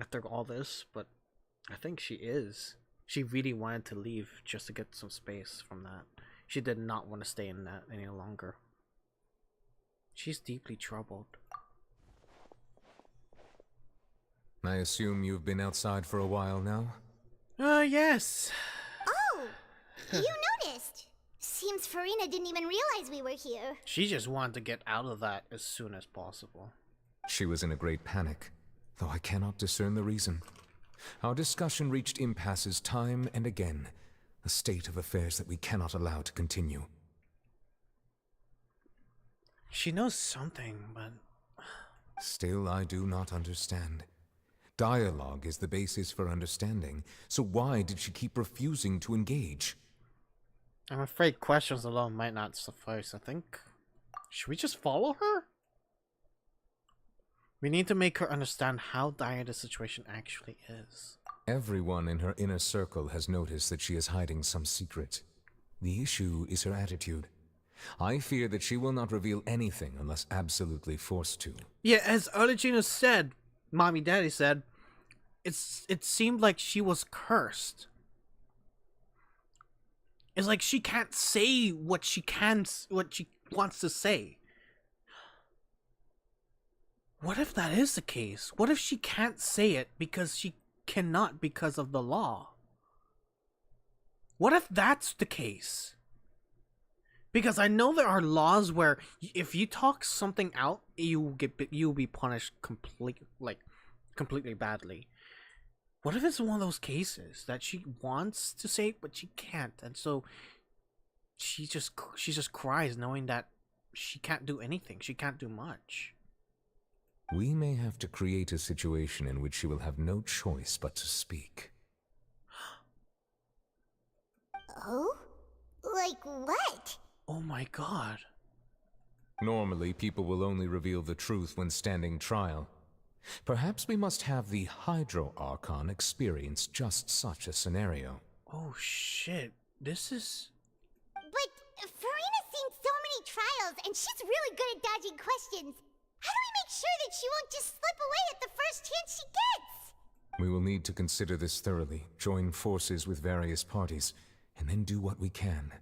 after all this, but I think she is. She really wanted to leave just to get some space from that. She did not want to stay in that any longer. She's deeply troubled. I assume you've been outside for a while now? Yes. Oh, you noticed. Seems Furina didn't even realize we were here. She just wanted to get out of that as soon as possible. She was in a great panic, though I cannot discern the reason. Our discussion reached impasses time and again, a state of affairs that we cannot allow to continue. She knows something, but... Still, I do not understand. Dialogue is the basis for understanding, so why did she keep refusing to engage? I'm afraid questions alone might not suffice, I think. Should we just follow her? We need to make her understand how dire the situation actually is. Everyone in her inner circle has noticed that she is hiding some secret. The issue is her attitude. I fear that she will not reveal anything unless absolutely forced to. Yeah, as Arlecchino said, Mommy Daddy said, it seemed like she was cursed. It's like she can't say what she wants to say. What if that is the case? What if she can't say it because she cannot because of the law? What if that's the case? Because I know there are laws where if you talk something out, you'll be punished completely badly. What if it's one of those cases that she wants to say it, but she can't, and so she just cries knowing that she can't do anything, she can't do much. We may have to create a situation in which she will have no choice but to speak. Oh? Like what? Oh my god. Normally, people will only reveal the truth when standing trial. Perhaps we must have the Hydro Archon experience just such a scenario. Oh shit, this is... But Furina's seen so many trials, and she's really good at dodging questions. How do we make sure that she won't just slip away at the first chance she gets? We will need to consider this thoroughly, join forces with various parties, and then do what we can.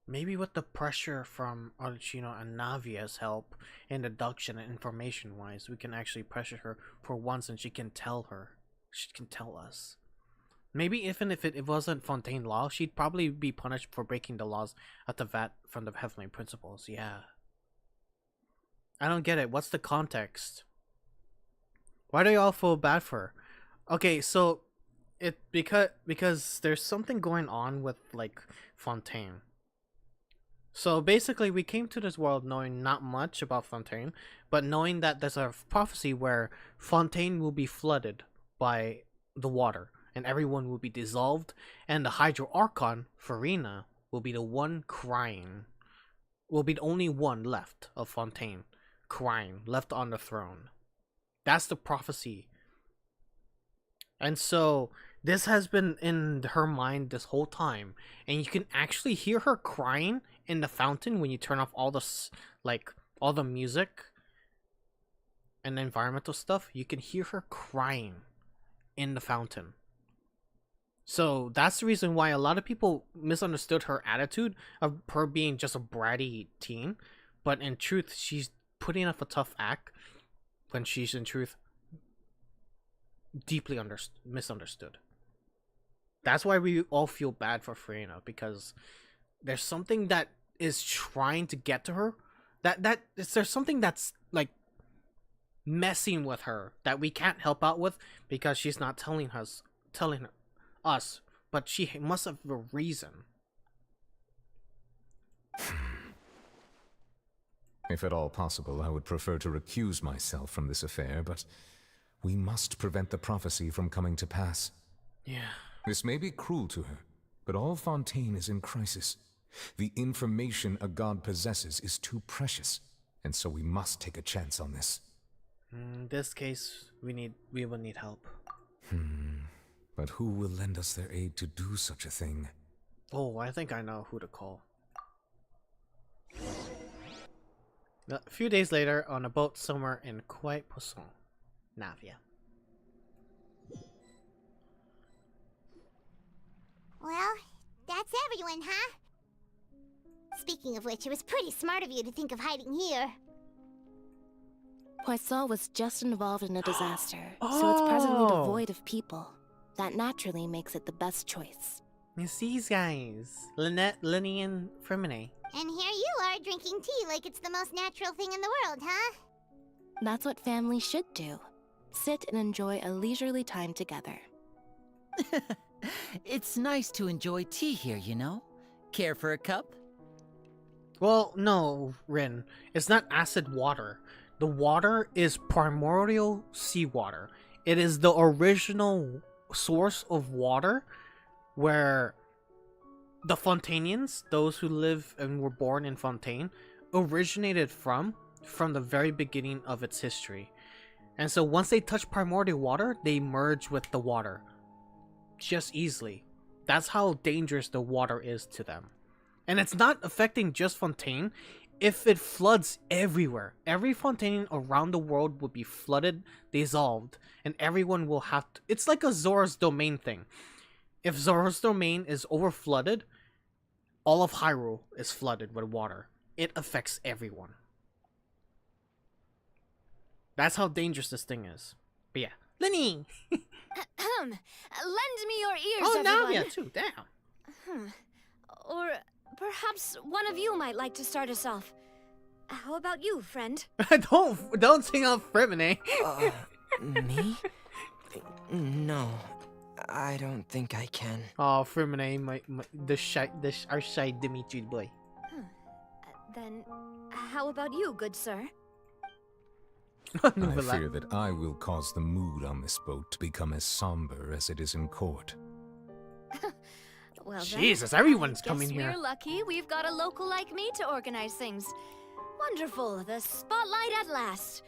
Maybe with the pressure from Arlecchino and Navia's help in deduction and information-wise, we can actually pressure her for once, and she can tell us. Maybe even if it wasn't Fontaine law, she'd probably be punished for breaking the laws at the VAT from the Heavenly Principles. Yeah. I don't get it. What's the context? Why do y'all feel bad for her? Okay, so because there's something going on with like Fontaine. So basically, we came to this world knowing not much about Fontaine, but knowing that there's a prophecy where Fontaine will be flooded by the water, and everyone will be dissolved, and the Hydro Archon, Furina, will be the one crying. Will be the only one left of Fontaine, crying, left on the throne. That's the prophecy. And so, this has been in her mind this whole time, and you can actually hear her crying in the fountain when you turn off all the music and the environmental stuff. You can hear her crying in the fountain. So that's the reason why a lot of people misunderstood her attitude of her being just a bratty teen, but in truth, she's putting up a tough act when she's in truth deeply misunderstood. That's why we all feel bad for Furina, because there's something that is trying to get to her. There's something that's like messing with her that we can't help out with because she's not telling us, but she must have a reason. If at all possible, I would prefer to recuse myself from this affair, but we must prevent the prophecy from coming to pass. Yeah. This may be cruel to her, but all Fontaine is in crisis. The information a god possesses is too precious, and so we must take a chance on this. In this case, we will need help. But who will lend us their aid to do such a thing? Oh, I think I know who to call. A few days later, on a boat somewhere in Poisson, Navia. Well, that's everyone, huh? Speaking of which, it was pretty smart of you to think of hiding here. Poisson was just involved in a disaster, so it's presently devoid of people. That naturally makes it the best choice. It's these guys, Lynette, Lenny, and Frimine. And here you are drinking tea like it's the most natural thing in the world, huh? That's what families should do. Sit and enjoy a leisurely time together. It's nice to enjoy tea here, you know? Care for a cup? Well, no, Rin. It's not acid water. The water is primordial seawater. It is the original source of water where the Fontainians, those who live and were born in Fontaine, originated from the very beginning of its history. And so once they touch primordial water, they merge with the water. Just easily. That's how dangerous the water is to them. And it's not affecting just Fontaine. If it floods everywhere, every Fontaine around the world will be flooded, dissolved, and everyone will have to... It's like a Zora's Domain thing. If Zora's Domain is overflooded, all of Hyrule is flooded with water. It affects everyone. That's how dangerous this thing is. But yeah. Lenny! Lend me your ears, oh, everyone. Navia too, damn. Or perhaps one of you might like to start us off. How about you, friend? don't sing out Frimine. Me? No, I don't think I can. Oh, Frimine, our shy Dimitri boy. Then, how about you, good sir? I fear that I will cause the mood on this boat to become as somber as it is in court. Well, Jesus, then, everyone's I coming guess here. We're lucky we've got a local like me to organize things. Wonderful, the spotlight at last.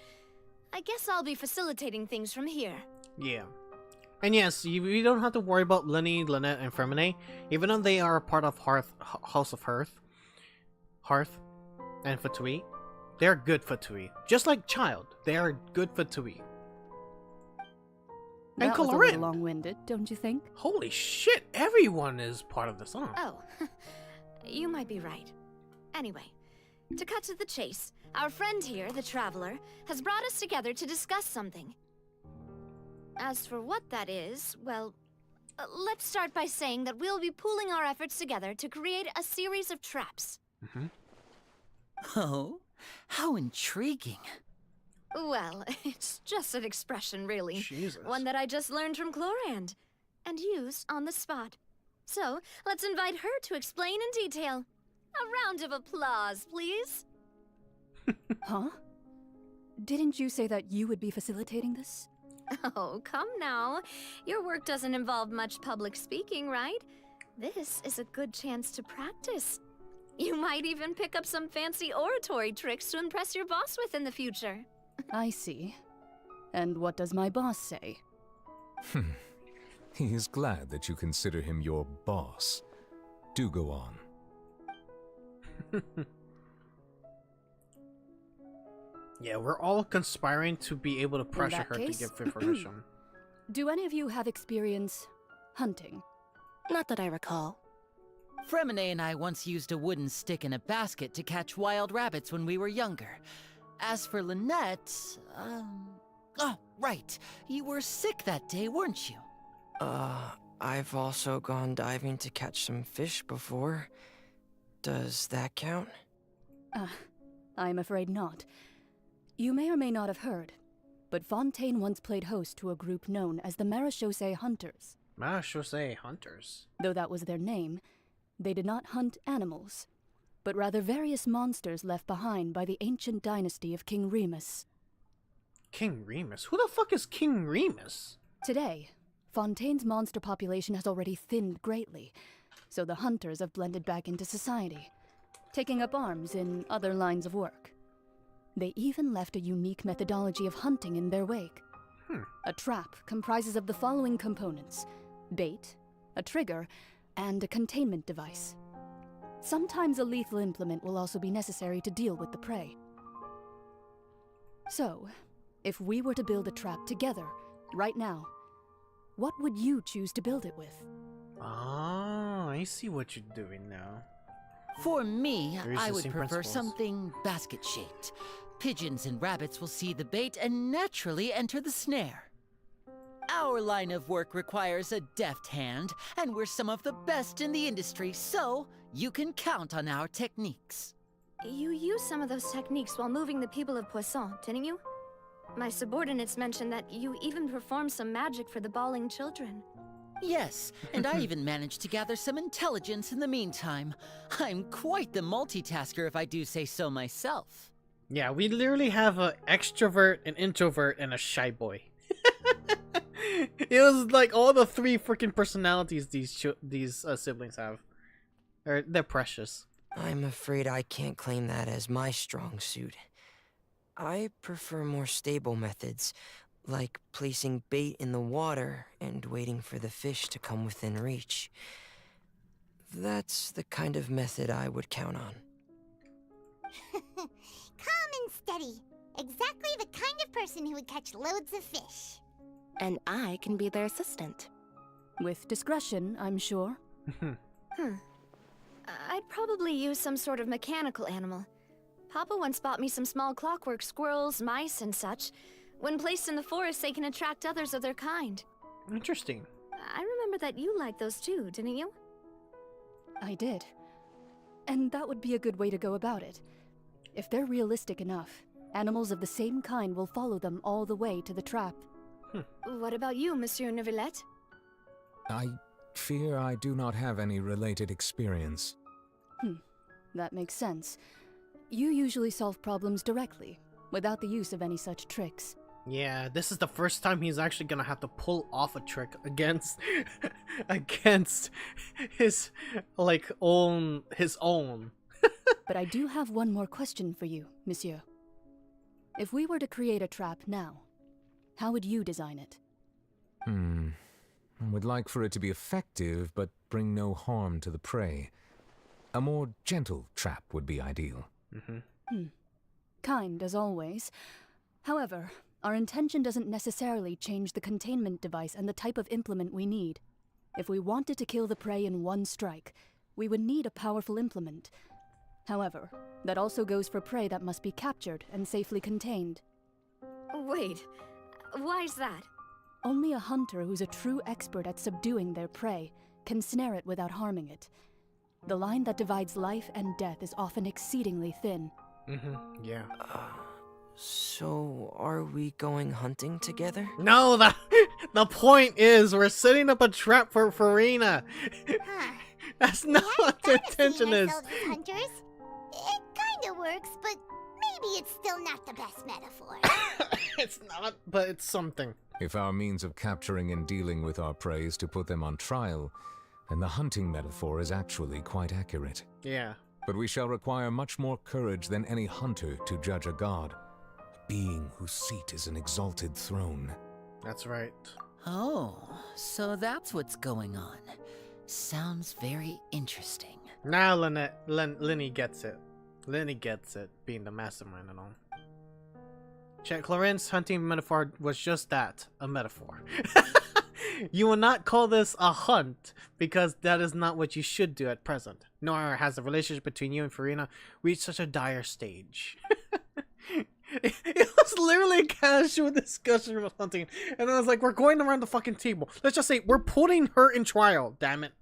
I guess I'll be facilitating things from here. Yeah. And yes, we don't have to worry about Lenny, Lynette, and Frimine, even though they are a part of House of Hearth, and Fatui. They're good Fatui. Just like Child, they are good Fatui. And that was a Colorin. little long-winded, don't you think? Holy shit, everyone is part of the song. Oh, you might be right. Anyway, to cut to the chase, our friend here, the Traveler, has brought us together to discuss something. As for what that is, well, let's start by saying that we'll be pooling our efforts together to create a series of traps. Oh, how intriguing. Well, it's just an expression, really. Jesus. One that I just learned from Chlorand, and used on the spot. So, let's invite her to explain in detail. A round of applause, please. Huh? Didn't you say that you would be facilitating this? Oh, come now. Your work doesn't involve much public speaking, right? This is a good chance to practice. You might even pick up some fancy oratory tricks to impress your boss with in the future. I see. And what does my boss say? He is glad that you consider him your boss. Do go on. Yeah, we're all conspiring to be able to pressure her case, to give information. Do any of you have experience hunting? Not that I recall. Frimine and I once used a wooden stick in a basket to catch wild rabbits when we were younger. As for Lynette, oh, right. You were sick that day, weren't you? I've also gone diving to catch some fish before. Does that count? I'm afraid not. You may or may not have heard, but Fontaine once played host to a group known as the Meropide Hunters. Meropide Hunters? Though that was their name, they did not hunt animals, but rather various monsters left behind by the ancient dynasty of King Remus. King Remus? Who the fuck is King Remus? Today, Fontaine's monster population has already thinned greatly, so the hunters have blended back into society, taking up arms in other lines of work. They even left a unique methodology of hunting in their wake. A trap comprises of the following components: bait, a trigger, and a containment device. Sometimes a lethal implement will also be necessary to deal with the prey. So, if we were to build a trap together, right now, what would you choose to build it with? Oh, I see what you're doing now. For me, I would Resisting prefer principles. something basket-shaped. Pigeons and rabbits will see the bait and naturally enter the snare. Our line of work requires a deft hand, and we're some of the best in the industry, so you can count on our techniques. You used some of those techniques while moving the people of Poisson, didn't you? My subordinates mentioned that you even performed some magic for the bawling children. Yes, and I even managed to gather some intelligence in the meantime. I'm quite the multitasker if I do say so myself. Yeah, we literally have an extrovert, an introvert, and a shy boy. It was like all the three freaking personalities these siblings have. They're precious. I'm afraid I can't claim that as my strong suit. I prefer more stable methods, like placing bait in the water and waiting for the fish to come within reach. That's the kind of method I would count on. Calm and steady. Exactly the kind of person who would catch loads of fish. And I can be their assistant. With discretion, I'm sure. I'd probably use some sort of mechanical animal. Papa once bought me some small clockwork squirrels, mice, and such. When placed in the forest, they can attract others of their kind. Interesting. I remember that you liked those too, didn't you? I did. And that would be a good way to go about it. If they're realistic enough, animals of the same kind will follow them all the way to the trap. What about you, Monsieur Neuvillette? I fear I do not have any related experience. That makes sense. You usually solve problems directly, without the use of any such tricks. Yeah, this is the first time he's actually gonna have to pull off a trick against against his his own. But I do have one more question for you, monsieur. If we were to create a trap now, how would you design it? I would like for it to be effective, but bring no harm to the prey. A more gentle trap would be ideal. Kind, as always. However, our intention doesn't necessarily change the containment device and the type of implement we need. If we wanted to kill the prey in one strike, we would need a powerful implement. However, that also goes for prey that must be captured and safely contained. Wait, why's that? Only a hunter who's a true expert at subduing their prey can snare it without harming it. The line that divides life and death is often exceedingly thin. Yeah. So, are we going hunting together? No, the point is we're setting up a trap for Furina. That's not what the intention is. Hunters. It kinda works, but maybe it's still not the best metaphor. It's not, but it's something. If our means of capturing and dealing with our prey is to put them on trial, then the hunting metaphor is actually quite accurate. Yeah. But we shall require much more courage than any hunter to judge a god, a being whose seat is an exalted throne. That's right. Oh, so that's what's going on. Sounds very interesting. Now Lenny gets it. Lenny gets it, being the mastermind and all. Check, Clarence's hunting metaphor was just that, a metaphor. You will not call this a hunt, because that is not what you should do at present. Nor has the relationship between you and Furina reached such a dire stage. It was literally a casual discussion about hunting, and I was like, we're going around the fucking table. Let's just say, we're putting her in trial, damn it.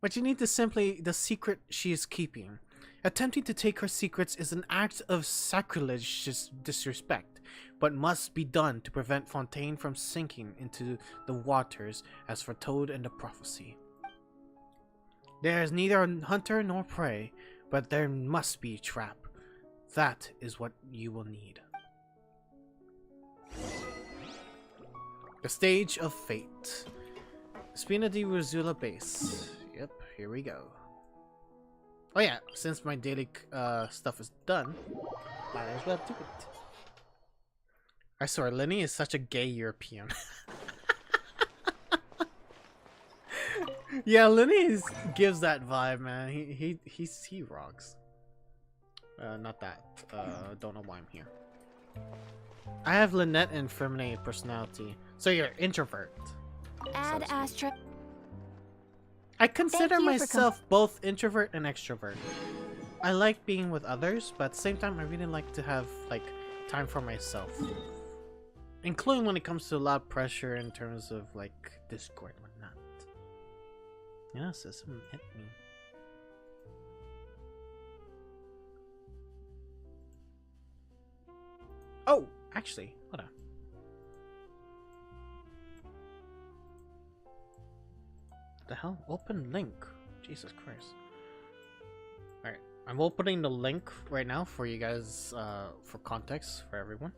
But you need to simply the secret she is keeping. Attempting to take her secrets is an act of sacrilegious disrespect, but must be done to prevent Fontaine from sinking into the waters as foretold in the prophecy. There is neither a hunter nor prey, but there must be a trap. That is what you will need. The Stage of Fate. Spina di Rosula base. Yep, here we go. Oh yeah, since my daily stuff is done, might as well do it. I swear, Lenny is such a gay European. Yeah, Lenny gives that vibe, man. He rocks. Not that. Don't know why I'm here. I have Lynette and feminine personality, so you're introvert. Add Astra. I consider myself both introvert and extrovert. I like being with others, but at the same time, I really like to have like time for myself, including when it comes to a lot of pressure in terms of like Discord and whatnot. Yeah, Sylvia hit me. Oh, actually, hold on. The hell? Open link. Jesus Christ. Alright, I'm opening the link right now for you guys, for context for everyone.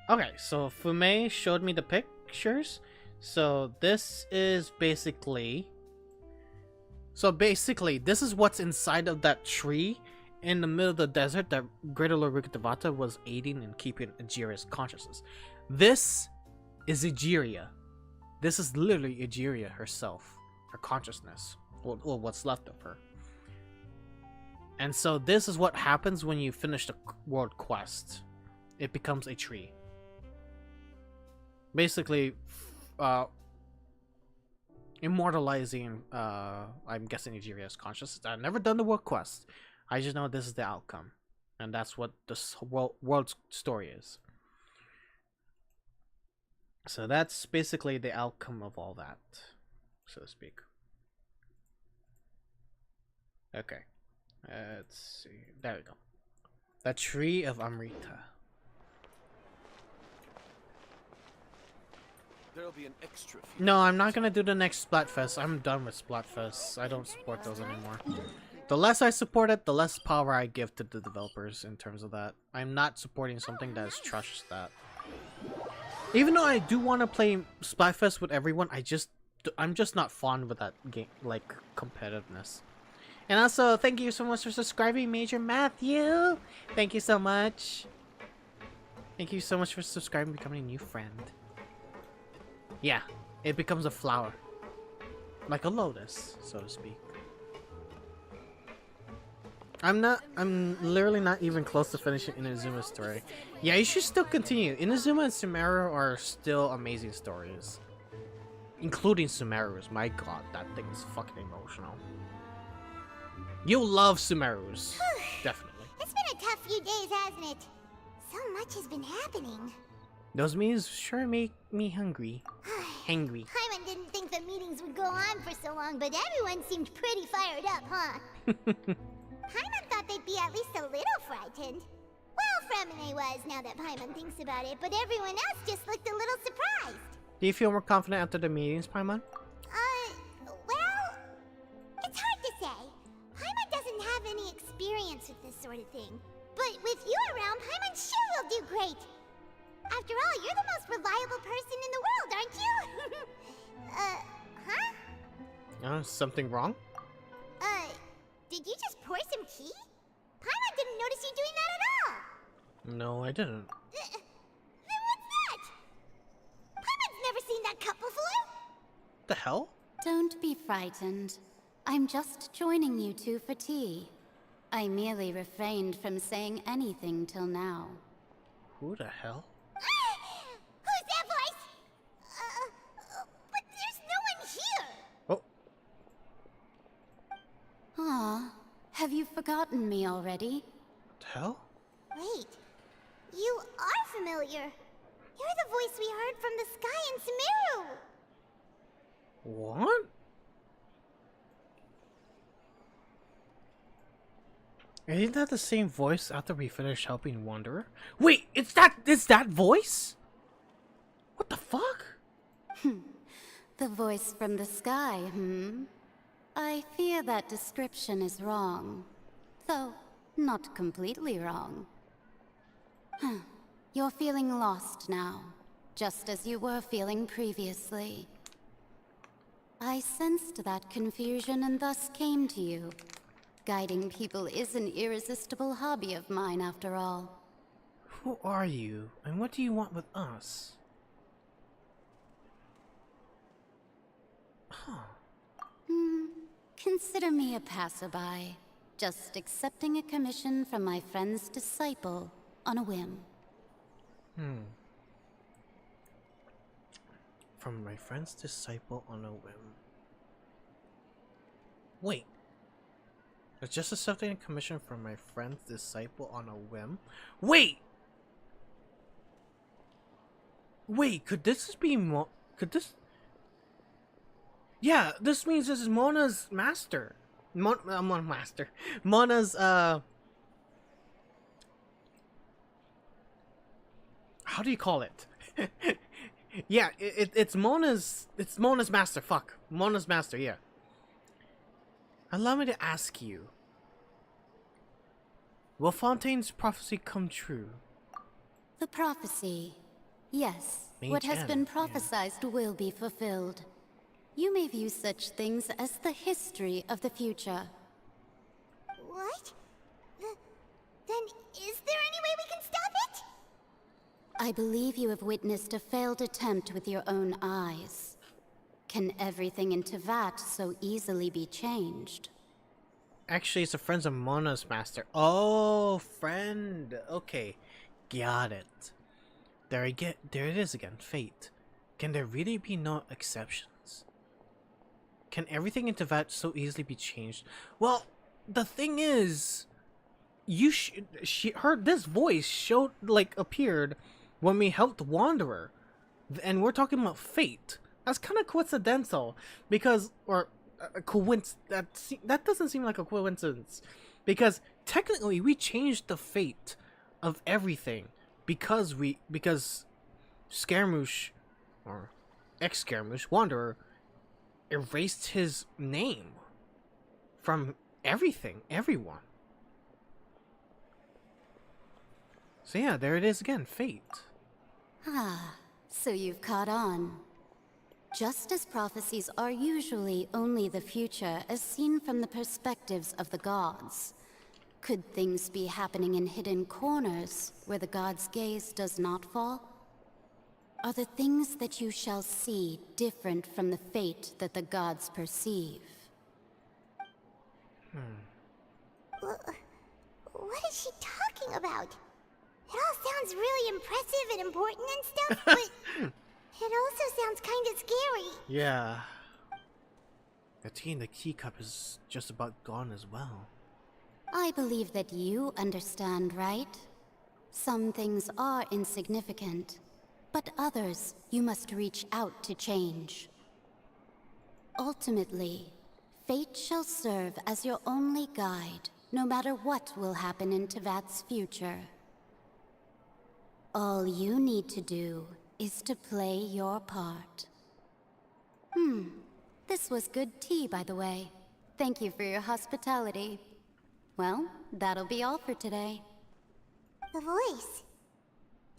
Okay, so Fume showed me the pictures. So this is basically So basically, this is what's inside of that tree in the middle of the desert that Greater Lord Rikadevata was aiding in keeping Egeria's consciousness. This is Egeria. This is literally Egeria herself, her consciousness, or what's left of her. And so this is what happens when you finish the world quest. It becomes a tree. Basically, immortalizing, I'm guessing Egeria's consciousness. I've never done the world quest. I just know this is the outcome. And that's what this world's story is. So that's basically the outcome of all that, so to speak. Okay. Let's see. There we go. The Tree of Amrita. There'll be an extra. No, I'm not gonna do the next Splatfest. I'm done with Splatfest. I don't support those anymore. The less I support it, the less power I give to the developers in terms of that. I'm not supporting something that is trash that. Even though I do want to play Splatfest with everyone, I'm just not fond with that game, like competitiveness. And also, thank you so much for subscribing, Major Matthew. Thank you so much. Thank you so much for subscribing, becoming a new friend. Yeah, it becomes a flower, like a lotus, so to speak. I'm literally not even close to finishing Inazuma's story. Yeah, you should still continue. Inazuma and Sumeru are still amazing stories. Including Sumeru's. My god, that thing is fucking emotional. You'll love Sumeru's. Definitely. It's been a tough few days, hasn't it? So much has been happening. Those meetings sure make me hungry. Hangry. Paimon didn't think the meetings would go on for so long, but everyone seemed pretty fired up, huh? Paimon thought they'd be at least a little frightened. Well, Fremine was, now that Paimon thinks about it, but everyone else just looked a little surprised. Do you feel more confident after the meetings, Paimon? Well, it's hard to say. Paimon doesn't have any experience with this sort of thing. But with you around, Paimon sure will do great. After all, you're the most reliable person in the world, aren't you? Huh? Something wrong? Did you just pour some tea? Paimon didn't notice you doing that at all. No, I didn't. Then what's that? Paimon's never seen that cup before. The hell? Don't be frightened. I'm just joining you two for tea. I merely refrained from saying anything till now. Who the hell? Who's that voice? But there's no one here. Oh. Ah, have you forgotten me already? What the hell? Wait, you are familiar. You're the voice we heard from the sky in Sumeru. What? Isn't that the same voice after we finish helping Wanderer? Wait, it's that voice? What the fuck? The voice from the sky, I fear that description is wrong. Though, not completely wrong. You're feeling lost now, just as you were feeling previously. I sensed that confusion and thus came to you. Guiding people is an irresistible hobby of mine, after all. Who are you, and what do you want with us? Consider me a passerby, just accepting a commission from my friend's disciple on a whim. From my friend's disciple on a whim. Wait. It's just accepting a commission from my friend's disciple on a whim? Wait! Wait, could this be could this... Yeah, this means this is Mona's master. Mona's, how do you call it? Yeah, it's Mona's master, fuck. Mona's master, yeah. Allow me to ask you. Will Fontaine's prophecy come true? The prophecy. Yes, Mage what has been N, prophesized will be fulfilled. You may view such things as the history of the future. What? Then is there any way we can stop it? I believe you have witnessed a failed attempt with your own eyes. Can everything in Tevat so easily be changed? Actually, it's a Friends of Mona's master. Oh, friend. Okay, got it. There it is again. Fate. Can there really be no exceptions? Can everything in Tevat so easily be changed? Well, the thing is, this voice appeared when we helped Wanderer, and we're talking about fate. That's kind of coincidental, because a coincidence. That doesn't seem like a coincidence, because technically we changed the fate of everything because Scaramouche, or ex-Scaramouche, Wanderer, erased his name from everyone. So yeah, there it is again, fate. Ah, so you've caught on. Just as prophecies are usually only the future as seen from the perspectives of the gods, could things be happening in hidden corners where the gods' gaze does not fall? Are the things that you shall see different from the fate that the gods perceive? What is she talking about? It all sounds really impressive and important and stuff, but it also sounds kind of scary. Yeah. The tea in the teacup is just about gone as well. I believe that you understand, right? Some things are insignificant, but others you must reach out to change. Ultimately, fate shall serve as your only guide, no matter what will happen in Tevat's future. All you need to do is to play your part. This was good tea, by the way. Thank you for your hospitality. Well, that'll be all for today. The voice.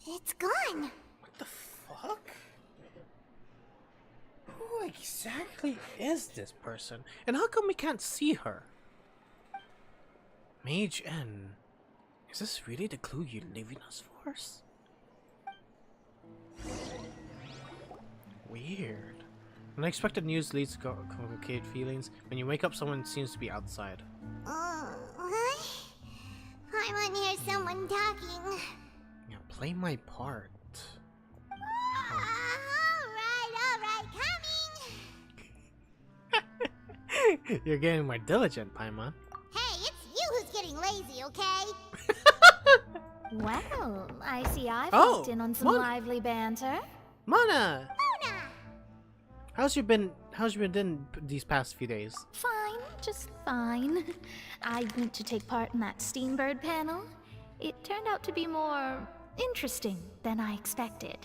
It's gone. What the fuck? Who exactly is this person? And how come we can't see her? Mage N. Is this really the clue you're leaving us for? Weird. Unexpected news leads to complicated feelings. When you wake up, someone seems to be outside. What? I want to hear someone talking. Yeah, play my part. Alright, coming! You're getting more diligent, Paimon. Hey, it's you who's getting lazy, okay? Well, I see I've Oh, walked in on some Mona. lively banter. Mona! How's you been these past few days? Fine, just fine. I went to take part in that Steambird panel. It turned out to be more interesting than I expected.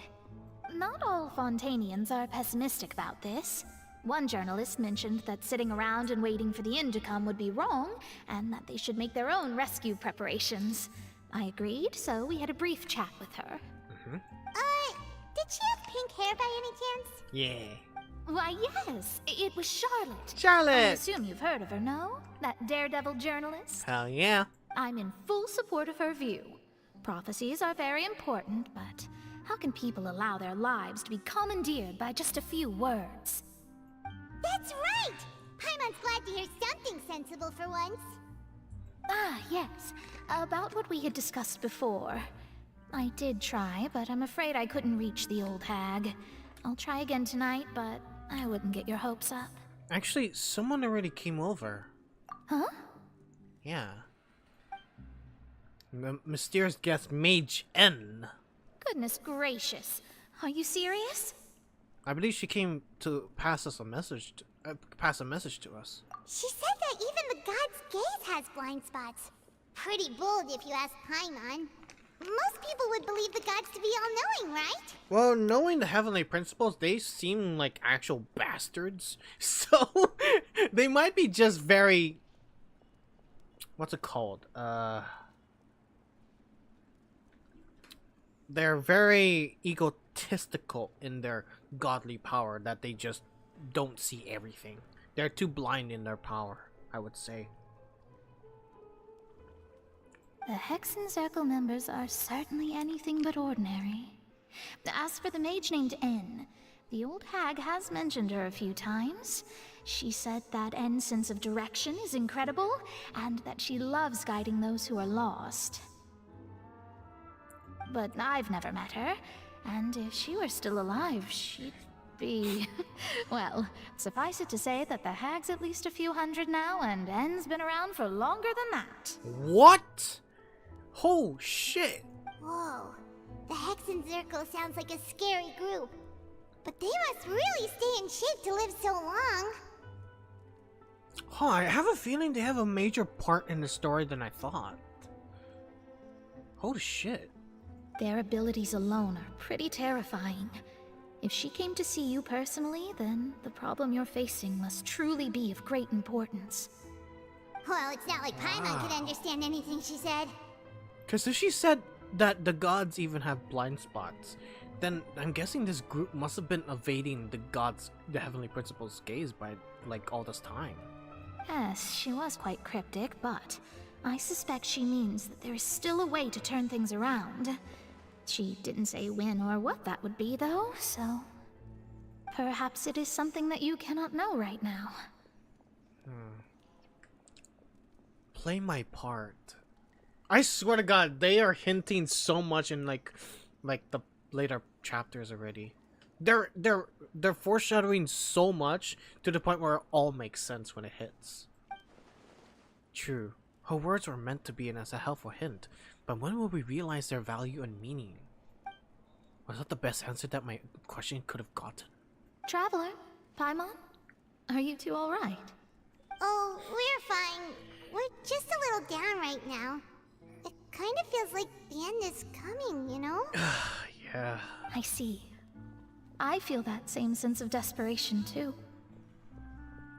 Not all Fontanians are pessimistic about this. One journalist mentioned that sitting around and waiting for the end to come would be wrong, and that they should make their own rescue preparations. I agreed, so we had a brief chat with her. Did she have pink hair by any chance? Yeah. Why, yes, it was Charlotte. Charlotte! I assume you've heard of her, no? That daredevil journalist? Hell yeah. I'm in full support of her view. Prophecies are very important, but how can people allow their lives to be commandeered by just a few words? That's right! Paimon's glad to hear something sensible for once. Ah, yes. About what we had discussed before. I did try, but I'm afraid I couldn't reach the old hag. I'll try again tonight, but I wouldn't get your hopes up. Actually, someone already came over. Huh? Yeah. The mysterious guest Mage N. Goodness gracious. Are you serious? I believe she came to pass a message to us. She said that even the god's gaze has blind spots. Pretty bold if you ask Paimon. Most people would believe the gods to be all-knowing, right? Well, knowing the heavenly principles, they seem like actual bastards. So, they might be just very... What's it called? They're very egotistical in their godly power that they just don't see everything. They're too blind in their power, I would say. The Hexen Circle members are certainly anything but ordinary. As for the mage named N, the old hag has mentioned her a few times. She said that N's sense of direction is incredible, and that she loves guiding those who are lost. But I've never met her, and if she were still alive, she'd be... well, suffice it to say that the hag's at least a few hundred now, and N's been around for longer than that. What? Oh, shit. Whoa. The Hexen Circle sounds like a scary group. But they must really stay in shape to live so long. Huh, I have a feeling they have a major part in the story than I thought. Holy shit. Their abilities alone are pretty terrifying. If she came to see you personally, then the problem you're facing must truly be of great importance. Well, it's not like Paimon could understand anything she said. Because if she said that the gods even have blind spots, then I'm guessing this group must have been evading the gods, the Heavenly Principle's gaze by, like, all this time. Yes, she was quite cryptic, but I suspect she means that there is still a way to turn things around. She didn't say when or what that would be, though, so... perhaps it is something that you cannot know right now. Play my part. I swear to God, they are hinting so much in like the later chapters already. They're foreshadowing so much to the point where it all makes sense when it hits. True, her words were meant to be in as a helpful hint, but when will we realize their value and meaning? Was that the best answer that my question could have gotten? Traveler, Paimon, are you two all right? Oh, we're fine. We're just a little down right now. It kind of feels like the end is coming, you know? Yeah. I see. I feel that same sense of desperation too.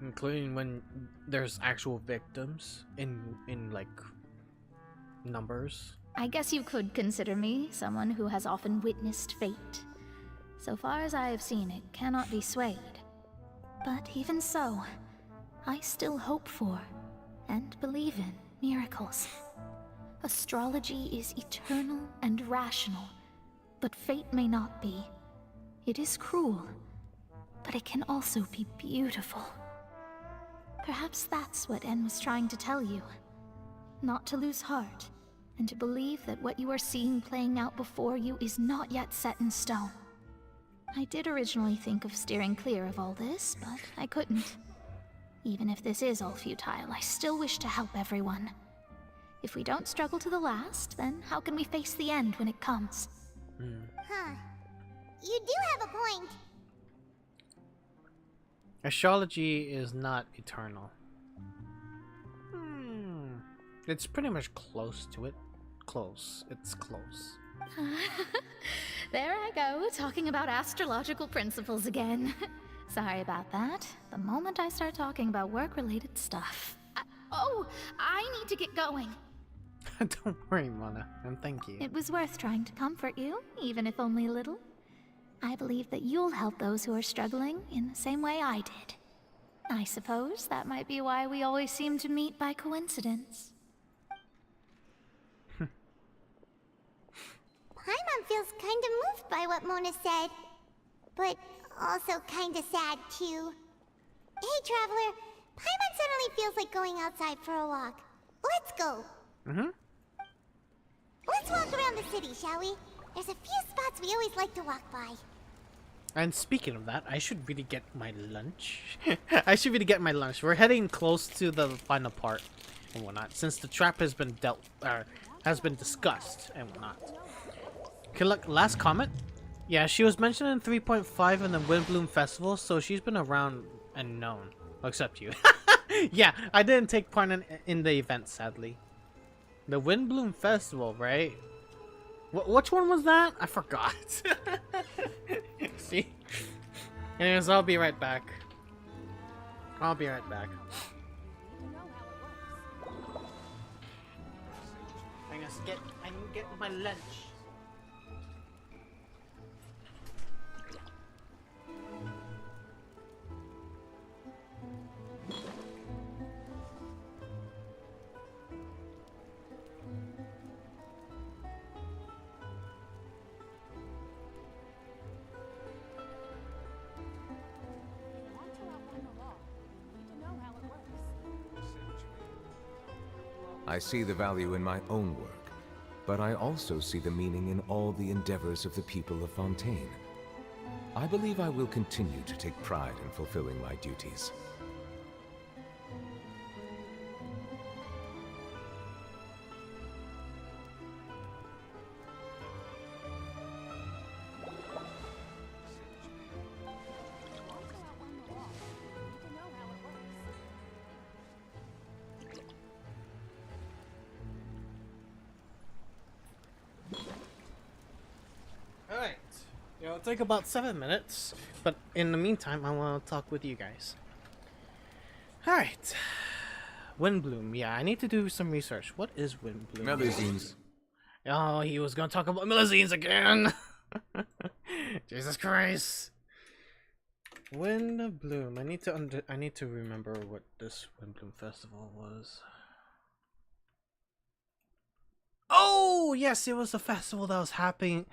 Including when there's actual victims in like numbers. I guess you could consider me someone who has often witnessed fate. So far as I have seen, it cannot be swayed. But even so, I still hope for and believe in miracles. Astrology is eternal and rational, but fate may not be. It is cruel, but it can also be beautiful. Perhaps that's what En was trying to tell you. Not to lose heart, and to believe that what you are seeing playing out before you is not yet set in stone. I did originally think of steering clear of all this, but I couldn't. Even if this is all futile, I still wish to help everyone. If we don't struggle to the last, then how can we face the end when it comes? Huh. You do have a point. Astrology is not eternal. It's pretty much close to it. Close. It's close. There I go, talking about astrological principles again. Sorry about that. The moment I start talking about work-related stuff. I need to get going. Don't worry, Mana, and thank you. It was worth trying to comfort you, even if only a little. I believe that you'll help those who are struggling in the same way I did. I suppose that might be why we always seem to meet by coincidence. Paimon feels kind of moved by what Mona said, but also kind of sad too. Hey, Traveler, Paimon suddenly feels like going outside for a walk. Let's go. Let's walk around the city, shall we? There's a few spots we always like to walk by. And speaking of that, I should really get my lunch. We're heading close to the final part and whatnot, since the trap has been discussed and whatnot. Okay, look, last comment. Yeah, she was mentioned in 3.5 in the Windbloom Festival, so she's been around and known. Except you. Yeah, I didn't take part in the event, sadly. The Windbloom Festival, right? Which one was that? I forgot. See? Anyways, I'll be right back. I need to get my lunch. I see the value in my own work, but I also see the meaning in all the endeavors of the people of Fontaine. I believe I will continue to take pride in fulfilling my duties. Alright. It'll take about 7 minutes, but in the meantime, I want to talk with you guys. Alright. Windbloom. Yeah, I need to do some research. What is Windbloom? Melusines. Oh, he was going to talk about Melusines again! Jesus Christ. Windbloom. I need to remember what this Windbloom festival was. Oh, yes, it was a festival that was happening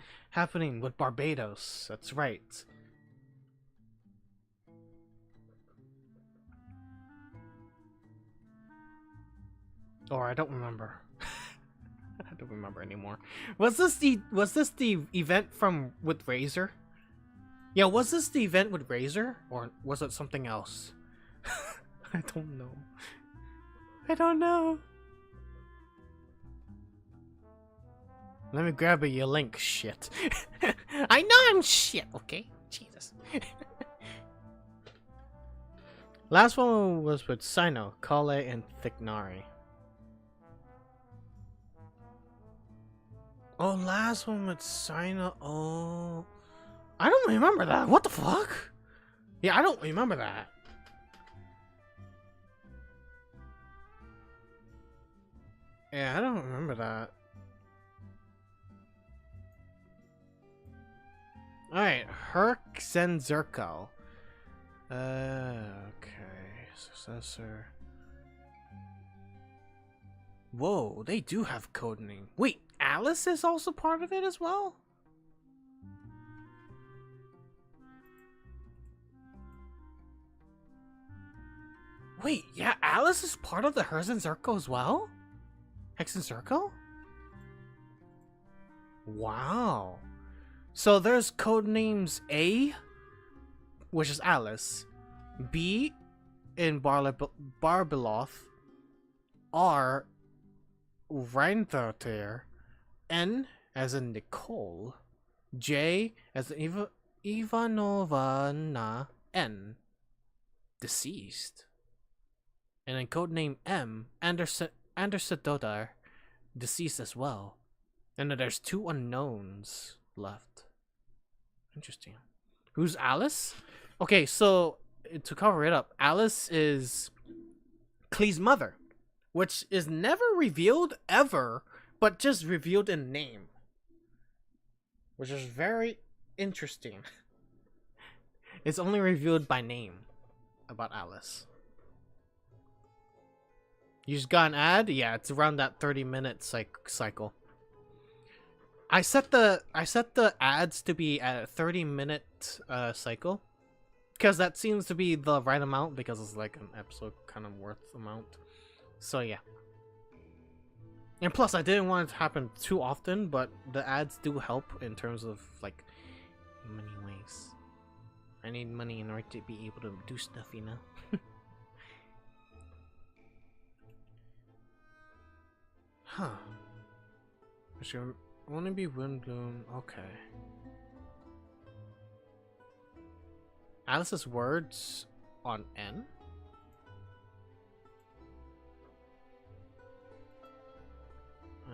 with Barbados. That's right. Or I don't remember. I don't remember anymore. Was this the event with Razor? Yeah, was this the event with Razor, or was it something else? I don't know. I don't know. Let me grab your link, shit. I know I'm shit, okay? Jesus. Last one was with Sino, Kale, and Thicnari. Oh, last one with Sino. Oh. I don't remember that. What the fuck? Yeah, I don't remember that. Yeah, I don't remember that. Alright, Herc Zenzurko. Okay. Successor. Whoa, they do have codename. Wait, Alice is also part of it as well? Wait, yeah, Alice is part of the Herzenzurko as well? Hexenzurko? Wow. So there's codenames A, which is Alice, B in Barbeloth, R Reintharter, N as in Nicole, J as in Ivanovna, N, deceased. And then codename M, Anderson Dodar, deceased as well. And then there's 2 unknowns left. Interesting. Who's Alice? Okay, so to cover it up, Alice is Klee's mother, which is never revealed ever, but just revealed in name, which is very interesting. It's only revealed by name about Alice. You just got an ad? Yeah, it's around that 30-minute cycle. I set the ads to be at a 30-minute cycle, because that seems to be the right amount, because it's like an episode kind of worth amount. So yeah. And plus, I didn't want it to happen too often, but the ads do help in terms of like many ways. I need money in order to be able to do stuff, you know. Huh. I should only be Windbloom. Okay. Alice's words on N? Oh.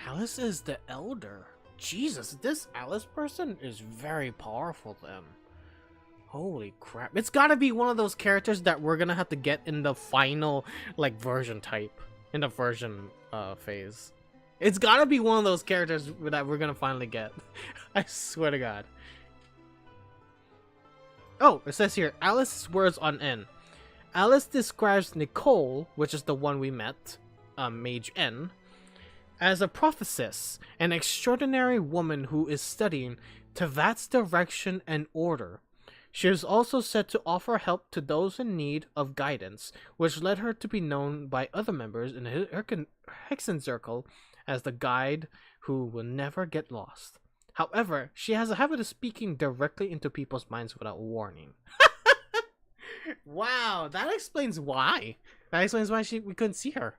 Alice is the elder. Jesus, this Alice person is very powerful then. Holy crap. It's gotta be one of those characters that we're gonna have to get in the final, like, version type. In the version, phase. It's gotta be one of those characters that we're gonna finally get. I swear to God. Oh, it says here, Alice's words on N. Alice describes Nicole, which is the one we met, Mage N, as a prophetess, an extraordinary woman who is studying Tevat's direction and order. She is also said to offer help to those in need of guidance, which led her to be known by other members in her Hexen Circle as the guide who will never get lost. However, she has a habit of speaking directly into people's minds without warning. Wow, that explains why. That explains why we couldn't see her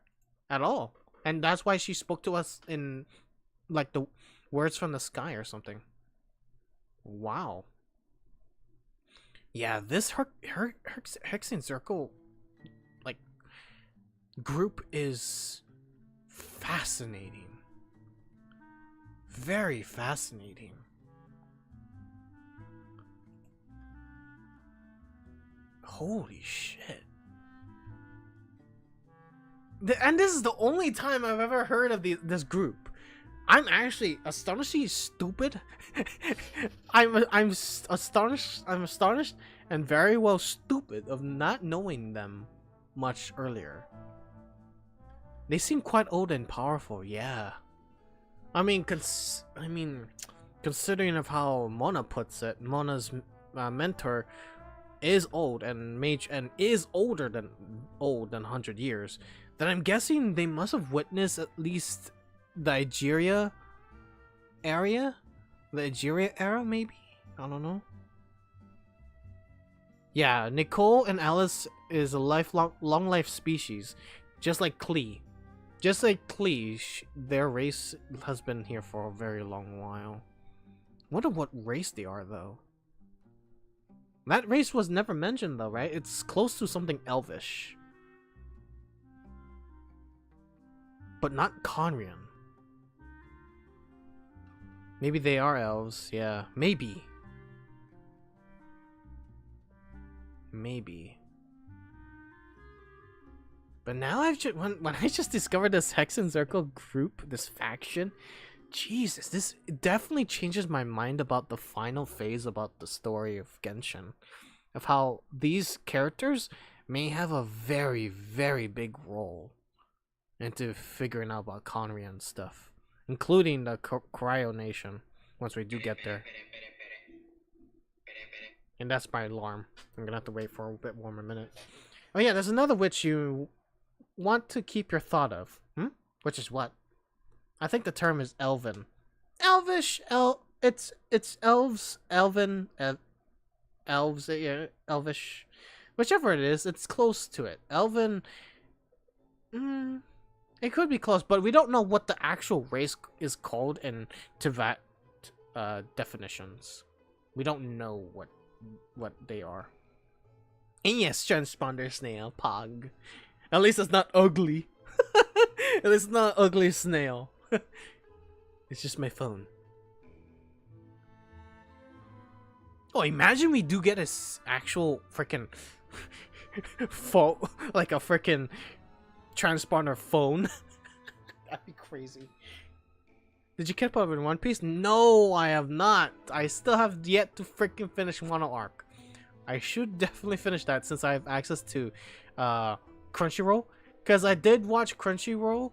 at all. And that's why she spoke to us in, like, the words from the sky or something. Wow. Yeah, this her Hexen Circle, like, group is fascinating. Very fascinating. Holy shit. And this is the only time I've ever heard of this group. I'm actually astonishingly stupid. I'm astonished and very well stupid of not knowing them much earlier. They seem quite old and powerful, yeah. I mean, considering of how Mona puts it, Mona's mentor is old and is older than 100 years. Then I'm guessing they must have witnessed at least the Igeria era, maybe? I don't know. Yeah, Nicole and Alice is a long life species, just like Klee. Just like Klee, their race has been here for a very long while. Wonder what race they are, though. That race was never mentioned, though, right? It's close to something elvish. But not Conrian. Maybe they are elves, yeah. Maybe. Maybe. But now when I just discovered this Hexen Circle group, this faction, Jesus, this definitely changes my mind about the final phase about the story of Genshin. Of how these characters may have a very, very big role into figuring out about Conrian stuff. Including the Cryo Nation, once we do get there. And that's my alarm. I'm gonna have to wait for a bit more minute. Oh yeah, there's another witch you want to keep your thought of. Which is what? I think the term is elven. Elvish, it's elves, elven, elves, yeah, elvish. Whichever it is, it's close to it. Elven, it could be close, but we don't know what the actual race is called in Teyvat definitions. We don't know what they are. And yes, transponder snail, pog. At least it's not ugly. At least it's not ugly snail. It's just my phone. Oh, imagine we do get a actual freaking phone, like a freaking transponder phone. That'd be crazy. Did you keep up in One Piece? No, I have not. I still have yet to freaking finish Wano arc. I should definitely finish that since I have access to Crunchyroll. Because I did watch Crunchyroll.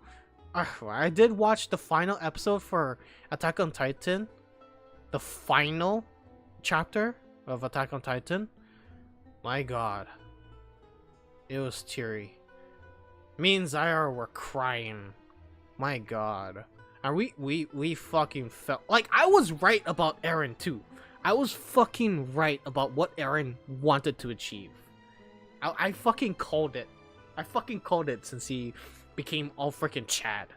I did watch the final episode for Attack on Titan. The final chapter of Attack on Titan. My god. It was teary. Me and Zyra were crying. My god. And we fucking felt like I was right about Eren too. I was fucking right about what Eren wanted to achieve. I fucking called it. I fucking called it since he became all freaking Chad.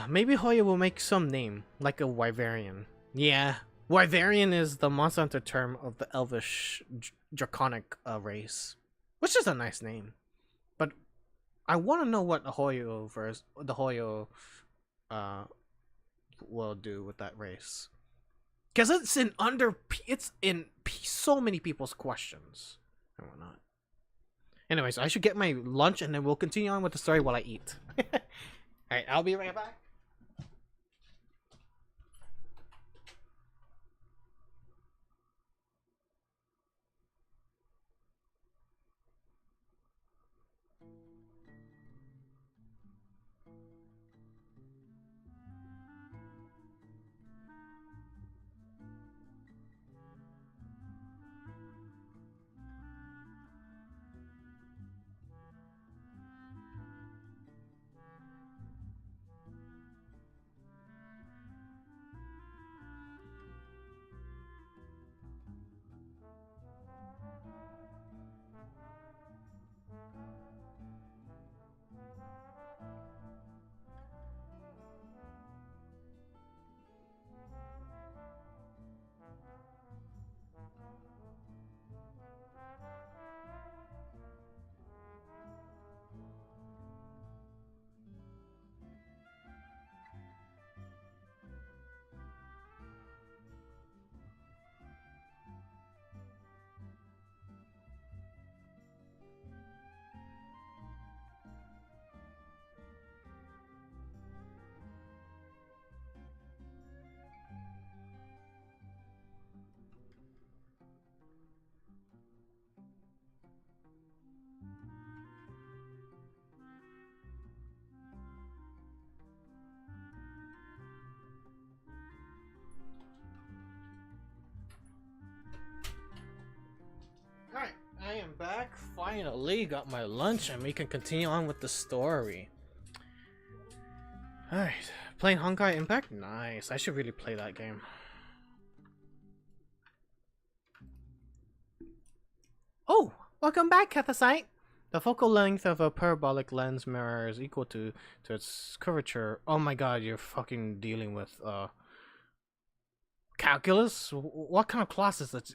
Maybe Hoya will make some name, like a Wyverian. Yeah, Wyverian is the monster hunter term of the Elvish Draconic race, which is a nice name. But I want to know what the Hoyo will do with that race, because it's in so many people's questions and whatnot. Anyways, I should get my lunch and then we'll continue on with the story while I eat. Alright, I'll be right back. finally got my lunch and we can continue on with the story. Alright, playing Honkai Impact? Nice, I should really play that game. Oh, welcome back, Cathasite! The focal length of a parabolic lens mirror is equal to its curvature. Oh my god, you're fucking dealing with, calculus? What kind of class is it?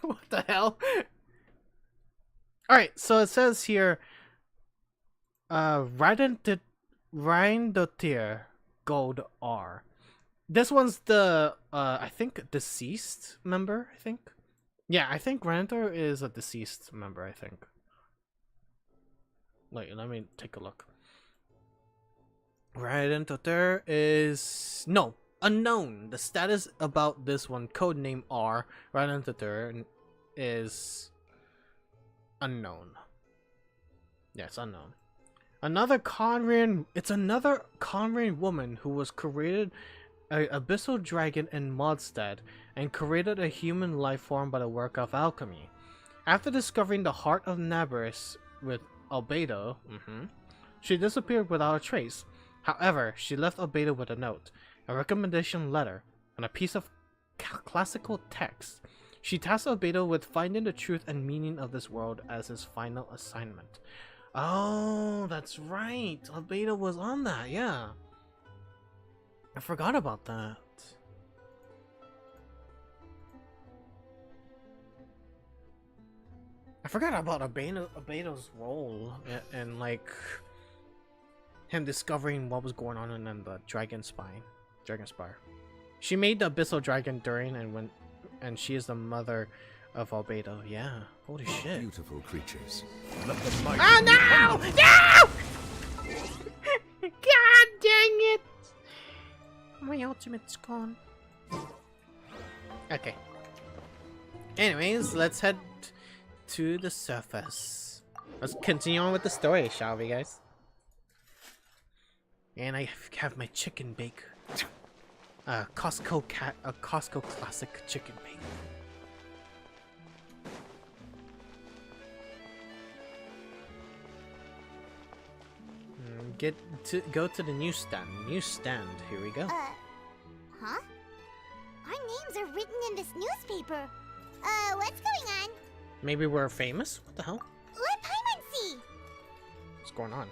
What the hell? Alright, so it says here, Reindotir Gold R. This one's the, I think, deceased member, I think? Yeah, I think Reindotir is a deceased member, I think. Wait, let me take a look. Reindotir is... no, unknown. The status about this one, codename R, Reindotir, is unknown. Yes, unknown. Another Conran... it's another Conran woman who was created an abyssal dragon in Modstad and created a human life form by the work of alchemy. After discovering the heart of Nabrys with Albedo, she disappeared without a trace. However, she left Albedo with a note, a recommendation letter, and a piece of classical text. She tasked Albedo with finding the truth and meaning of this world as his final assignment. Oh, that's right. Albedo was on that, yeah. I forgot about that. I forgot about Albedo's role and like him discovering what was going on in the Dragon Spire. She made the Abyssal Dragon during and she is the mother of Albedo. Yeah. Holy shit. Beautiful creatures. Oh no! No! God dang it! My ultimate's gone. Okay. Anyways, let's head to the surface. Let's continue on with the story, shall we, guys? And I have my chicken bake. Costco classic chicken bake. Go to the newsstand. Newsstand. Here we go. Huh? Our names are written in this newspaper. What's going on? Maybe we're famous? What the hell? Let Paimon see! What's going on?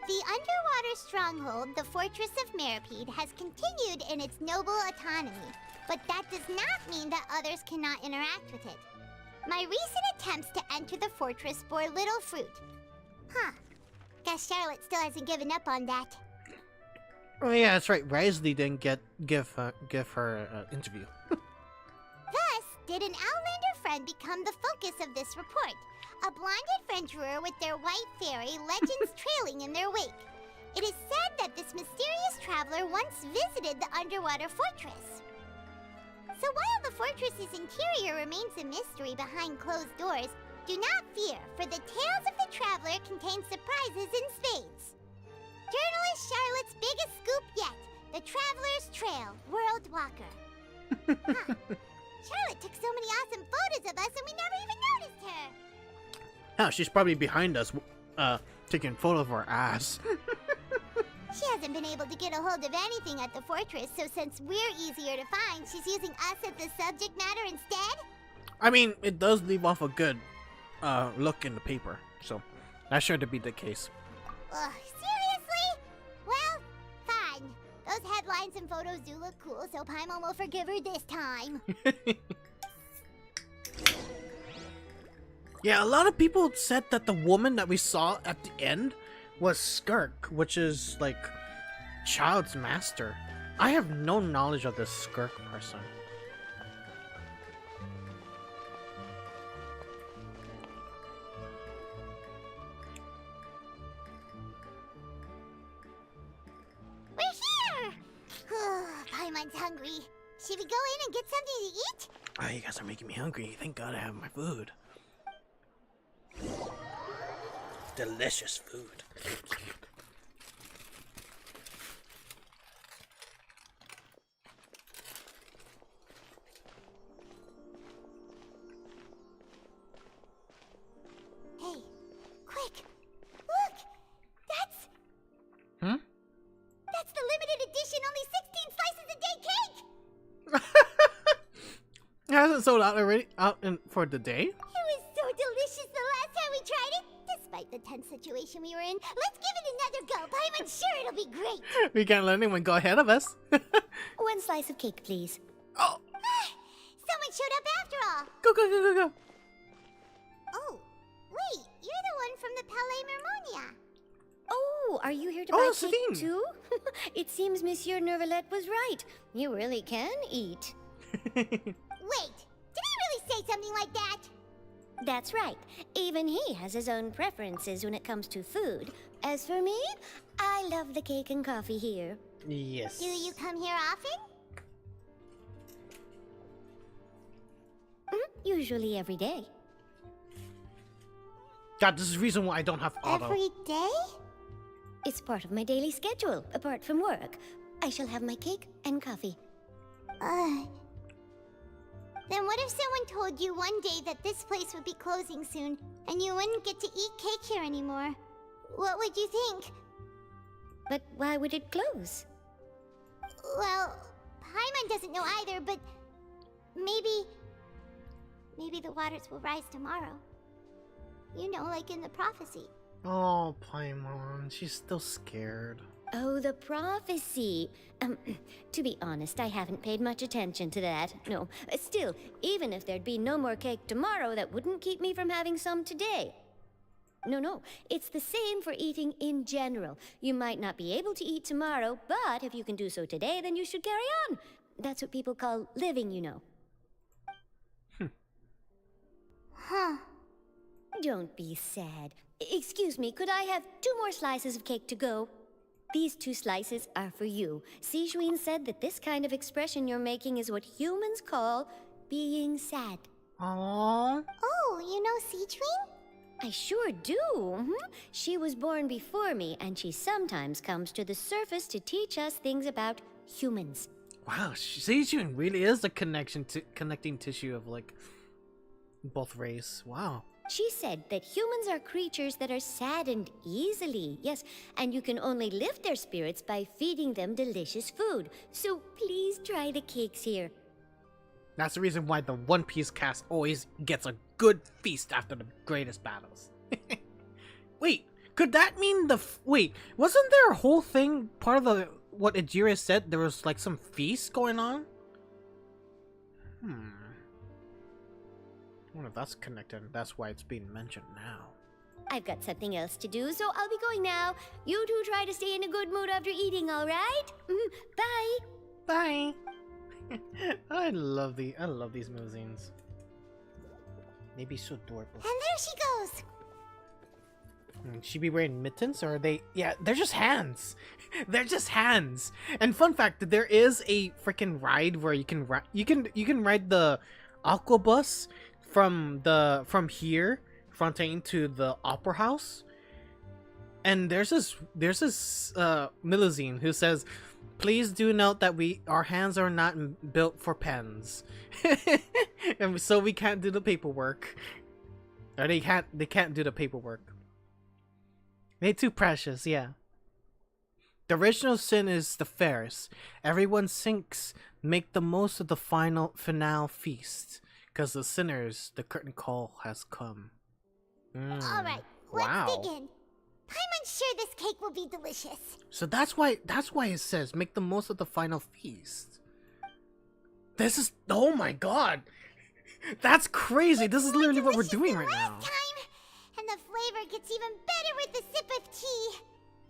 The underwater stronghold, the Fortress of Meropide, has continued in its noble autonomy, but that does not mean that others cannot interact with it. My recent attempts to enter the fortress bore little fruit. Huh. Guess Charlotte still hasn't given up on that. Oh yeah, that's right. Risley didn't give her an interview. Thus, did an Outlander friend become the focus of this report? A blonde adventurer with their white fairy, legends trailing in their wake. It is said that this mysterious traveler once visited the underwater fortress. So while the fortress's interior remains a mystery behind closed doors, do not fear, for the tales of the traveler contain surprises in spades. Journalist Charlotte's biggest scoop yet, the Traveler's Trail, World Walker. Huh. Charlotte took so many awesome photos of us and we never even noticed her. Oh, she's probably behind us, taking a photo of our ass. She hasn't been able to get a hold of anything at the fortress, so since we're easier to find, she's using us as the subject matter instead? I mean, it does leave off a good look in the paper, so that's sure to be the case. Ugh, seriously? Well, fine. Those headlines and photos do look cool, so Paimon will forgive her this time. Yeah, a lot of people said that the woman that we saw at the end was Skirk, which is like Child's master. I have no knowledge of this Skirk person. We're here! Paimon's hungry. Should we go in and get something to eat? Oh, you guys are making me hungry. Thank God I have my food. Delicious food. hasn't sold out already? For the day? It was so delicious the last time we tried it. Despite the tense situation we were in, let's give it another go. I'm sure it'll be great. We can't let anyone go ahead of us. One slice of cake, please. Oh! Someone showed up after all. Go, go, go, go, go. Oh, wait, you're the one from the Palais Mermonia. Oh, are you here to buy cake Celine. too? It seems Monsieur Nervalette was right. You really can eat. Wait, did he really say something like that? That's right. Even he has his own preferences when it comes to food. As for me, I love the cake and coffee here. Yes. Do you come here often? Usually every day. God, this is the reason why I don't have auto. Every day? It's part of my daily schedule, apart from work. I shall have my cake and coffee. Then what if someone told you one day that this place would be closing soon, and you wouldn't get to eat cake here anymore? What would you think? But why would it close? Well, Paimon doesn't know either, but maybe the waters will rise tomorrow. You know, like in the prophecy. Oh, Paimon, she's still scared. Oh, the prophecy. To be honest, I haven't paid much attention to that. No, still, even if there'd be no more cake tomorrow, that wouldn't keep me from having some today. No, it's the same for eating in general. You might not be able to eat tomorrow, but if you can do so today, then you should carry on. That's what people call living, you know. Huh. Don't be sad. Excuse me, could I have 2 more slices of cake to go? These 2 slices are for you. Sijuin said that this kind of expression you're making is what humans call being sad. Aww. Oh, you know Sijuin? I sure do. She was born before me, and she sometimes comes to the surface to teach us things about humans. Wow, Seijun really is the connecting tissue of like both race. Wow. She said that humans are creatures that are saddened easily, yes, and you can only lift their spirits by feeding them delicious food. So please try the cakes here. That's the reason why the One Piece cast always gets a good feast after the greatest battles. Wait, could that mean wait, wasn't there a whole thing, part of what Ejiro said, there was like some feast going on? I wonder if that's connected, that's why it's being mentioned now. I've got something else to do, so I'll be going now. You two try to stay in a good mood after eating, all right? Bye. Bye. I love these limousines. They'd be so adorable. And there she goes. She be wearing mittens, or are they? Yeah, they're just hands. They're just hands. And fun fact, there is a freaking ride where you can ride the aqua bus from here, Fontaine, to the opera house. And there's this limousine who says, "Please do note that our hands are not built for pens," and so we can't do the paperwork. Or they can't do the paperwork. They're too precious, yeah. The original sin is the fairest. Everyone sinks. Make the most of the finale feast, because the sinners, the curtain call has come. All right, let's dig in. I'm sure this cake will be delicious. So that's why it says make the most of the final feast. This is, oh my god, that's crazy. This is literally what we're doing right now. And the flavor gets even better with the sip of tea.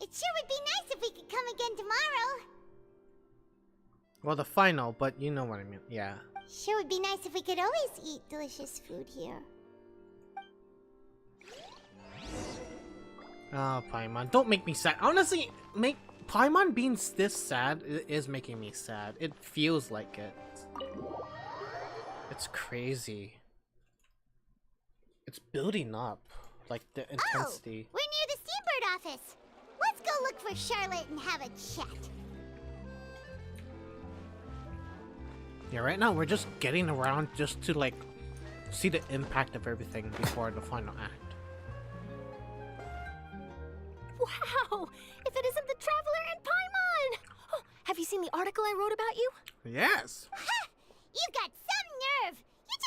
It sure would be nice if we could come again tomorrow. Well, the final, but you know what I mean. Yeah. Sure would be nice if we could always eat delicious food here. Oh, Paimon, don't make me sad. Honestly, Paimon being this sad is making me sad. It feels like it. It's crazy. It's building up, like the intensity. Oh, we're near the Steambird office. Let's go look for Charlotte and have a chat. Yeah, right now we're just getting around just to like see the impact of everything before the final act. Wow! If it isn't the Traveler and Paimon! Oh, have you seen the article I wrote about you? Yes. Ha! You've got some nerve! You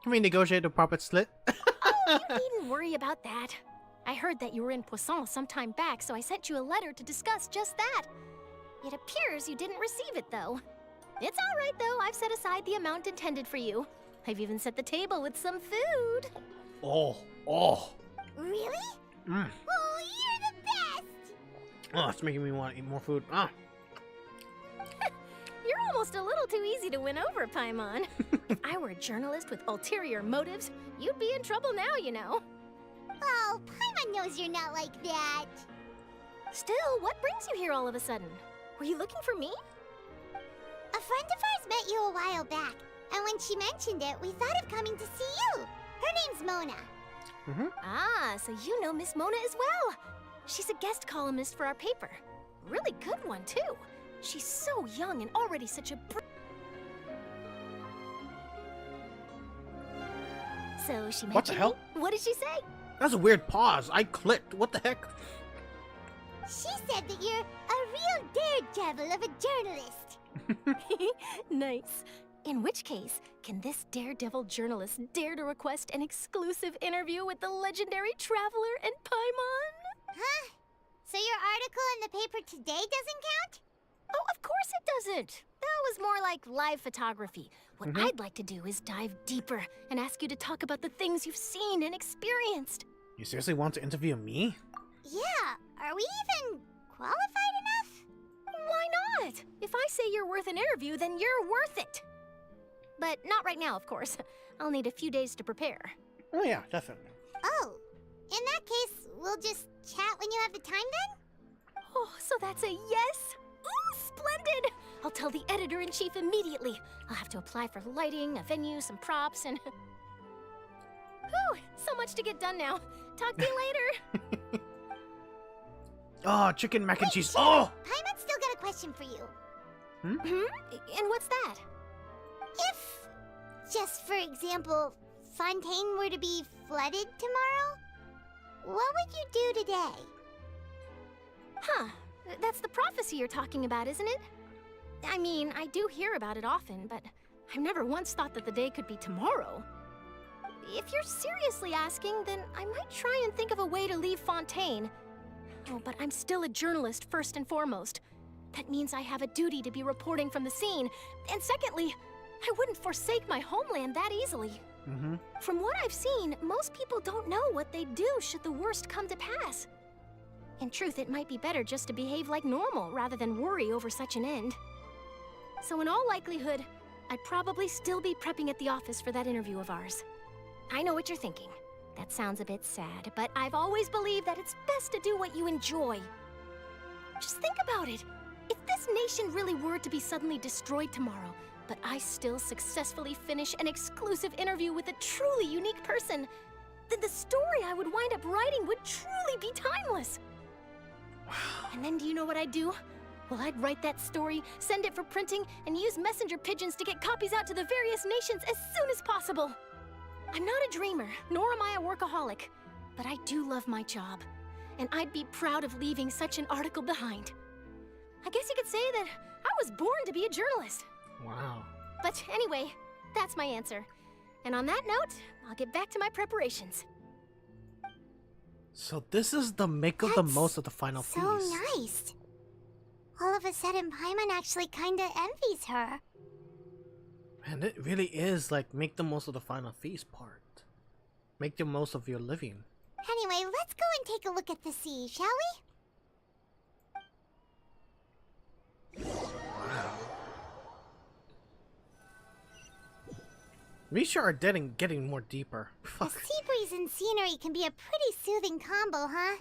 Can we negotiate a profit split? You needn't worry about that. I heard that you were in Poisson some time back, so I sent you a letter to discuss just that. It appears you didn't receive it, though. It's all right, though. I've set aside the amount intended for you. I've even set the table with some food. Oh. Really? Mm. Oh, you're the best! Oh, it's making me want to eat more food. Ah. You're almost a little too easy to win over, Paimon. If I were a journalist with ulterior motives, you'd be in trouble now, you know. Oh, Paimon knows you're not like that. Still, what brings you here all of a sudden? Were you looking for me? A friend of ours met you a while back, and when she mentioned it, we thought of coming to see you. Her name's Mona. Ah, so you know Miss Mona as well. She's a guest columnist for our paper. Really good one, too. She's so young and already such a So she mentioned What the hell? Me? What did she say? That's a weird pause. I clicked. What the heck? She said that you're a real daredevil of a journalist. Nice. In which case, can this daredevil journalist dare to request an exclusive interview with the legendary traveler and Paimon? Huh? So your article in the paper today doesn't count? Oh, of course it doesn't. That was more like live photography. What I'd like to do is dive deeper and ask you to talk about the things you've seen and experienced. You seriously want to interview me? Yeah. Are we even qualified enough? Why not? If I say you're worth an interview, then you're worth it. But not right now, of course. I'll need a few days to prepare. Oh yeah, definitely. Oh, in that case, we'll just chat when you have the time then? Oh, so that's a yes? Ooh, splendid! I'll tell the editor-in-chief immediately. I'll have to apply for lighting, a venue, some props, and... Whew, so much to get done now. Talk to you later. Oh, chicken mac and cheese. Sure. Oh! Paimon's still got a question for you. And what's that? If, just for example, Fontaine were to be flooded tomorrow, what would you do today? Huh. That's the prophecy you're talking about, isn't it? I mean, I do hear about it often, but I've never once thought that the day could be tomorrow. If you're seriously asking, then I might try and think of a way to leave Fontaine. Oh, but I'm still a journalist first and foremost. That means I have a duty to be reporting from the scene. And secondly, I wouldn't forsake my homeland that easily. From what I've seen, most people don't know what they'd do should the worst come to pass. In truth, it might be better just to behave like normal rather than worry over such an end. So in all likelihood, I'd probably still be prepping at the office for that interview of ours. I know what you're thinking. That sounds a bit sad, but I've always believed that it's best to do what you enjoy. Just think about it. If this nation really were to be suddenly destroyed tomorrow, but I still successfully finish an exclusive interview with a truly unique person, then the story I would wind up writing would truly be timeless. And then do you know what I'd do? Well, I'd write that story, send it for printing, and use messenger pigeons to get copies out to the various nations as soon as possible. I'm not a dreamer, nor am I a workaholic, but I do love my job, and I'd be proud of leaving such an article behind. I guess you could say that I was born to be a journalist. Wow. But anyway, that's my answer. And on that note, I'll get back to my preparations. So this is the make of the most of the final So piece. nice. All of a sudden, Paimon actually kinda envies her. Man, it really is like make the most of the final feast part. Make the most of your living. Anyway, let's go and take a look at the sea, shall we? We sure are getting more deeper. The sea breeze and scenery can be a pretty soothing combo, huh?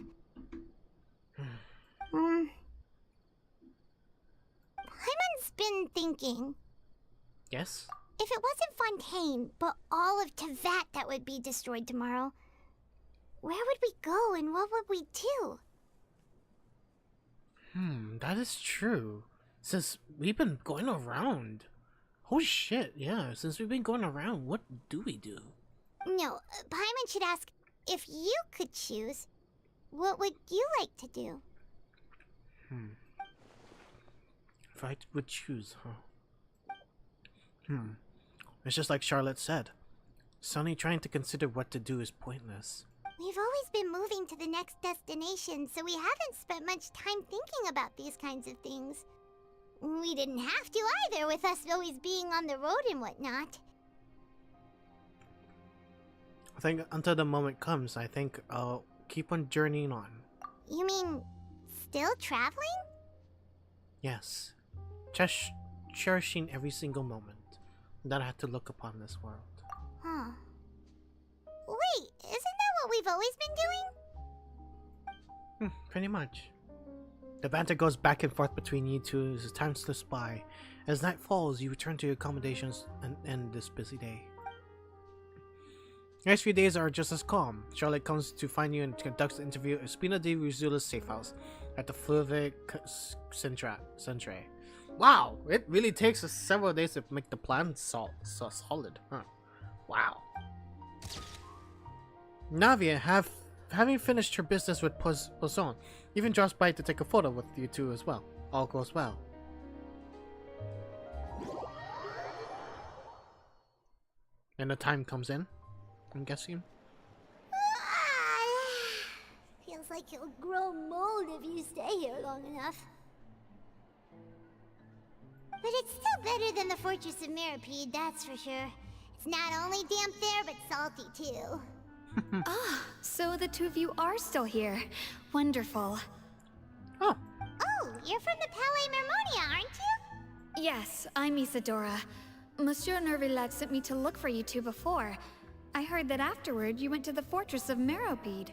Paimon's been thinking. Yes? If it wasn't Fontaine, but all of Tevat that would be destroyed tomorrow, where would we go and what would we do? That is true. Since we've been going around. Holy shit, yeah. Since we've been going around, what do we do? No, Paimon should ask, if you could choose, what would you like to do? If I would choose, huh? It's just like Charlotte said. Suddenly trying to consider what to do is pointless. We've always been moving to the next destination, so we haven't spent much time thinking about these kinds of things. We didn't have to either, with us always being on the road and whatnot. I think until the moment comes, I think I'll keep on journeying on. You mean, still traveling? Yes. Just cherishing every single moment that I had to look upon this world. Huh. Wait, isn't that what we've always been doing? Pretty much. The banter goes back and forth between you two as time slips by. As night falls, you return to your accommodations and end this busy day. The next few days are just as calm. Charlotte comes to find you and conducts the interview at Spina di Risula's safe house at the Fleuve Centre. Wow, it really takes us several days to make the plan so solid, huh? Wow. Navia, having finished her business with Poisson, even drops by to take a photo with you two as well. All goes well. And the time comes in, I'm guessing. Feels like you'll grow mold if you stay here long enough. But it's still better than the Fortress of Meropide, that's for sure. It's not only damp there, but salty too. Ah, so the two of you are still here. Wonderful. Oh, you're from the Palais Mermonia, aren't you? Yes, I'm Isadora. Monsieur Nervillet sent me to look for you two before. I heard that afterward you went to the Fortress of Meropide.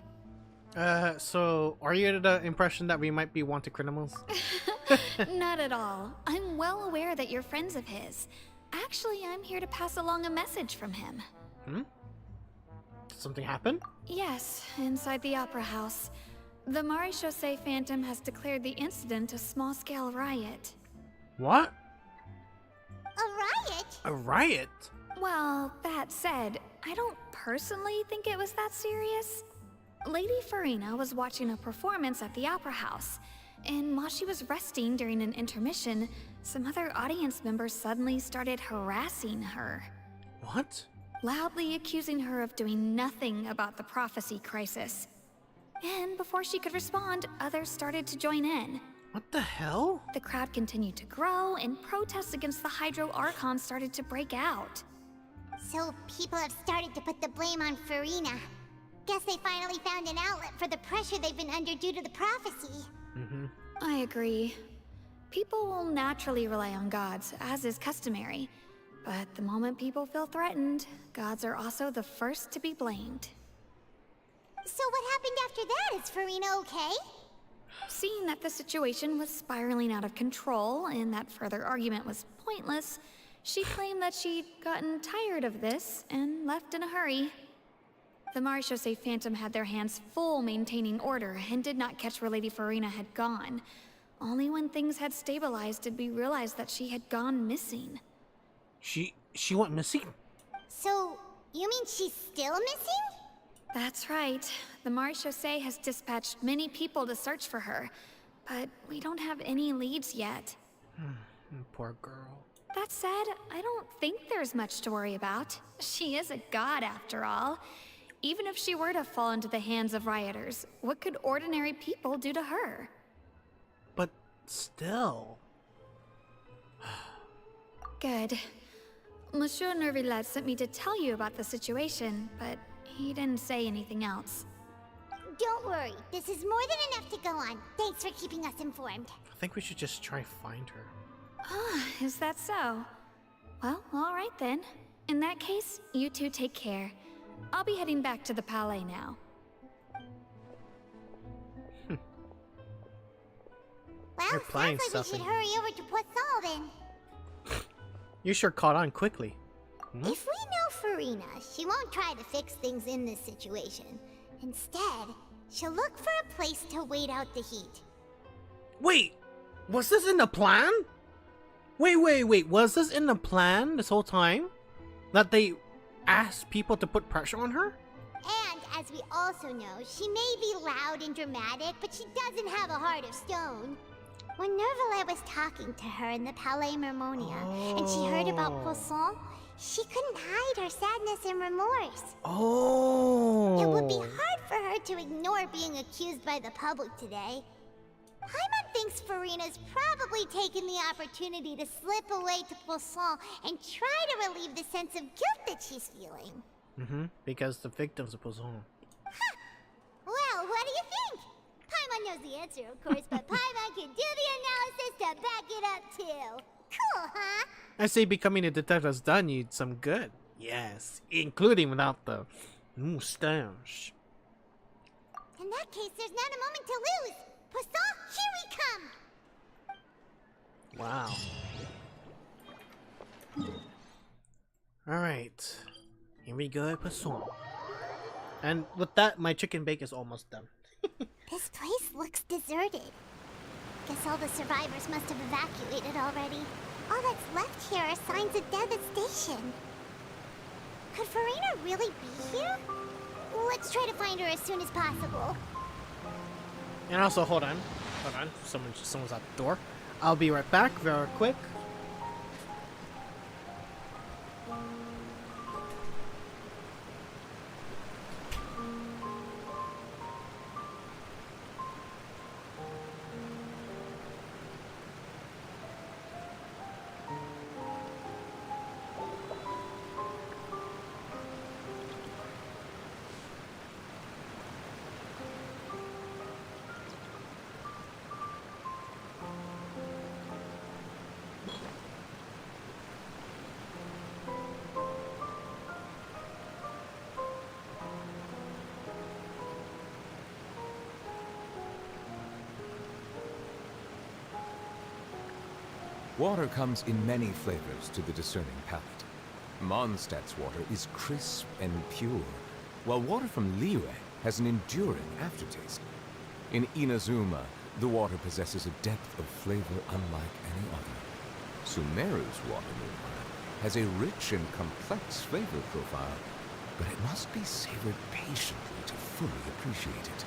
So are you under the impression that we might be wanted criminals? Not at all. I'm well aware that you're friends of his. Actually, I'm here to pass along a message from him. Did something happen? Yes, inside the Opera House. The Maréchaussée Phantom has declared the incident a small-scale riot. What? A riot? A riot? Well, that said, I don't personally think it was that serious. Lady Furina was watching a performance at the Opera House, and while she was resting during an intermission, some other audience members suddenly started harassing her. What? Loudly accusing her of doing nothing about the prophecy crisis. And before she could respond, others started to join in. What the hell? The crowd continued to grow, and protests against the Hydro Archon started to break out. So people have started to put the blame on Furina. Guess they finally found an outlet for the pressure they've been under due to the prophecy. I agree. People will naturally rely on gods, as is customary. But the moment people feel threatened, gods are also the first to be blamed. So what happened after that? Is Furina okay? Seeing that the situation was spiraling out of control and that further argument was pointless, she claimed that she'd gotten tired of this and left in a hurry. The Maréchaussée Phantom had their hands full maintaining order and did not catch where Lady Furina had gone. Only when things had stabilized did we realize that she had gone missing. She went missing? So, you mean she's still missing? That's right. The Maréchaussée has dispatched many people to search for her, but we don't have any leads yet. Poor girl. That said, I don't think there's much to worry about. She is a god after all. Even if she were to fall into the hands of rioters, what could ordinary people do to her? But still... Good. Monsieur Nervillet sent me to tell you about the situation, but he didn't say anything else. Don't worry, this is more than enough to go on. Thanks for keeping us informed. I think we should just try find her. Ah, is that so? Well, alright then. In that case, you two take care. I'll be heading back to the Palais now. Well, You're playing sounds like we should hurry over to Poisson then. You sure caught on quickly. If we know Furina, she won't try to fix things in this situation. Instead, she'll look for a place to wait out the heat. Wait! Was this in the plan? Wait, was this in the plan this whole time? That they asked people to put pressure on her? And, as we also know, she may be loud and dramatic, but she doesn't have a heart of stone. When Nervillet was talking to her in the Palais Mermonia, and she heard about Poisson, she couldn't hide her sadness and remorse. Oh. It would be hard for her to ignore being accused by the public today. Paimon thinks Furina's probably taken the opportunity to slip away to Poisson and try to relieve the sense of guilt that she's feeling. Because the victims of Poisson. Well, what do you think? Paimon knows the answer, of course, but Paimon can do the analysis to back it up, too. Cool, huh? I say becoming a detective has done you some good. Yes, including without the moustache. In that case, there's not a moment to lose. Poisson, here we come! Wow. Alright. Here we go, Poisson. And with that, my chicken bake is almost done. This place looks deserted. Guess all the survivors must have evacuated already. All that's left here are signs of devastation. Could Furina really be here? Let's try to find her as soon as possible. And also, hold on. Someone's at the door. I'll be right back, very quick. Water comes in many flavors to the discerning palate. Mondstadt's water is crisp and pure, while water from Liyue has an enduring aftertaste. In Inazuma, the water possesses a depth of flavor unlike any other. Sumeru's water, meanwhile, has a rich and complex flavor profile, but it must be savored patiently to fully appreciate it.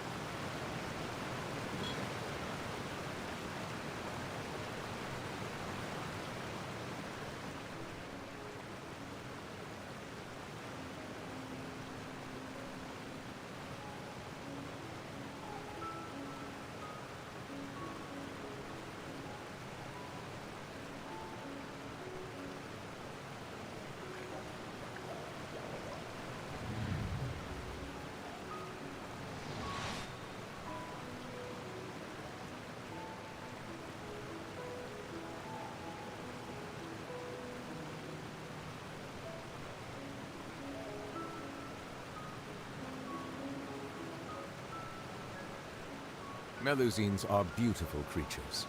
Melusines are beautiful creatures.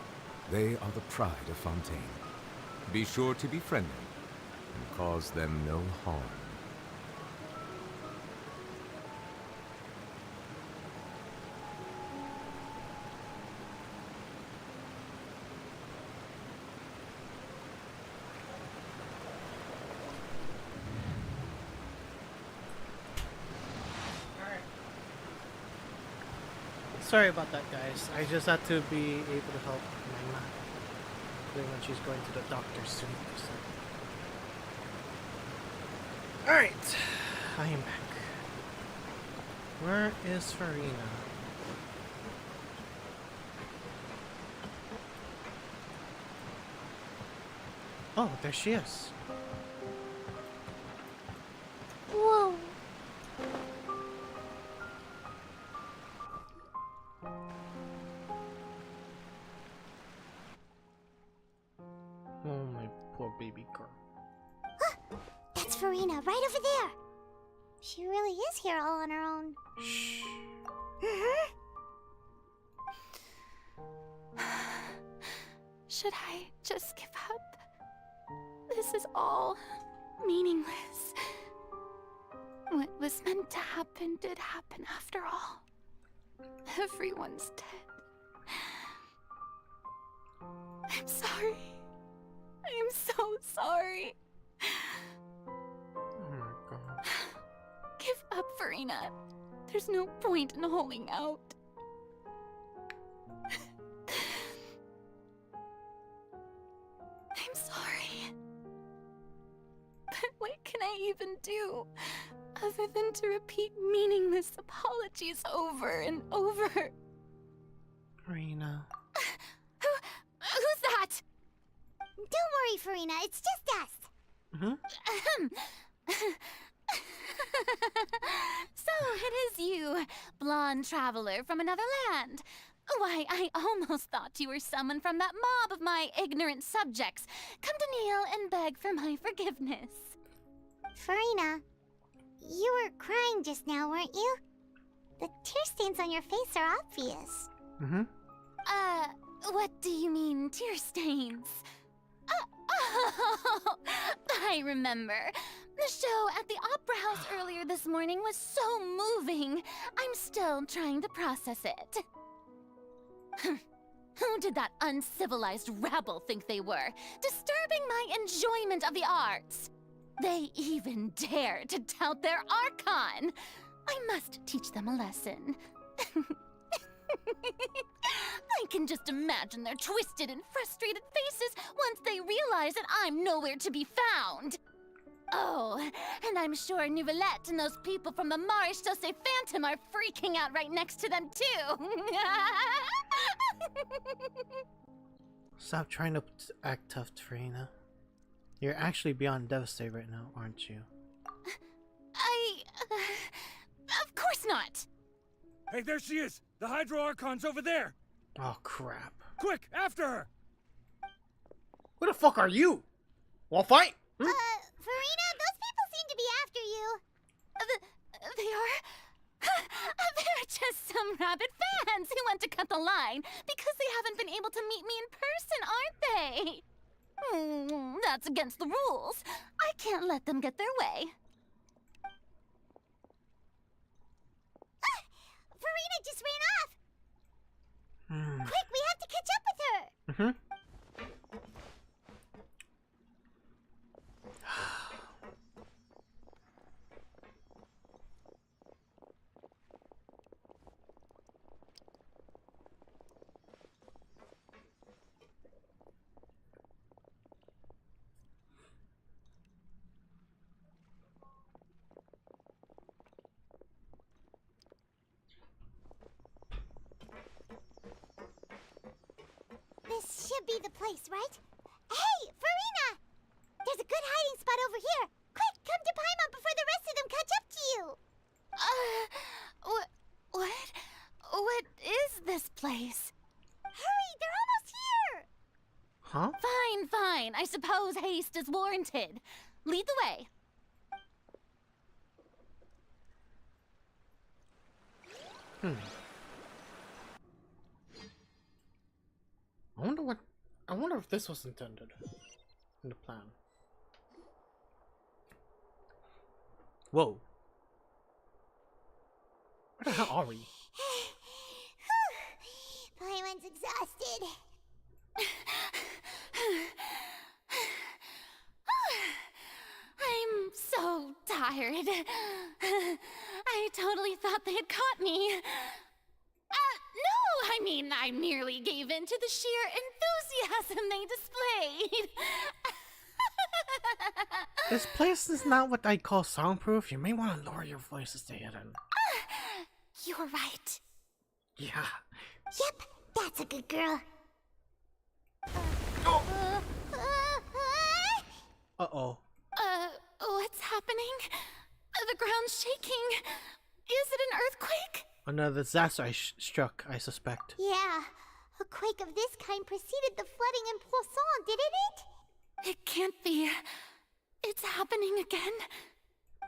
They are the pride of Fontaine. Be sure to be friendly and cause them no harm. Sorry about that, guys. I just had to be able to help my mom when she's going to the doctor soon. So. Alright, I am back. Where is Furina? Oh, there she is. Whoa. Oh, my poor baby girl. That's Furina, right over there. She really is here all on her own. Shh. Should I just give up? This is all meaningless. What was meant to happen did happen after all. Everyone's dead. I'm sorry. I am so sorry. Oh my god. Give up, Furina. There's no point in holding out. I'm sorry. But What can I even do other than to repeat meaningless apologies over and over? Furina. Who's that? Don't worry, Furina. It's just us. So it is you, blonde traveler from another land. Why, I almost thought you were someone from that mob of my ignorant subjects, come to kneel and beg for my forgiveness. Furina, you were crying just now, weren't you? The tear stains on your face are obvious. What do you mean, tear stains? Oh, I remember. The show at the Opera House earlier this morning was so moving. I'm still trying to process it. Who did that uncivilized rabble think they were, disturbing my enjoyment of the arts? They even dare to tout their Archon. I must teach them a lesson. I can just imagine their twisted and frustrated faces once they realize that I'm nowhere to be found. Oh, and I'm sure Nouvellette and those people from the Maréchal Phantom are freaking out right next to them, too. Stop trying to act tough, Furina. You're actually beyond devastated right now, aren't you? Of course not. Hey, there she is! The Hydro Archon's over there! Oh, crap. Quick, after her! Who the fuck are you? Wanna fight? Furina, those people seem to be after you. They are? They're just some rabid fans who want to cut the line because they haven't been able to meet me in person, aren't they? That's against the rules. I can't let them get their way. Furina just ran off! Quick, we have to catch up with her! This should be the place, right? Hey, Furina! There's a good hiding spot over here. Quick, come to Paimon before the rest of them catch up to you. What is this place? Hurry, they're almost here! Huh? Fine. I suppose haste is warranted. Lead the way. I wonder if this was intended in the plan. Whoa. Where the hell are we? Paimon's exhausted. I'm so tired. I totally thought they had caught me. No, I mean, I merely gave in to the sheer enthusiasm they displayed. This place is not what I'd call soundproof. You may want to lower your voice to stay hidden. You're right. Yeah. Yep, that's a good girl. Uh-oh. What's happening? The ground's shaking. Is it an earthquake? Another disaster struck, I suspect. Yeah, a quake of this kind preceded the flooding in Poisson, didn't it? It can't be. It's happening again.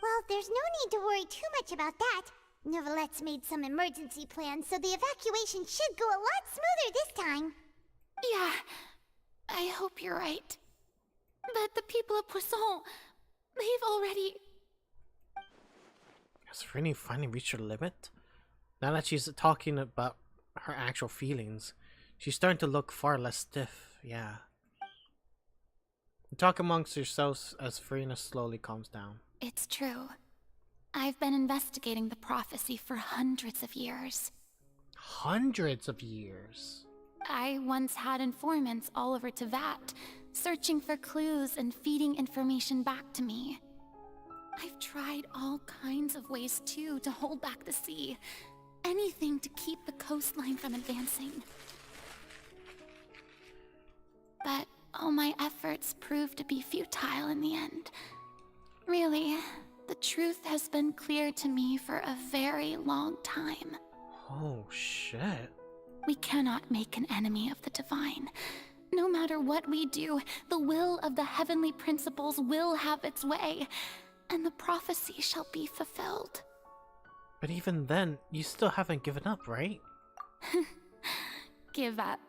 Well, there's no need to worry too much about that. Nouvellette's made some emergency plans, so the evacuation should go a lot smoother this time. Yeah, I hope you're right. But the people of Poisson, they've already... Has Furina finally reached her limit? Now that she's talking about her actual feelings, she's starting to look far less stiff, yeah. Talk amongst yourselves as Furina slowly calms down. It's true. I've been investigating the prophecy for hundreds of years. Hundreds of years? I once had informants all over Tevat, searching for clues and feeding information back to me. I've tried all kinds of ways too to hold back the sea. Anything to keep the coastline from advancing. But all my efforts proved to be futile in the end. Really, the truth has been clear to me for a very long time. Oh, shit. We cannot make an enemy of the divine. No matter what we do, the will of the heavenly principles will have its way, and the prophecy shall be fulfilled. But even then, you still haven't given up, right? Give up.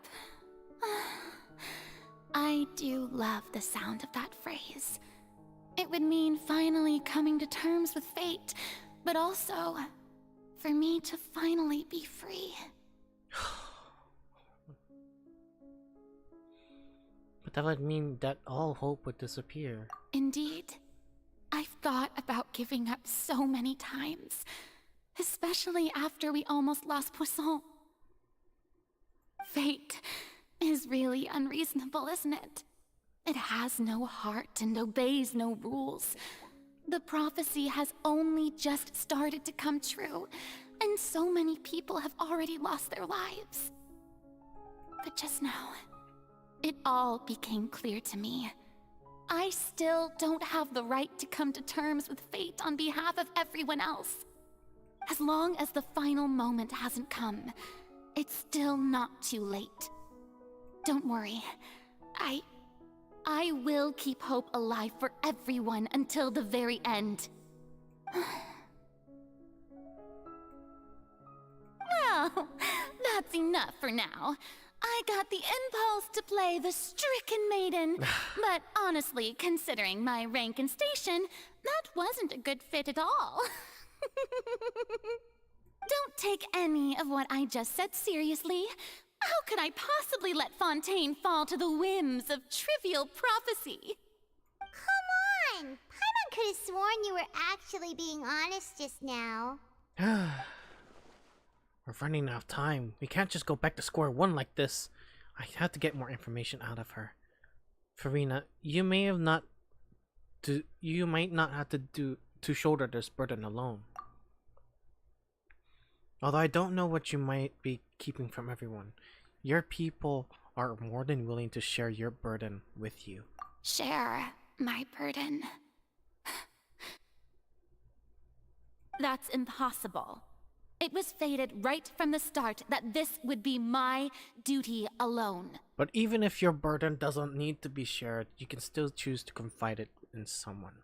I do love the sound of that phrase. It would mean finally coming to terms with fate, but also for me to finally be free. But that would mean that all hope would disappear. Indeed. I've thought about giving up so many times, especially after we almost lost Poisson. Fate is really unreasonable, isn't it? It has no heart and obeys no rules. The prophecy has only just started to come true, and so many people have already lost their lives. But just now, it all became clear to me. I still don't have the right to come to terms with fate on behalf of everyone else. As long as the final moment hasn't come, it's still not too late. Don't worry. I will keep hope alive for everyone until the very end. Well, that's enough for now. I got the impulse to play the stricken maiden, but honestly, considering my rank and station, that wasn't a good fit at all. Don't take any of what I just said seriously. How could I possibly let Fontaine fall to the whims of trivial prophecy? Come on! Paimon could have sworn you were actually being honest just now. We're running out of time. We can't just go back to square one like this. I have to get more information out of her. Furina, you might not have to shoulder this burden alone. Although I don't know what you might be keeping from everyone. Your people are more than willing to share your burden with you. Share my burden. That's impossible. It was fated right from the start that this would be my duty alone. But even if your burden doesn't need to be shared, you can still choose to confide it in someone.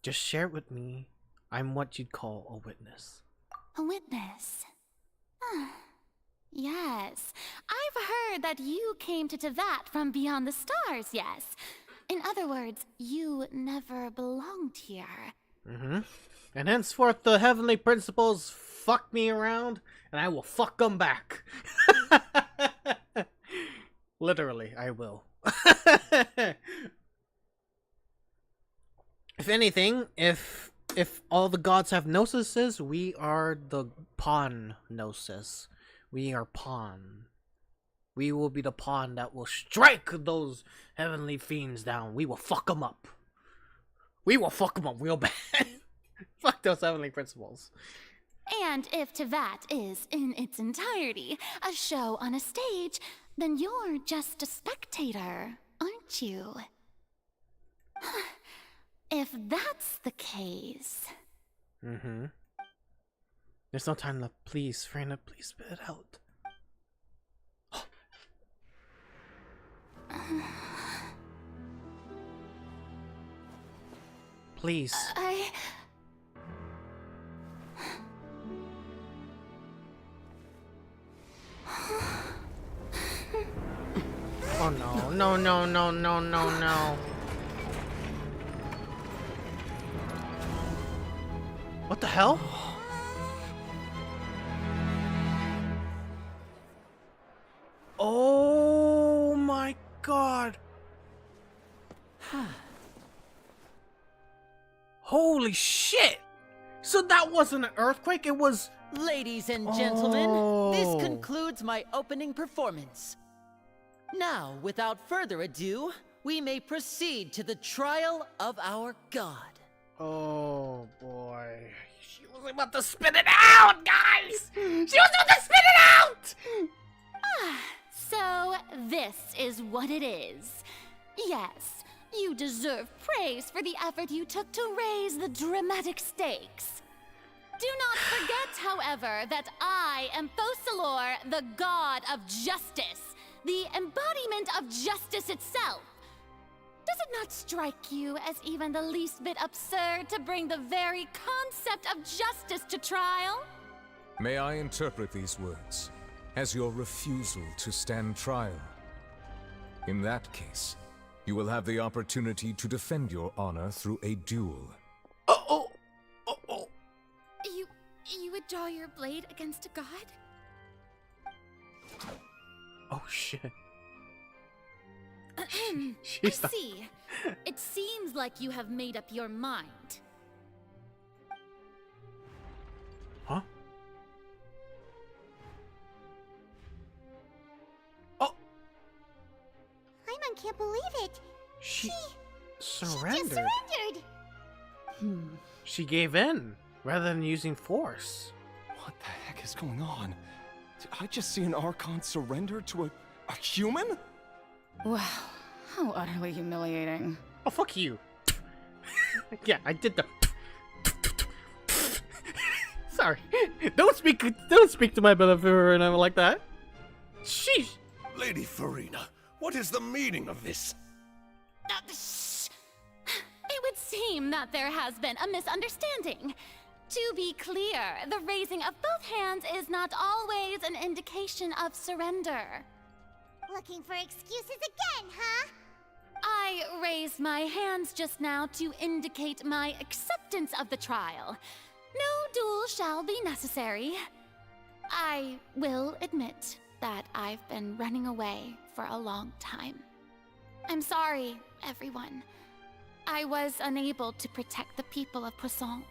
Just share it with me. I'm what you'd call a witness. A witness? Yes. I've heard that you came to Tevat from beyond the stars, yes. In other words, you never belonged here. Mm-hmm. And henceforth, the heavenly principles fuck me around, and I will fuck them back. Literally, I will. If anything, if all the gods have gnosis, we are the pawn gnosis. We are pawn. We will be the pawn that will strike those heavenly fiends down. We will fuck them up. We will fuck them up real bad. Fuck those heavenly principles. And if Tevat is, in its entirety, a show on a stage, then you're just a spectator, aren't you? If that's the case... Mm-hmm. There's no time left. Please, Furina, please spit it out. Please. Oh no, no, no, no, no, no, no. What the hell? Oh my god. Holy shit. So that wasn't an earthquake, it was... Ladies and gentlemen, this concludes my opening performance. Now, without further ado, we may proceed to the trial of our god. Oh boy. She was about to spit it out, guys! She was about to spit it out! So this is what it is. Yes, you deserve praise for the effort you took to raise the dramatic stakes. Do not forget, however, that I am Focalor, the god of justice, the embodiment of justice itself. Does it not strike you as even the least bit absurd to bring the very concept of justice to trial? May I interpret these words as your refusal to stand trial? In that case, you will have the opportunity to defend your honor through a duel. You would draw your blade against a god? Oh shit. I see. It seems like you have made up your mind. Huh? Oh! Paimon can't believe it. She surrendered. surrendered. She just surrendered. She gave in rather than using force. What the heck is going on? Did I just see an Archon surrender to a human? Wow, how utterly humiliating. Oh, fuck you. Yeah, I did the... Sorry. Don't speak to my brother and I'm like that. Sheesh. Lady Furina, what is the meaning of this? It would seem that there has been a misunderstanding. To be clear, the raising of both hands is not always an indication of surrender. Looking for excuses again, huh? I raised my hands just now to indicate my acceptance of the trial. No duel shall be necessary. I will admit that I've been running away for a long time. I'm sorry, everyone. I was unable to protect the people of Poisson.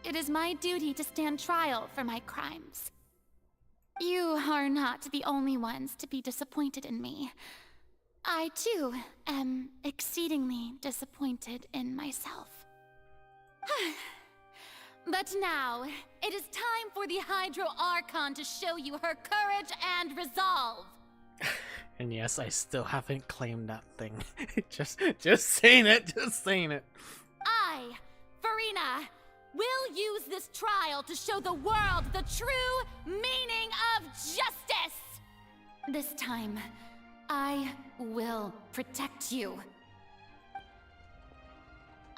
It is my duty to stand trial for my crimes. You are not the only ones to be disappointed in me. I, too, am exceedingly disappointed in myself. But now, it is time for the Hydro Archon to show you her courage and resolve. And yes, I still haven't claimed that thing. just saying it, just saying it. I, Furina, will use this trial to show the world the true meaning of justice! This time, I will protect you.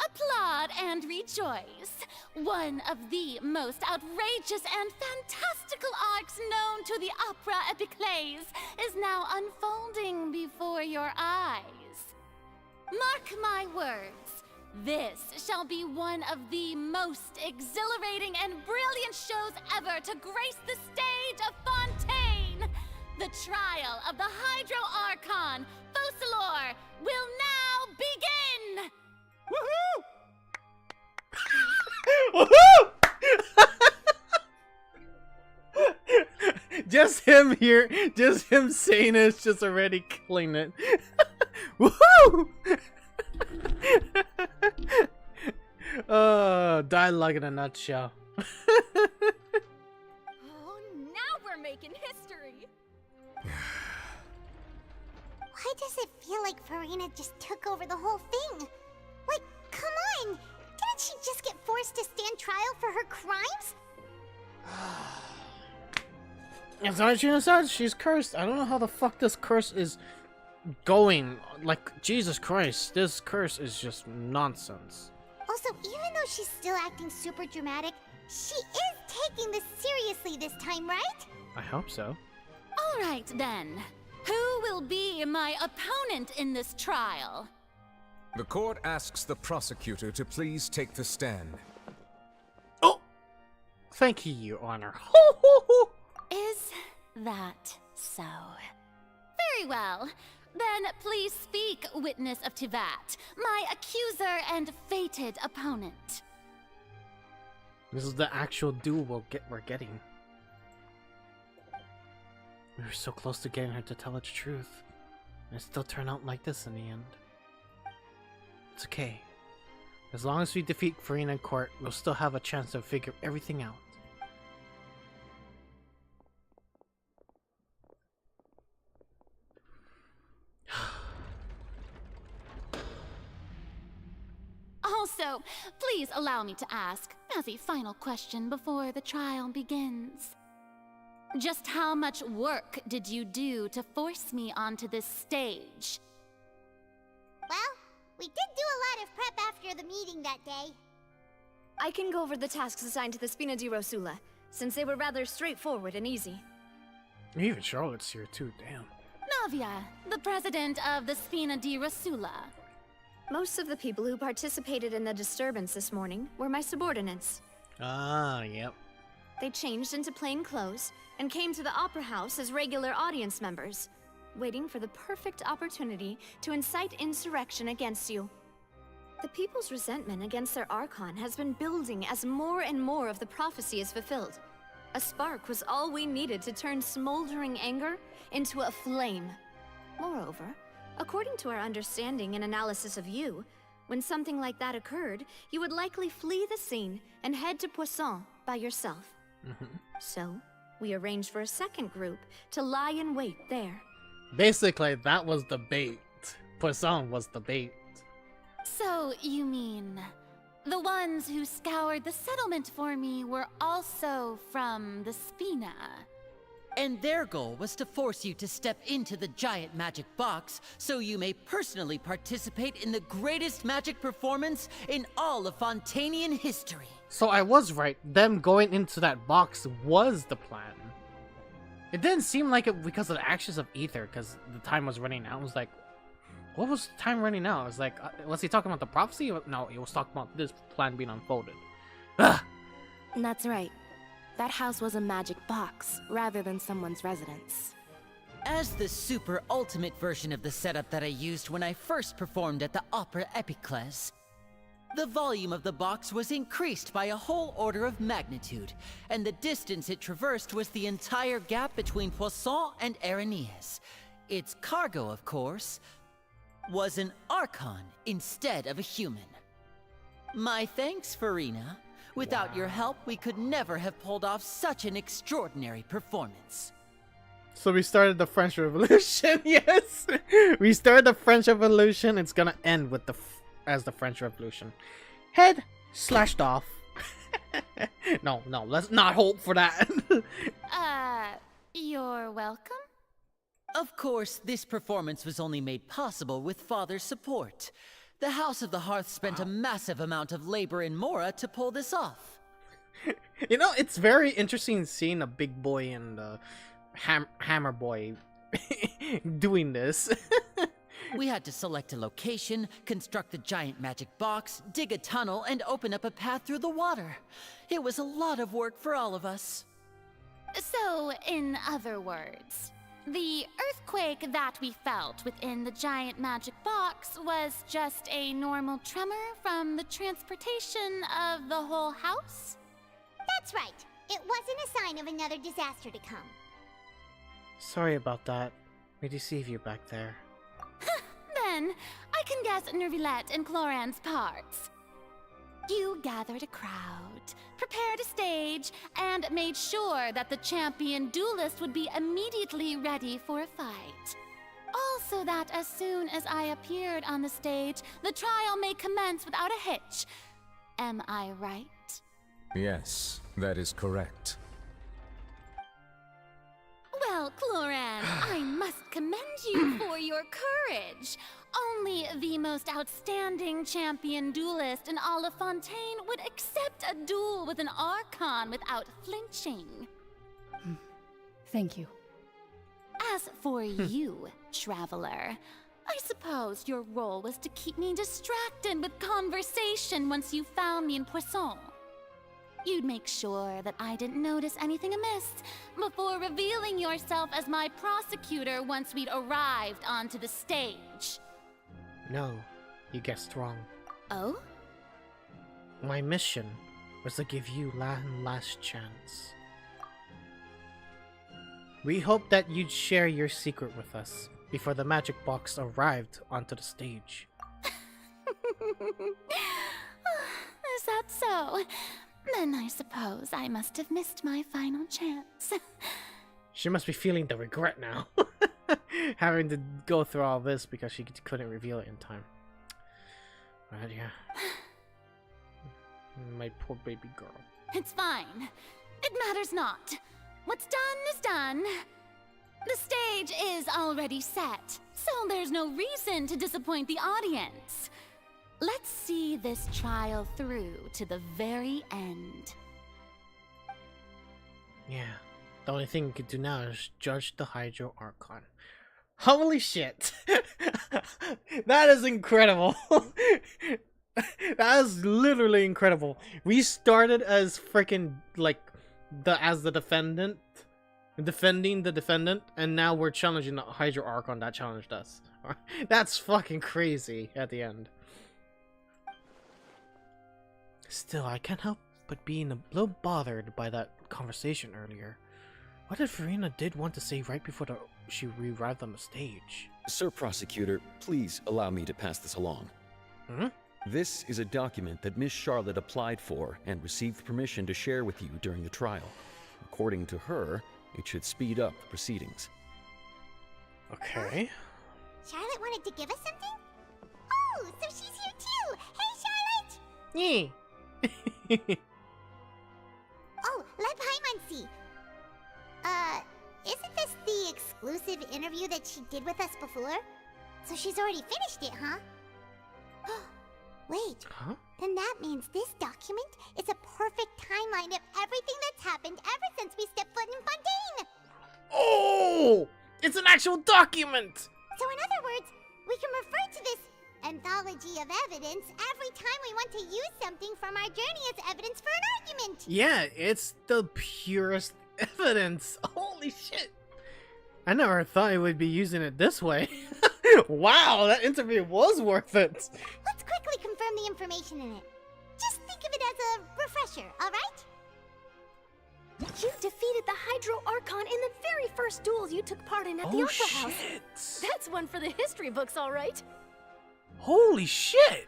Applaud and rejoice! One of the most outrageous and fantastical arcs known to the opera epiclese is now unfolding before your eyes. Mark my words, this shall be one of the most exhilarating and brilliant shows ever to grace the stage of Fontaine! The trial of the Hydro Archon, Focalor, will now begin! Woohoo! Just him here, just him saying it's just already killing it. Woohoo! Dialogue in a nutshell. Oh, now we're making history. Why does it feel like Furina just took over the whole thing? Like, come on! Didn't she just get forced to stand trial for her crimes? As Archon said, she's cursed. I don't know how the fuck this curse is going. Like, Jesus Christ, this curse is just nonsense. Also, even though she's still acting super dramatic, she is taking this seriously this time, right? I hope so. All right, then. Who will be my opponent in this trial? The court asks the prosecutor to please take the stand. Oh! Thank you, Your Honor. Is that so? Very well. Then please speak, witness of Tivat, my accuser and fated opponent. This is the actual duel we're getting. We were so close to getting her to tell us the truth, and it still turned out like this in the end. It's okay. As long as we defeat Furina in court, we'll still have a chance to figure everything out. Also, please allow me to ask, as a final question before the trial begins. Just how much work did you do to force me onto this stage? Well, we did do a lot of prep after the meeting that day. I can go over the tasks assigned to the Spina di Rosula, since they were rather straightforward and easy. Even Charlotte's here too, damn. Navia, the president of the Spina di Rosula. Most of the people who participated in the disturbance this morning were my subordinates. Ah, yep. They changed into plain clothes and came to the Opera House as regular audience members, waiting for the perfect opportunity to incite insurrection against you. The people's resentment against their Archon has been building as more and more of the prophecy is fulfilled. A spark was all we needed to turn smoldering anger into a flame. Moreover, according to our understanding and analysis of you, when something like that occurred, you would likely flee the scene and head to Poisson by yourself. So, we arranged for a second group to lie in wait there. Basically, that was the bait. Poisson was the bait. So, you mean, the ones who scoured the settlement for me were also from the Spina? And their goal was to force you to step into the giant magic box so you may personally participate in the greatest magic performance in all of Fontanian history. So I was right. Them going into that box was the plan. It didn't seem like it because of the actions of Ether, because the time was running out. I was like, what was the time running out? I was like, was he talking about the prophecy? No, he was talking about this plan being unfolded. Ugh. That's right. That house was a magic box, rather than someone's residence. As the super ultimate version of the setup that I used when I first performed at the Opera Epiclese, the volume of the box was increased by a whole order of magnitude, and the distance it traversed was the entire gap between Poisson and Aranias. Its cargo, of course, was an Archon instead of a human. My thanks, Furina. Without your help, we could never have pulled off such an extraordinary performance. So we started the French Revolution, yes! We started the French Revolution, it's gonna end with as the French Revolution. Head slashed off. No, let's not hope for that. You're welcome? Of course, this performance was only made possible with Father's support. The House of the Hearth spent a massive amount of labor in Mora to pull this off. You know, it's very interesting seeing a big boy and a hammer boy doing this. We had to select a location, construct the giant magic box, dig a tunnel, and open up a path through the water. It was a lot of work for all of us. So, in other words, the earthquake that we felt within the giant magic box was just a normal tremor from the transportation of the whole house? That's right. It wasn't a sign of another disaster to come. Sorry about that. We deceive you back there. Then, I can guess Nervilette and Cloran's parts. You gathered a crowd, prepared a stage, and made sure that the champion duelist would be immediately ready for a fight. Also that as soon as I appeared on the stage, the trial may commence without a hitch. Am I right? Yes, that is correct. Well, Cloran, I must commend you for your courage. Only the most outstanding champion duelist in all of Fontaine would accept a duel with an Archon without flinching. Thank you. As for you, Traveler, I suppose your role was to keep me distracted with conversation once you found me in Poisson. You'd make sure that I didn't notice anything amiss before revealing yourself as my prosecutor once we'd arrived onto the stage. No, you guessed wrong. Oh? My mission was to give you one last chance. We hope that you'd share your secret with us before the magic box arrived onto the stage. Is that so? Then I suppose I must have missed my final chance. She must be feeling the regret now. Having to go through all this because she couldn't reveal it in time. But yeah. My poor baby girl. It's fine. It matters not. What's done is done. The stage is already set, so there's no reason to disappoint the audience. Let's see this trial through to the very end. Yeah. The only thing we could do now is judge the Hydro Archon. Holy shit! That is incredible! That is literally incredible. We started as freaking like as the defendant, defending the defendant, and now we're challenging the Hydro Archon that challenged us. That's fucking crazy at the end. Still, I can't help but being a little bothered by that conversation earlier. What did Furina did want to say right before she arrived on the stage? Sir Prosecutor, please allow me to pass this along. Hmm? This is a document that Miss Charlotte applied for and received permission to share with you during the trial. According to her, it should speed up the proceedings. Okay. Charlotte wanted to give us something? Oh, so she's here too! Hey, Charlotte! Yeah. Oh, let Paimon see. Isn't this the exclusive interview that she did with us before? So she's already finished it, huh? Wait, then that means this document is a perfect timeline of everything that's happened ever since we stepped foot in Fontaine! Oh! It's an actual document! So in other words, we can refer to this anthology of evidence every time we want to use something from our journey as evidence for an argument! Yeah, it's the purest evidence. Holy shit! I never thought I would be using it this way. Wow, that interview was worth it! Let's quickly confirm the information in it. Just think of it as a refresher, alright? You defeated the Hydro Archon in the very first duel you took part in at the Opera House. That's one for the history books, alright? Holy shit!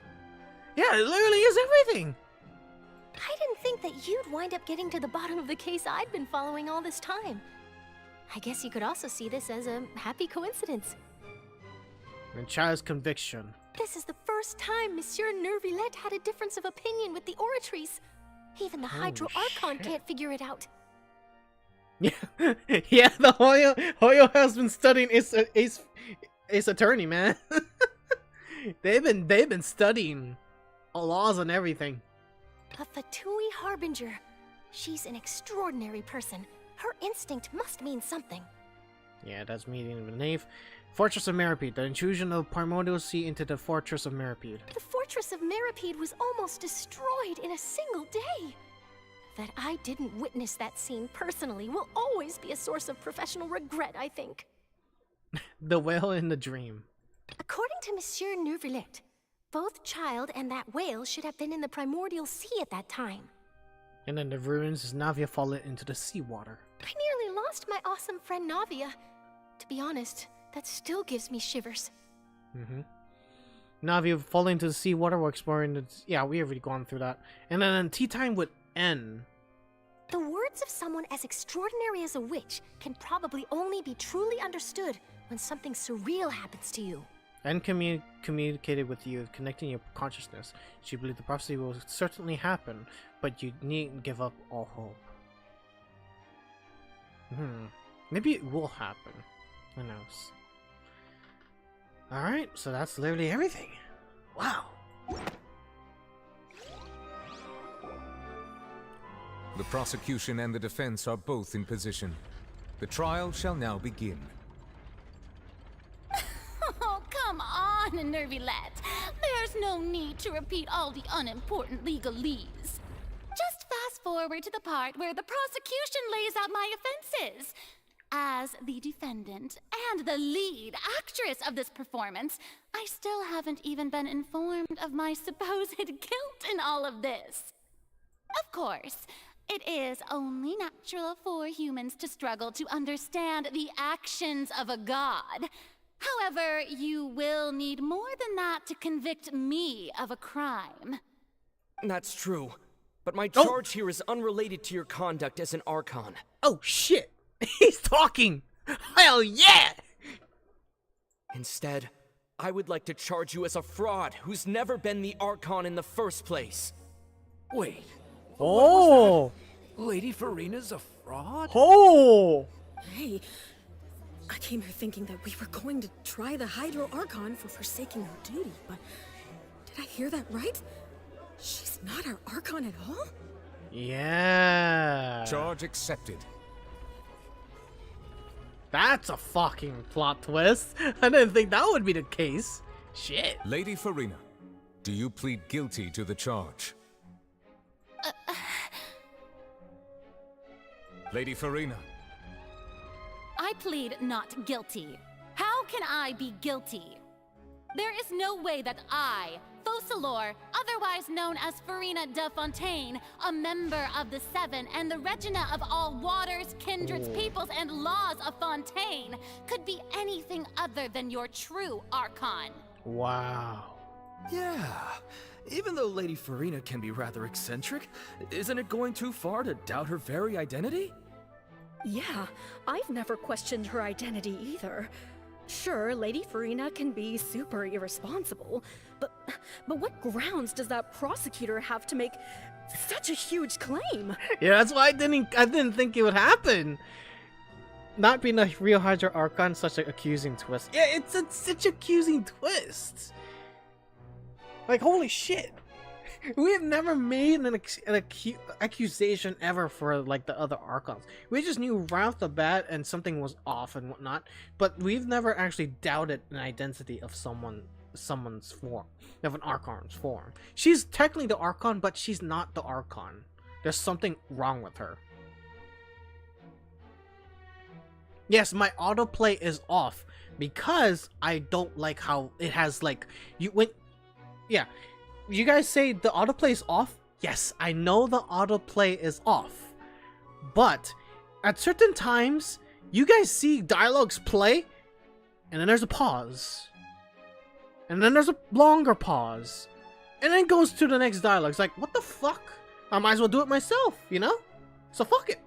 Yeah, it literally is everything! I didn't think that you'd wind up getting to the bottom of the case I'd been following all this time. I guess you could also see this as a happy coincidence. And child's conviction. This is the first time Monsieur Nervillette had a difference of opinion with the Oratrice. Even the Hydro Archon can't figure it out. Yeah, yeah. The Hoyo has been studying Ace Attorney, man. they've been studying laws and everything. A Fatui Harbinger. She's an extraordinary person. Her instinct must mean something. Yeah, that's meeting the knave. Fortress of Meropide. The intrusion of Primordial Sea into the Fortress of Meropide. The Fortress of Meropide was almost destroyed in a single day. That I didn't witness that scene personally will always be a source of professional regret, I think. The whale in the dream. According to Monsieur Nervillette, both Child and that whale should have been in the Primordial Sea at that time. And in the ruins is Navia fallen into the seawater. I nearly lost my awesome friend Navia. To be honest, that still gives me shivers. Navia falling into the seawater while exploring the... Yeah, we already gone through that. And then tea time with N. The words of someone as extraordinary as a witch can probably only be truly understood when something surreal happens to you. N communicated with you, connecting your consciousness. She believed the prophecy will certainly happen, but you needn't give up all hope. Maybe it will happen. Who knows? Alright, so that's literally everything. Wow. The prosecution and the defense are both in position. The trial shall now begin. Oh, come on, Nervillette. There's no need to repeat all the unimportant legalese. Just fast forward to the part where the prosecution lays out my offenses. As the defendant and the lead actress of this performance, I still haven't even been informed of my supposed guilt in all of this. Of course, It is only natural for humans to struggle to understand the actions of a god. However, you will need more than that to convict me of a crime. That's true. But my charge here is unrelated to your conduct as an Archon. Oh, shit! He's talking! Hell yeah! Instead, I would like to charge you as a fraud who's never been the Archon in the first place. Wait. Oh! Lady Furina's a fraud? Oh! Hey, I came here thinking that we were going to try the Hydro Archon for forsaking her duty, but did I hear that right? She's not our Archon at all? Yeah. Charge accepted. That's a fucking plot twist. I didn't think that would be the case. Shit. Lady Furina, do you plead guilty to the charge? Lady Furina. I plead not guilty. How can I be guilty? There is no way that I, Focalor, otherwise known as Furina de Fontaine, a member of the Seven and the Regina of all waters, kindreds, peoples, and laws of Fontaine, could be anything other than your true Archon. Wow. Yeah. Even though Lady Furina can be rather eccentric, isn't it going too far to doubt her very identity? Yeah, I've never questioned her identity either. Sure, Lady Furina can be super irresponsible, but what grounds does that prosecutor have to make such a huge claim? Yeah, that's why I didn't think it would happen. Not being a real Hydra Archon, such an accusing twist. Yeah, it's such an accusing twist. Like, holy shit. We have never made an accusation ever for, like, the other Archons. We just knew right off the bat and something was off and whatnot, but we've never actually doubted an identity of someone's form, of an Archon's form. She's technically the Archon, but she's not the Archon. There's something wrong with her. Yes, my autoplay is off because I don't like how it has, like, yeah. You guys say the autoplay is off? Yes, I know the autoplay is off. But at certain times, you guys see dialogues play, and then there's a pause. And then there's a longer pause. And then it goes to the next dialogue. It's like, what the fuck? I might as well do it myself, you know? So fuck it.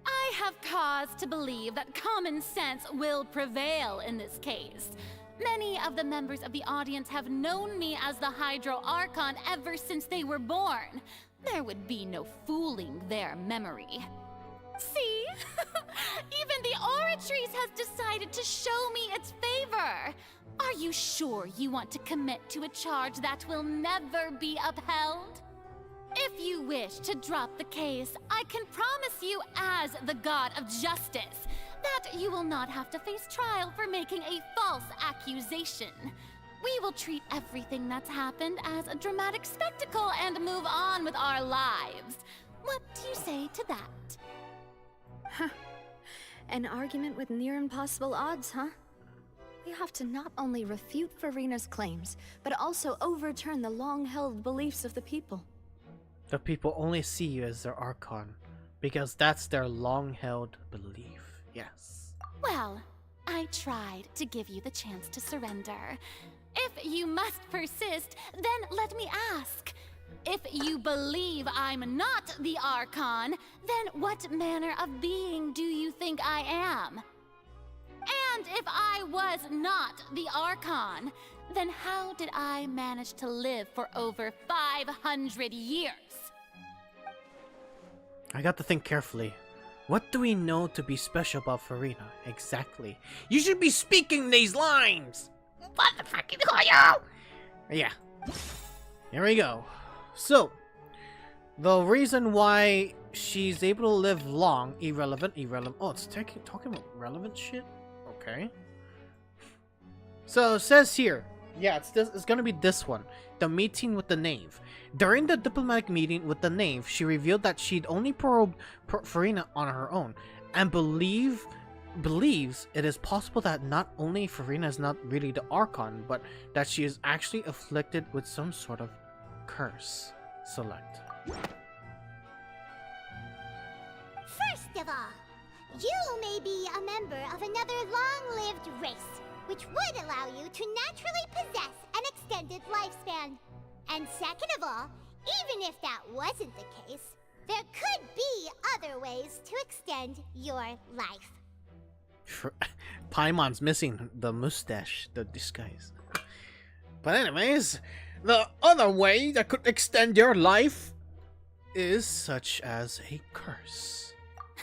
I have cause to believe that common sense will prevail in this case. Many of the members of the audience have known me as the Hydro Archon ever since they were born. There would be no fooling their memory. See? Even the Oratrice has decided to show me its favor. Are you sure you want to commit to a charge that will never be upheld? If you wish to drop the case, I can promise you as the God of Justice that you will not have to face trial for making a false accusation. We will treat everything that's happened as a dramatic spectacle and move on with our lives. What do you say to that? Huh. An argument with near impossible odds, huh? We have to not only refute Furina's claims, but also overturn the long-held beliefs of the people. The people only see you as their Archon, because that's their long-held belief. Yes. Well, I tried to give you the chance to surrender. If you must persist, then let me ask. If you believe I'm not the Archon, then what manner of being do you think I am? And if I was not the Archon, then how did I manage to live for over 500 years? I got to think carefully. What do we know to be special about Furina? Exactly. You should be speaking these lines! Motherfucking Hoyo! Yeah. Here we go. So, the reason why she's able to live long, irrelevant. Oh, it's talking about relevant shit? Okay. So, it says here. Yeah, it's gonna be this one. The meeting with the Knave. During the diplomatic meeting with the Knave, she revealed that she'd only probed Furina on her own, and believes it is possible that not only Furina is not really the Archon, but that she is actually afflicted with some sort of curse. Select. First of all, you may be a member of another long-lived race, which would allow you to naturally possess an extended lifespan. And second of all, even if that wasn't the case, there could be other ways to extend your life. Paimon's missing the mustache, the disguise. But anyways, the other way that could extend your life is such as a curse.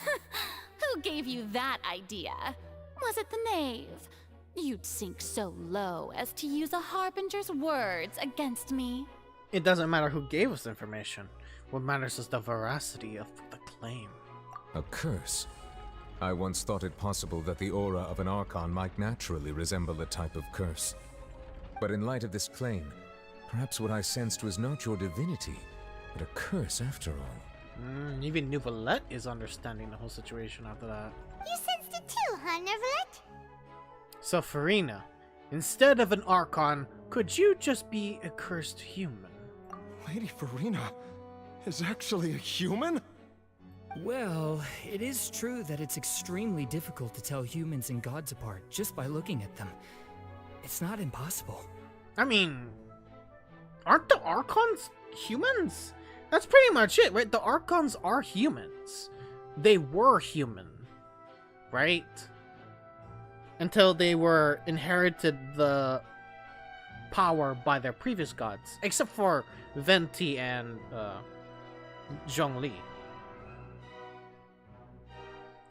Who gave you that idea? Was it the knave? You'd sink so low as to use a harbinger's words against me. It doesn't matter who gave us the information. What matters is the veracity of the claim. A curse? I once thought it possible that the aura of an Archon might naturally resemble a type of curse. But in light of this claim, perhaps what I sensed was not your divinity, but a curse after all. Even Neuvillette is understanding the whole situation after that. You sensed it too, huh, Neuvillette? So Furina, instead of an Archon, could you just be a cursed human? Lady Furina is actually a human? Well, it is true that it's extremely difficult to tell humans and gods apart just by looking at them. It's not impossible. I mean, aren't the Archons humans? That's pretty much it, right? The Archons are humans. They were human, right? Until they were inherited the power by their previous gods. Except for Venti and Zhongli.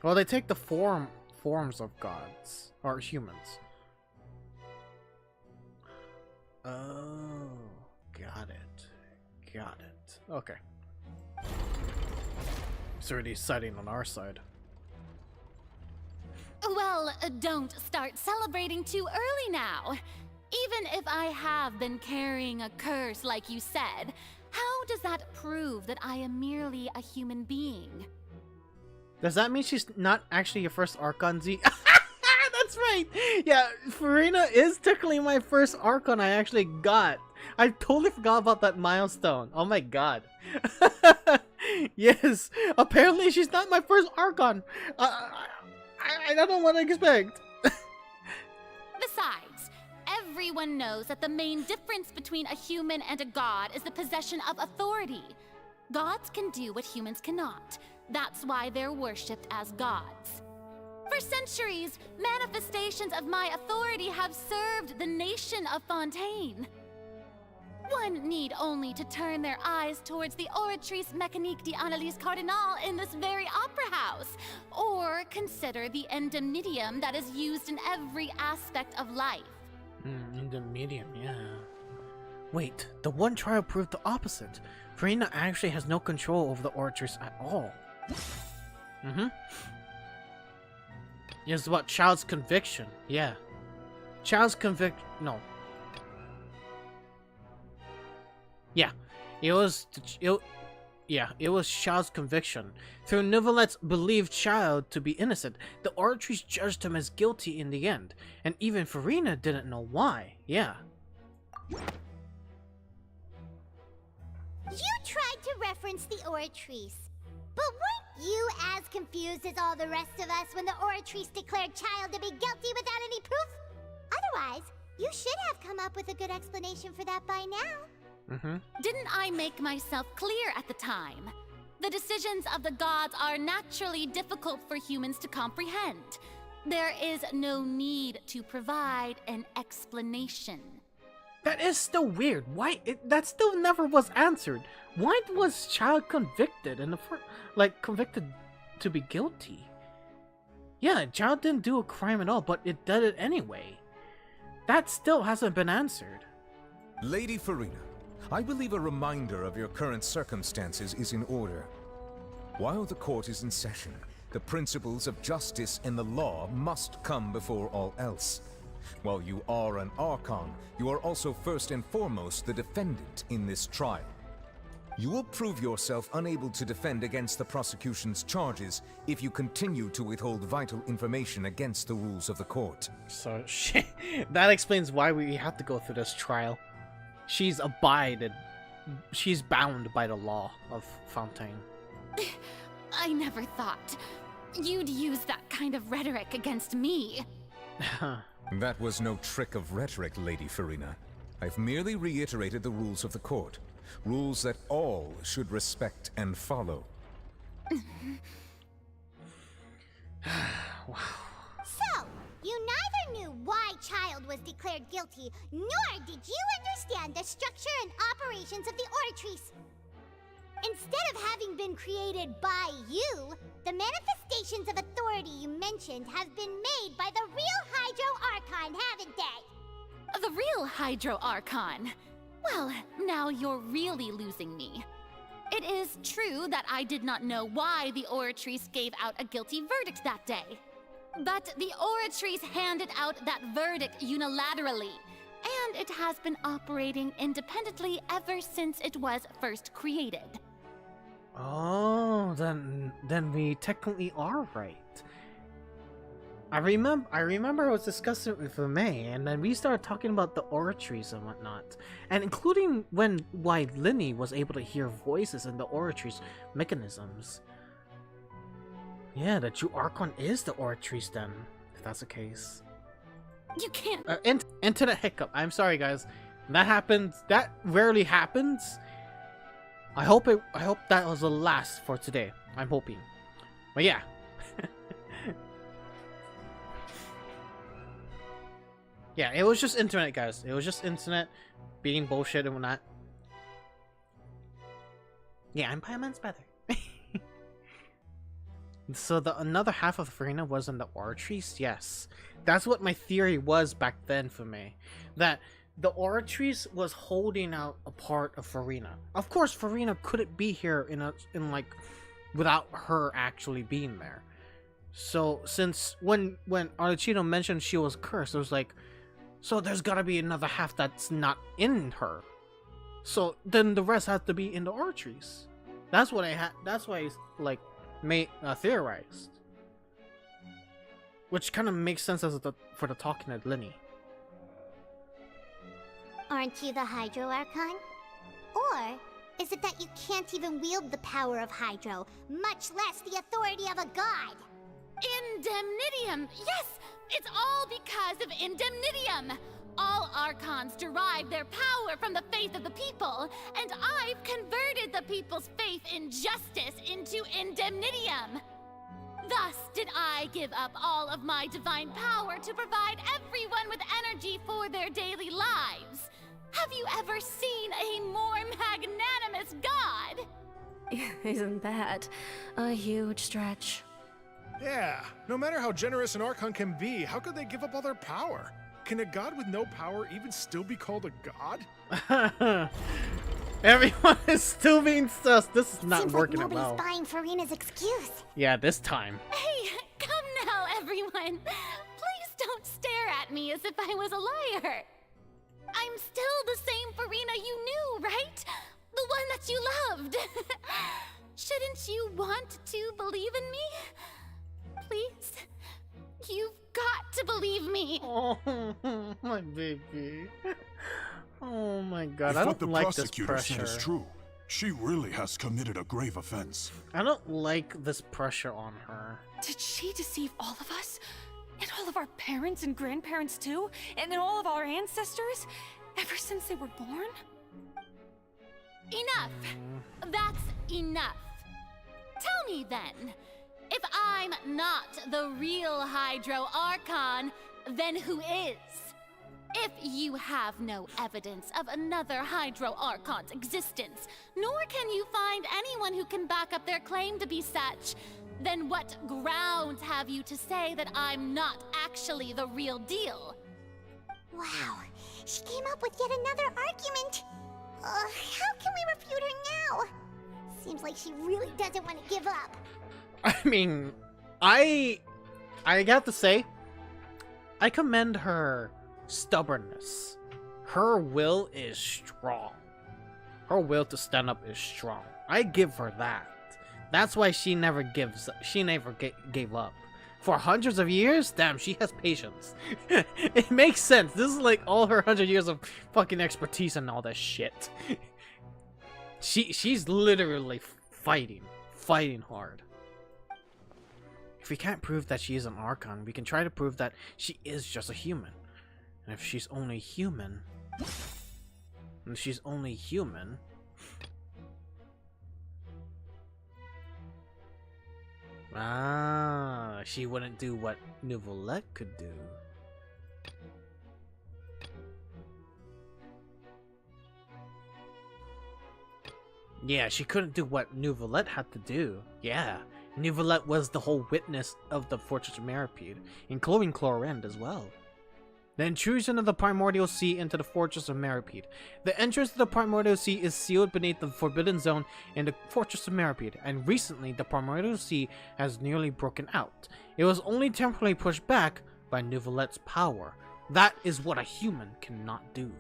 Well, they take the forms of gods, or humans. Oh, got it. Got it. Okay. It's already siding on our side. Well, don't start celebrating too early now. Even if I have been carrying a curse like you said, how does that prove that I am merely a human being? Does that mean she's not actually your first Archon, Z? That's right! Yeah, Furina is technically my first Archon I actually got. I totally forgot about that milestone. Oh my god. Yes, apparently she's not my first Archon. I don't know what to expect. Besides, everyone knows that the main difference between a human and a god is the possession of authority. Gods can do what humans cannot. That's why they're worshipped as gods. For centuries, manifestations of my authority have served the nation of Fontaine. One need only to turn their eyes towards the Oratrice Mécanique d'Analyse Cardinal in this very opera house, or consider the endemnidium that is used in every aspect of life. Endemnidium, yeah. Wait, the one trial proved the opposite. Furina actually has no control over the Oratrice at all. It's about child's conviction. Yeah. Child's no. Yeah. It was child's conviction. Through Neuvillette's believed child to be innocent, the Oratrice judged him as guilty in the end. And even Furina didn't know why. Yeah. You tried to reference the Oratrice. But weren't you as confused as all the rest of us when the Oratrice declared Child to be guilty without any proof? Otherwise, you should have come up with a good explanation for that by now. Didn't I make myself clear at the time? The decisions of the gods are naturally difficult for humans to comprehend. There is no need to provide an explanation. That is still weird. Why? That still never was answered. Why was Child convicted in the convicted to be guilty? Yeah, Child didn't do a crime at all, but it did it anyway. That still hasn't been answered. Lady Furina, I believe a reminder of your current circumstances is in order. While the court is in session, the principles of justice and the law must come before all else. While you are an Archon, you are also first and foremost the defendant in this trial. You will prove yourself unable to defend against the prosecution's charges if you continue to withhold vital information against the rules of the court. So that explains why we have to go through this trial. She's abided she's bound by the law of Fontaine. I never thought you'd use that kind of rhetoric against me. That was no trick of rhetoric, Lady Furina. I've merely reiterated the rules of the court. Rules that all should respect and follow. Wow. So, you neither knew why Child was declared guilty, nor did you understand the structure and operations of the Oratrice. Instead of having been created by you, the manifestations of authority you mentioned have been made by the real Hydro Archon, haven't they? The real Hydro Archon? Well, now you're really losing me. It is true that I did not know why the Oratrice gave out a guilty verdict that day. But the Oratrice handed out that verdict unilaterally, and it has been operating independently ever since it was first created. Oh, then we technically are right. I remember I was discussing it with May, and then we started talking about the Oratrice and whatnot, and including why Linny was able to hear voices in the Oratrice mechanisms. Yeah, the true Archon is the Oratrice then, if that's the case. You can't. Internet hiccup. I'm sorry, guys. That happens. That rarely happens. I hope that was the last for today. I'm hoping. But yeah. Yeah, it was just internet, guys. It was just internet being bullshit and whatnot. Yeah, I'm Pieman's better. So another half of Furina was in the Oratrice? Yes. That's what my theory was back then for me. That the Oratrice was holding out a part of Furina. Of course, Furina couldn't be here in like without her actually being there. So since when Arlecchino mentioned she was cursed, it was like, so there's gotta be another half that's not in her. So then the rest have to be in the Oratrice. That's what that's why I theorized. Which kind of makes sense for the talking at Linny. Aren't you the Hydro Archon? Or is it that you can't even wield the power of Hydro, much less the authority of a god? Indemnitium! Yes! It's all because of Indemnitium! All Archons derive their power from the faith of the people, and I've converted the people's faith in justice into Indemnitium! Thus did I give up all of my divine power to provide everyone with energy for their daily lives. Have you ever seen a more magnanimous god? Isn't that a huge stretch? Yeah, no matter how generous an Archon can be, how could they give up all their power? Can a god with no power even still be called a god? Everyone is still being sus. This is not Seems working like out well. nobody's buying Furina's excuse. Yeah, this time. Hey, come now, everyone. Please don't stare at me as if I was a liar. I'm still the same Furina you knew, right? The one that you loved. Shouldn't you want to believe in me? Please? You've got to believe me. Oh, my baby. Oh my god, If I what don't the like this prosecutor said pressure. is true, she really has committed a grave offense. I don't like this pressure on her. Did she deceive all of us? And all of our parents and grandparents too? And then all of our ancestors? Ever since they were born? Enough! That's enough. Tell me then, if I'm not the real Hydro Archon, then who is? If you have no evidence of another Hydro Archon's existence, nor can you find anyone who can back up their claim to be such, then what grounds have you to say that I'm not actually the real deal? Wow, she came up with yet another argument. How can we refute her now? Seems like she really doesn't want to give up. I mean, I got to say, I commend her stubbornness. Her will is strong. Her will to stand up is strong. I give her that. That's why she never gave up. For hundreds of years, damn, she has patience. It makes sense. This is like all her 100 years of fucking expertise and all that shit. She's literally fighting hard. If we can't prove that she is an Archon, we can try to prove that she is just a human. And if she's only human, she wouldn't do what Neuvillette could do. Yeah, she couldn't do what Neuvillette had to do. Yeah, Neuvillette was the whole witness of the Fortress of Meropide, including Chlorinde as well. The intrusion of the Primordial Sea into the Fortress of Meropide. The entrance to the Primordial Sea is sealed beneath the Forbidden Zone in the Fortress of Meropide, and recently the Primordial Sea has nearly broken out. It was only temporarily pushed back by Neuvillette's power. That is what a human cannot do.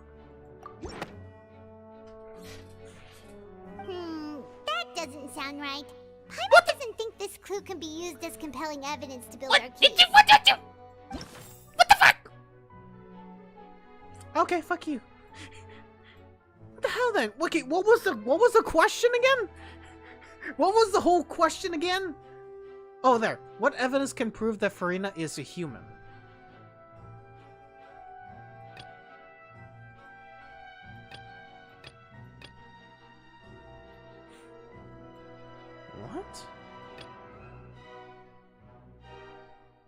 That doesn't sound right. Paimon doesn't think this clue can be used as compelling evidence to build our case. What the fuck? Okay, fuck you. What the hell then? Okay, what was the question again? What was the whole question again? Oh, there. What evidence can prove that Furina is a human? What?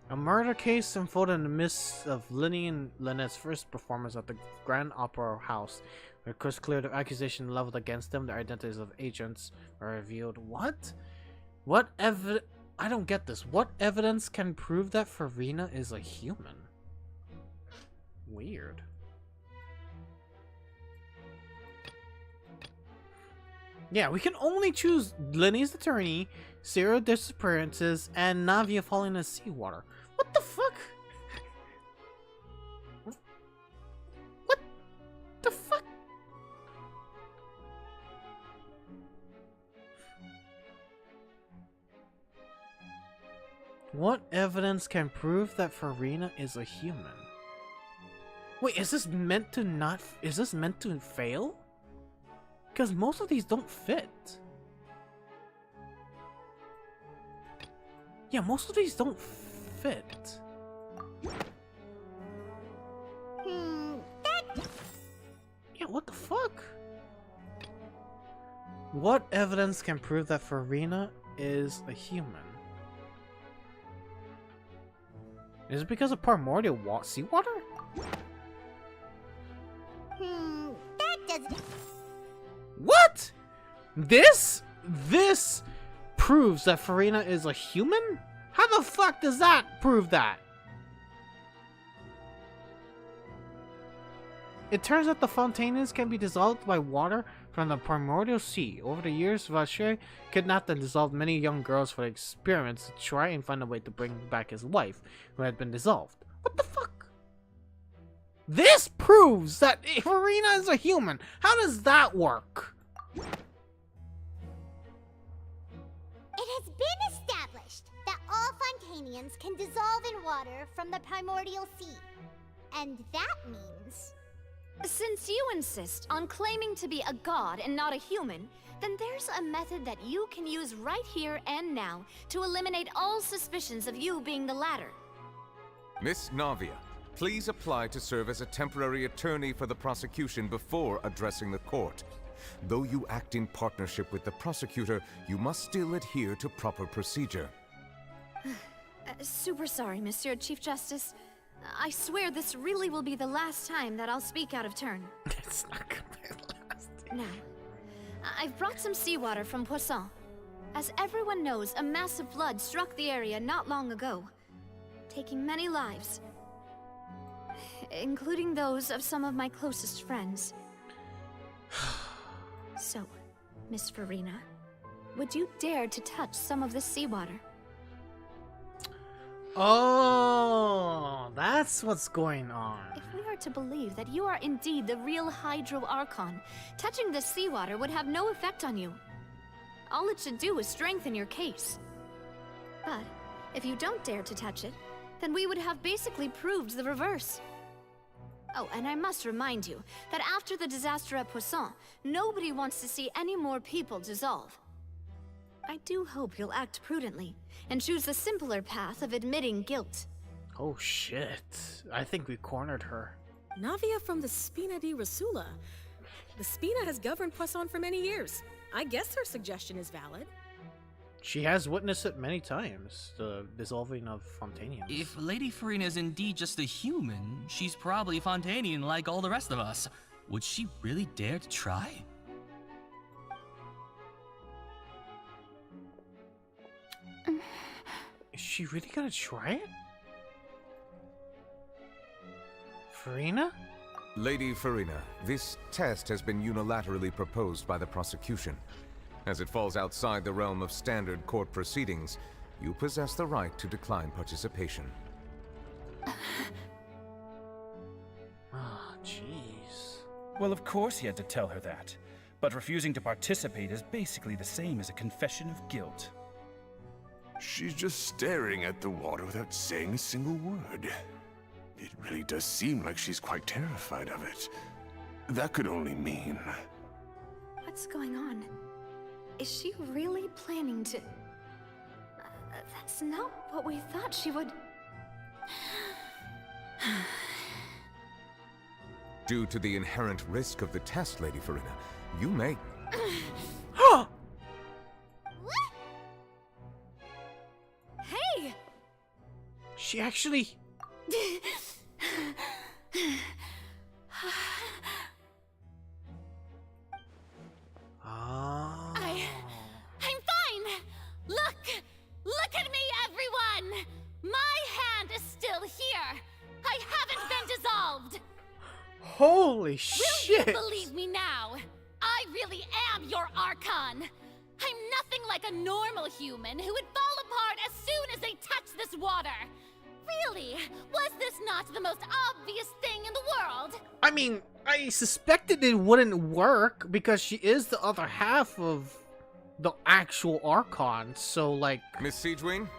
A murder case unfolded in the midst of Lenny and Lynette's first performance at the Grand Opera House. When it was clear the accusation leveled against them, the identities of agents were revealed. What? What I don't get this. What evidence can prove that Furina is a human? Weird. Yeah, we can only choose Lenny's attorney, Sarah disappearances, and Navia falling in seawater. What the fuck? What the fuck? What evidence can prove that Furina is a human? Wait, is this meant to fail? Because most of these don't fit. Yeah, most of these don't fit. Yeah, what the fuck? What evidence can prove that Furina is a human? Is it because of primordial seawater? That doesn't... What? This proves that Furina is a human? How the fuck does that prove that? It turns out the Fontaines can be dissolved by water from the primordial sea. Over the years, Vacher kidnapped and dissolved many young girls for experiments to try and find a way to bring back his wife, who had been dissolved. What the fuck? This proves that Furina is a human. How does that work? It has been established that all Fontainians can dissolve in water from the primordial sea. And that means... Since you insist on claiming to be a god and not a human, then there's a method that you can use right here and now to eliminate all suspicions of you being the latter. Miss Navia, please apply to serve as a temporary attorney for the prosecution before addressing the court. Though you act in partnership with the prosecutor, you must still adhere to proper procedure. Super sorry, Monsieur Chief Justice. I swear this really will be the last time that I'll speak out of turn. It's not gonna be the last. Now, I've brought some seawater from Poisson. As everyone knows, a massive flood struck the area not long ago, taking many lives, including those of some of my closest friends. So, Miss Furina, would you dare to touch some of this seawater? Oh, that's what's going on. If we are to believe that you are indeed the real Hydro Archon, touching this seawater would have no effect on you. All it should do is strengthen your case. But if you don't dare to touch it, then we would have basically proved the reverse. Oh, and I must remind you that after the disaster at Poisson, nobody wants to see any more people dissolve. I do hope you'll act prudently and choose the simpler path of admitting guilt. Oh shit. I think we cornered her. Navia from the Spina di Rasula. The Spina has governed Poisson for many years. I guess her suggestion is valid. She has witnessed it many times, the dissolving of Fontanians. If Lady Furina is indeed just a human, she's probably Fontanian like all the rest of us. Would she really dare to try? Is she really gonna try it? Furina? Lady Furina, this test has been unilaterally proposed by the prosecution. As it falls outside the realm of standard court proceedings, you possess the right to decline participation. Ah, jeez. Well, of course he had to tell her that. But refusing to participate is basically the same as a confession of guilt. She's just staring at the water without saying a single word. It really does seem like she's quite terrified of it. That could only mean... What's going on? Is she really planning to... that's not what we thought she would... Due to the inherent risk of the test, Lady Furina, you may... Hey! She actually... I'm fine! Look at me, everyone! My hand is still here! I haven't been dissolved! Holy shit! Will you believe me now? I really am your Archon! I'm nothing like a normal human who would fall apart as soon as they touch this water! Really? Was this not the most obvious thing in the world? I mean, I suspected it wouldn't work because she is the other half of the actual Archon, so like... Miss Siegewing?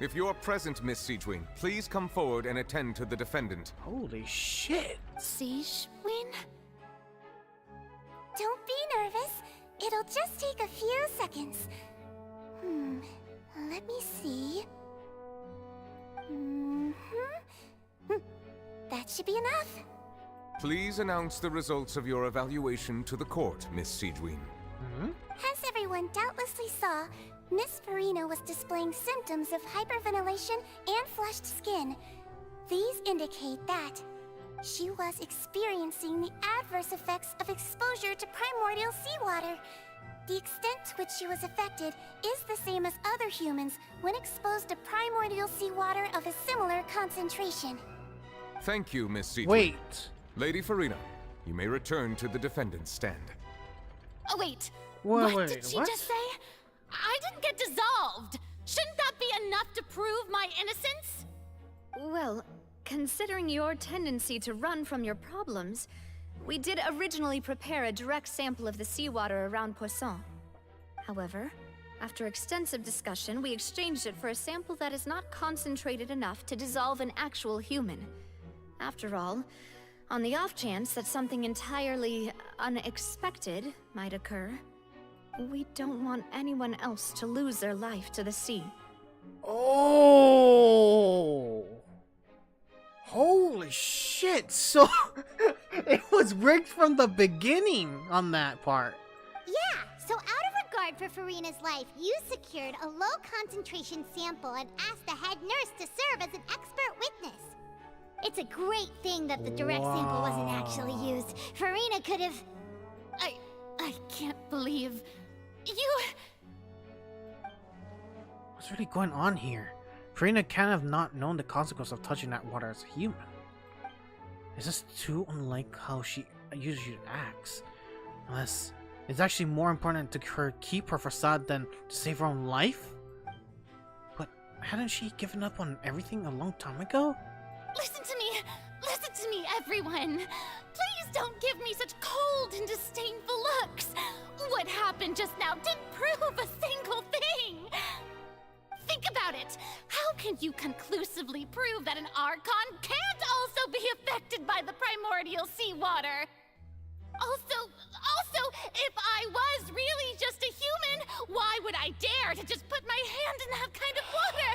If you're present, Miss Siegewing, please come forward and attend to the defendant. Holy shit. Siegewing? Don't be nervous. It'll just take a few seconds. Let me see. That should be enough. Please announce the results of your evaluation to the court, Miss Siegewing. As everyone doubtlessly saw, Miss Furina was displaying symptoms of hyperventilation and flushed skin. These indicate that she was experiencing the adverse effects of exposure to primordial seawater. The extent to which she was affected is the same as other humans when exposed to primordial seawater of a similar concentration. Thank you, Miss Siegewing. Wait. Lady Furina, you may return to the defendant's stand. Oh, wait. Wait, What did she just say? I didn't get dissolved. Shouldn't that be enough to prove my innocence? Well, considering your tendency to run from your problems, we did originally prepare a direct sample of the seawater around Poisson. However, after extensive discussion, we exchanged it for a sample that is not concentrated enough to dissolve an actual human. After all, on the off chance that something entirely unexpected might occur, we don't want anyone else to lose their life to the sea. Oh! Holy shit! So, it was rigged from the beginning on that part. Yeah, so out of regard for Furina's life, you secured a low-concentration sample and asked the head nurse to serve as an expert witness. It's a great thing that the direct sample wasn't actually used. Furina could have... I can't believe... You... What's really going on here? Furina can't have not known the consequence of touching that water as a human. Is this too unlike how she usually acts? Unless it's actually more important to her keep her facade than to save her own life? But hadn't she given up on everything a long time ago? Listen to me, everyone. Please don't give me such cold and disdainful looks. What happened just now didn't prove a single thing. Think about it. How can you conclusively prove that an Archon can't also be affected by the primordial seawater. Also, if I was really just a human, why would I dare to just put my hand in that kind of water?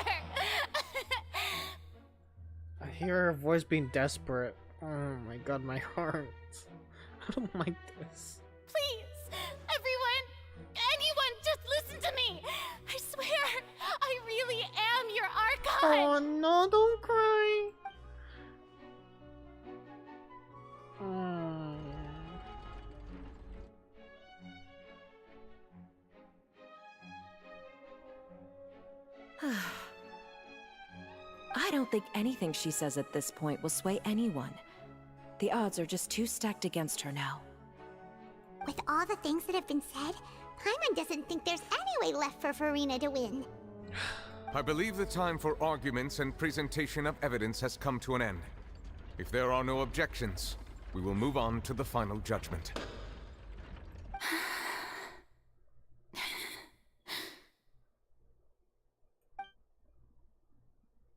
I hear her voice being desperate. Oh my god, my heart. I don't like this. Please, anyone, just listen to me. I swear, I really am your Archon. Oh no, don't cry. I don't think anything she says at this point will sway anyone. The odds are just too stacked against her now. With all the things that have been said, Paimon doesn't think there's any way left for Furina to win. I believe the time for arguments and presentation of evidence has come to an end. If there are no objections, we will move on to the final judgment.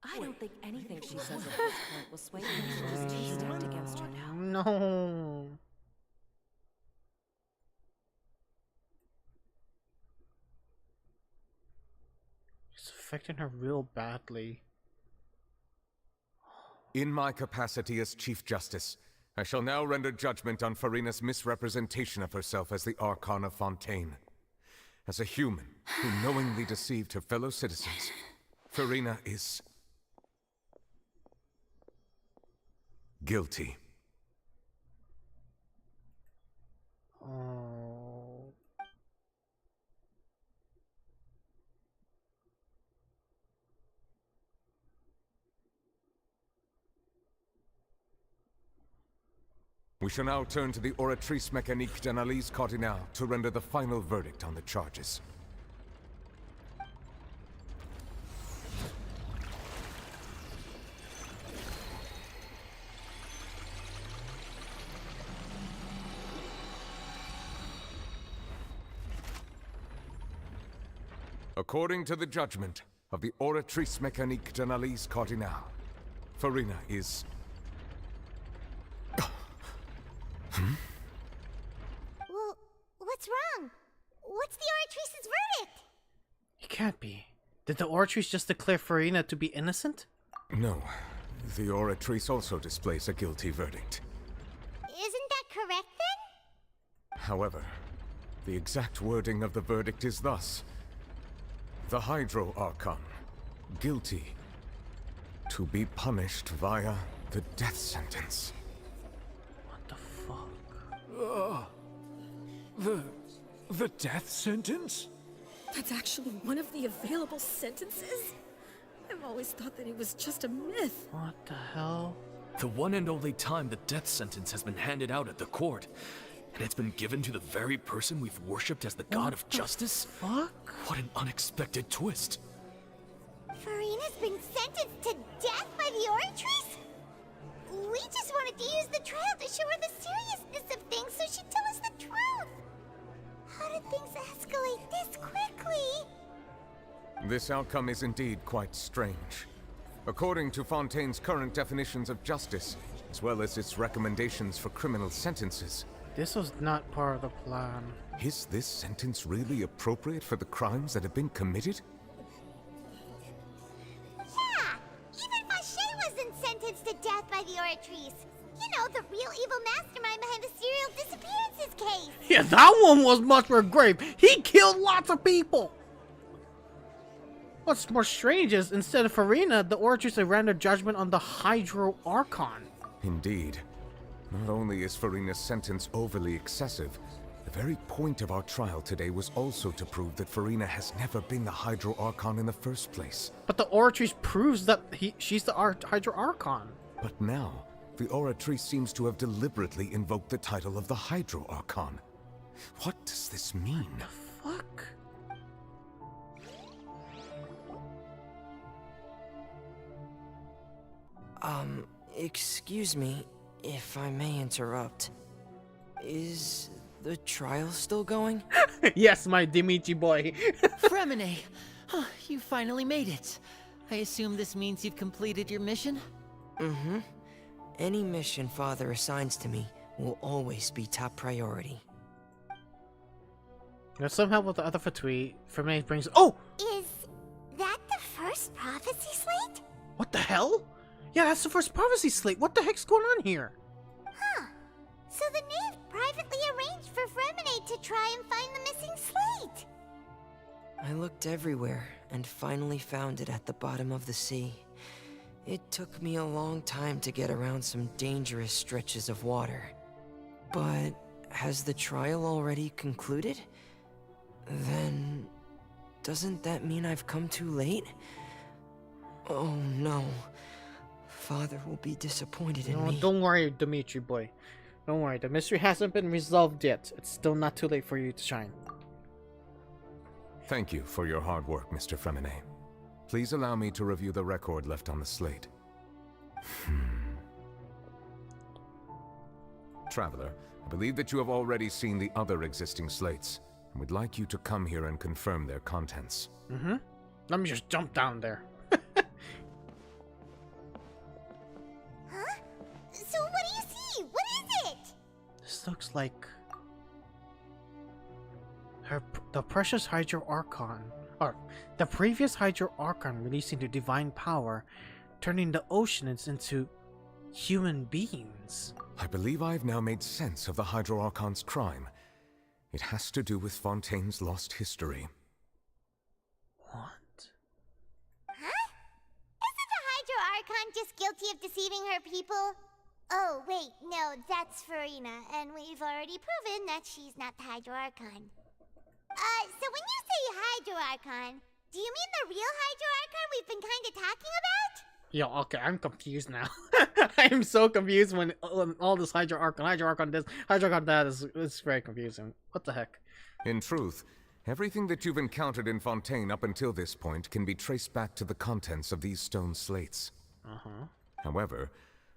I don't think anything she says at this point will sway anyone. She's just too stacked against her now. No. It's affecting her real badly. In my capacity as Chief Justice, I shall now render judgment on Furina's misrepresentation of herself as the Archon of Fontaine. As a human who knowingly deceived her fellow citizens, Furina is guilty. Oh. We shall now turn to the Oratrice Mécanique d'Analyse Cardinale to render the final verdict on the charges. According to the judgment of the Oratrice Mécanique d'Analyse Cardinale, Furina is... Well, what's wrong? What's the Oratrice's verdict? It can't be. Did the Oratrice just declare Furina to be innocent? No. The Oratrice also displays a guilty verdict. Isn't that correct then? However, the exact wording of the verdict is thus. The Hydro Archon, guilty, to be punished via the death sentence. What the fuck? The death sentence? That's actually one of the available sentences? I've always thought that it was just a myth. What the hell? The one and only time the death sentence has been handed out at the court. And it's been given to the very person we've worshipped as the god of justice? Fuck? What an unexpected twist. Furina's been sentenced to death by the Oratrice? We just wanted to use the trial to show her the seriousness of things so she'd tell us the truth. How did things escalate this quickly? This outcome is indeed quite strange. According to Fontaine's current definitions of justice, as well as its recommendations for criminal sentences, this was not part of the plan. Is this sentence really appropriate for the crimes that have been committed? Yeah! Even Fauché wasn't sentenced to death by the Oratrice. You know, the real evil mastermind behind the serial disappearances case. Yeah, that one was much more grave. He killed lots of people. What's more strange is, instead of Furina, the Oratrice rendered judgment on the Hydro Archon. Indeed. Not only is Furina's sentence overly excessive, the very point of our trial today was also to prove that Furina has never been the Hydro Archon in the first place. But the Oratrice proves that she's the Hydro Archon. But now, the Oratrice seems to have deliberately invoked the title of the Hydro Archon. What does this mean? What the fuck? Excuse me, if I may interrupt. Is the trial still going? Yes, my Dimitri boy. Fremine, you finally made it. I assume this means you've completed your mission? Mm-hmm. Any mission Father assigns to me will always be top priority. Now somehow with the other Fatui, Furina brings— Oh! Is that the first prophecy slate? What the hell? Yeah, that's the first prophecy slate. What the heck's going on here? Huh. So the knave privately arranged for Fremine to try and find the missing slate. I looked everywhere and finally found it at the bottom of the sea. It took me a long time to get around some dangerous stretches of water. But has the trial already concluded? Then doesn't that mean I've come too late? Oh no. Father will be disappointed in me. Don't worry, Dimitri boy. Don't worry, the mystery hasn't been resolved yet. It's still not too late for you to shine. Thank you for your hard work, Mr. Fremine. Please allow me to review the record left on the slate. Traveler, I believe that you have already seen the other existing slates, and would like you to come here and confirm their contents. Let me just jump down there. Huh? So what do you see? What is it? This looks like the precious Hydro Archon, or the previous Hydro Archon releasing the divine power, turning the oceans into human beings. I believe I've now made sense of the Hydro Archon's crime. It has to do with Fontaine's lost history. What? Huh? Isn't the Hydro Archon just guilty of deceiving her people? Oh, wait, no, that's Furina, and we've already proven that she's not the Hydro Archon. So when you say Hydro Archon, do you mean the real Hydro Archon we've been kind of talking about? Yo, okay, I'm confused now. I'm so confused when all this Hydro Archon this, Hydro Archon that is very confusing. What the heck? In truth, everything that you've encountered in Fontaine up until this point can be traced back to the contents of these stone slates. However,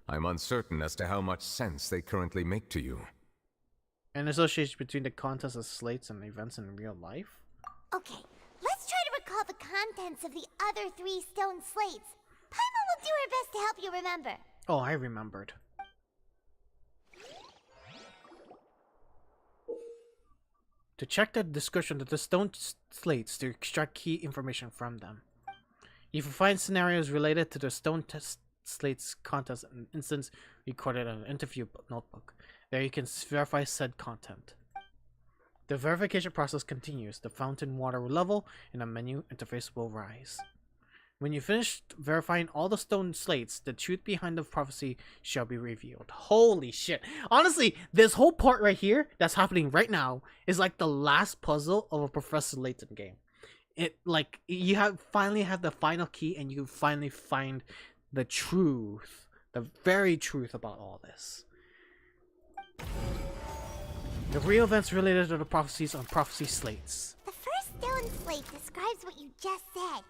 I'm uncertain as to how much sense they currently make to you. An association between the contents of slates and events in real life? Okay, let's try to recall the contents of the other 3 stone slates. Paimon will do her best to help you remember. Oh, I remembered. To check the description of the stone slates to extract key information from them. If you find scenarios related to the stone slates contents and instance recorded in an interview notebook, there you can verify said content. The verification process continues. The fountain water level in a menu interface will rise. When you finish verifying all the stone slates, the truth behind the prophecy shall be revealed. Holy shit. Honestly, this whole part right here that's happening right now is like the last puzzle of a Professor Layton game. It like you finally have the final key and you finally find the truth, the very truth about all this. The real events related to the prophecies on Prophecy Slates. The first stone slate describes what you just said.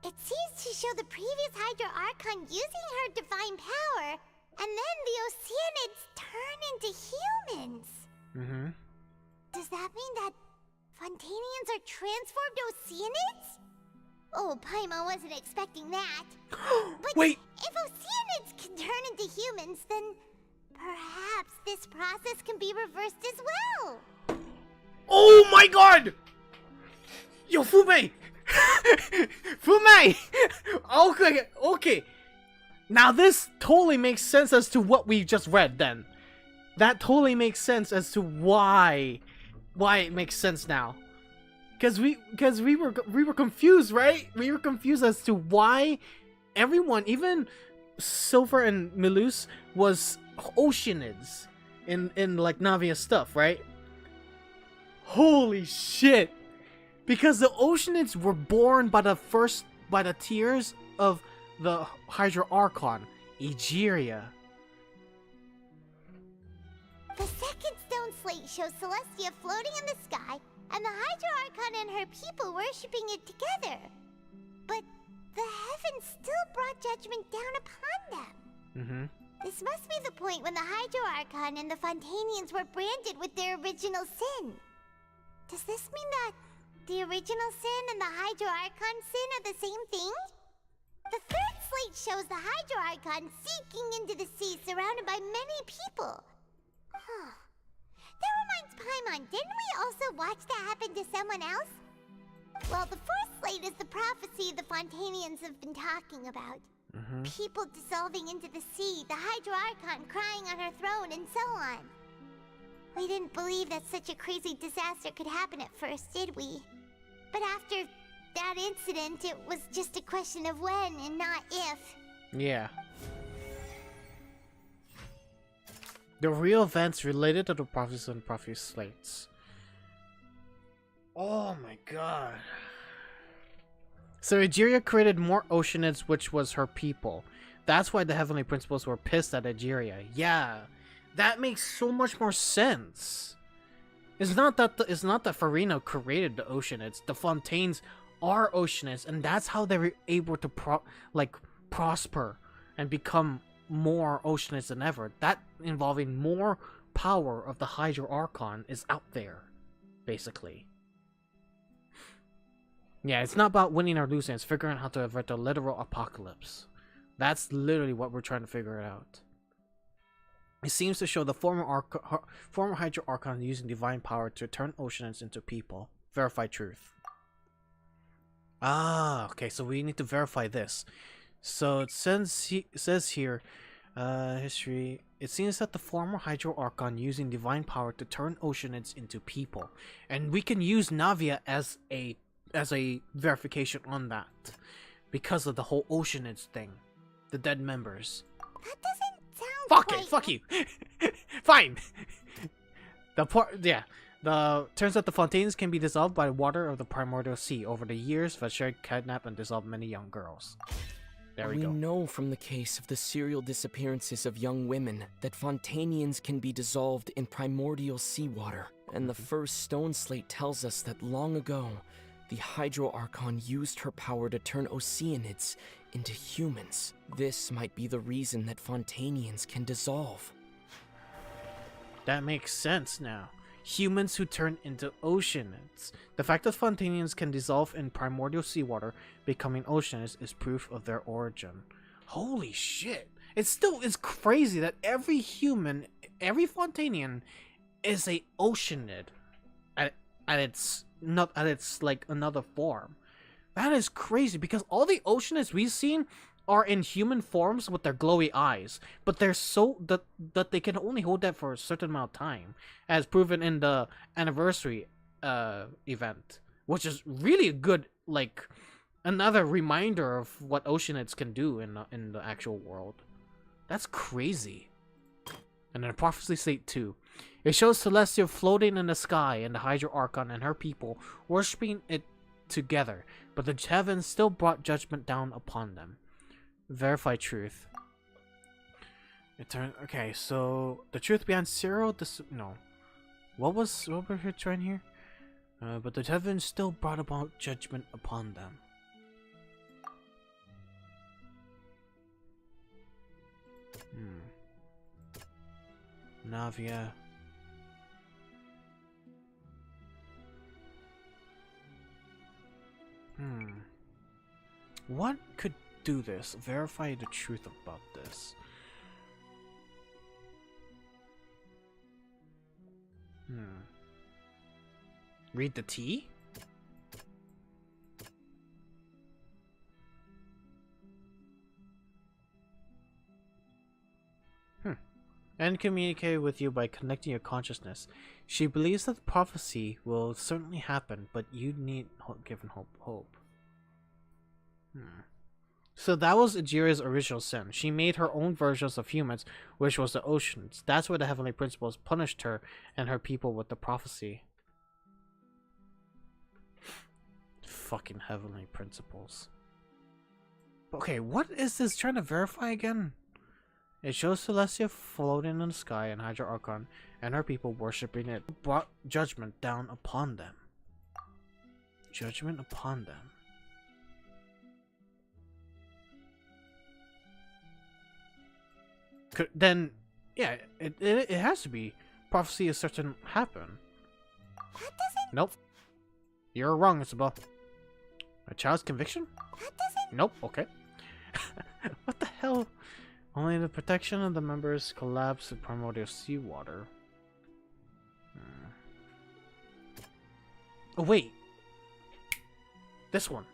It seems to show the previous Hydro Archon using her divine power, and then the Oceanids turn into humans. Does that mean that Fontanians are transformed Oceanids? Oh, Paimon wasn't expecting that. But wait! If Oceanids can turn into humans, then perhaps this process can be reversed as well. Oh my god! Yo, Fume! Fume! Okay. Now this totally makes sense as to what we just read then. That totally makes sense as to why it makes sense now. Cause we were confused, right? We were confused as to why everyone, even Silver and Milus, was Oceanids in like Navia's stuff, right? Holy shit! Because the Oceanids were born by the tears of the Hydro Archon, Egeria. The second stone slate shows Celestia floating in the sky, and the Hydro Archon and her people worshipping it together. But the heavens still brought judgment down upon them. This must be the point when the Hydro Archon and the Fontanians were branded with their original sin. Does this mean that the original sin and the Hydro Archon sin are the same thing? The third slate shows the Hydro Archon seeking into the sea surrounded by many people. Huh. That reminds Paimon, didn't we also watch that happen to someone else? Well, the first slate is the prophecy the Fontanians have been talking about. People dissolving into the sea, the Hydro Archon crying on her throne, and so on. We didn't believe that such a crazy disaster could happen at first, did we? But after that incident, it was just a question of when and not if. Yeah. The real events related to the prophecies and prophecy slates. Oh my god. So Egeria created more Oceanids, which was her people. That's why the Heavenly Principles were pissed at Egeria. Yeah, that makes so much more sense. It's not that Furina created the Oceanids. The Fontaines are Oceanids, and that's how they were able to prosper and become more Oceanids than ever. That involving more power of the Hydro Archon is out there, basically. Yeah, it's not about winning or losing, it's figuring out how to avert the literal apocalypse. That's literally what we're trying to figure out. It seems to show the former Hydro Archon using divine power to turn Oceanids into people. Verify truth. Ah, okay, so we need to verify this. So it says here, history. It seems that the former Hydro Archon using divine power to turn Oceanids into people. And we can use Navia as a verification on that. Because of the whole Oceanids thing. The dead members. That doesn't sound Fuck quite... it! Fuck you! Fine! Turns out the Fontaines can be dissolved by water of the primordial sea. Over the years, Vashar kidnapped and dissolved many young girls. There we go. We know from the case of the serial disappearances of young women that Fontanians can be dissolved in primordial seawater. And the first stone slate tells us that long ago, the Hydro Archon used her power to turn Oceanids into humans. This might be the reason that Fontanians can dissolve. That makes sense now. Humans who turn into Oceanids. The fact that Fontanians can dissolve in primordial seawater, becoming Oceanids, is proof of their origin. Holy shit! It's crazy that every human, every Fontanian, is a Oceanid at its like another form. That is crazy because all the Oceanids we've seen are in human forms with their glowy eyes, but they're so that they can only hold that for a certain amount of time, as proven in the anniversary event, which is really a good, like, another reminder of what Oceanids can do in the actual world. That's crazy. And then Prophecy Slate 2. It shows Celestia floating in the sky and the Hydro Archon and her people worshipping it together, but the heavens still brought judgment down upon them. Verify truth. Okay, so the truth behind Cyril, what were we trying here? But the heavens still brought about judgment upon them. Navia. What could do this? Verify the truth about this. Read the tea? And communicate with you by connecting your consciousness. She believes that the prophecy will certainly happen, but you need given hope. So that was Egeria's original sin. She made her own versions of humans, which was the Oceans. That's why the Heavenly Principles punished her and her people with the prophecy. Fucking Heavenly Principles. Okay, what is this trying to verify again? It shows Celestia floating in the sky and Hydro Archon and her people worshipping it brought judgment down upon them. Judgment upon them. Then, yeah, it has to be. Prophecy is certain happen. That doesn't... Nope. You're wrong, Isabel. A child's conviction? That doesn't... Nope, okay. What the hell? Only the protection of the members collapse the primordial seawater. Oh wait! This one.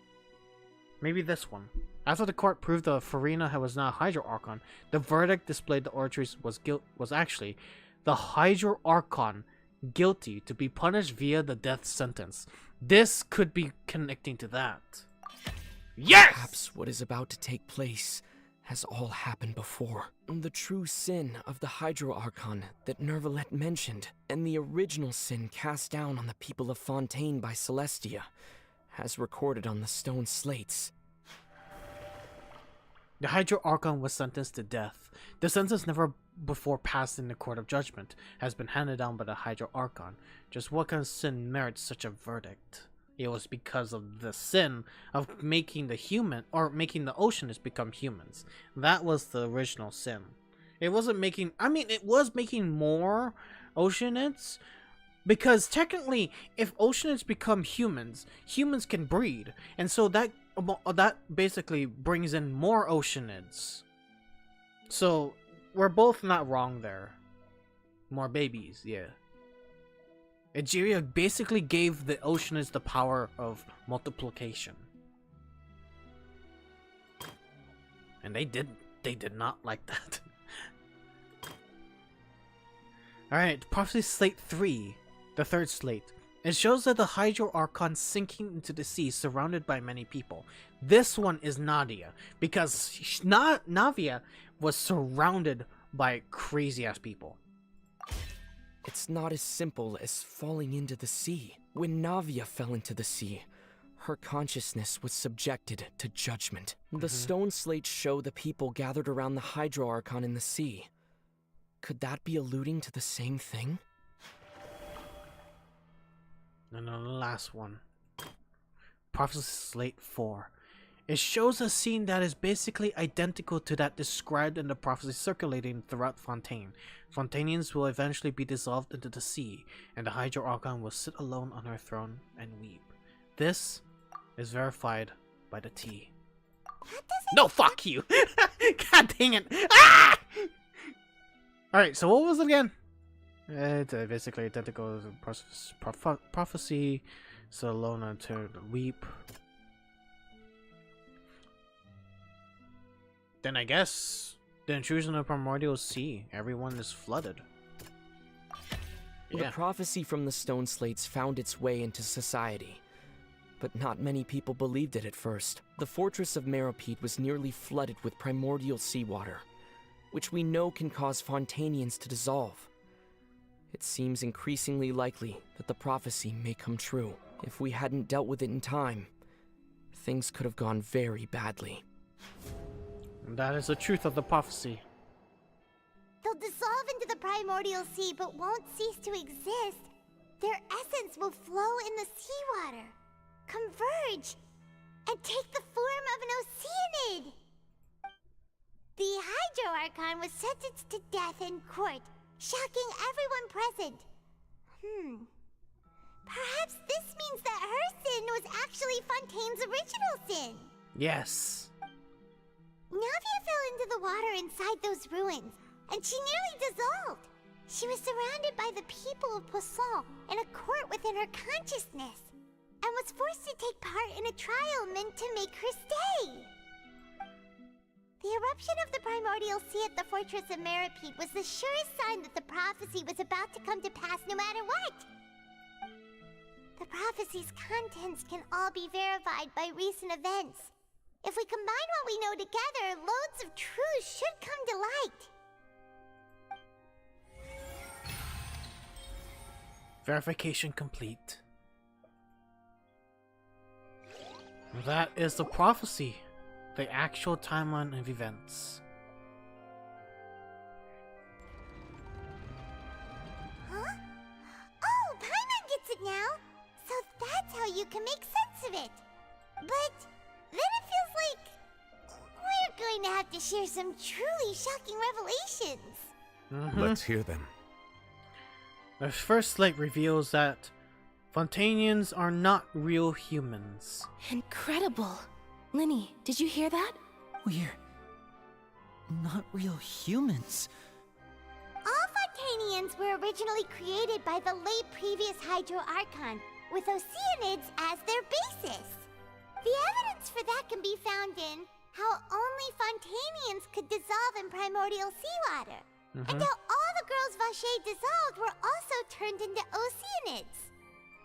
Maybe this one. After the court proved the Furina was not a Hydro Archon, the verdict displayed the Orchard's was actually the Hydro Archon guilty to be punished via the death sentence. This could be connecting to that. Yes! Perhaps what is about to take place has all happened before. The true sin of the Hydro Archon that Nervalette mentioned, and the original sin cast down on the people of Fontaine by Celestia, as recorded on the stone slates. The Hydro Archon was sentenced to death. The sentence never before passed in the Court of Judgment has been handed down by the Hydro Archon. Just what kind of sin merits such a verdict? It was because of the sin of making the oceanists become humans. That was the original sin. It wasn't making, it was making more oceanists, because technically, if oceanists become humans, humans can breed, and so that basically brings in more oceanids. So we're both not wrong there. More babies, yeah. Egeria basically gave the oceanids the power of multiplication. And they did not like that. Alright, Prophecy Slate 3, the third slate. It shows that the Hydro Archon sinking into the sea surrounded by many people. This one is Nadia, because Navia was surrounded by crazy ass people. It's not as simple as falling into the sea. When Navia fell into the sea, her consciousness was subjected to judgment. The stone slates show the people gathered around the Hydro Archon in the sea. Could that be alluding to the same thing? And then the last one. Prophecy Slate 4. It shows a scene that is basically identical to that described in the prophecy circulating throughout Fontaine. Fontainians will eventually be dissolved into the sea, and the Hydro Archon will sit alone on her throne and weep. This is verified by the T. No, fuck you! God dang it! Ah! Alright, so what was it again? It's basically identical to prophecy, so alone to weep. Then I guess the intrusion of Primordial Sea. Everyone is flooded. The prophecy from the stone slates found its way into society, but not many people believed it at first. The fortress of Meropide was nearly flooded with primordial seawater, which we know can cause Fontainians to dissolve. It seems increasingly likely that the prophecy may come true. If we hadn't dealt with it in time, things could have gone very badly. And that is the truth of the prophecy. They'll dissolve into the primordial sea but won't cease to exist. Their essence will flow in the seawater, converge, and take the form of an oceanid. The Hydro Archon was sentenced to death in court, shocking everyone present. Perhaps this means that her sin was actually Fontaine's original sin. Yes. Navia fell into the water inside those ruins, and she nearly dissolved. She was surrounded by the people of Poisson in a court within her consciousness, and was forced to take part in a trial meant to make her stay. The eruption of the primordial sea at the fortress of Meropide was the surest sign that the prophecy was about to come to pass no matter what. The prophecy's contents can all be verified by recent events. If we combine what we know together, loads of truths should come to light. Verification complete. That is the prophecy. The actual timeline of events. Huh? Oh, Paimon gets it now! So that's how you can make sense of it. But then it feels like we're going to have to share some truly shocking revelations. Let's hear them. The first slate reveals that Fontainians are not real humans. Incredible. Linny, did you hear that? not real humans. All Fontanians were originally created by the late previous Hydro Archon, with Oceanids as their basis. The evidence for that can be found in how only Fontanians could dissolve in primordial seawater, and how all the girls Vacher dissolved were also turned into Oceanids.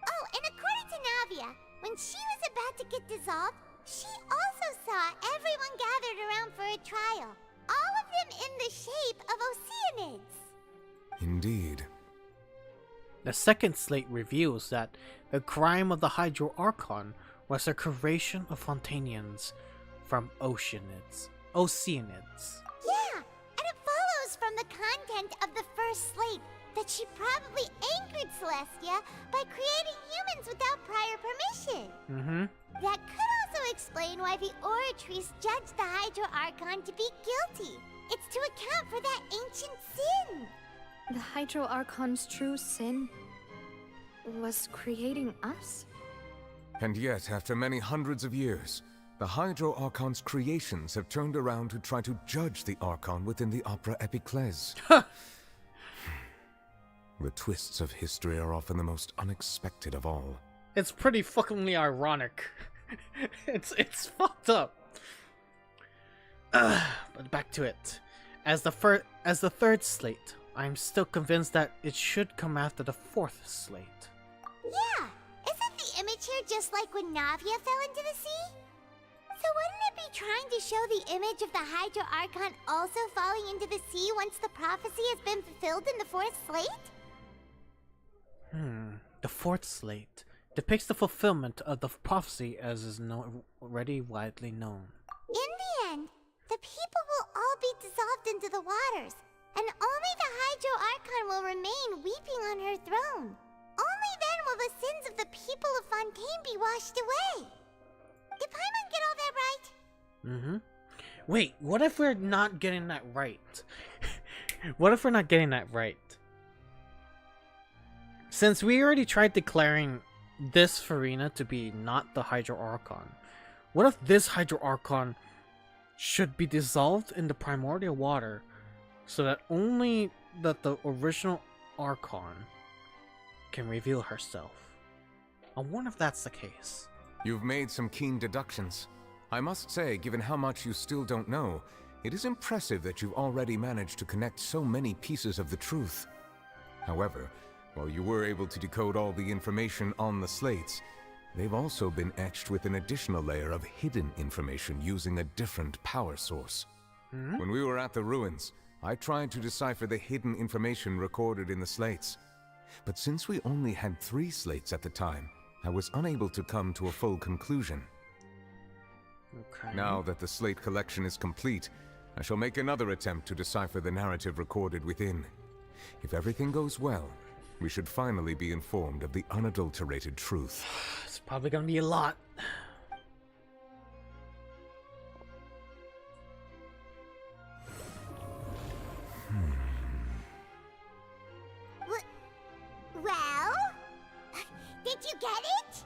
Oh, and according to Navia, when she was about to get dissolved, she also saw everyone gathered around for a trial, all of them in the shape of Oceanids. Indeed. The second slate reveals that the crime of the Hydro Archon was the creation of Fontanians from Oceanids. Yeah, and it follows from the content of the first slate that she probably angered Celestia by creating humans without prior permission. That could also explain why the Oratrice judged the Hydro Archon to be guilty. It's to account for that ancient sin. The Hydro Archon's true sin was creating us? And yet, after many hundreds of years, the Hydro Archon's creations have turned around to try to judge the Archon within the Opera Epiclese. The twists of history are often the most unexpected of all. It's pretty fuckingly ironic. it's fucked up. But back to it. As the third slate, I'm still convinced that it should come after the fourth slate. Yeah, isn't the image here just like when Navia fell into the sea? So wouldn't it be trying to show the image of the Hydro Archon also falling into the sea once the prophecy has been fulfilled in the fourth slate? The fourth slate depicts the fulfillment of the prophecy as is already widely known. In the end, the people will all be dissolved into the waters, and only the Hydro Archon will remain weeping on her throne. Only then will the sins of the people of Fontaine be washed away. Did Paimon get all that right? Wait, what if we're not getting that right? What if we're not getting that right? Since we already tried declaring this Furina to be not the Hydro Archon, what if this Hydro Archon should be dissolved in the primordial water so that only the original Archon can reveal herself? I wonder if that's the case. You've made some keen deductions. I must say, given how much you still don't know, it is impressive that you've already managed to connect so many pieces of the truth. However, while you were able to decode all the information on the slates, they've also been etched with an additional layer of hidden information using a different power source. When we were at the ruins, I tried to decipher the hidden information recorded in the slates. But since we only had 3 slates at the time, I was unable to come to a full conclusion. Now that the slate collection is complete, I shall make another attempt to decipher the narrative recorded within. If everything goes well, we should finally be informed of the unadulterated truth. It's probably gonna be a lot. Well? Did you get it?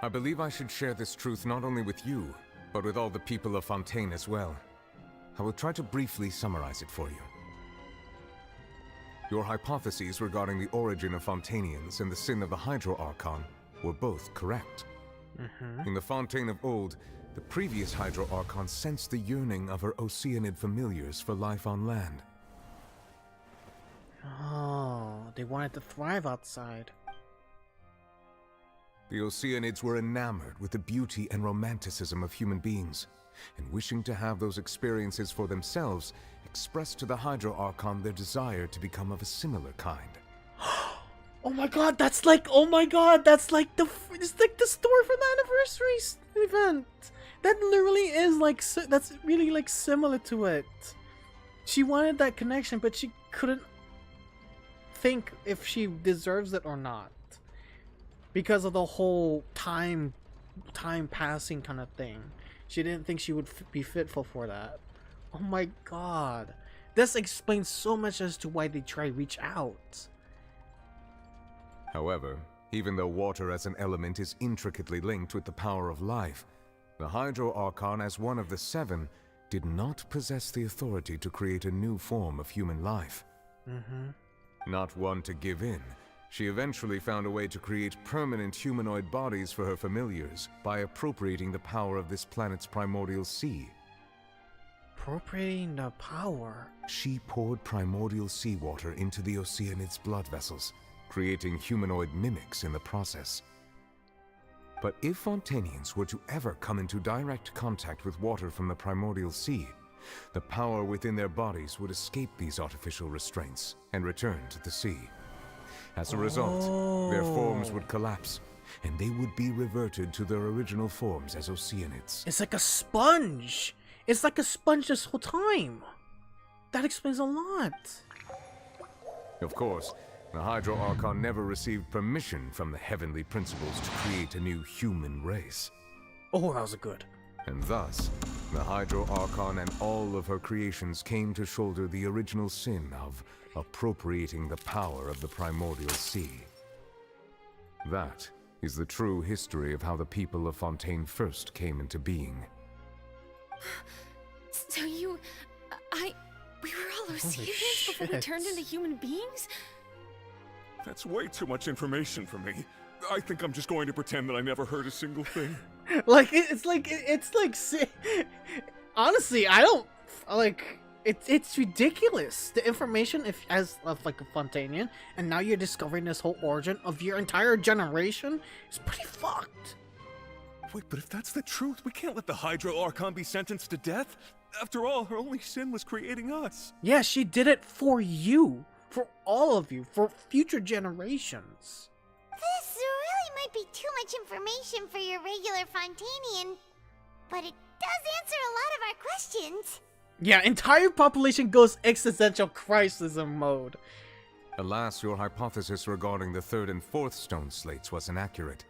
I believe I should share this truth not only with you, but with all the people of Fontaine as well. I will try to briefly summarize it for you. Your hypotheses regarding the origin of Fontanians and the sin of the Hydro Archon were both correct. In the Fontaine of old, the previous Hydro Archon sensed the yearning of her Oceanid familiars for life on land. Oh, they wanted to thrive outside. The Oceanids were enamored with the beauty and romanticism of human beings, and wishing to have those experiences for themselves, expressed to the Hydro Archon their desire to become of a similar kind. Oh my god, that's like, it's like the story from the anniversary event. That literally is like, that's really like similar to it. She wanted that connection, but she couldn't think if she deserves it or not. Because of the whole time passing kind of thing. She didn't think she would be fitful for that. Oh my god. This explains so much as to why they try to reach out. However, even though water as an element is intricately linked with the power of life, the Hydro Archon as one of the 7 did not possess the authority to create a new form of human life. Not one to give in, she eventually found a way to create permanent humanoid bodies for her familiars by appropriating the power of this planet's primordial sea. Appropriating the power? She poured primordial seawater into the Oceanid's blood vessels, creating humanoid mimics in the process. But if Fontanians were to ever come into direct contact with water from the primordial sea, the power within their bodies would escape these artificial restraints and return to the sea. As a result, their forms would collapse, and they would be reverted to their original forms as Oceanids. It's like a sponge! It's like a sponge this whole time! That explains a lot. Of course, the Hydro Archon never received permission from the heavenly principles to create a new human race. Oh, that was good. And thus, the Hydro Archon and all of her creations came to shoulder the original sin of appropriating the power of the primordial sea. That is the true history of how the people of Fontaine first came into being. So we were all Oceanians before we turned into human beings? That's way too much information for me. I think I'm just going to pretend that I never heard a single thing. Honestly, I don't like. It's ridiculous. The information, if as of like a Fontanian, and now you're discovering this whole origin of your entire generation, is pretty fucked. Wait, but if that's the truth, we can't let the Hydro Archon be sentenced to death. After all, her only sin was creating us. Yeah, she did it for you. For all of you. For future generations. This really might be too much information for your regular Fontanian, but it does answer a lot of our questions. Yeah, entire population goes existential crisis mode. Alas, your hypothesis regarding the third and fourth stone slates was inaccurate.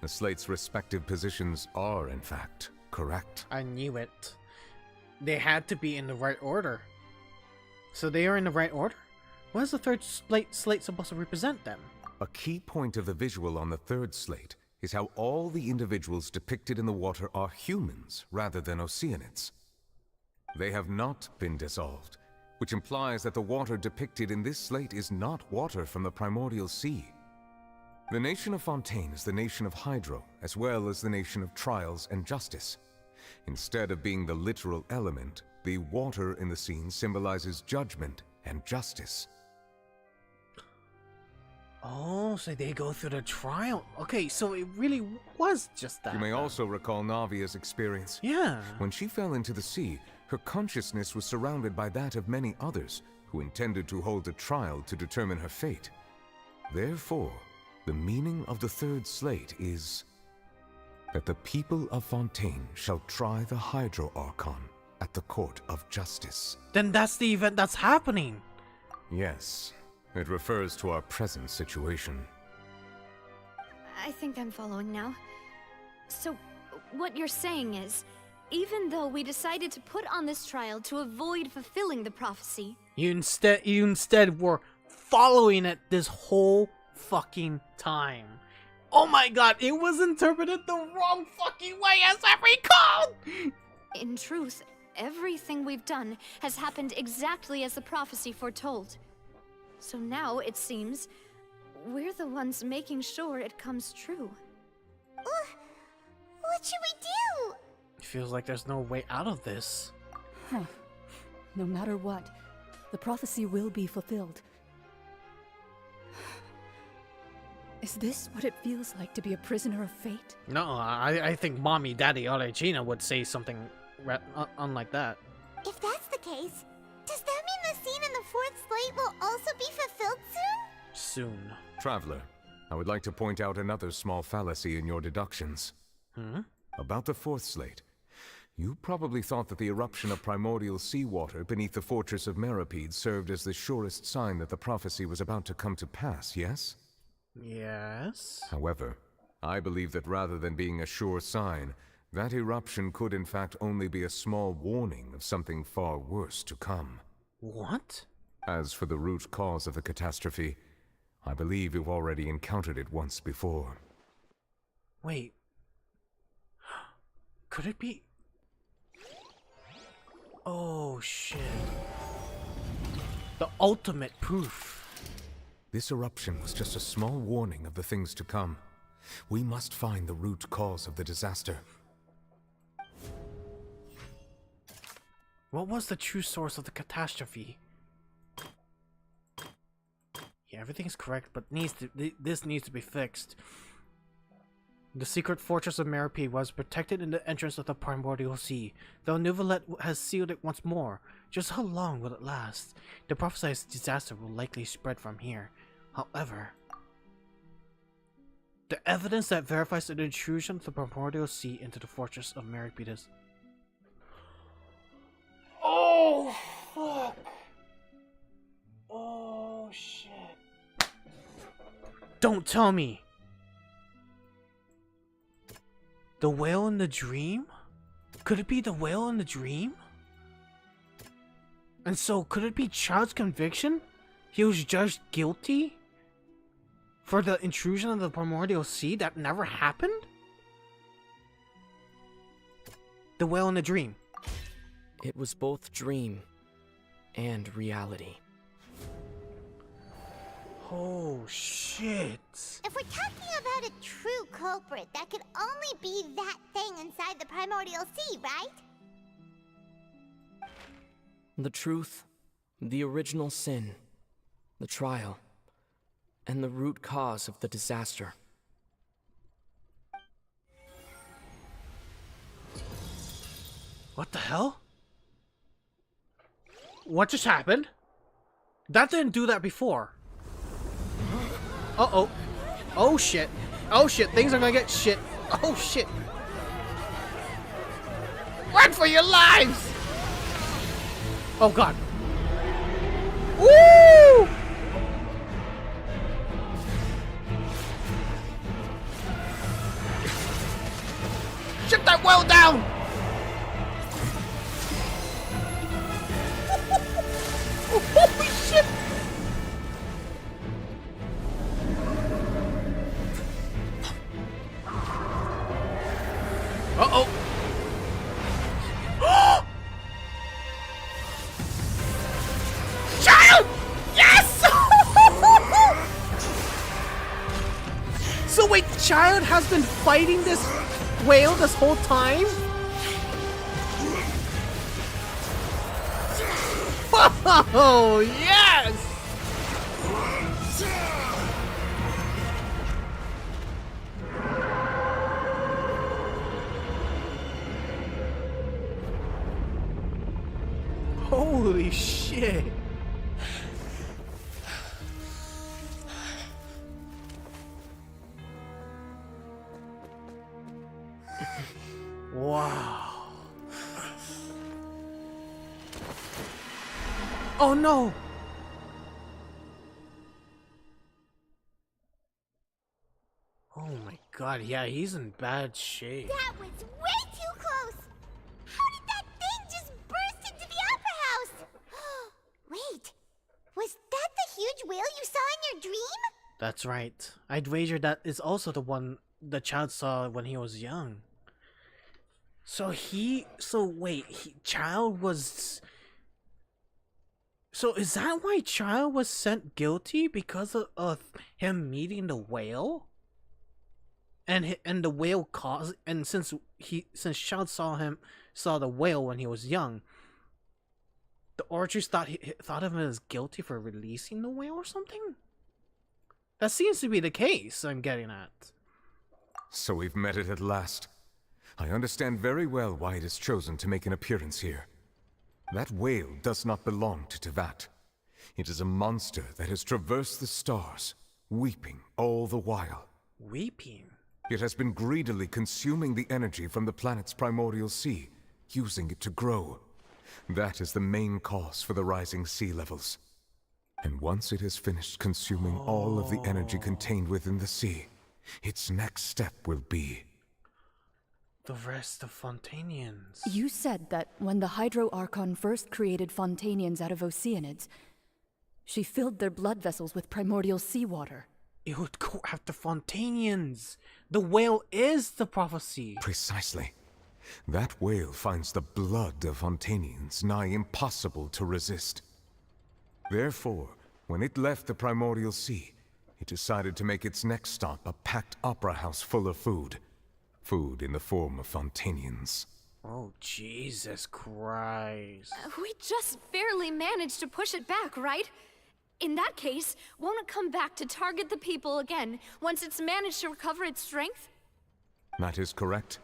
The slates' respective positions are, in fact, correct. I knew it. They had to be in the right order. So they are in the right order? What is the third slate supposed to represent then? A key point of the visual on the third slate is how all the individuals depicted in the water are humans rather than Oceanids. They have not been dissolved, which implies that the water depicted in this slate is not water from the primordial sea. The nation of Fontaine is the nation of Hydro, as well as the nation of trials and justice. Instead of being the literal element, the water in the scene symbolizes judgment and justice. Oh, so they go through the trial. Okay, so it really was just that. You may also recall Navia's experience. Yeah. When she fell into the sea, her consciousness was surrounded by that of many others who intended to hold a trial to determine her fate. Therefore, the meaning of the third slate is that the people of Fontaine shall try the Hydro Archon at the court of justice. Then that's the event that's happening. Yes, it refers to our present situation. I think I'm following now. So, what you're saying is, even though we decided to put on this trial to avoid fulfilling the prophecy, You instead were following it this whole fucking time. Oh my god, it was interpreted the wrong fucking way, as I recall! in truth, everything we've done has happened exactly as the prophecy foretold. So now, it seems, we're the ones making sure it comes true. What should we do? It feels like there's no way out of this. Huh. No matter what, the prophecy will be fulfilled. Is this what it feels like to be a prisoner of fate? No, I think Mommy, Daddy, or Gina would say something unlike that. If that's the case, does that mean the scene in the fourth slate will also be fulfilled soon? Soon. Traveler, I would like to point out another small fallacy in your deductions. About the fourth slate. You probably thought that the eruption of primordial seawater beneath the fortress of Meropide served as the surest sign that the prophecy was about to come to pass, yes? Yes. However, I believe that rather than being a sure sign, that eruption could in fact only be a small warning of something far worse to come. What? As for the root cause of the catastrophe, I believe you've already encountered it once before. Wait. Could it be... Oh shit. The ultimate proof. This eruption was just a small warning of the things to come. We must find the root cause of the disaster. What was the true source of the catastrophe? Yeah, everything's correct, but this needs to be fixed. The secret fortress of Meropide was protected in the entrance of the Primordial Sea, though Neuvillette has sealed it once more. Just how long will it last? The prophesied disaster will likely spread from here. However, the evidence that verifies the intrusion of the Primordial Sea into the fortress of Meropide is... Oh, fuck! Oh, shit. Don't tell me! The whale in the dream? Could it be the whale in the dream? And so, could it be Child's conviction? He was judged guilty for the intrusion of the Primordial Sea that never happened? The whale in the dream. It was both dream and reality. Oh, shit. If we're talking about a true culprit, that could only be that thing inside the Primordial Sea, right? The truth, the original sin, the trial, and the root cause of the disaster. What the hell? What just happened? That didn't do that before. Uh-oh. Oh shit. Oh shit, things are gonna get shit. Oh shit. Run for your lives! Oh god. Woo! Shut that well down! Holy shit! Uh-oh! Child! Yes! So wait, Child has been fighting this whale this whole time? Oh, yes! Holy shit. Wow. Oh no! Oh my god, yeah, he's in bad shape. That was way too close! How did that thing just burst into the Opera House? Wait, was that the huge whale you saw in your dream? That's right. I'd wager that is also the one the Child saw when he was young. So Child was... So is that why Child was sent guilty? Because of him meeting the whale? And the whale caused... And since Child saw the whale when he was young, the Archers thought of him as guilty for releasing the whale or something? That seems to be the case I'm getting at. So we've met it at last. I understand very well why it is chosen to make an appearance here. That whale does not belong to Tevat. It is a monster that has traversed the stars, weeping all the while. Weeping? It has been greedily consuming the energy from the planet's primordial sea, using it to grow. That is the main cause for the rising sea levels. And once it has finished consuming all of the energy contained within the sea, its next step will be... the rest of Fontanians. You said that when the Hydro Archon first created Fontanians out of Oceanids, she filled their blood vessels with primordial seawater. It would go after Fontanians. The whale is the prophecy. Precisely. That whale finds the blood of Fontanians nigh impossible to resist. Therefore, when it left the Primordial Sea, it decided to make its next stop a packed opera house full of food. Food in the form of Fontanians. Oh, Jesus Christ. We just barely managed to push it back, right? In that case, won't it come back to target the people again once it's managed to recover its strength? That is correct.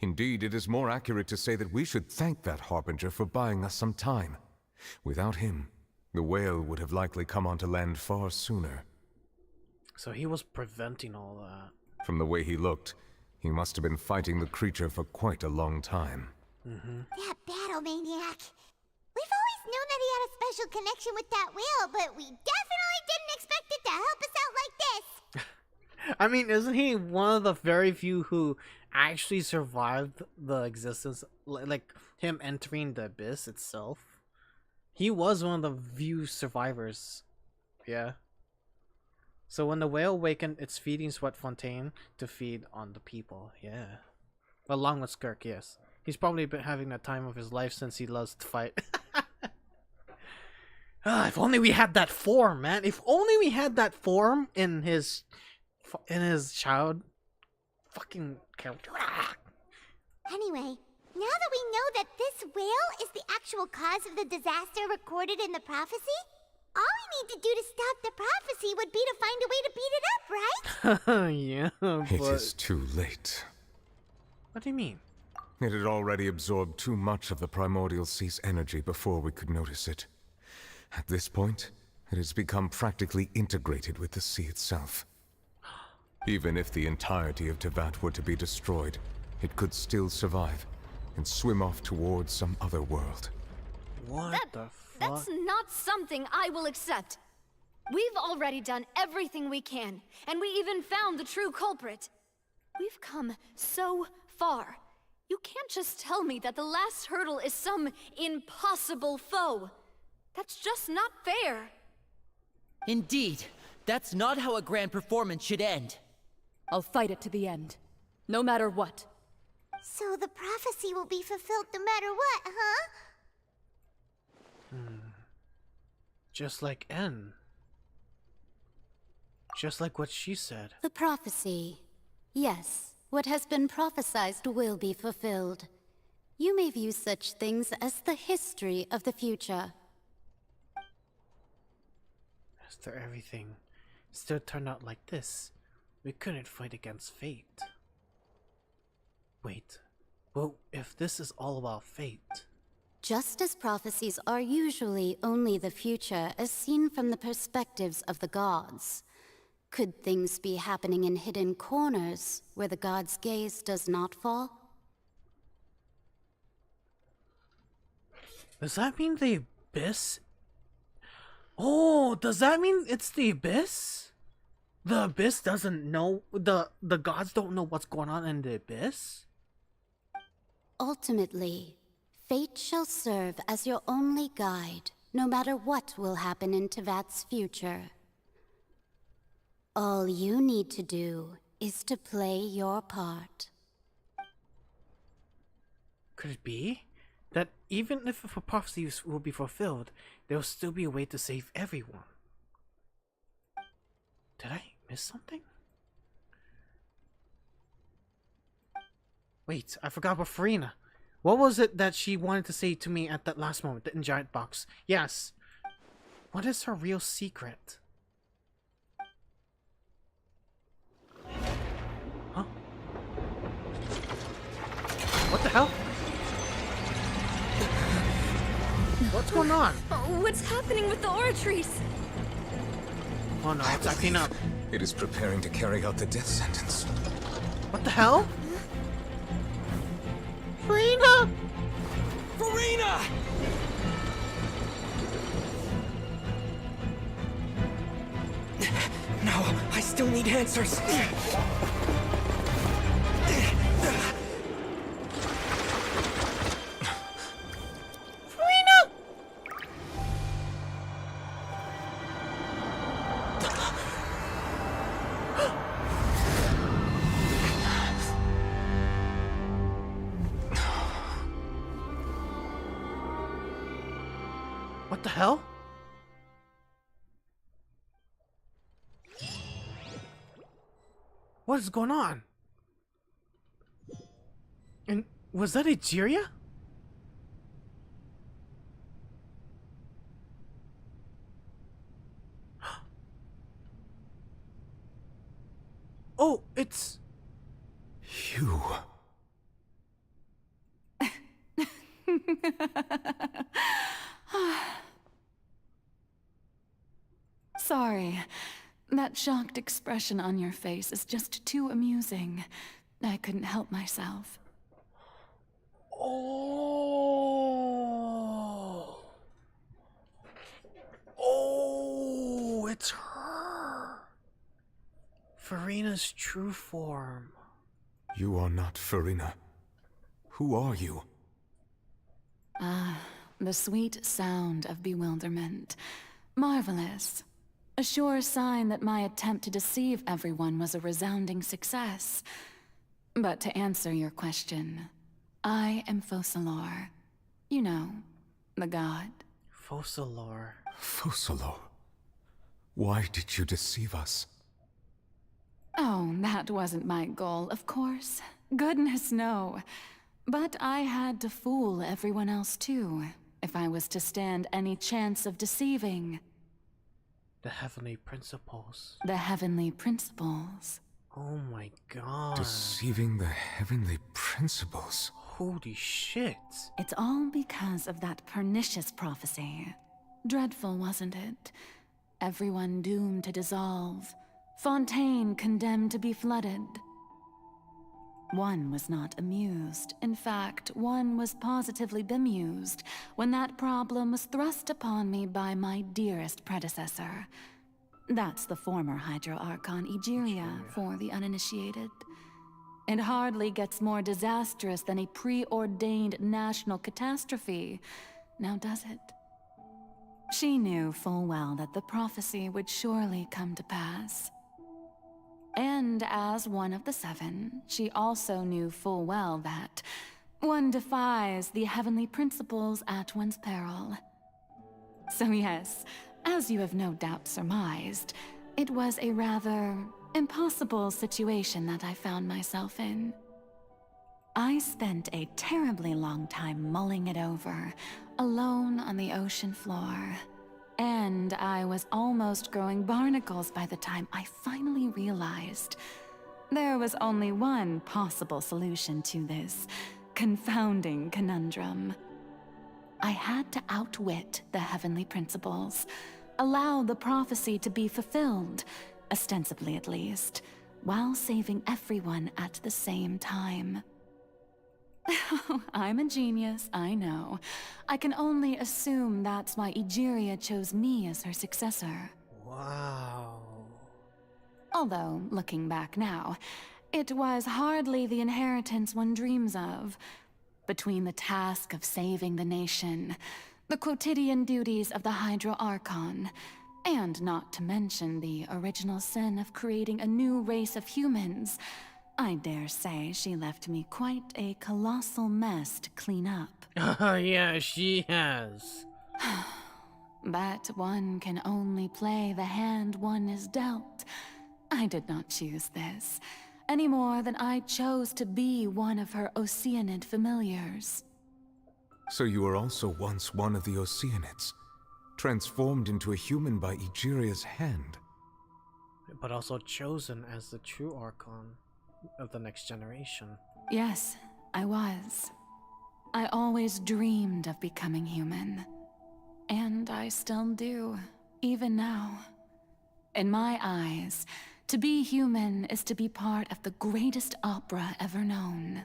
Indeed, it is more accurate to say that we should thank that Harbinger for buying us some time. Without him, the whale would have likely come onto land far sooner. So he was preventing all that. From the way he looked, he must have been fighting the creature for quite a long time. That battle maniac. We've always known that he had a special connection with that whale, but we definitely didn't expect it to help us out like this. I mean, isn't he one of the very few who actually survived the existence, like him entering the abyss itself? He was one of the few survivors. Yeah. So when the whale awakened, it's feeding Sweat Fontaine to feed on the people. Yeah. Along with Skirk, yes. He's probably been having the time of his life since he loves to fight. If only we had that form, man. If only we had that form in his child fucking character. Anyway, now that we know that this whale is the actual cause of the disaster recorded in the prophecy, all we need to do to stop the prophecy would be to find a way to beat it up, right? Yeah, It but... is too late. What do you mean? It had already absorbed too much of the Primordial Sea's energy before we could notice it. At this point, it has become practically integrated with the sea itself. Even if the entirety of Tevat were to be destroyed, it could still survive and swim off towards some other world. What the fuck? That's not something I will accept. We've already done everything we can, and we even found the true culprit. We've come so far. You can't just tell me that the last hurdle is some impossible foe. That's just not fair. Indeed, that's not how a grand performance should end. I'll fight it to the end, no matter what. So the prophecy will be fulfilled no matter what, huh? Just like N. Just like what she said. The prophecy. Yes, what has been prophesied will be fulfilled. You may view such things as the history of the future. After everything still turned out like this, we couldn't fight against fate. Wait, well, if this is all about fate... Just as prophecies are usually only the future as seen from the perspectives of the gods, could things be happening in hidden corners where the gods' gaze does not fall? Does that mean the abyss? Oh, does that mean it's the abyss? The abyss doesn't know, the gods don't know what's going on in the abyss? Ultimately, fate shall serve as your only guide, no matter what will happen in Tevat's future. All you need to do is to play your part. Could it be that even if a prophecy will be fulfilled, there will still be a way to save everyone? Did I miss something? Wait, I forgot about Furina. What was it that she wanted to say to me at that last moment, the giant box? Yes. What is her real secret? Huh? What the hell? What's going on? What's happening with the oratories? Oh no, it's acting up. It is preparing to carry out the death sentence. What the hell? Furina! Furina! No, I still need answers. What the hell? What is going on? And was that Egeria? Oh, it's... You... Sorry. That shocked expression on your face is just too amusing. I couldn't help myself. Oh... Oh, it's her. Furina's true form. You are not Furina. Who are you? Ah, the sweet sound of bewilderment. Marvelous. A sure sign that my attempt to deceive everyone was a resounding success. But to answer your question, I am Focalor. You know, the god. Focalor. Focalor. Why did you deceive us? Oh, that wasn't my goal, of course. Goodness, no. But I had to fool everyone else too, if I was to stand any chance of deceiving. The heavenly principles. The heavenly principles. Oh my god. Deceiving the heavenly principles? Holy shit. It's all because of that pernicious prophecy. Dreadful, wasn't it? Everyone doomed to dissolve. Fontaine condemned to be flooded. One was not amused. In fact, one was positively bemused when that problem was thrust upon me by my dearest predecessor. That's the former Hydro Archon Egeria for the uninitiated. It hardly gets more disastrous than a preordained national catastrophe, now does it? She knew full well that the prophecy would surely come to pass. And as one of the seven, she also knew full well that one defies the heavenly principles at one's peril. So yes, as you have no doubt surmised, it was a rather impossible situation that I found myself in. I spent a terribly long time mulling it over, alone on the ocean floor. And I was almost growing barnacles by the time I finally realized there was only one possible solution to this confounding conundrum. I had to outwit the heavenly principles, allow the prophecy to be fulfilled, ostensibly at least, while saving everyone at the same time. I'm a genius, I know. I can only assume that's why Egeria chose me as her successor. Wow. Although, looking back now, it was hardly the inheritance one dreams of. Between the task of saving the nation, the quotidian duties of the Hydro Archon, and not to mention the original sin of creating a new race of humans, I dare say she left me quite a colossal mess to clean up. Yeah, she has. But one can only play the hand one is dealt. I did not choose this, any more than I chose to be one of her Oceanid familiars. So you were also once one of the Oceanids, transformed into a human by Egeria's hand. But also chosen as the true Archon of the next generation. Yes, I was. I always dreamed of becoming human. And I still do, even now. In my eyes, to be human is to be part of the greatest opera ever known.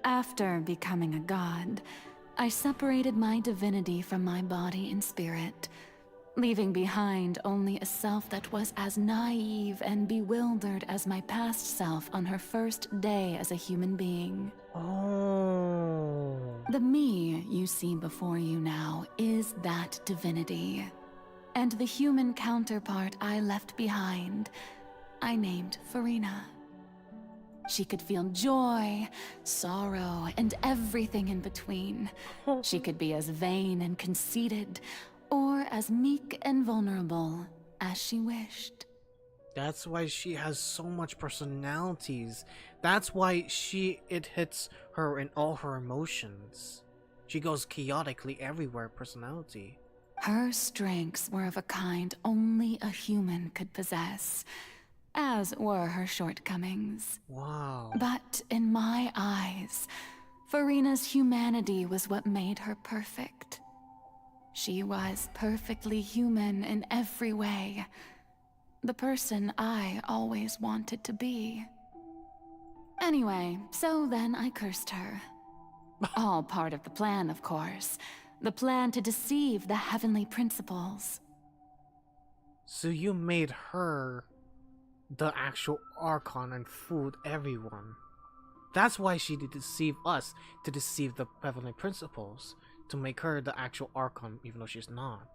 After becoming a god, I separated my divinity from my body and spirit, leaving behind only a self that was as naive and bewildered as my past self on her first day as a human being. Oh. The me you see before you now is that divinity. And the human counterpart I left behind, I named Furina. She could feel joy, sorrow, and everything in between. She could be as vain and conceited, or as meek and vulnerable as she wished. That's why she has so much personalities. That's why it hits her in all her emotions. She goes chaotically everywhere personality. Her strengths were of a kind only a human could possess, as were her shortcomings. Wow. But in my eyes, Furina's humanity was what made her perfect. She was perfectly human in every way. The person I always wanted to be. Anyway, so then I cursed her. All part of the plan, of course. The plan to deceive the heavenly principles. So you made her the actual Archon and fooled everyone. That's why she did deceive us, to deceive the heavenly principles, to make her the actual Archon, even though she's not.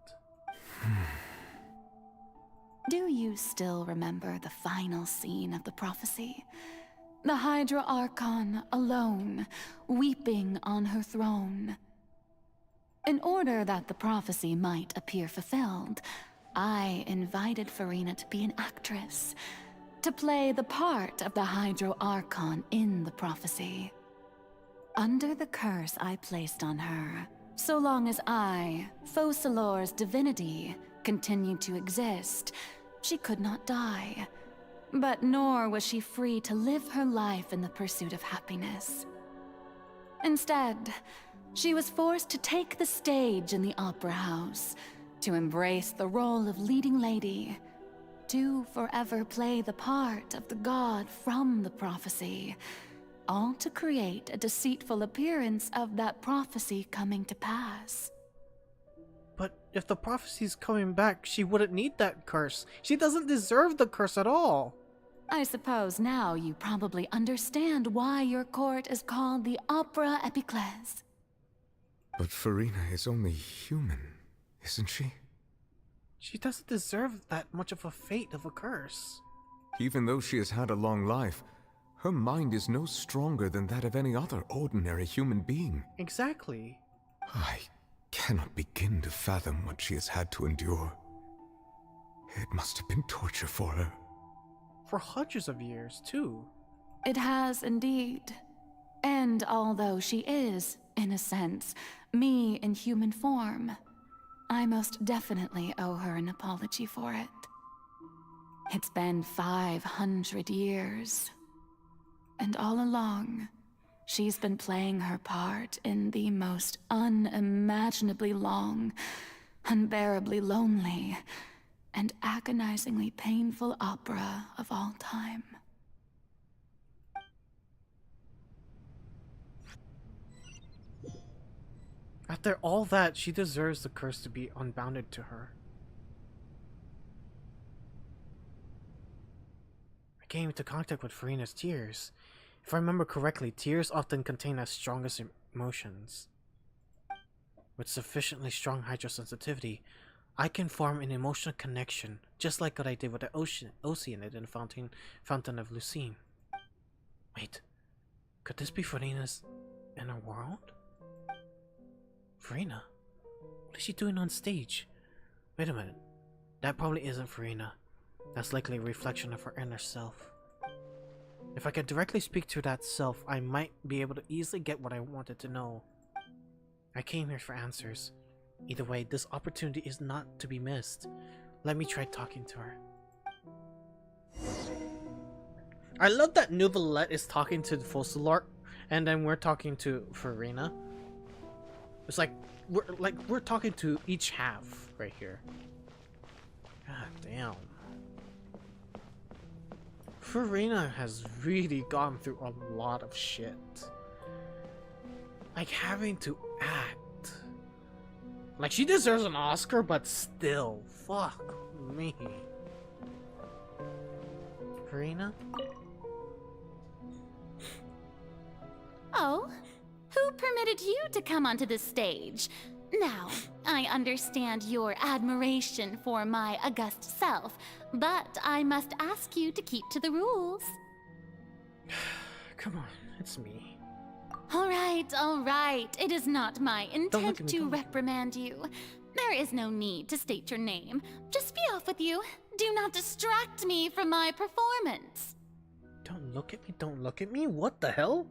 Do you still remember the final scene of the prophecy? The Hydra Archon alone, weeping on her throne. In order that the prophecy might appear fulfilled, I invited Furina to be an actress, to play the part of the Hydro Archon in the prophecy. Under the curse I placed on her, so long as I, Focalor's divinity, continued to exist, she could not die. But nor was she free to live her life in the pursuit of happiness. Instead, she was forced to take the stage in the opera house, to embrace the role of leading lady, to forever play the part of the god from the prophecy, all to create a deceitful appearance of that prophecy coming to pass. But if the prophecy's coming back, she wouldn't need that curse. She doesn't deserve the curse at all. I suppose now you probably understand why your court is called the Opera Epiclese. But Furina is only human, isn't she? She doesn't deserve that much of a fate of a curse. Even though she has had a long life, her mind is no stronger than that of any other ordinary human being. Exactly. I cannot begin to fathom what she has had to endure. It must have been torture for her. For hundreds of years, too. It has indeed. And although she is, in a sense, me in human form, I most definitely owe her an apology for it. It's been 500 years. And all along, she's been playing her part in the most unimaginably long, unbearably lonely, and agonizingly painful opera of all time. After all that, she deserves the curse to be unbounded to her. I came into contact with Furina's tears. If I remember correctly, tears often contain our strongest emotions. With sufficiently strong hydrosensitivity, I can form an emotional connection, just like what I did with the Oceanid in Fountain of Lucine. Wait, could this be Furina's inner world? Furina? What is she doing on stage? Wait a minute, that probably isn't Furina. That's likely a reflection of her inner self. If I could directly speak to that self, I might be able to easily get what I wanted to know. I came here for answers. Either way, this opportunity is not to be missed. Let me try talking to her. I love that Nouvellette is talking to Focalor, and then we're talking to Furina. It's like we're talking to each half right here. God damn. Furina has really gone through a lot of shit. Like having to act. Like she deserves an Oscar, but still, fuck me. Furina? Oh, who permitted you to come onto the stage? Now, I understand your admiration for my august self, but I must ask you to keep to the rules. Come on, it's me. All right. It is not my Don't look intent at me, to don't look. reprimand you. There is no need to state your name. Just be off with you. Do not distract me from my performance. Don't look at me, don't look at me? What the hell?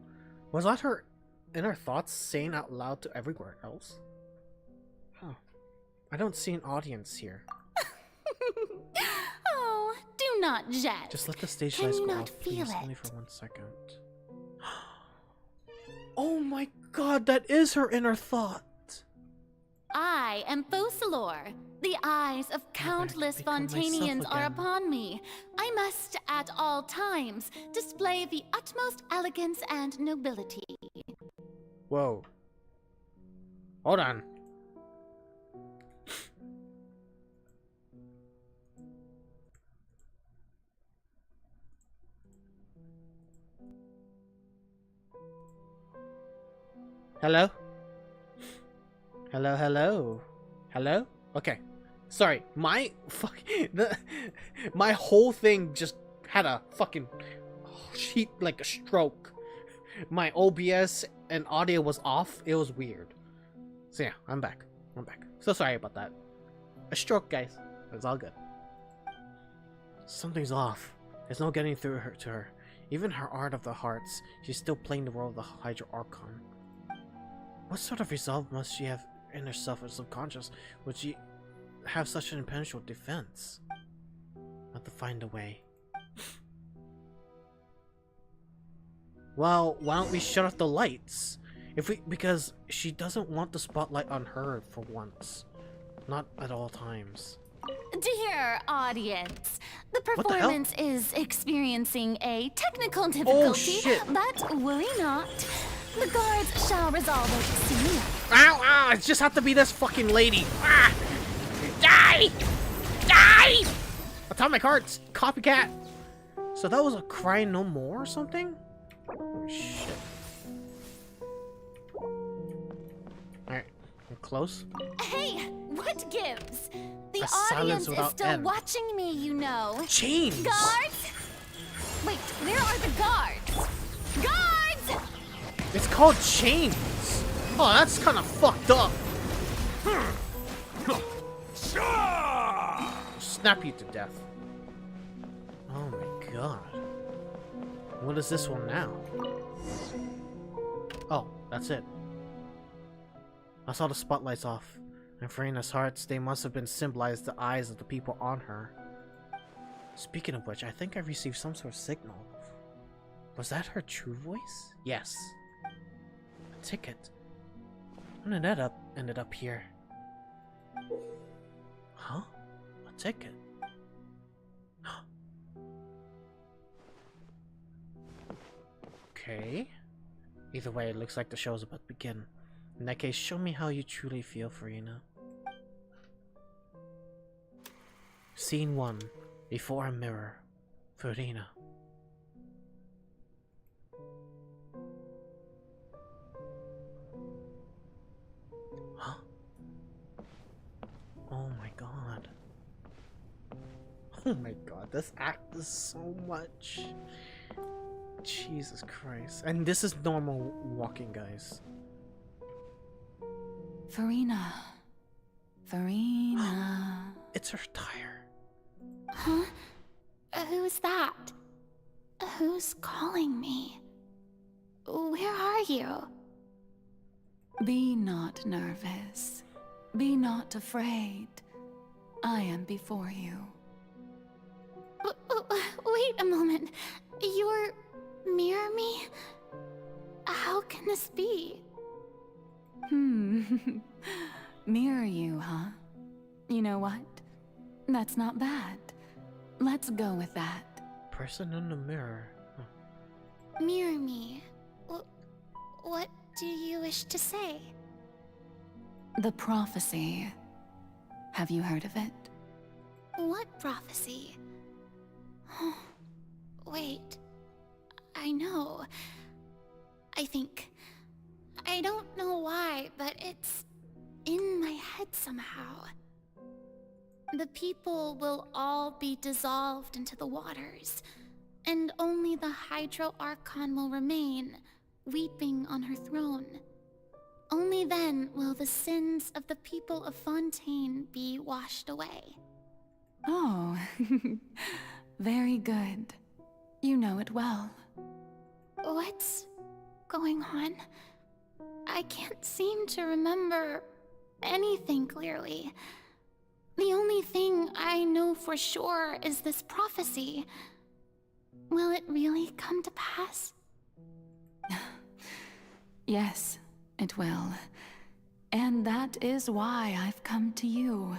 Was that her inner thoughts saying out loud to everywhere else? Huh. I don't see an audience here. Oh, do not jet. Just let the stage Can lights you go not off, feel please, it? only for 1 second. Oh my god, that is her inner thought! I am Focalor. The eyes of countless become Fontanians myself are again. upon me. I must, at all times, display the utmost elegance and nobility. Whoa. Hold on. Hello? Hello? Okay. Sorry, my my whole thing just had a fucking sheet like a stroke. My OBS and audio was off. It was weird. So yeah, I'm back. So sorry about that. A stroke, guys. It's all good. Something's off. There's no getting through to her. Even her art of the hearts, she's still playing the role of the Hydro Archon. What sort of resolve must she have in herself or subconscious? Would she have such an impenetrable defense? Not to find a way. Well, why don't we shut off the lights? Because she doesn't want the spotlight on her for once. Not at all times. Dear audience, the What the hell? performance is experiencing a technical difficulty, shit. but worry not. The guards shall resolve it soon. Ow! It just have to be this fucking lady. Ah! Die! Atomic Hearts, copycat. So that was a Cry No More or something? Oh shit. Alright, I'm close. Hey, what gives? The A silence audience is without still end. watching me, you know. Chains! Guards? Wait, where are the guards? Guards! It's called chains. Oh, that's kind of fucked up. Snap you to death. Oh my god. What is this one now? Oh, that's it. I saw the spotlights off, and Furina's hearts, they must have been symbolized the eyes of the people on her. Speaking of which, I think I received some sort of signal. Was that her true voice? Yes. A ticket. How did that ended up here? Huh? A ticket? Okay. Either way, it looks like the show's about to begin. In that case, show me how you truly feel, Furina. Scene 1. Before a mirror. Furina. Huh? Oh my god. Oh my god, this act is so much. Jesus Christ. And this is normal walking, guys. Furina. Furina. It's her tire. Huh? Who's that? Who's calling me? Where are you? Be not nervous. Be not afraid. I am before you. Wait a moment. You're mirror me? How can this be? Mirror you, huh? You know what? That's not bad. Let's go with that. Person in the mirror. Mirror me. What do you wish to say? The prophecy. Have you heard of it? What prophecy? Wait. I know. I think. I don't know why, but it's in my head somehow. The people will all be dissolved into the waters, and only the Hydro Archon will remain, weeping on her throne. Only then will the sins of the people of Fontaine be washed away. Oh, very good. You know it well. What's going on? I can't seem to remember anything clearly. The only thing I know for sure is this prophecy. Will it really come to pass? Yes, it will. And that is why I've come to you.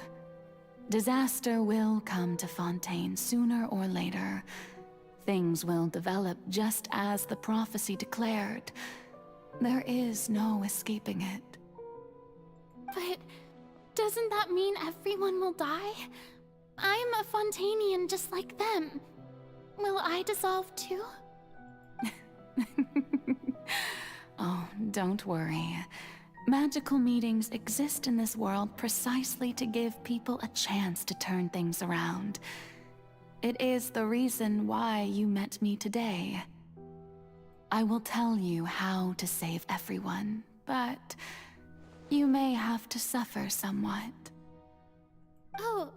Disaster will come to Fontaine sooner or later. Things will develop just as the prophecy declared. There is no escaping it. But doesn't that mean everyone will die? I'm a Fontainian just like them. Will I dissolve too? Oh, don't worry. Magical meetings exist in this world precisely to give people a chance to turn things around. It is the reason why you met me today. I will tell you how to save everyone, but you may have to suffer somewhat. Oh,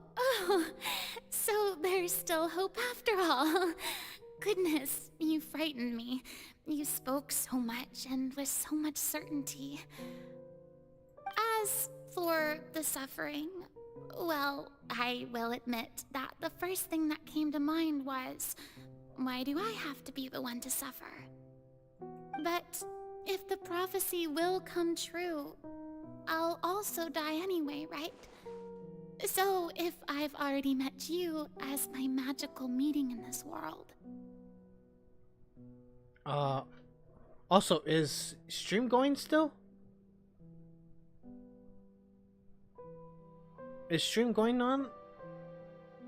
so there's still hope after all. Goodness, you frightened me. You spoke so much and with so much certainty. As for the suffering, well, I will admit that the first thing that came to mind was, why do I have to be the one to suffer? But if the prophecy will come true, I'll also die anyway, right? So if I've already met you as my magical meeting in this world. Also, is stream going still? Is stream going on?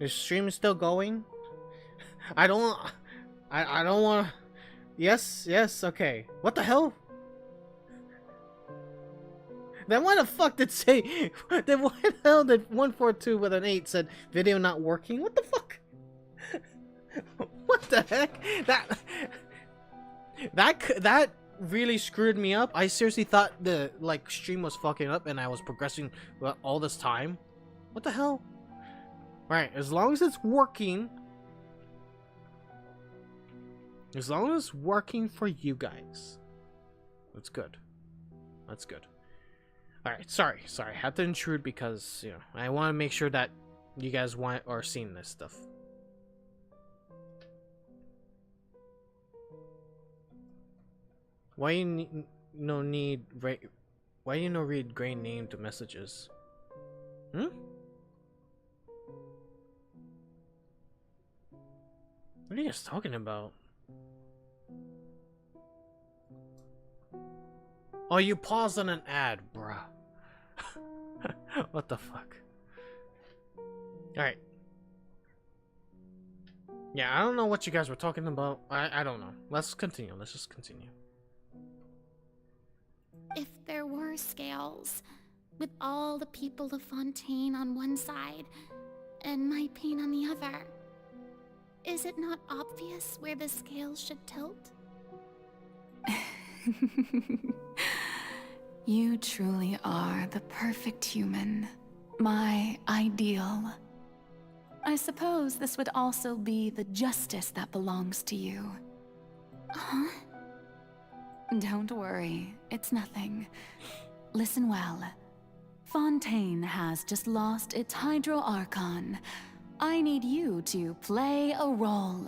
Is stream still going? I don't want. Yes, okay. What the hell? Then why the fuck did say? Then why the hell did 142 with an 8 said video not working? What the fuck? What the heck? That really screwed me up. I seriously thought the stream was fucking up and I was progressing all this time. What the hell? Alright, as long as it's working. As long as it's working for you guys. That's good. That's good. Alright, sorry. I had to intrude because, you know, I want to make sure that you guys are seeing this stuff. Why you read gray name to messages? Hmm? What are you guys talking about? Oh, you paused on an ad, bruh. What the fuck? Alright. Yeah, I don't know what you guys were talking about. I don't know. Let's continue. Let's just continue. If there were scales, with all the people of Fontaine on one side, and my pain on the other, is it not obvious where the scales should tilt? You truly are the perfect human. My ideal. I suppose this would also be the justice that belongs to you. Huh? Don't worry, it's nothing. Listen well. Fontaine has just lost its Hydro Archon. I need you to play a role.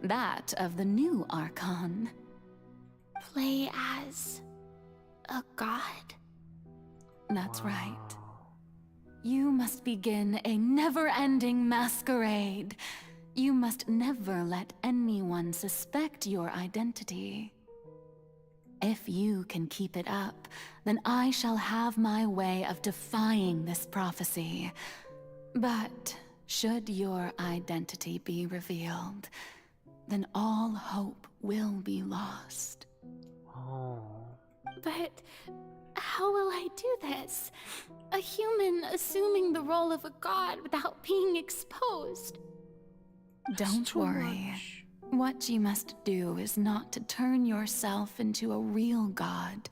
That of the new Archon. Play as a god? That's right. You must begin a never-ending masquerade. You must never let anyone suspect your identity. If you can keep it up, then I shall have my way of defying this prophecy. But should your identity be revealed, then all hope will be lost. Oh. But how will I do this? A human assuming the role of a god without being exposed. Don't worry. What you must do is not to turn yourself into a real god.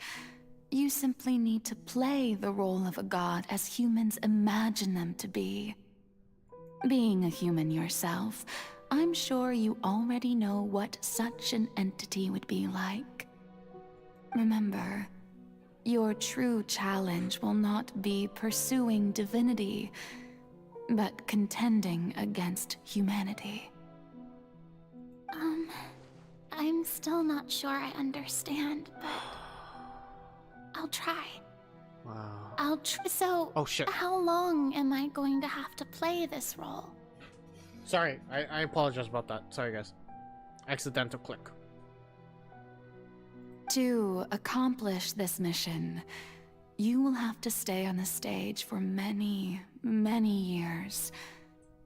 You simply need to play the role of a god as humans imagine them to be. Being a human yourself, I'm sure you already know what such an entity would be like. Remember, your true challenge will not be pursuing divinity, but contending against humanity. I'm still not sure I understand, but I'll try. Wow. So, oh shit. How long am I going to have to play this role? Sorry, I apologize about that. Sorry, guys. Accidental click. To accomplish this mission, you will have to stay on the stage for many, many years.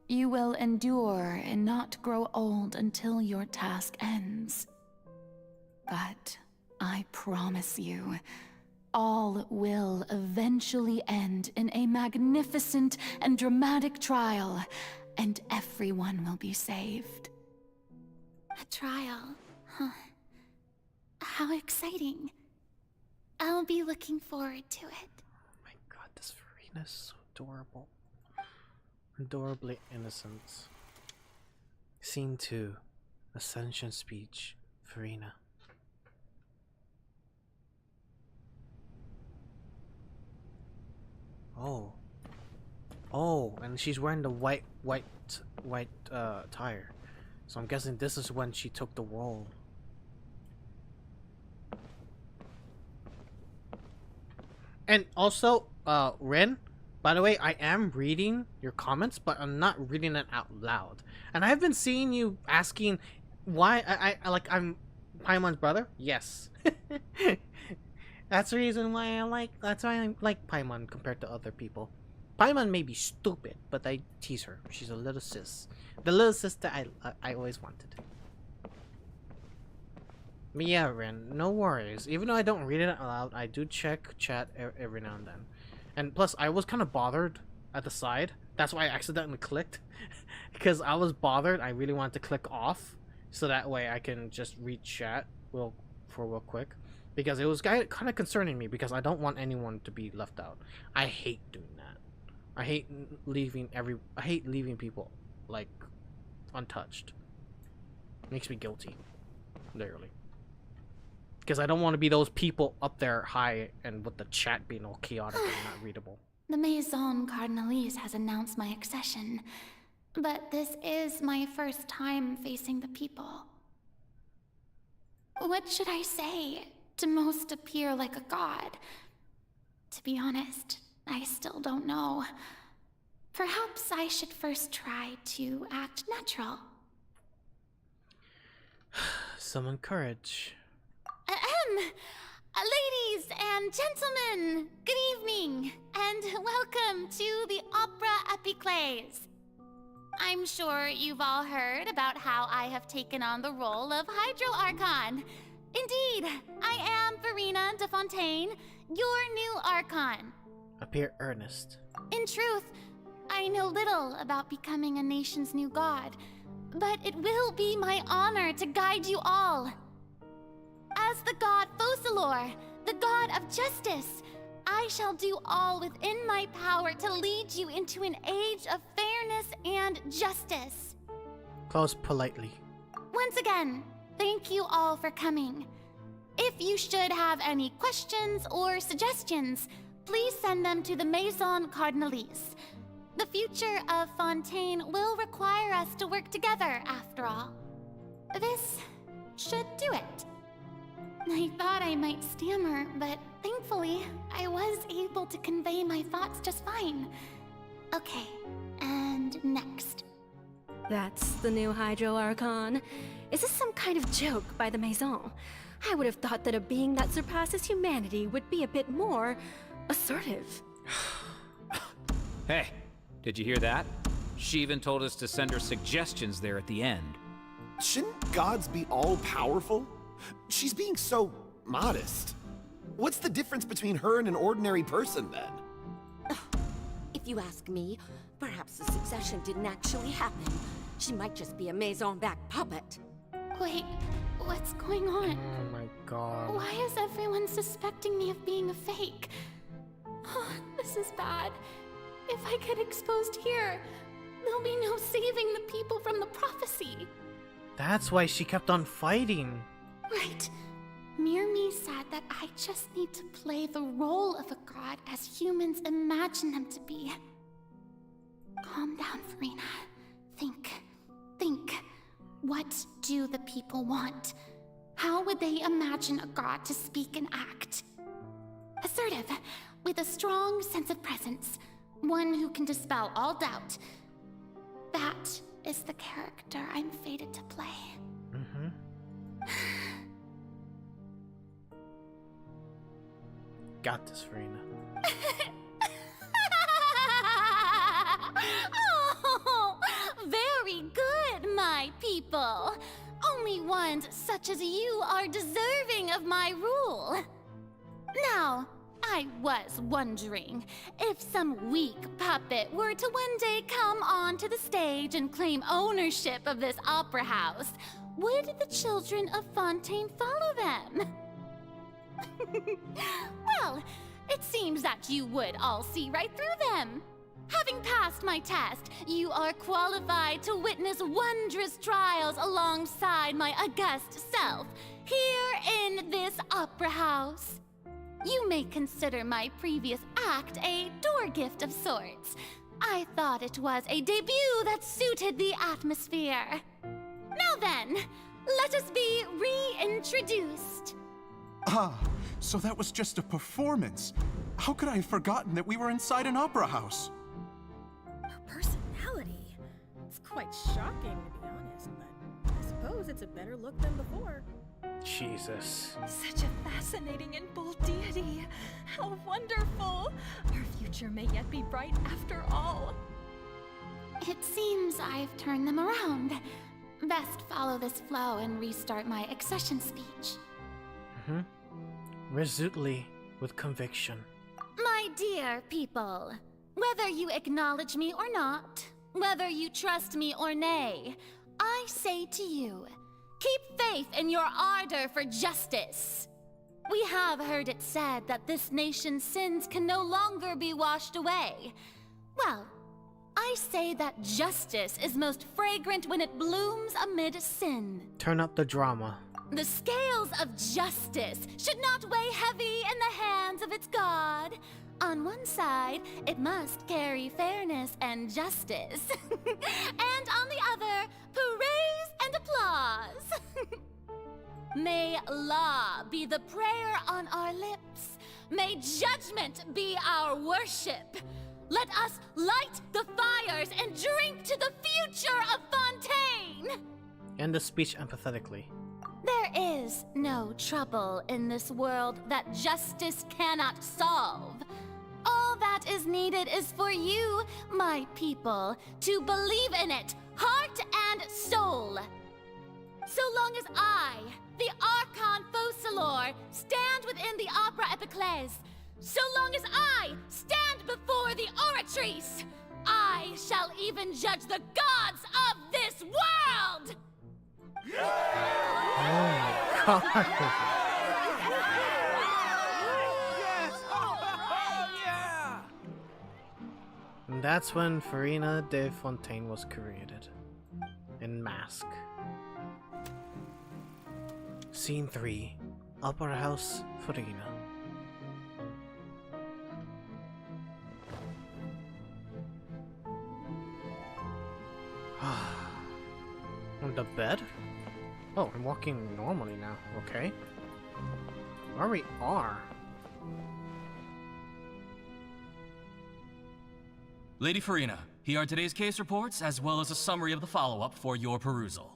You will endure and not grow old until your task ends. But I promise you, all will eventually end in a magnificent and dramatic trial, and everyone will be saved. A trial, huh? How exciting. I'll be looking forward to it. Oh my god, this Furina is so adorable. Adorably innocent. Scene 2. Ascension speech. Furina. Oh. Oh, and she's wearing the white attire. So I'm guessing this is when she took the role. And also, Ren, by the way, I am reading your comments, but I'm not reading it out loud. And I've been seeing you asking why I'm Paimon's brother? Yes. That's the reason why that's why I like Paimon compared to other people. Paimon may be stupid, but I tease her. She's a little sis. The little sister I always wanted. But yeah, Ren, no worries. Even though I don't read it out loud, I do check chat every now and then. And plus, I was kind of bothered at the side. That's why I accidentally clicked. Because I was bothered. I really wanted to click off. So that way I can just read chat real quick. Because it was kind of concerning me. Because I don't want anyone to be left out. I hate doing that. I hate leaving people, like, untouched. Makes me guilty. Literally. Because I don't want to be those people up there high and with the chat being all chaotic and not readable. The Maison Cardinalise has announced my accession, but this is my first time facing the people. What should I say to most appear like a god? To be honest, I still don't know. Perhaps I should first try to act natural. Summon courage. Ladies and gentlemen, good evening, and welcome to the Opera Epiclese. I'm sure you've all heard about how I have taken on the role of Hydro Archon. Indeed, I am Furina de Fontaine, your new Archon. Appear earnest. In truth, I know little about becoming a nation's new god, but it will be my honor to guide you all. As the god Focalor, the god of justice, I shall do all within my power to lead you into an age of fairness and justice. Close politely. Once again, thank you all for coming. If you should have any questions or suggestions, please send them to the Maison Cardinalise. The future of Fontaine will require us to work together, after all. This should do it. I thought I might stammer, but thankfully, I was able to convey my thoughts just fine. Okay, and next. That's the new Hydro Archon. Is this some kind of joke by the Maison? I would have thought that a being that surpasses humanity would be a bit more assertive. Hey, did you hear that? She even told us to send her suggestions there at the end. Shouldn't gods be all-powerful? She's being so modest. What's the difference between her and an ordinary person, then? If you ask me, perhaps the succession didn't actually happen. She might just be a Maison-backed puppet. Wait, what's going on? Oh my god. Why is everyone suspecting me of being a fake? Oh, this is bad. If I get exposed here, there'll be no saving the people from the prophecy. That's why she kept on fighting. Right. Mirmi said that I just need to play the role of a god as humans imagine them to be. Calm down, Furina. Think. What do the people want? How would they imagine a god to speak and act? Assertive, with a strong sense of presence. One who can dispel all doubt. That is the character I'm fated to play. Got this, Furina. Oh, very good, my people. Only ones such as you are deserving of my rule. Now, I was wondering if some weak puppet were to one day come onto the stage and claim ownership of this opera house, would the children of Fontaine follow them? Well, it seems that you would all see right through them. Having passed my test, you are qualified to witness wondrous trials alongside my august self, here in this opera house. You may consider my previous act a door gift of sorts. I thought it was a debut that suited the atmosphere. Now then, let us be reintroduced. Ah, so that was just a performance. How could I have forgotten that we were inside an opera house? Her personality. It's quite shocking, to be honest, but I suppose it's a better look than before. Jesus. Such a fascinating and bold deity. How wonderful. Our future may yet be bright after all. It seems I've turned them around. Best follow this flow and restart my accession speech. Resolutely, with conviction. My dear people, whether you acknowledge me or not, whether you trust me or nay, I say to you, keep faith in your ardor for justice. We have heard it said that this nation's sins can no longer be washed away. Well, I say that justice is most fragrant when it blooms amid sin. Turn up the drama. The scales of justice should not weigh heavy in the hands of its god. On one side, it must carry fairness and justice. And on the other, praise and applause. May law be the prayer on our lips. May judgment be our worship. Let us light the fires and drink to the future of Fontaine. End the speech empathetically. There is no trouble in this world that justice cannot solve. All that is needed is for you, my people, to believe in it, heart and soul. So long as I, the Archon Focalor, stand within the Opera Epiclese, so long as I stand before the Oratrice, I shall even judge the gods of this world! Oh my god. And that's when Furina de Fontaine was created. In Mask. Scene 3. Opera House, Furina. On the bed? Oh, I'm walking normally now. Okay. Where we are? Lady Furina, here are today's case reports, as well as a summary of the follow-up for your perusal.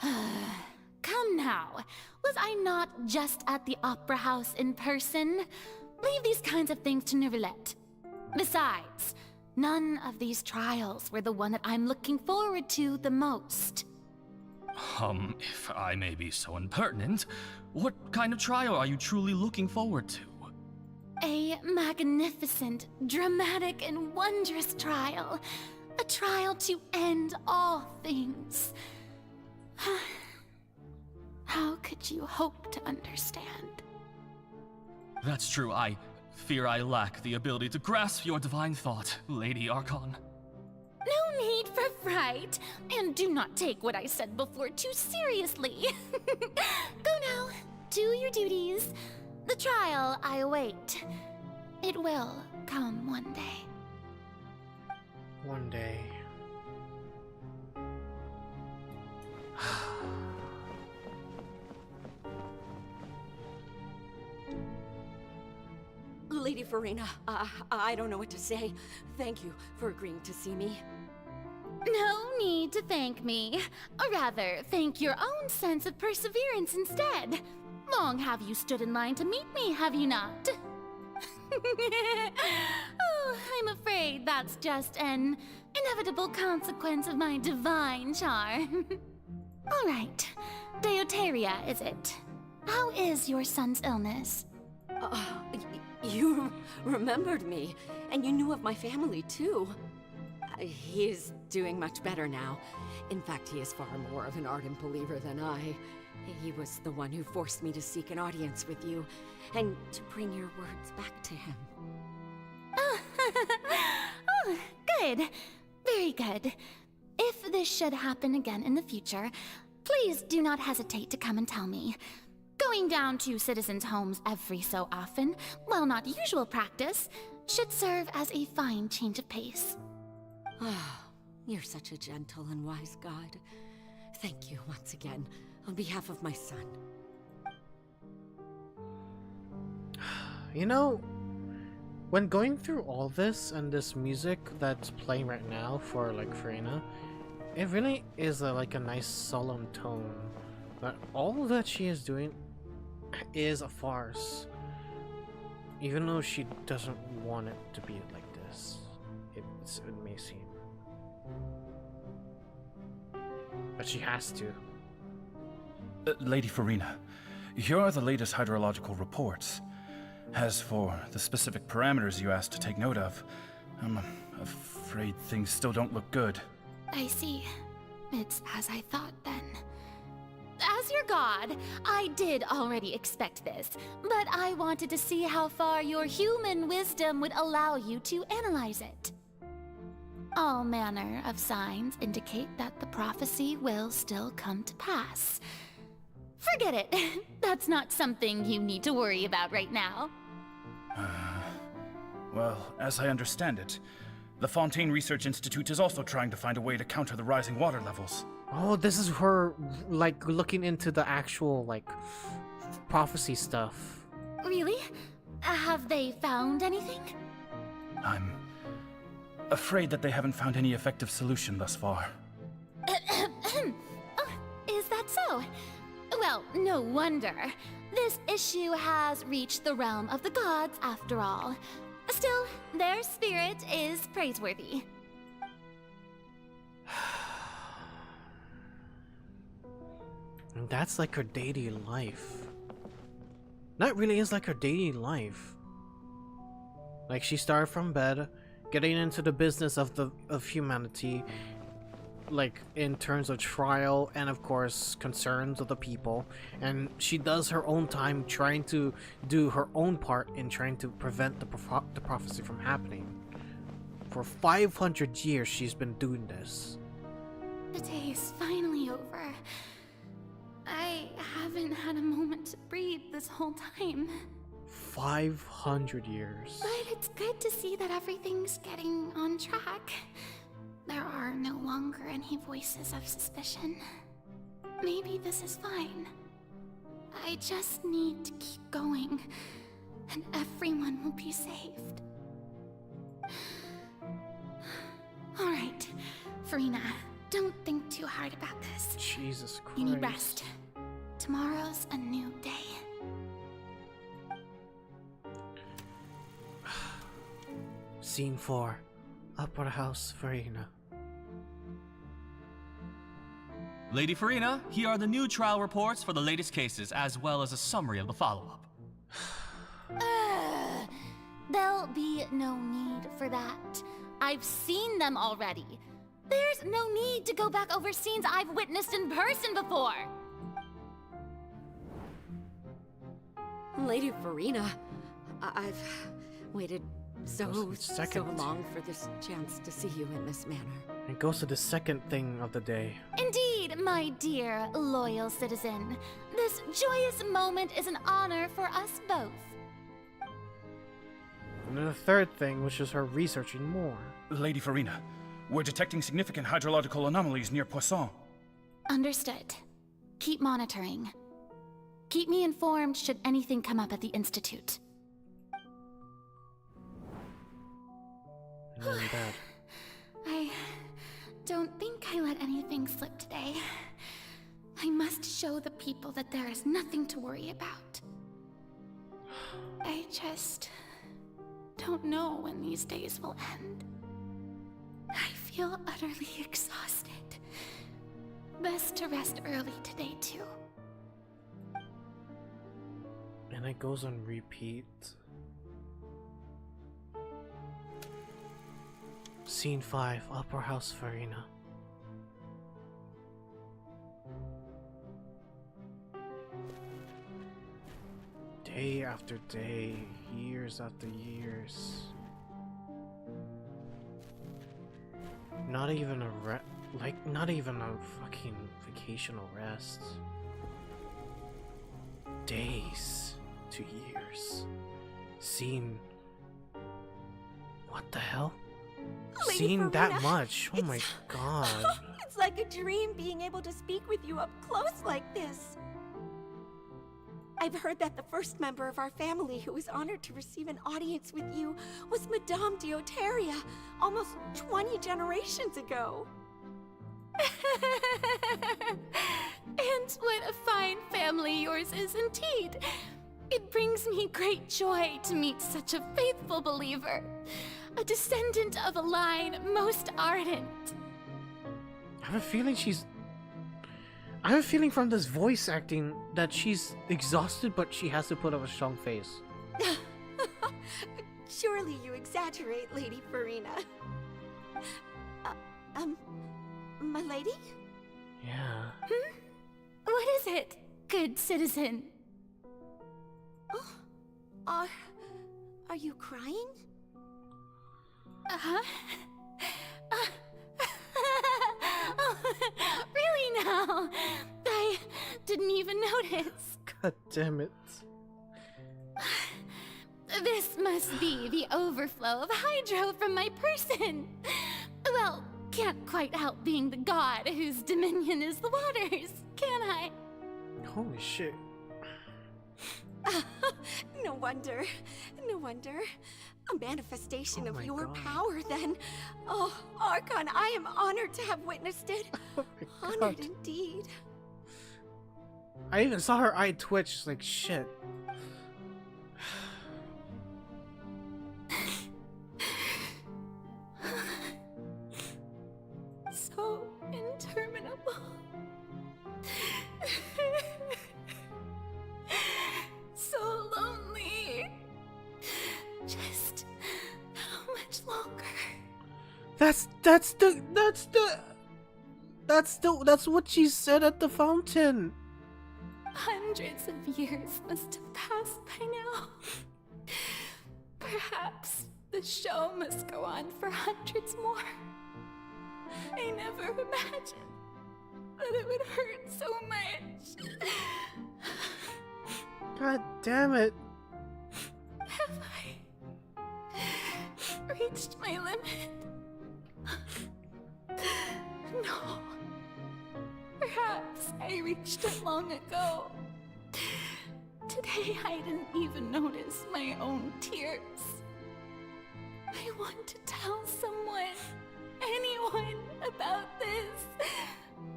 Come now. Was I not just at the Opera House in person? Leave these kinds of things to Neuvillette. Besides, none of these trials were the one that I'm looking forward to the most. If I may be so impertinent, what kind of trial are you truly looking forward to? A magnificent, dramatic, and wondrous trial. A trial to end all things. How could you hope to understand? That's true. I fear I lack the ability to grasp your divine thought, Lady Archon. No need for fright, and do not take what I said before too seriously. Go now, do your duties. The trial I await. It will come one day. One day. Lady Furina, I don't know what to say. Thank you for agreeing to see me. No need to thank me. Or rather, thank your own sense of perseverance instead. Long have you stood in line to meet me, have you not? Oh, I'm afraid that's just an inevitable consequence of my divine charm. All right, Deoteria, is it? How is your son's illness? You remembered me, and you knew of my family too. He is doing much better now. In fact, he is far more of an ardent believer than I. He was the one who forced me to seek an audience with you, and to bring your words back to him. Oh, good. Very good. If this should happen again in the future, please do not hesitate to come and tell me. Going down to citizens' homes every so often, while not usual practice, should serve as a fine change of pace. Ah, you're such a gentle and wise god. Thank you once again, on behalf of my son. You know, when going through all this and this music that's playing right now for like Furina, it really is like a nice solemn tone. But all that she is doing is a farce. Even though she doesn't want it to be like this, it may seem. But she has to. Lady Furina, here are the latest hydrological reports. As for the specific parameters you asked to take note of, I'm afraid things still don't look good. I see. It's as I thought then. As your god, I did already expect this, but I wanted to see how far your human wisdom would allow you to analyze it. All manner of signs indicate that the prophecy will still come to pass. Forget it. That's not something you need to worry about right now. Well, as I understand it, the Fontaine Research Institute is also trying to find a way to counter the rising water levels. Oh, this is her, like, looking into the actual, like, prophecy stuff. Really? Have they found anything? I'm afraid that they haven't found any effective solution thus far. Oh, is that so? Well, no wonder. This issue has reached the realm of the gods, after all. Still, their spirit is praiseworthy. And that's like her daily life. That really is like her daily life. Like, she started from bed, getting into the business of humanity, like in terms of trial and of course concerns of the people, and she does her own time trying to do her own part in trying to prevent the prophecy from happening. For 500 years she's been doing this. The day is finally over. I haven't had a moment to breathe this whole time. 500 years. But it's good to see that everything's getting on track. There are no longer any voices of suspicion. Maybe this is fine. I just need to keep going, and everyone will be saved. Alright, Furina, don't think too hard about this. Jesus Christ. You need rest. Tomorrow's a new day. Scene 4. Upper House, Furina. Lady Furina, here are the new trial reports for the latest cases, as well as a summary of the follow-up. There'll be no need for that. I've seen them already. There's no need to go back over scenes I've witnessed in person before. Lady Furina. I've waited so long for this chance to see you in this manner. It goes to the second thing of the day. Indeed, my dear, loyal citizen. This joyous moment is an honor for us both. And then the third thing, which is her researching more. Lady Furina, we're detecting significant hydrological anomalies near Poisson. Understood. Keep monitoring. Keep me informed should anything come up at the Institute. Really bad. I don't think I let anything slip today. I must show the people that there is nothing to worry about. I just don't know when these days will end. I feel utterly exhausted. Best to rest early today, too. And it goes on repeat. Scene 5, Opera House, Furina. Day after day, years after years. Not even a not even a fucking vacational rest. Days to years. Seen. What the hell? Lady Seen Furina, that much? Oh my god. It's like a dream being able to speak with you up close like this. I've heard that the first member of our family who was honored to receive an audience with you was Madame Deoteria, almost 20 generations ago. And what a fine family yours is indeed. It brings me great joy to meet such a faithful believer, a descendant of a line most ardent. I have a feeling I have a feeling from this voice acting that she's exhausted, but she has to put up a strong face. Surely you exaggerate, Lady Furina. My lady? Yeah. What is it, good citizen? Oh, are you crying? Uh-huh. Really now? I didn't even notice. God damn it. This must be the overflow of hydro from my person. Well, can't quite help being the god whose dominion is the waters, can I? Holy shit. No wonder. No wonder. A manifestation of your God. power, then. Oh, Archon, I am honored to have witnessed it. Honored indeed. I even saw her eye twitch, like shit. So interminable. So lonely. Just how much longer? That's what she said at the fountain. Hundreds of years must have passed by now. Perhaps the show must go on for hundreds more. I never imagined that it would hurt so much. God damn it. Have I reached my limit? No. Perhaps I reached it long ago. Today I didn't even notice my own tears. I want to tell someone, anyone, about this.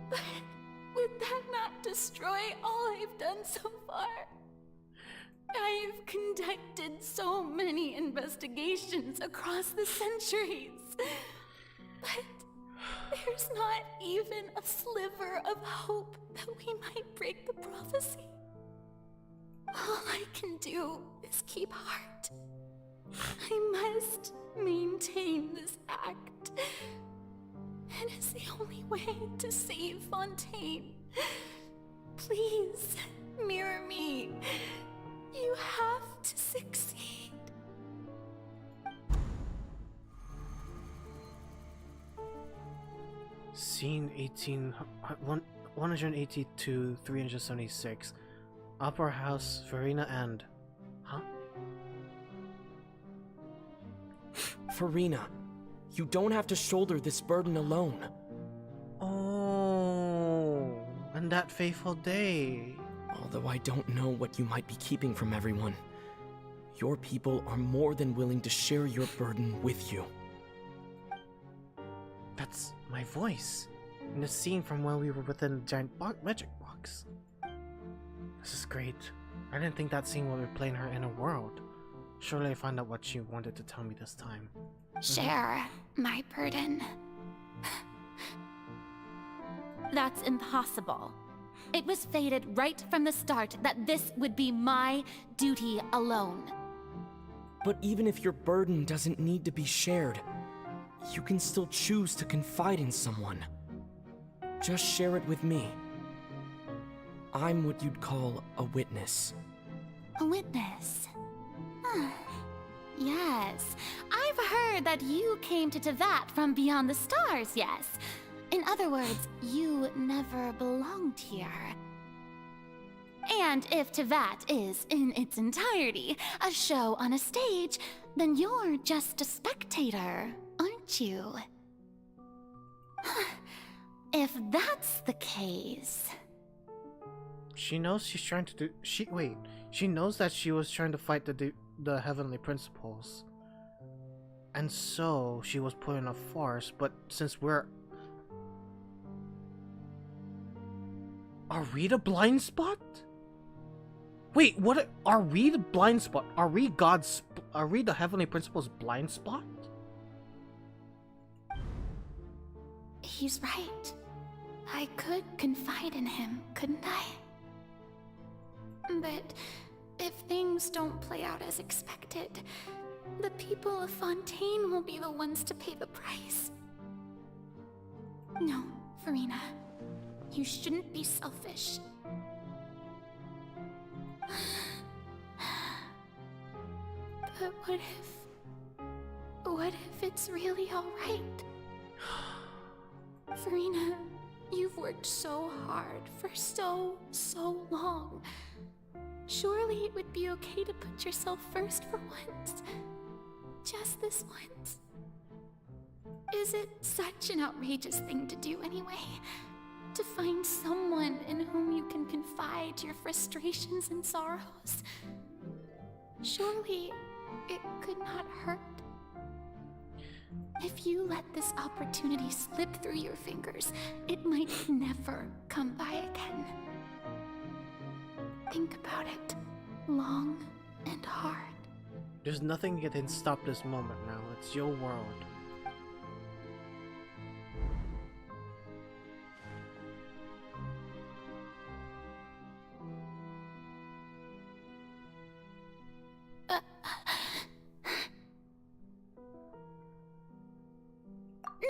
But would that not destroy all I've done so far? I've conducted so many investigations across the centuries. But there's not even a sliver of hope that we might break the prophecy. All I can do is keep heart. I must maintain this act. It is the only way to save Fontaine. Please, mirror me. You have Scene 180 to 376. Opera House, Furina and... Huh? Furina, you don't have to shoulder this burden alone. Oh, and that fateful day. Although I don't know what you might be keeping from everyone, your people are more than willing to share your burden with you. That's my voice. In the scene from when we were within the giant magic box. This is great. I didn't think that scene would be playing her inner world. Surely I found out what she wanted to tell me this time. Share my burden. That's impossible. It was fated right from the start that this would be my duty alone. But even if your burden doesn't need to be shared, you can still choose to confide in someone. Just share it with me. I'm what you'd call a witness. A witness? Yes. I've heard that you came to Tevat from beyond the stars, yes. In other words, you never belonged here. And if Tevat is, in its entirety, a show on a stage, then you're just a spectator, aren't you? If that's the case... She knows she's trying to do... She knows that she was trying to fight the heavenly principles. And so, she was put in a farce, but since we're... Are we the blind spot? Wait, what? Are we the blind spot? Are we the heavenly principles blind spot? He's right. I could confide in him, couldn't I? But if things don't play out as expected, the people of Fontaine will be the ones to pay the price. No, Furina. You shouldn't be selfish. But what if it's really alright? Furina, you've worked so hard for so long. Surely it would be okay to put yourself first for once. Just this once. Is it such an outrageous thing to do anyway? To find someone in whom you can confide your frustrations and sorrows? Surely it could not hurt. If you let this opportunity slip through your fingers, it might never come by again. Think about it long and hard. There's nothing that can stop this moment now. It's your world.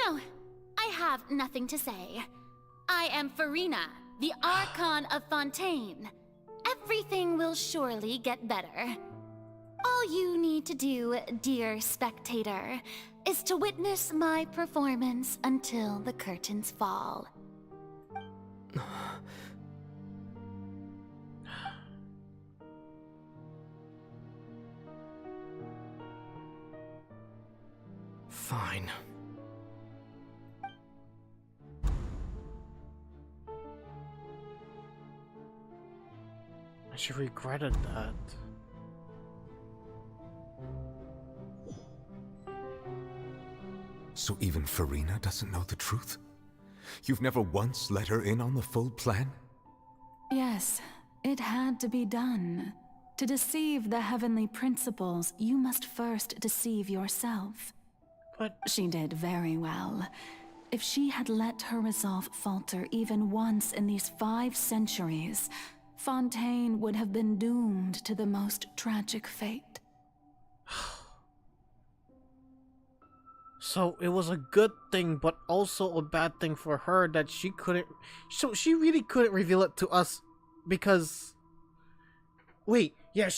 No, I have nothing to say. I am Furina, the Archon of Fontaine. Everything will surely get better. All you need to do, dear spectator, is to witness my performance until the curtains fall. Fine. She regretted that. So even Furina doesn't know the truth? You've never once let her in on the full plan? Yes, it had to be done. To deceive the heavenly principles, you must first deceive yourself. But she did very well. If she had let her resolve falter even once in these 5 centuries, Fontaine would have been doomed to the most tragic fate. So it was a good thing, but also a bad thing for her that she couldn't... So she really couldn't reveal it to us because... Wait, yeah,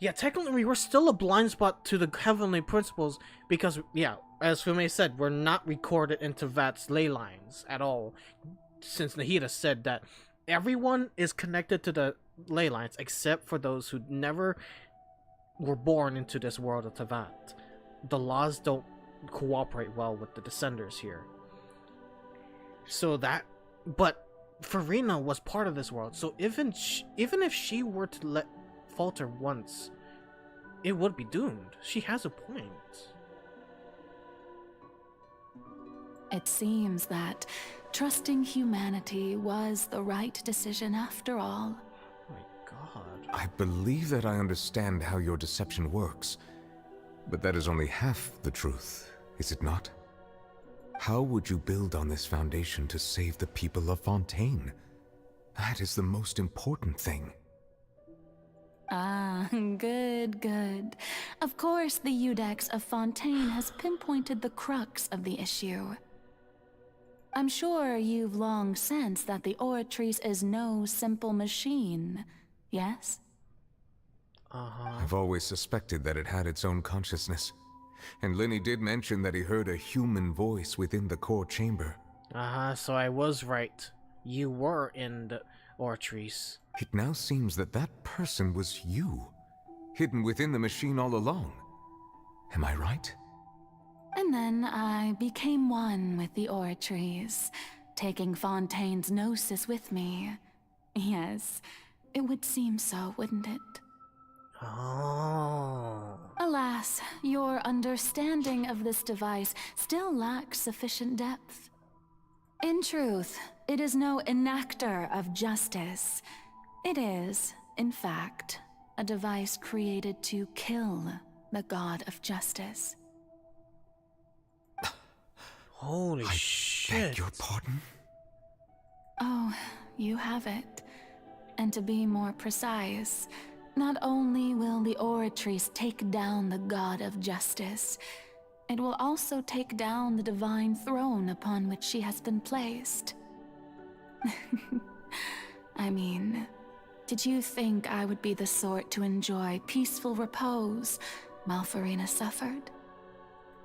Yeah, technically we're still a blind spot to the heavenly principles because, yeah, as Fume said, we're not recorded into Vat's ley lines at all. Since Nahida said that everyone is connected to the ley lines except for those who never were born into this world of Tevat. The laws don't cooperate well with the descenders here. So that, but Furina was part of this world, so even if she were to let falter once, it would be doomed. She has a point. It seems that trusting humanity was the right decision after all. Oh my god. I believe that I understand how your deception works, but that is only half the truth, is it not? How would you build on this foundation to save the people of Fontaine? That is the most important thing. Ah, good. Of course, the Udex of Fontaine has pinpointed the crux of the issue. I'm sure you've long sensed that the Oratrice is no simple machine, yes? I've always suspected that it had its own consciousness. And Lenny did mention that he heard a human voice within the core chamber. So I was right. You were in the Oratrice. It now seems that that person was you, hidden within the machine all along. Am I right? And then I became one with the Oratrice, taking Fontaine's gnosis with me. Yes, it would seem so, wouldn't it? Oh. Alas, your understanding of this device still lacks sufficient depth. In truth, it is no enactor of justice. It is, in fact, a device created to kill the god of justice. Holy shit. Beg your pardon? Oh, you have it. And to be more precise, not only will the Oratrice take down the god of justice, it will also take down the divine throne upon which she has been placed. I mean, did you think I would be the sort to enjoy peaceful repose while Furina suffered?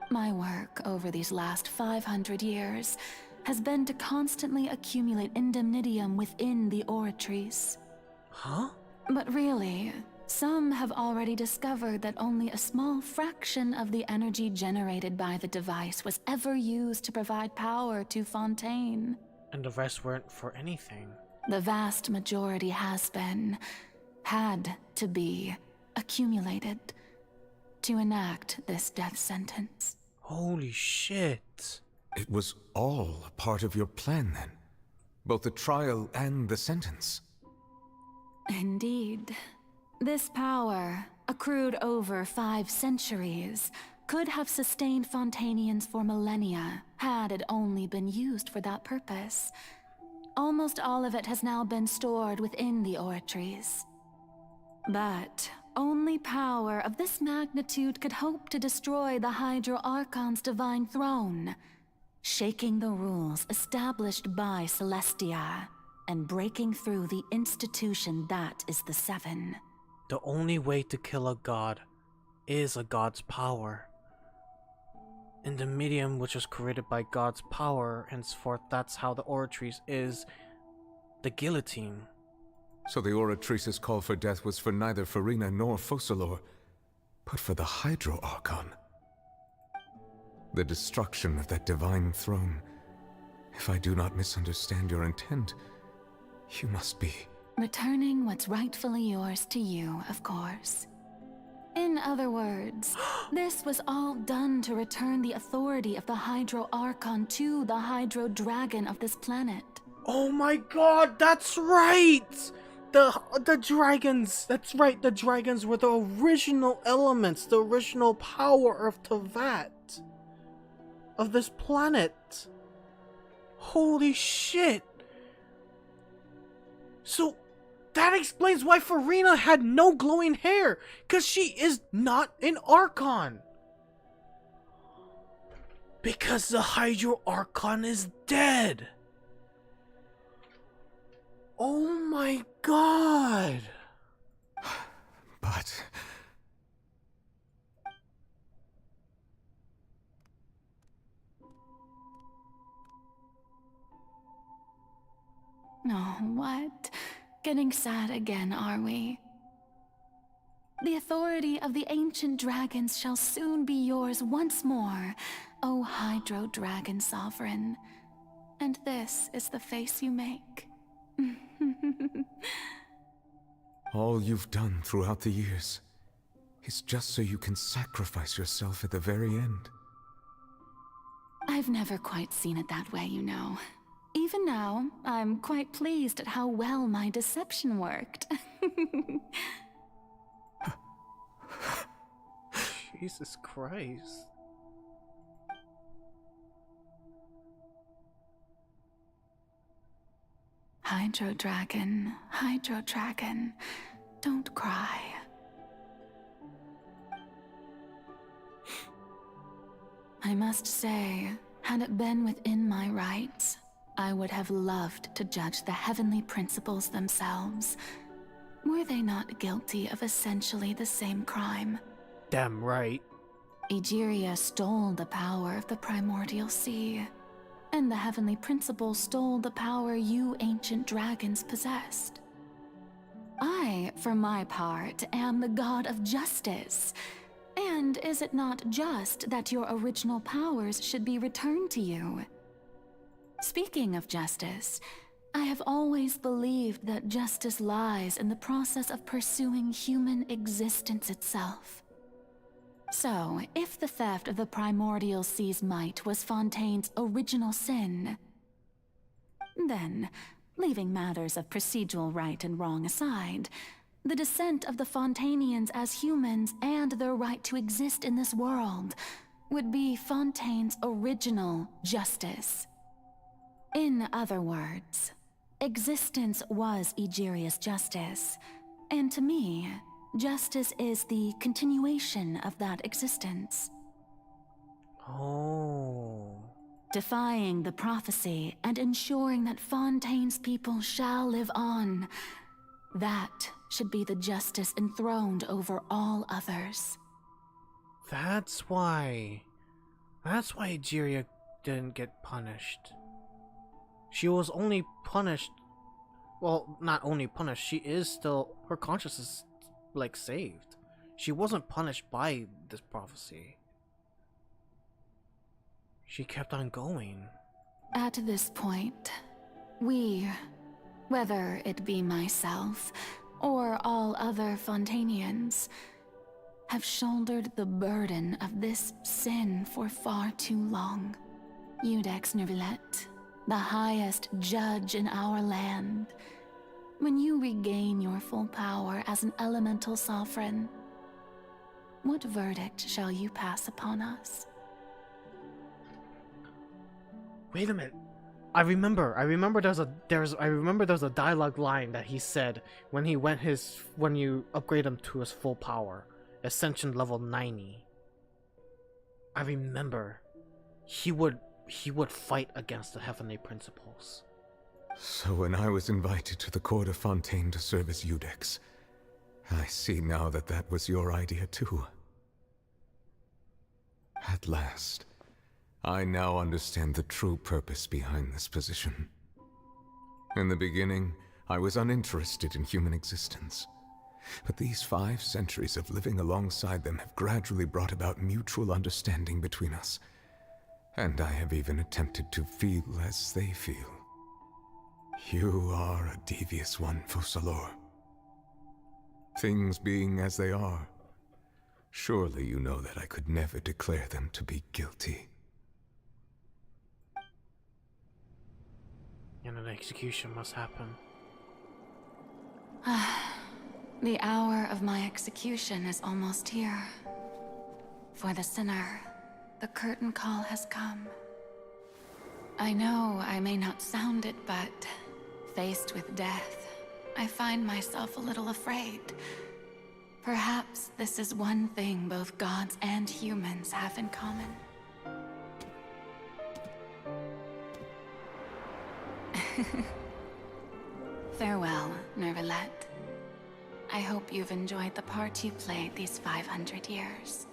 My work over these last 500 years has been to constantly accumulate indemnitium within the Oratrice. Huh? But really, some have already discovered that only a small fraction of the energy generated by the device was ever used to provide power to Fontaine. And the rest weren't for anything. The vast majority had to be, accumulated to enact this death sentence. Holy shit. It was all part of your plan then? Both the trial and the sentence? Indeed. This power, accrued over 5 centuries, could have sustained Fontainians for millennia had it only been used for that purpose. Almost all of it has now been stored within the Oratrice. But only power of this magnitude could hope to destroy the Hydro Archon's divine throne, shaking the rules established by Celestia and breaking through the institution that is the Seven. The only way to kill a god is a god's power. In the medium which was created by God's power, henceforth that's how the Oratrice is the guillotine. So the Oratrice's call for death was for neither Furina nor Focalor, but for the Hydro Archon. The destruction of that divine throne. If I do not misunderstand your intent, you must be... Returning what's rightfully yours to you, of course. In other words, this was all done to return the authority of the Hydro Archon to the Hydro Dragon of this planet. Oh my god, that's right! The dragons, that's right, the dragons were the original elements, the original power of Tevat. Of this planet. Holy shit. So, that explains why Furina had no glowing hair, because she is not an Archon. Because the Hydro Archon is dead. Oh my god. But Oh, what? Getting sad again, are we? The authority of the ancient dragons shall soon be yours once more, O Hydro Dragon Sovereign. And this is the face you make. All you've done throughout the years is just so you can sacrifice yourself at the very end. I've never quite seen it that way, you know. Even now, I'm quite pleased at how well my deception worked. Jesus Christ. Hydro Dragon, don't cry. I must say, had it been within my rights, I would have loved to judge the heavenly principles themselves. Were they not guilty of essentially the same crime? Damn right. Egeria stole the power of the primordial sea, and the heavenly principles stole the power you ancient dragons possessed. I, for my part, am the god of justice. And is it not just that your original powers should be returned to you? Speaking of justice, I have always believed that justice lies in the process of pursuing human existence itself. So, if the theft of the primordial sea's might was Fontaine's original sin, then, leaving matters of procedural right and wrong aside, the descent of the Fontanians as humans and their right to exist in this world would be Fontaine's original justice. In other words, existence was Egeria's justice, and to me, justice is the continuation of that existence. Oh. Defying the prophecy and ensuring that Fontaine's people shall live on. That should be the justice enthroned over all others. That's why Egeria didn't get punished. She was only punished, well, not only punished, she is still, her conscience is, like, saved. She wasn't punished by this prophecy. She kept on going. At this point, we, whether it be myself or all other Fontanians, have shouldered the burden of this sin for far too long. Iudex Nervillet, the highest judge in our land, when you regain your full power as an elemental sovereign, what verdict shall you pass upon us? Wait a minute. I remember there's a dialogue line that he said when you upgrade him to his full power, Ascension level 90. I remember he would fight against the heavenly principles. So when I was invited to the court of Fontaine to serve as Iudex, I see now that that was your idea too. At last, I now understand the true purpose behind this position. In the beginning, I was uninterested in human existence. But these 5 centuries of living alongside them have gradually brought about mutual understanding between us. And I have even attempted to feel as they feel. You are a devious one, Focalor. Things being as they are, surely you know that I could never declare them to be guilty. And an execution must happen. The hour of my execution is almost here. For the sinner, the curtain call has come. I know I may not sound it, but faced with death, I find myself a little afraid. Perhaps this is one thing both gods and humans have in common. Farewell, Nervillet. I hope you've enjoyed the part you played these 500 years.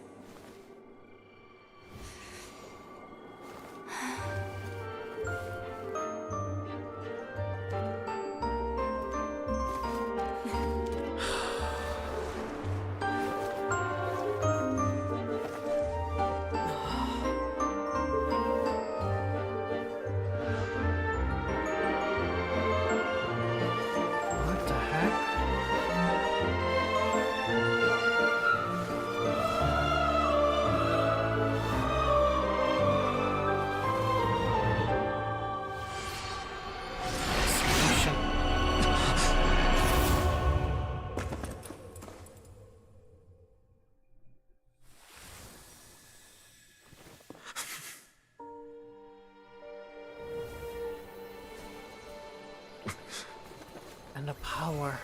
And the power.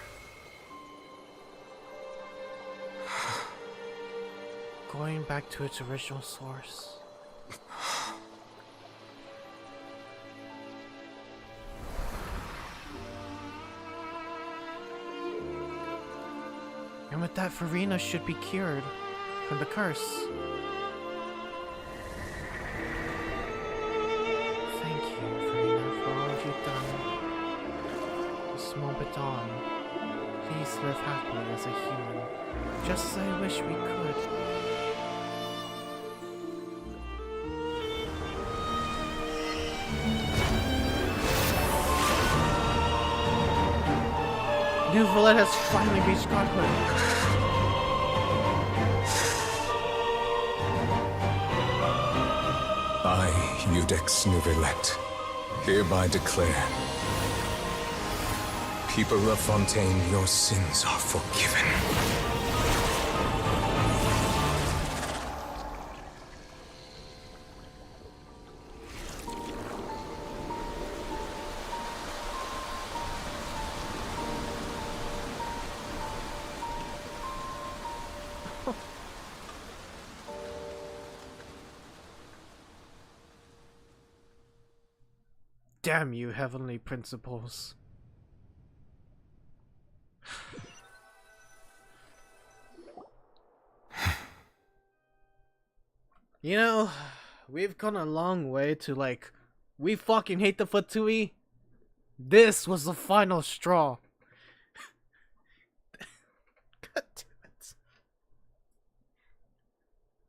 Going back to its original source. And with that, Furina should be cured from the curse. Thank you, Furina, for all you've done. This moment on, please live happily as a human, just as I wish we could. New Valette has finally reached godhood. I, Eudex Nouvelet, hereby declare, people of Fontaine, your sins are forgiven. Damn you, heavenly principles. You know, we've gone a long way to like, we fucking hate the Fatui. This was the final straw. God damn it.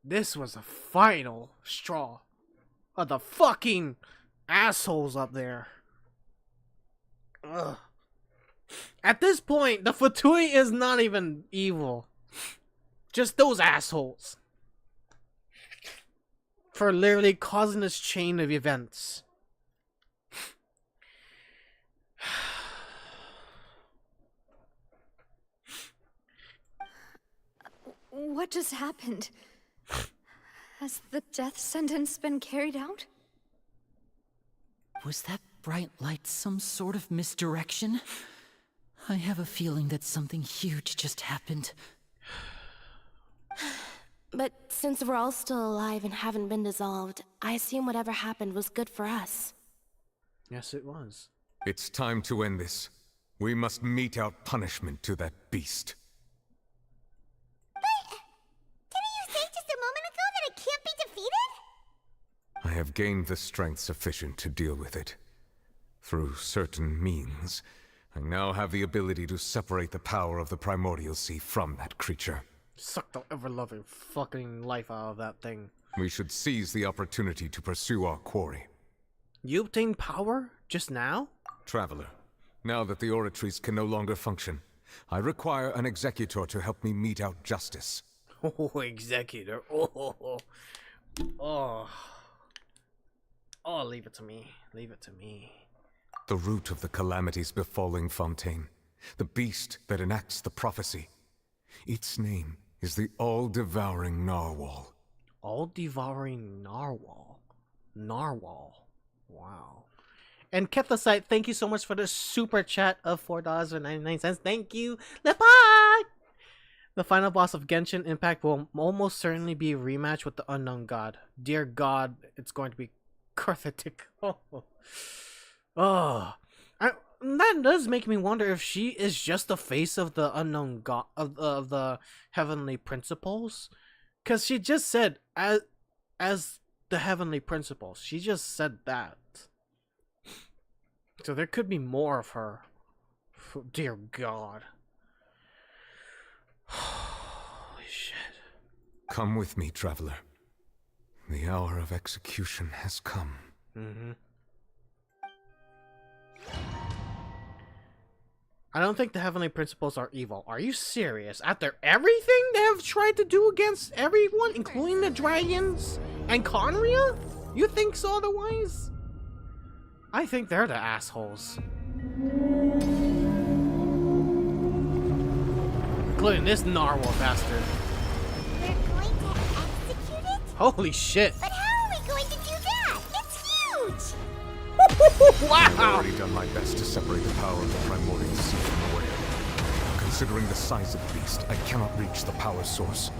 This was the final straw of the fucking assholes up there. Ugh. At this point, the Fatui is not even evil. Just those assholes. For literally causing this chain of events. What just happened? Has the death sentence been carried out? Was that bright light some sort of misdirection? I have a feeling that something huge just happened. But since we're all still alive and haven't been dissolved, I assume whatever happened was good for us. Yes, it was. It's time to end this. We must mete out punishment to that beast. Didn't you say just a moment ago that it can't be defeated? I have gained the strength sufficient to deal with it. Through certain means, I now have the ability to separate the power of the Primordial Sea from that creature. Suck the ever-loving fucking life out of that thing. We should seize the opportunity to pursue our quarry. You obtained power just now? Traveler, now that the oratories can no longer function, I require an executor to help me mete out justice. Oh, executor. Oh. Oh, leave it to me. Leave it to me. The root of the calamities befalling Fontaine. The beast that enacts the prophecy. Its name is the all-devouring Narwhal. All-devouring Narwhal. Narwhal. Wow. And Kethasite, thank you so much for the super chat of $4.99. Thank you. Lepai! The final boss of Genshin Impact will almost certainly be a rematch with the Unknown God. Dear God, it's going to be Karthatic. That does make me wonder if she is just the face of the Unknown God, of the Heavenly Principles. Because she just said, as the Heavenly Principles. She just said that. So there could be more of her. Dear God. Holy shit. Come with me, traveler. The hour of execution has come. Mm-hmm. I don't think the Heavenly Principles are evil. Are you serious? After everything they have tried to do against everyone, including the dragons and Conria? You think so otherwise? I think they're the assholes. Including this Narwhal bastard. We're going to execute it? Holy shit. But how are we going to do that? It's huge! I've Wow! already done my best to separate the power of the Primordial Sea from Considering the size of the beast, I cannot reach the power source.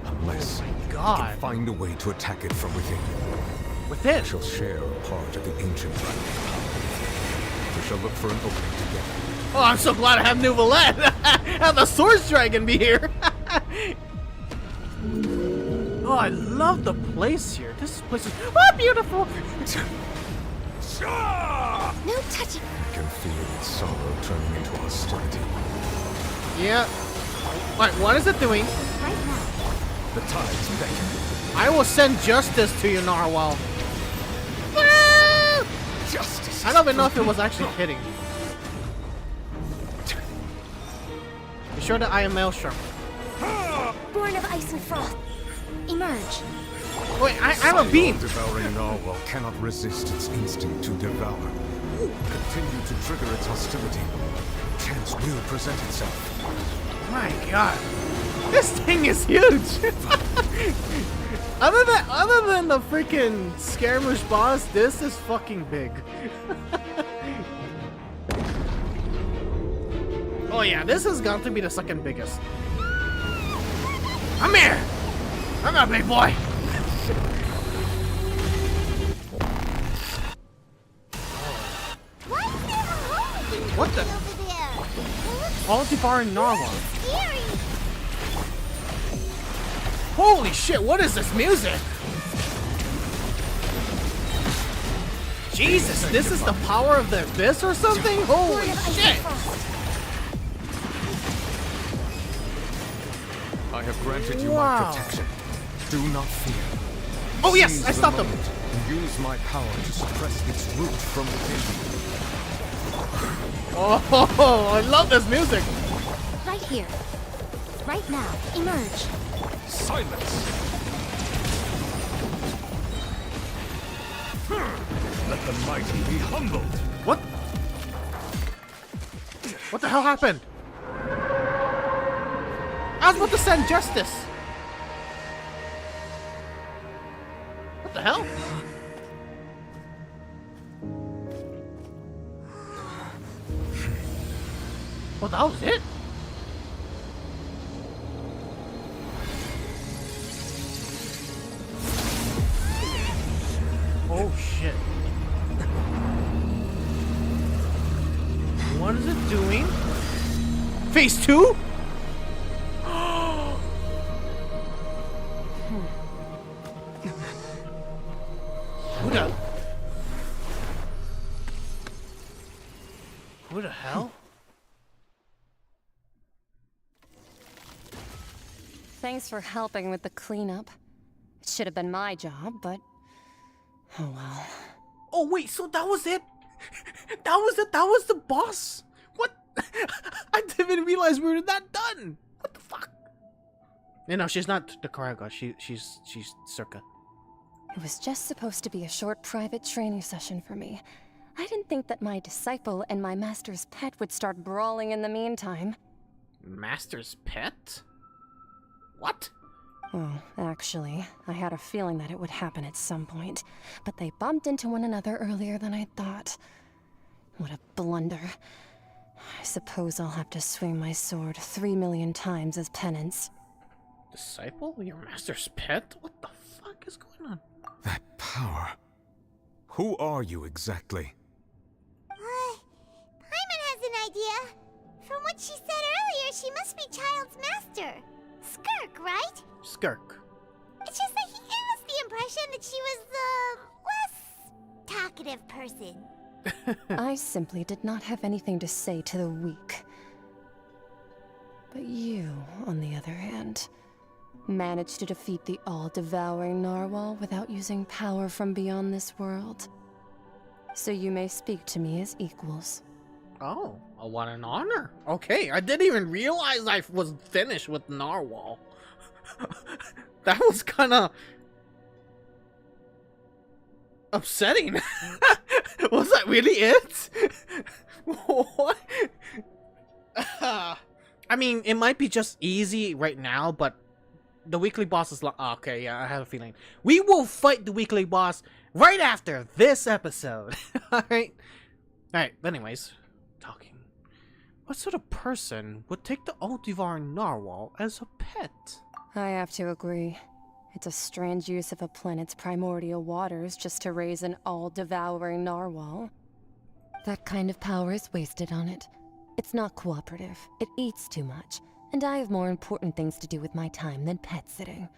Unless I can find a way to attack it from within. Within? We shall share a part of the ancient dragon power. We shall look for an opening together. Oh, I'm so glad I have New Valette. Have the Source Dragon be here. Oh, I love the place here. This place is beautiful. No touching. I can feel its sorrow turning into hostility. Yeah. Alright, what is it doing? Right now. The tides beckon. I will send justice to you, Narwhal. Justice. I don't even know if it was actually hitting. Be sure that I am Maelstrom. Born of ice and frost. Emerge. Wait, I have a beam. Devouring narwhal cannot resist its instinct to devour. Continue to trigger its hostility. Chance will present itself. My god. This thing is huge. Other than the freaking skirmish boss, this is fucking big. Oh yeah, this has got to be the second biggest. I'm here! I'm a big boy! What the? All devouring narwhal. Holy shit, what is this music? Jesus, this is the power of the abyss or something? Holy shit! I have granted you my protection. Do not fear. Oh yes, Seize I stopped the him. moment and use my power to suppress its root from within. Oh, I love this music. Right here. Right now. Emerge. Silence. Let the mighty be humbled. What? What the hell happened? I was about to send justice. What the hell? Well, that was it? Oh shit. What is it doing? Phase 2? Who the hell? Thanks for helping with the cleanup. It should have been my job, but oh well. Oh wait, so that was it? That was it? That was the boss? What? I didn't even realize we were that done. What the fuck? You know, she's not the Karaga. She's Circa. It was just supposed to be a short private training session for me. I didn't think that my disciple and my master's pet would start brawling in the meantime. Master's pet? What? Well, actually, I had a feeling that it would happen at some point, but they bumped into one another earlier than I thought. What a blunder. I suppose I'll have to swing my sword 3 million times as penance. Disciple? Your master's pet? What the fuck is going on? That power. Who are you exactly? Paimon has an idea. From what she said earlier, she must be Child's master. Skirk, right? Skirk. It's just that he gave us the impression that she was the less talkative person. I simply did not have anything to say to the weak. But you, on the other hand, managed to defeat the all-devouring narwhal without using power from beyond this world. So you may speak to me as equals. Oh, what an honor. Okay, I didn't even realize I was finished with Narwhal. That was kinda upsetting. Was that really it? What? I mean, it might be just easy right now, but the weekly boss is like, oh, okay, yeah, I have a feeling. We will fight the weekly boss right after this episode. Alright? Alright, but anyways, talking. What sort of person would take the all-devouring narwhal as a pet? I have to agree. It's a strange use of a planet's primordial waters just to raise an all-devouring narwhal. That kind of power is wasted on it. It's not cooperative. It eats too much. And I have more important things to do with my time than pet sitting.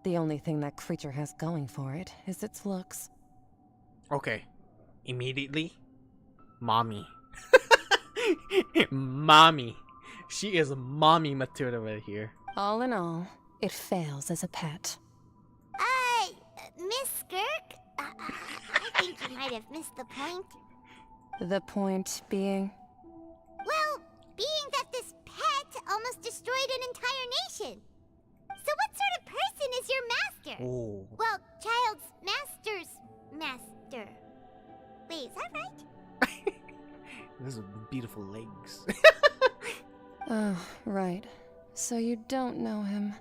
The only thing that creature has going for it is its looks. Okay. Immediately. Mommy. Mommy. She is mommy material right here. All in all, it fails as a pet. Miss Skirk? I think you might have missed the point. The point being? Well, being that this pet almost destroyed an entire nation. So what sort of person is your master? Oh. Well, child's master's master. Wait, is that right? Those are beautiful legs. Oh, right. So you don't know him.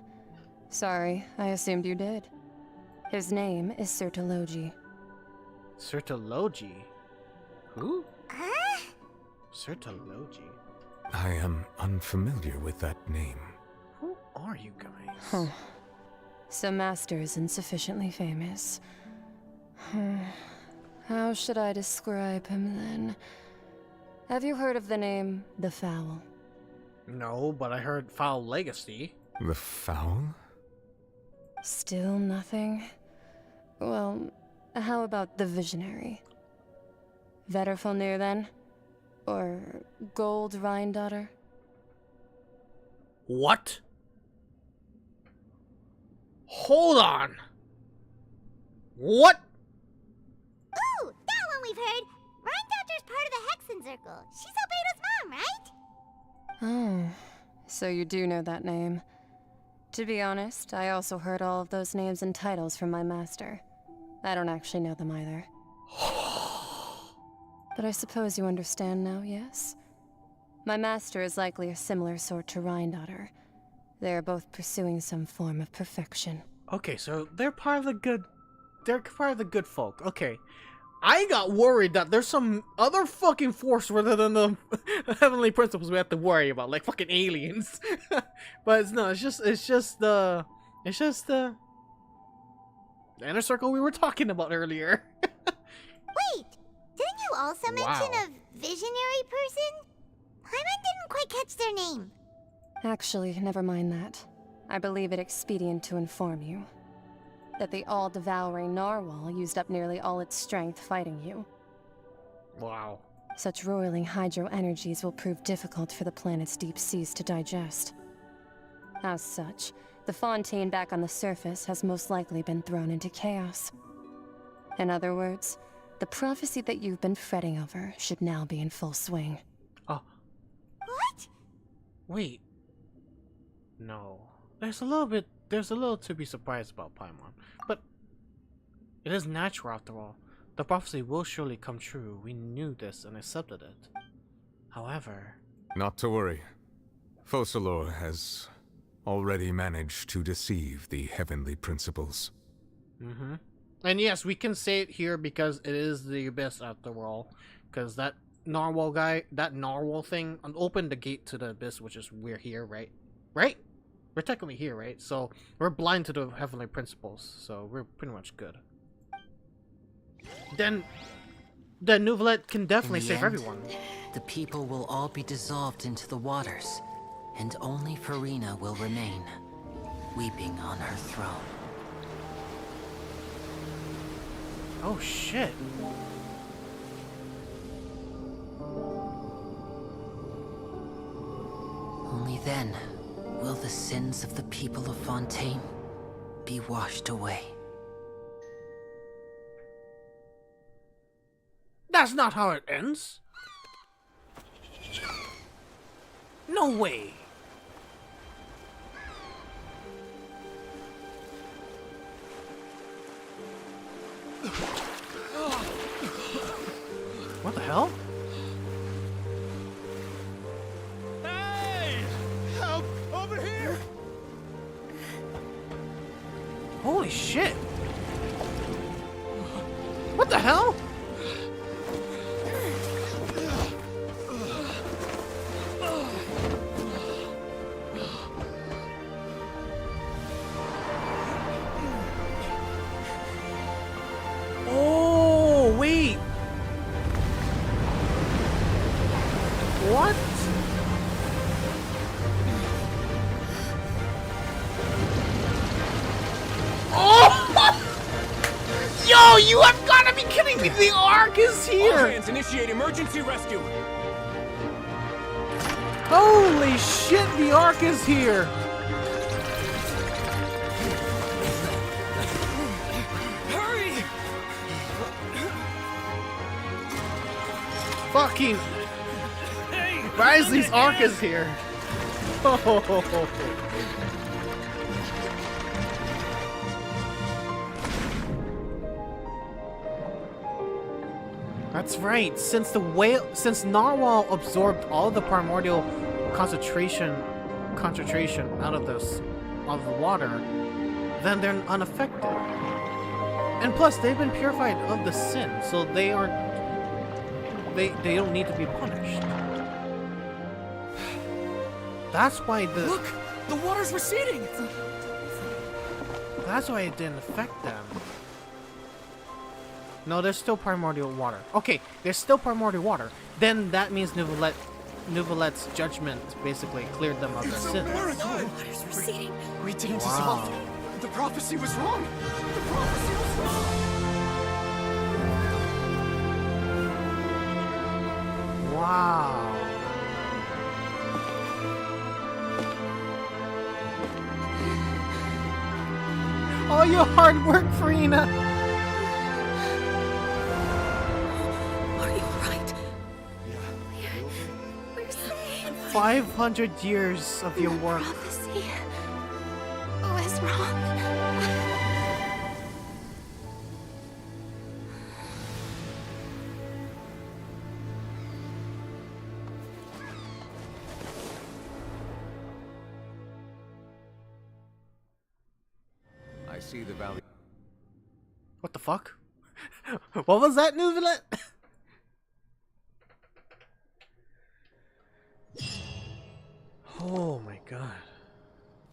Sorry, I assumed you did. His name is Sertologi. Sertologi? Who? Huh? Sertologi? I am unfamiliar with that name. Who are you guys? Huh. So Master isn't sufficiently famous. How should I describe him then? Have you heard of the name The Fowl? No, but I heard Foul Legacy. The Fowl? Still nothing? Well, how about the Visionary? Vetterfalnir then? Or Gold Rhine-daughter? What? Hold on! What? Ooh, that one we've heard! Rhine-daughter's part of the Hexen Circle. She's Albedo's mom, right? Oh, so you do know that name. To be honest, I also heard all of those names and titles from my master. I don't actually know them either. But I suppose you understand now, yes? My master is likely a similar sort to Rhine-daughter. They are both pursuing some form of perfection. Okay, so they're part of the good... They're part of the good folk. Okay. I got worried that there's some other fucking force rather than the heavenly principles we have to worry about, like fucking aliens. But it's no, it's just the inner circle we were talking about earlier. Wait, didn't you also mention a visionary person? Paimon didn't quite catch their name. Actually, never mind that. I believe it expedient to inform you that the all-devouring narwhal used up nearly all its strength fighting you. Wow. Such roiling hydro energies will prove difficult for the planet's deep seas to digest. As such, the Fontaine back on the surface has most likely been thrown into chaos. In other words, the prophecy that you've been fretting over should now be in full swing. Oh. What? Wait. No. There's a little to be surprised about Paimon. But it is natural after all. The prophecy will surely come true. We knew this and accepted it. However... Not to worry. Focalor has already managed to deceive the heavenly principles. Mm-hmm. And yes, we can say it here because it is the abyss after all. Because that narwhal guy, that narwhal thing, opened the gate to the abyss, which is we're here, right? Right? We're technically here, right? So we're blind to the heavenly principles, so we're pretty much good. Then Neuvillette can definitely save everyone. The people will all be dissolved into the waters, and only Furina will remain, weeping on her throne. Oh shit. Only then will the sins of the people of Fontaine be washed away. That's not how it ends. No way. What the hell? Hey! Help! Over here! Holy shit! What the hell? You have gotta be kidding me! The Ark is All here! hands initiate emergency rescue. Holy shit, the Ark is here! Hurry! Fucking Hey! Risley's Ark is here! Oh. That's right. Since Narwhal absorbed all the primordial concentration out of the water, then they're unaffected. And plus, they've been purified of the sin, so they don't need to be punished. That's why Look, the water's receding. That's why it didn't affect them. No, there's still primordial water. Okay, there's still primordial water. Then that means Nouvelette's judgment basically cleared them of their sin. Water's receding. We didn't Wow. dissolve. The prophecy was wrong. The prophecy was wrong. Wow. All your hard work, Furina. Are you alright? We're safe. 500 years of your work. Prophecy was wrong. I see the value. What the fuck? What was that, Nouvelette? Oh my god.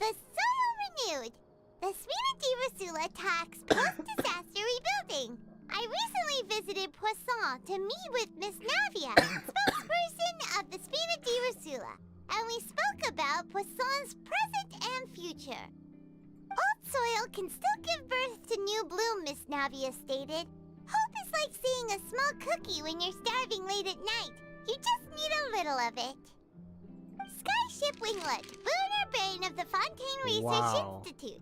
The soil renewed. The Sphina di Rasula talks post-disaster rebuilding. I recently visited Poisson to meet with Miss Navia, spokesperson of the Sphina di Rasula, and we spoke about Poisson's present and future. Old soil can still give birth to new bloom, Miss Navia stated. Hope is like seeing a small cookie when you're starving late at night. You just need a little of it. Skyship Winglet, lunar brain of the Fontaine Research Wow. Institute.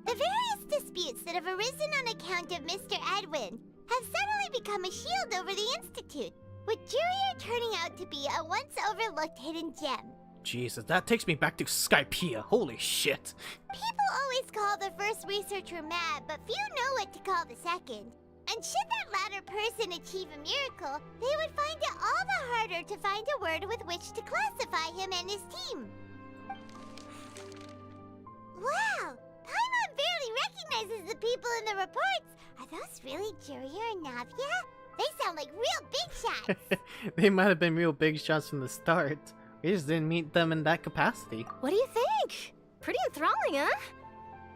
The various disputes that have arisen on account of Mr. Edwin have suddenly become a shield over the Institute, with Jurier turning out to be a once overlooked hidden gem. Jesus, that takes me back to Skypea. Holy shit. People always call the first researcher mad, but few know what to call the second. And should that latter person achieve a miracle, they would find it all the harder to find a word with which to classify him and his team. Wow! Paimon barely recognizes the people in the reports. Are those really Jurier and Navia? They sound like real big shots. They might have been real big shots from the start. We just didn't meet them in that capacity. What do you think? Pretty enthralling, huh?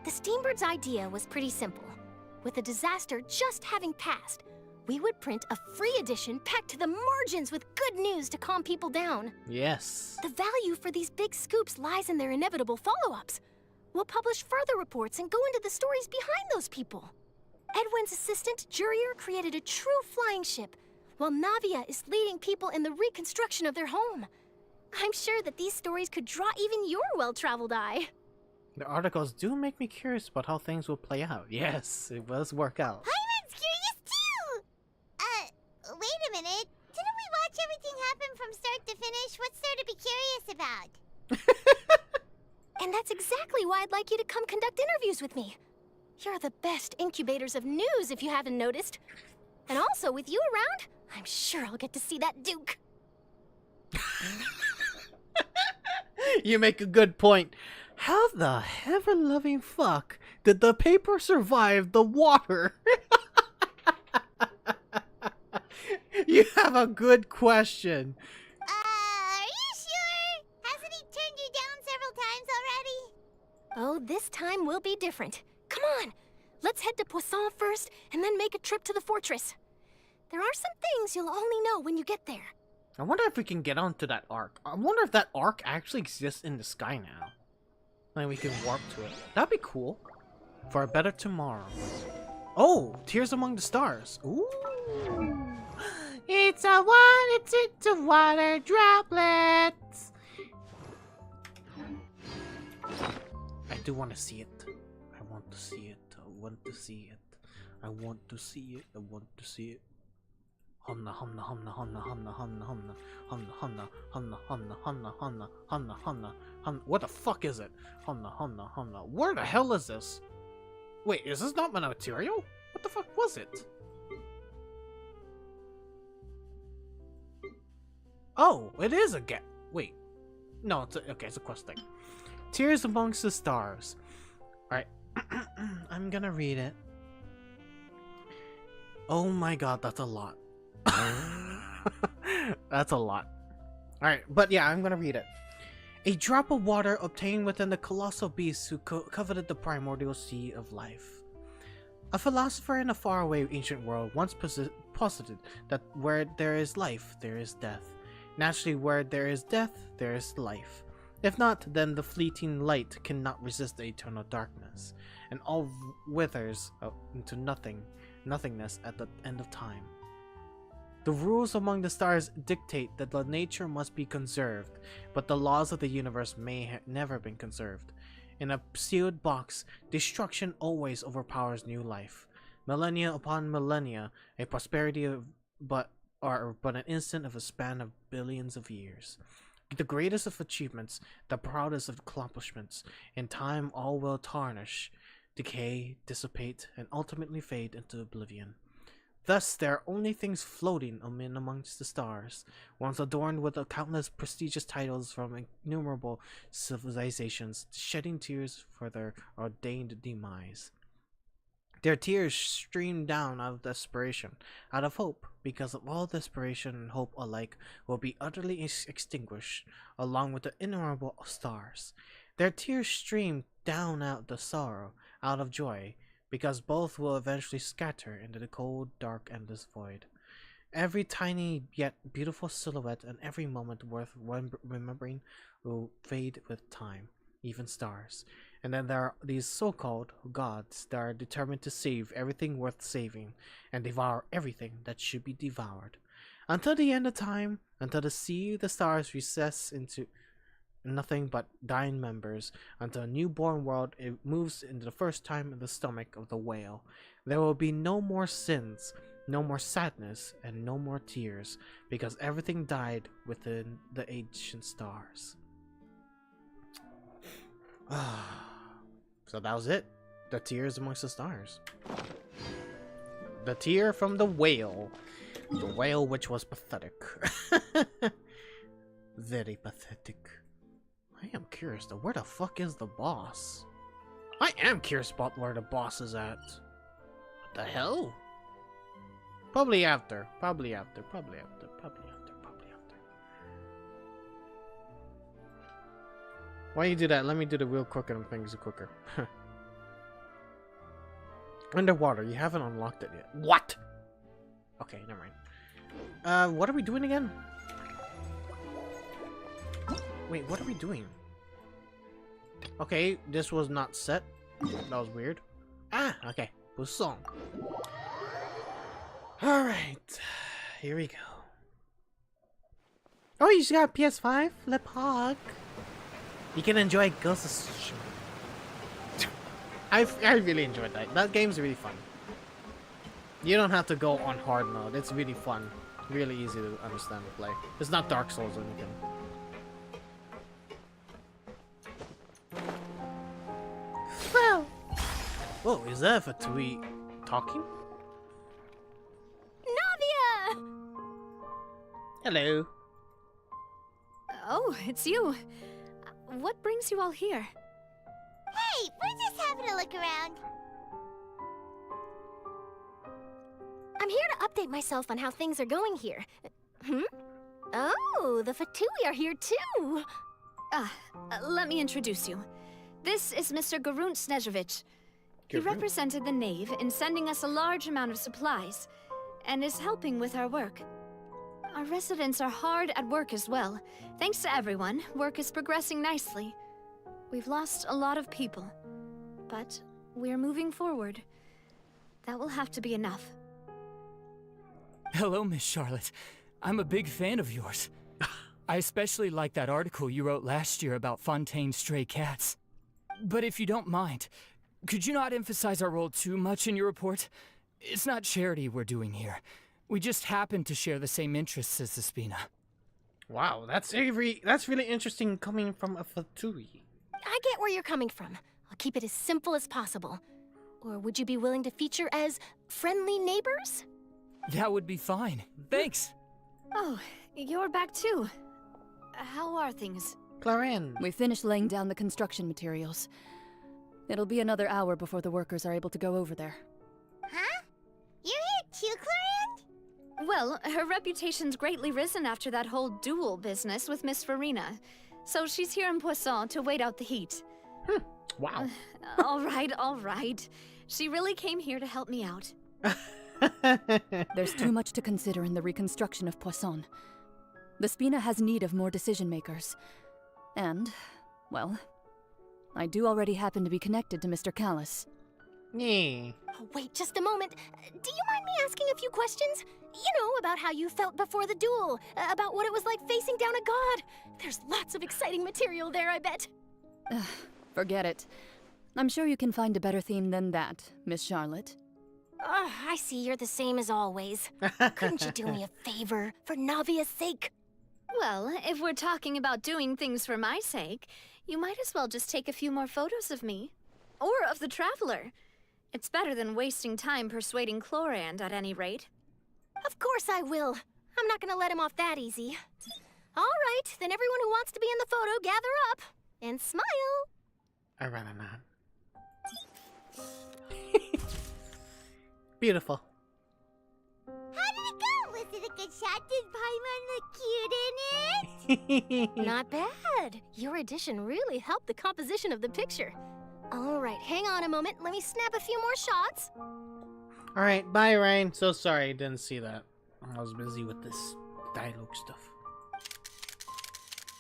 The Steambird's idea was pretty simple. With the disaster just having passed, we would print a free edition packed to the margins with good news to calm people down. Yes. The value for these big scoops lies in their inevitable follow-ups. We'll publish further reports and go into the stories behind those people. Edwin's assistant, Jurier, created a true flying ship, while Navia is leading people in the reconstruction of their home. I'm sure that these stories could draw even your well-traveled eye. The articles do make me curious about how things will play out. Yes, it does work out. Paimon's curious too! Wait a minute. Didn't we watch everything happen from start to finish? What's there to be curious about? And that's exactly why I'd like you to come conduct interviews with me. You're the best incubators of news, if you haven't noticed. And also, with you around, I'm sure I'll get to see that Duke. You make a good point. How the heaven-loving fuck did the paper survive the water? You have a good question. Are you sure? Hasn't he turned you down several times already? Oh, this time will be different. Come on, let's head to Poisson first and then make a trip to the fortress. There are some things you'll only know when you get there. I wonder if we can get onto that arc. I wonder if that arc actually exists in the sky now. Like we can warp to it. That'd be cool. For a better tomorrow. Oh, Tears Among the Stars. Ooh. It's a water droplets. I do want to see it. I want to see it. I want to see it. I want to see it. I want to see it. Humna humna humna humna humna humna humna humna humna humna humna humna humna humna humna humna. What the fuck is it? Humna humna humna. Where the hell is this? Wait, is this not my material? What the fuck was it? Oh, it is a get. Wait, no, it's okay. It's a quest thing. Tears Amongst the Stars. All right, I'm gonna read it. Oh my god, that's a lot. That's a lot. Alright, but yeah, I'm gonna read it. A drop of water obtained within the colossal beast who coveted the primordial sea of life. A philosopher in a faraway ancient world once posited that where there is life, there is death. Naturally, where there is death, there is life. If not, then the fleeting light cannot resist the eternal darkness, and all withers into nothingness at the end of time. The rules among the stars dictate that the nature must be conserved, but the laws of the universe may have never been conserved. In a sealed box, destruction always overpowers new life. Millennia upon millennia, a prosperity but an instant of a span of billions of years. The greatest of achievements, the proudest of accomplishments, in time all will tarnish, decay, dissipate, and ultimately fade into oblivion. Thus, there are only things floating amongst the stars, once adorned with countless prestigious titles from innumerable civilizations, shedding tears for their ordained demise. Their tears stream down out of desperation, out of hope, because of all desperation and hope alike will be utterly extinguished, along with the innumerable stars. Their tears stream down out of sorrow, out of joy, because both will eventually scatter into the cold, dark, endless void. Every tiny yet beautiful silhouette and every moment worth remembering will fade with time, even stars. And then there are these so-called gods that are determined to save everything worth saving and devour everything that should be devoured. Until the end of time, until the sea, the stars recess into nothing but dying members, until a newborn world it moves into the first time in the stomach of the whale. There will be no more sins, no more sadness, and no more tears, because everything died within the ancient stars. So that was it. The Tears Amongst the Stars. The tear from the whale. The whale which was pathetic. Very pathetic. I am curious though, where the fuck is the boss? I am curious about where the boss is at. What the hell? Probably after. Why you do that? Let me do the real quicker and things quicker. Underwater, you haven't unlocked it yet. What? Okay, never mind. What are we doing again? Wait, what are we doing? Okay, this was not set. That was weird. Ah, okay. Poisson. Alright. Here we go. Oh, you just got a PS5? Le Pog. You can enjoy Ghost of Tsushima. I really enjoyed that. That game's really fun. You don't have to go on hard mode. It's really fun. Really easy to understand and play. It's not Dark Souls or anything. Well. Whoa, is that a tweet talking? Navia! Hello. Oh, it's you. What brings you all here? Hey, we're just having a look around. I'm here to update myself on how things are going here. Oh, the Fatui are here too! Let me introduce you. This is Mr. Garunt Snežević. He represented the Knave in sending us a large amount of supplies, and is helping with our work. Our residents are hard at work as well. Thanks to everyone, work is progressing nicely. We've lost a lot of people, but we're moving forward. that will have to be enough. Hello, Miss Charlotte. I'm a big fan of yours. I especially like that article you wrote last year about Fontaine's stray cats. But if you don't mind, could you not emphasize our role too much in your report? It's not charity we're doing here. We just happen to share the same interests as the Spina. Wow, that's really interesting coming from a Fatui. I get where you're coming from. I'll keep it as simple as possible. Or would you be willing to feature as friendly neighbors? That would be fine. Thanks. Oh, you're back too. How are things? Clarin. We finished laying down the construction materials. It'll be another hour before the workers are able to go over there. Huh? You're here too, Clarence? Well, her reputation's greatly risen after that whole duel business with Miss Furina. So she's here in Poisson to wait out the heat. Wow. All right. She really came here to help me out. There's too much to consider in the reconstruction of Poisson. The Spina has need of more decision makers. And, well, I do already happen to be connected to Mr. Callis. Yeah. Oh, wait just a moment. Do you mind me asking a few questions? You know, about how you felt before the duel, about what it was like facing down a god. There's lots of exciting material there, I bet. Forget it. I'm sure you can find a better theme than that, Miss Charlotte. I see you're the same as always. Couldn't you do me a favor, for Navia's sake? Well, if we're talking about doing things for my sake, you might as well just take a few more photos of me. Or of the Traveler. It's better than wasting time persuading Chlorand, at any rate. Of course I will. I'm not gonna let him off that easy. All right, then everyone who wants to be in the photo, gather up. And smile. I'd rather not. Beautiful. How did it go? Was it a good shot? Did Paimon look cute in it? Not bad. Your addition really helped the composition of the picture. All right, hang on a moment. Let me snap a few more shots. All right, bye, Ryan. So sorry I didn't see that. I was busy with this dialogue stuff.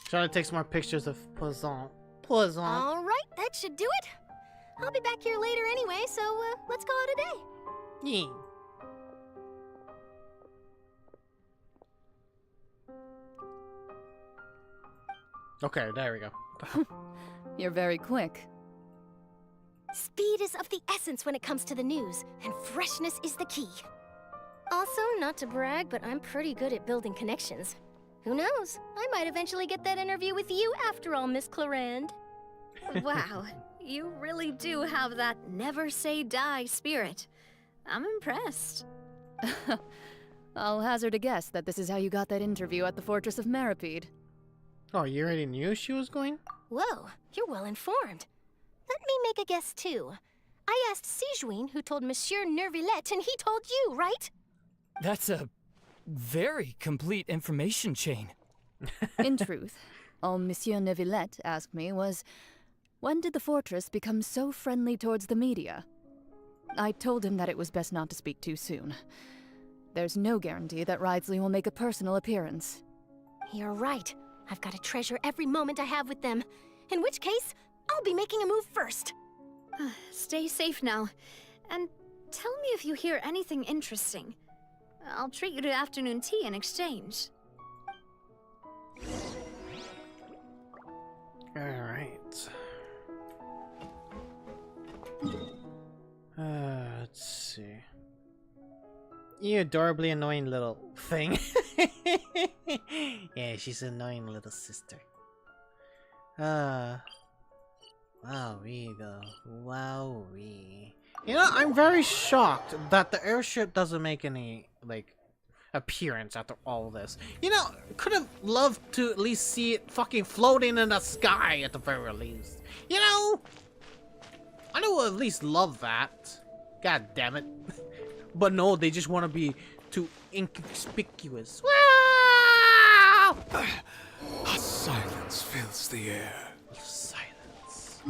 Trying to take some more pictures of Poisson. All right, that should do it. I'll be back here later anyway, so let's call it a day. Yeah. Okay, there we go. You're very quick. Speed is of the essence when it comes to the news, and freshness is the key. Also, not to brag, but I'm pretty good at building connections. Who knows? I might eventually get that interview with you after all, Miss Chlorand. Wow, you really do have that never say die spirit. I'm impressed. I'll hazard a guess that this is how you got that interview at the Fortress of Meropide. Oh, you already knew she was going? Whoa, you're well informed. Let me make a guess too. I asked Sijuin, who told Monsieur Nervillette, and he told you, right? That's a very complete information chain. In truth, all Monsieur Nervillette asked me was, when did the fortress become so friendly towards the media? I told him that it was best not to speak too soon. There's no guarantee that Ridesley will make a personal appearance. You're right. I've got to treasure every moment I have with them. In which case, I'll be making a move first. Stay safe now. And tell me if you hear anything interesting. I'll treat you to afternoon tea in exchange. Alright. Let's see. You adorably annoying little thing. Yeah, she's an annoying little sister. Wowee though. Wowee. You know, I'm very shocked that the airship doesn't make any, like, appearance after all this. You know, could have loved to at least see it fucking floating in the sky at the very least. You know? I would at least love that. God damn it. But no, they just want to be too inconspicuous. Wow! A silence fills the air. Silence.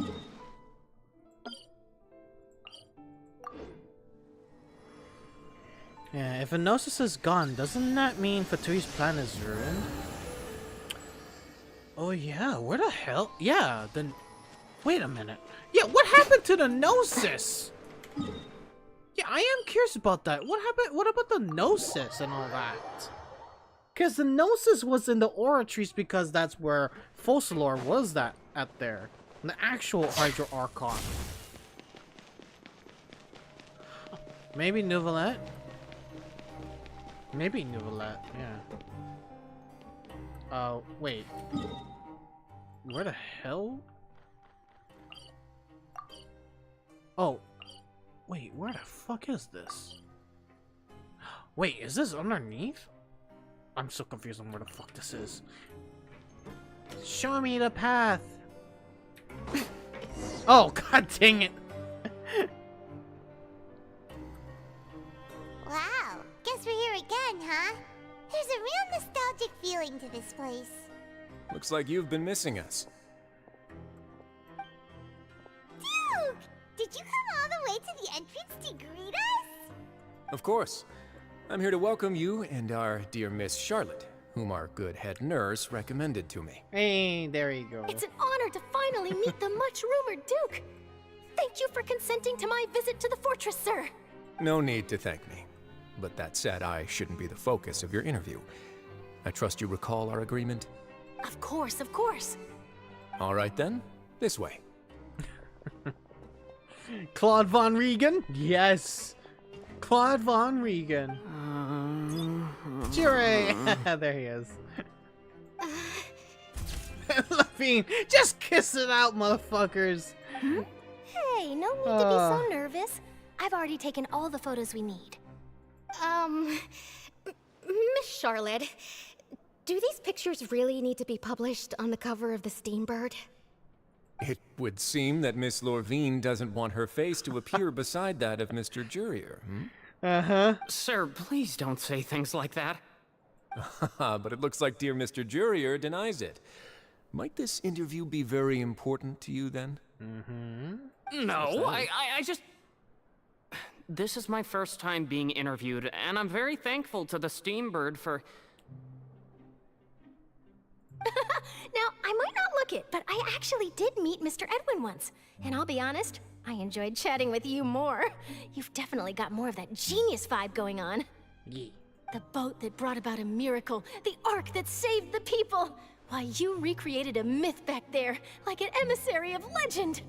Yeah, if Enosis is gone, doesn't that mean Fatui's plan is ruined? Oh yeah, where the hell? Yeah, then... Wait a minute. Yeah, what happened to the Gnosis? Yeah, I am curious about that. What happened? What about the Gnosis and all that? Because the Gnosis was in the Oratories because that's where Focalor was at there. The actual Hydro Archon. Maybe Nouvellette? Maybe Nouvellette, yeah. Wait. Where the hell? Oh. Wait, where the fuck is this? Wait, is this underneath? I'm so confused on where the fuck this is. Show me the path. Oh, god dang it. Wow, guess we're here again, huh? There's a real nostalgic feeling to this place. Looks like you've been missing us. Duke! Did you come all the way to the entrance to greet us? Of course. I'm here to welcome you and our dear Miss Charlotte, whom our good head nurse recommended to me. Hey, there you go. It's an honor to finally meet the much-rumored Duke. Thank you for consenting to my visit to the fortress, sir. No need to thank me. But that said, I shouldn't be the focus of your interview. I trust you recall our agreement? Of course, of course. All right then, this way. Claude Von Regan? Yes. Claude Von Regan. Jure! There he is. Levine, just kiss it out, motherfuckers. Hey, no need to be so nervous. I've already taken all the photos we need. Miss Charlotte, do these pictures really need to be published on the cover of the Steambird? It would seem that Miss Lorvine doesn't want her face to appear beside that of Mr. Jurier. Uh-huh. Sir, please don't say things like that. But it looks like dear Mr. Jurier denies it. Might this interview be very important to you then? No, I just... This is my first time being interviewed, and I'm very thankful to the Steambird for... Now, I might not look it, but I actually did meet Mr. Edwin once. And I'll be honest, I enjoyed chatting with you more. You've definitely got more of that genius vibe going on. Yeah. The boat that brought about a miracle, the ark that saved the people. Why, you recreated a myth back there, like an emissary of legend.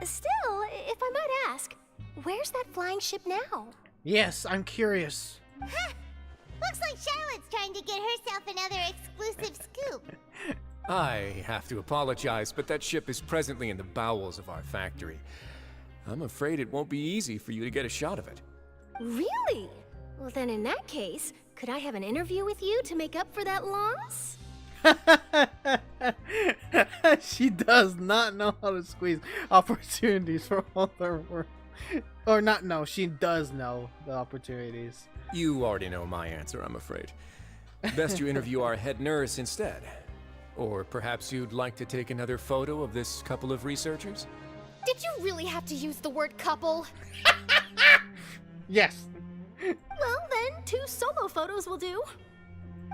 Still, if I might ask, where's that flying ship now? Yes, I'm curious. Looks like Charlotte's trying to get herself another exclusive scoop. I have to apologize, but that ship is presently in the bowels of our factory. I'm afraid it won't be easy for you to get a shot of it. Really? Well, then in that case, could I have an interview with you to make up for that loss? She does not know how to squeeze opportunities for all their work. Or not know, she does know the opportunities. You already know my answer, I'm afraid. Best you interview our head nurse instead. Or perhaps you'd like to take another photo of this couple of researchers? Did you really have to use the word couple? Yes. Well, then, 2 solo photos will do.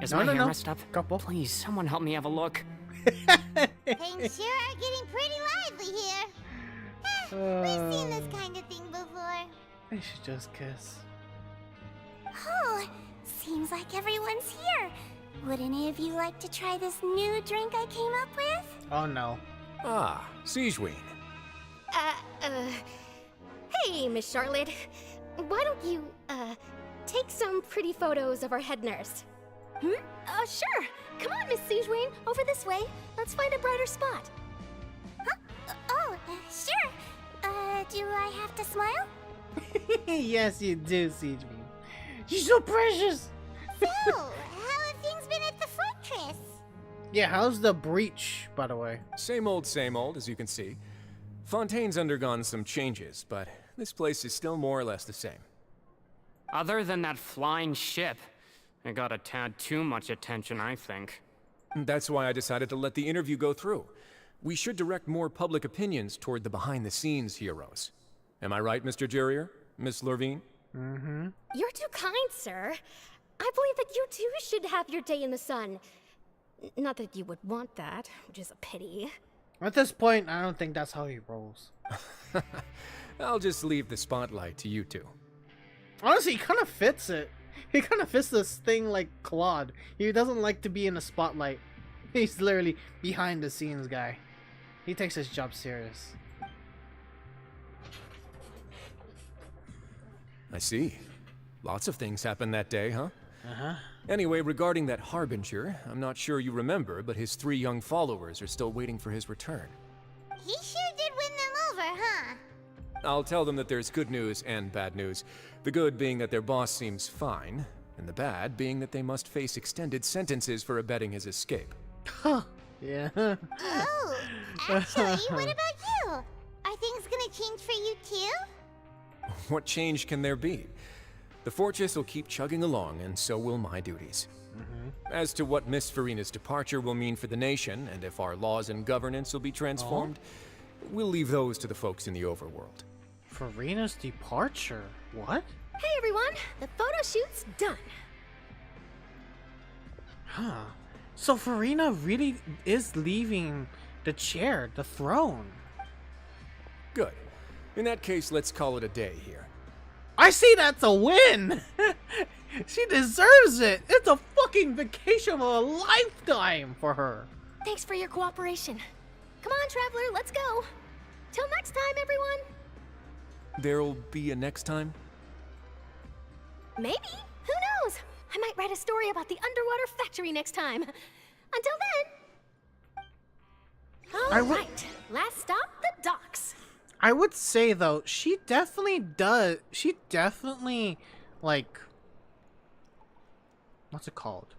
Is my hair messed up? Couple. Please, someone help me have a look. Things sure are getting pretty lively here. We've seen this kind of thing before. They should just kiss. Oh, seems like everyone's here. Would any of you like to try this new drink I came up with? Oh no. Ah, Siegeween. Hey, Miss Charlotte. Why don't you, take some pretty photos of our head nurse? Sure. Come on, Miss Siegeween, over this way. Let's find a brighter spot. Sure. Do I have to smile? Yes, you do, Siegeween. She's so precious. So, how have things been at the fortress? Yeah, how's the breach, by the way? Same old, as you can see. Fontaine's undergone some changes, but this place is still more or less the same. Other than that flying ship, it got a tad too much attention, I think. That's why I decided to let the interview go through. We should direct more public opinions toward the behind-the-scenes heroes. Am I right, Mr. Jurier? Miss Lorvine? Mm-hmm. You're too kind, sir. I believe that you too should have your day in the sun. Not that you would want that, which is a pity. At this point, I don't think that's how he rolls. I'll just leave the spotlight to you two. Honestly, he kind of fits it. He kind of fits this thing like Claude. He doesn't like to be in the spotlight. He's literally behind the scenes guy. He takes his job serious. I see. Lots of things happened that day, huh? Uh-huh. Anyway, regarding that Harbinger, I'm not sure you remember, but his 3 young followers are still waiting for his return. He sure did win them over, huh? I'll tell them that there's good news and bad news. The good being that their boss seems fine, and the bad being that they must face extended sentences for abetting his escape. Huh. Yeah. Oh, actually, what about you? Are things gonna change for you too? What change can there be? The fortress will keep chugging along, and so will my duties. As to what Miss Furina's departure will mean for the nation, and if our laws and governance will be transformed, we'll leave those to the folks in the overworld. Furina's departure? What? Hey everyone, the photo shoot's done. Huh. So Furina really is leaving the chair, the throne. Good. In that case, let's call it a day here. I see that's a win! She deserves it! It's a fucking vacation of a lifetime for her! Thanks for your cooperation. Come on, Traveler, let's go. Till next time, everyone. There'll be a next time? Maybe. Who knows? I might write a story about the underwater factory next time. Until then. All right. Last stop, the docks. I would say though, she definitely, like, what's it called?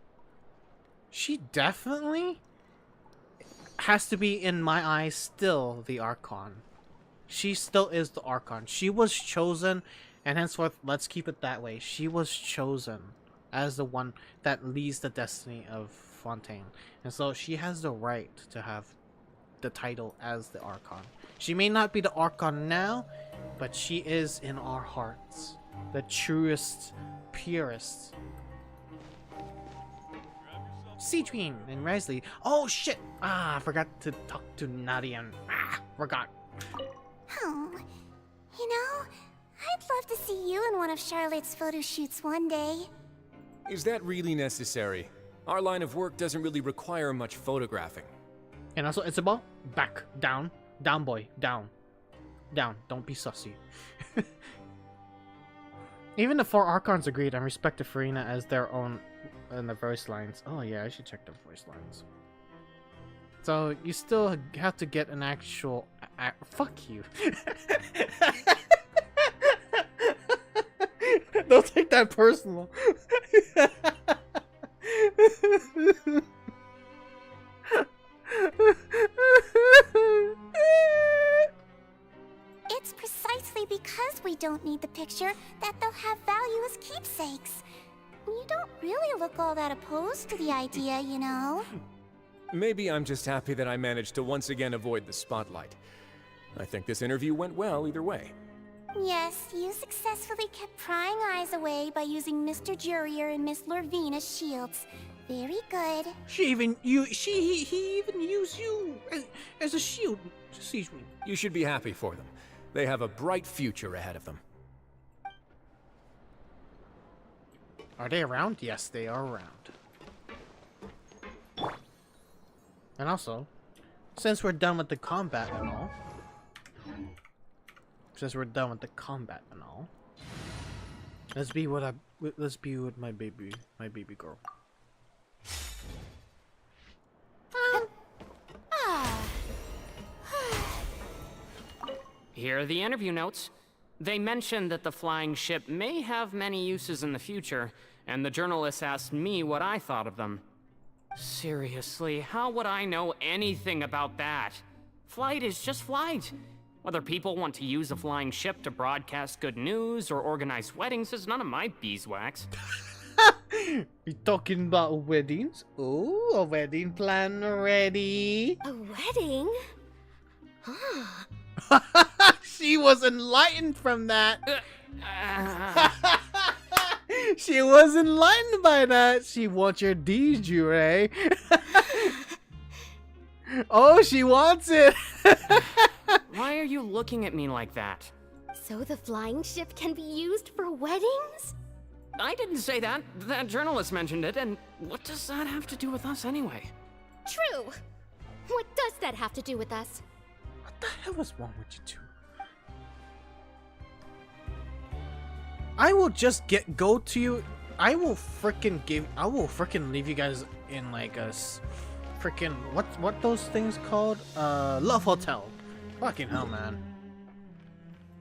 She definitely has to be, in my eyes, still the Archon. She still is the Archon. She was chosen, and henceforth, let's keep it that way. She was chosen as the one that leads the destiny of Fontaine. And so she has the right to have the title as the Archon. She may not be the Archon now, but she is in our hearts. The truest, purest. Sequin and Risley. Oh shit! Ah, I forgot to talk to Nadia. Forgot. Oh, you know, I'd love to see you in one of Charlotte's photo shoots one day. Is that really necessary? Our line of work doesn't really require much photographing. And also, Isabel, back, down, down, boy, down, down. Don't be sussy. Even the 4 Archons agreed and respected Furina as their own in the voice lines. Oh yeah, I should check the voice lines. So you still have to get an actual. Fuck you. Don't take that personal. It's precisely because we don't need the picture that they'll have value as keepsakes. You don't really look all that opposed to the idea, you know. Maybe I'm just happy that I managed to once again avoid the spotlight. I think this interview went well either way. Yes, you successfully kept prying eyes away by using Mr. Jurier and Miss Lorvina's shields. Very good. He even used you as a shield. You should be happy for them. They have a bright future ahead of them. Are they around? Yes, they are around. And also, since we're done with the combat and all, let's be with my baby girl. Here are the interview notes. They mentioned that the flying ship may have many uses in the future, and the journalist asked me what I thought of them. Seriously, how would I know anything about that? Flight is just flight. Whether people want to use a flying ship to broadcast good news or organize weddings is none of my beeswax. We talking about weddings? Oh, a wedding plan ready? A wedding? Huh. She was enlightened from that. She was enlightened by that. She wants your de jure. Oh, she wants it. Why are you looking at me like that? So the flying ship can be used for weddings? I didn't say that. That journalist mentioned it, and what does that have to do with us anyway? True. What does that have to do with us? What the hell was wrong with you two? I will just go to you. I will freaking leave you guys in like a freaking what those things called? Love hotel. Fucking hell, man.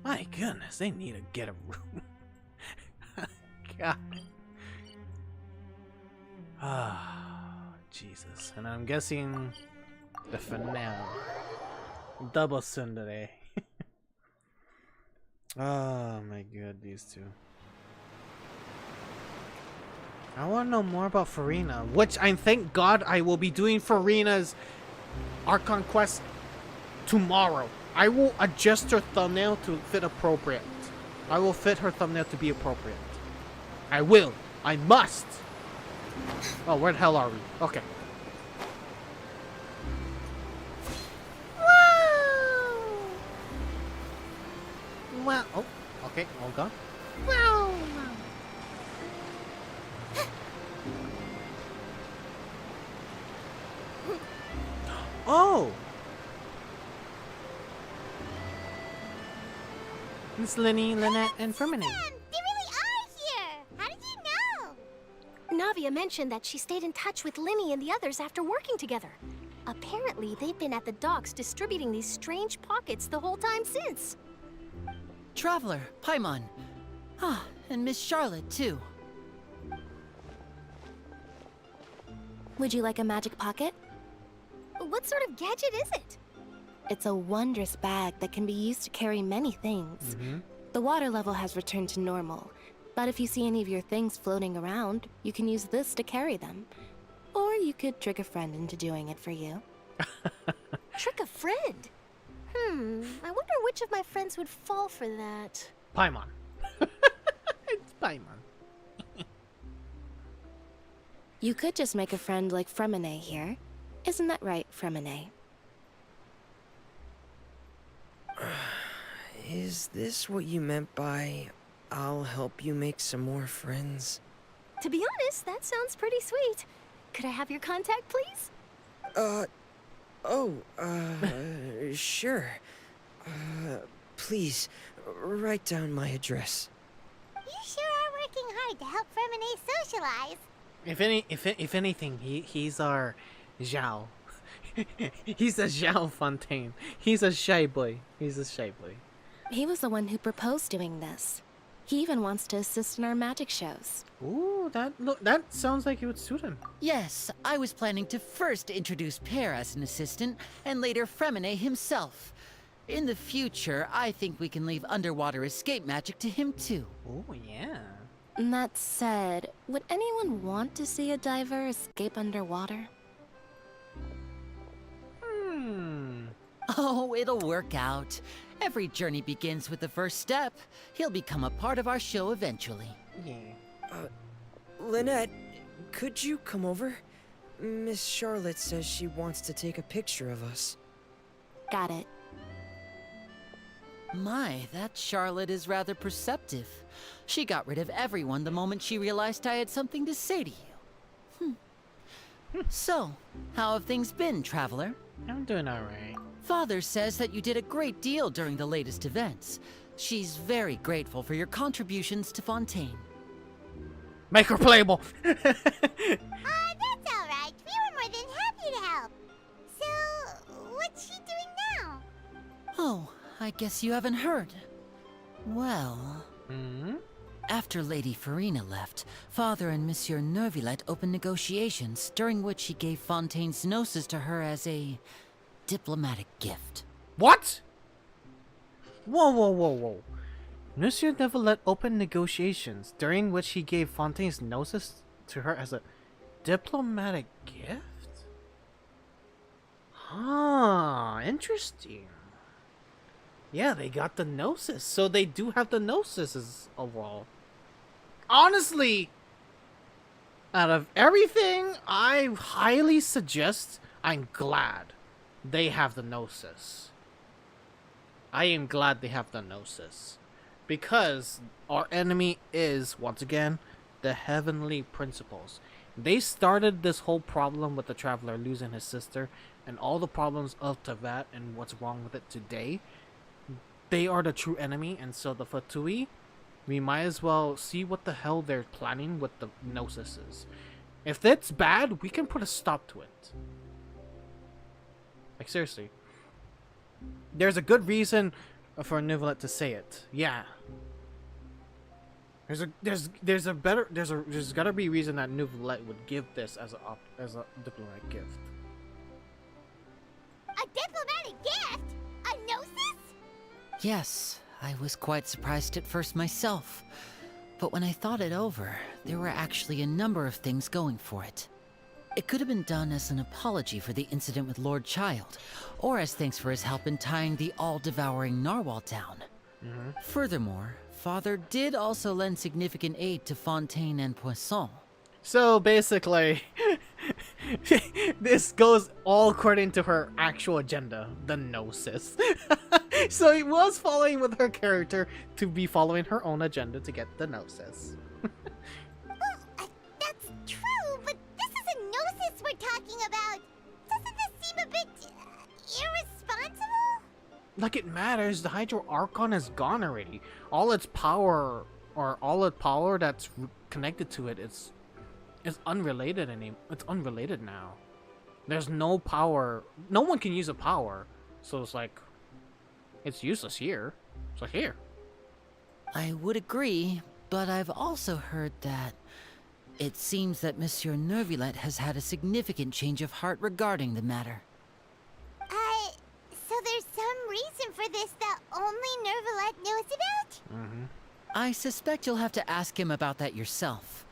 My goodness, they need to get a room. God. Ah, Jesus. And I'm guessing the finale. Double tsundere. Oh my god, these two. I want to know more about Furina, which I thank God I will be doing Furina's Archon quest tomorrow. I will adjust her thumbnail to fit appropriate. I will fit her thumbnail to be appropriate. I will. I must. Oh, where the hell are we? Okay. Well, oh, okay, all gone. Wow. Oh! Miss Lenny, Lynette, and Furina. They really are here! How did you know? Navia mentioned that she stayed in touch with Linny and the others after working together. Apparently, they've been at the docks distributing these strange pockets the whole time since. Traveler, Paimon. Ah, and Miss Charlotte, too. Would you like a magic pocket? What sort of gadget is it? It's a wondrous bag that can be used to carry many things. The water level has returned to normal, but if you see any of your things floating around, you can use this to carry them. Or you could trick a friend into doing it for you. Trick a friend? I wonder which of my friends would fall for that. Paimon. It's Paimon. You could just make a friend like Fremine here. Isn't that right, Fremine? Is this what you meant by, I'll help you make some more friends? To be honest, that sounds pretty sweet. Could I have your contact, please? Sure. Please, write down my address. You sure are working hard to help Furina socialize. If anything, he's our Zhao. He's a Zhao Fontaine. He's a shy boy. He's a shy boy. He was the one who proposed doing this. He even wants to assist in our magic shows. Ooh, that sounds like it would suit him. Yes, I was planning to first introduce Per as an assistant, and later Fremine himself. In the future, I think we can leave underwater escape magic to him too. Oh, yeah. That said, would anyone want to see a diver escape underwater? Oh, it'll work out. Every journey begins with the first step. He'll become a part of our show eventually. Yeah. Lynette, could you come over? Miss Charlotte says she wants to take a picture of us. Got it. My, that Charlotte is rather perceptive. She got rid of everyone the moment she realized I had something to say to you. So, how have things been, Traveler? I'm doing alright. Father says that you did a great deal during the latest events. She's very grateful for your contributions to Fontaine. Make her playable! That's alright. We were more than happy to help. So, what's she doing now? Oh, I guess you haven't heard. Well... After Lady Furina left, Father and Monsieur Neuvillette opened negotiations, during which he gave Fontaine's gnosis to her as a diplomatic gift. What? Whoa. Monsieur Neuvillette opened negotiations, during which he gave Fontaine's gnosis to her as a diplomatic gift? Huh, interesting. Yeah, they got the gnosis, so they do have the gnosis overall. Honestly, out of everything, I highly suggest, I'm glad they have the gnosis. I am glad they have the gnosis. Because our enemy is, once again, the heavenly principles. They started this whole problem with the traveler losing his sister and all the problems of Tevat and what's wrong with it today. They are the true enemy, and so the Fatui, we might as well see what the hell they're planning with the Gnosis is. If that's bad, we can put a stop to it. Like, seriously. There's a good reason for Neuvillette to say it. Yeah. There's gotta be a reason that Neuvillette would give this as a diplomatic gift. A diplomatic gift? A gnosis? Yes, I was quite surprised at first myself. But when I thought it over, there were actually a number of things going for it. It could have been done as an apology for the incident with Lord Child, or as thanks for his help in tying the all-devouring narwhal down. Furthermore, Father did also lend significant aid to Fontaine and Poisson. So basically, this goes all according to her actual agenda, the Gnosis. So it was following with her character to be following her own agenda to get the Gnosis. That's true, but this is a gnosis we're talking about. Doesn't this seem a bit irresponsible? Like it matters, the Hydro Archon is gone already. All its power, or all the power that's connected to it is unrelated it's unrelated now. There's no power. No one can use a power. So it's like, it's useless here. So here. I would agree, but I've also heard that it seems that Monsieur Neuvillette has had a significant change of heart regarding the matter. So there's some reason for this that only Neuvillette knows about? I suspect you'll have to ask him about that yourself.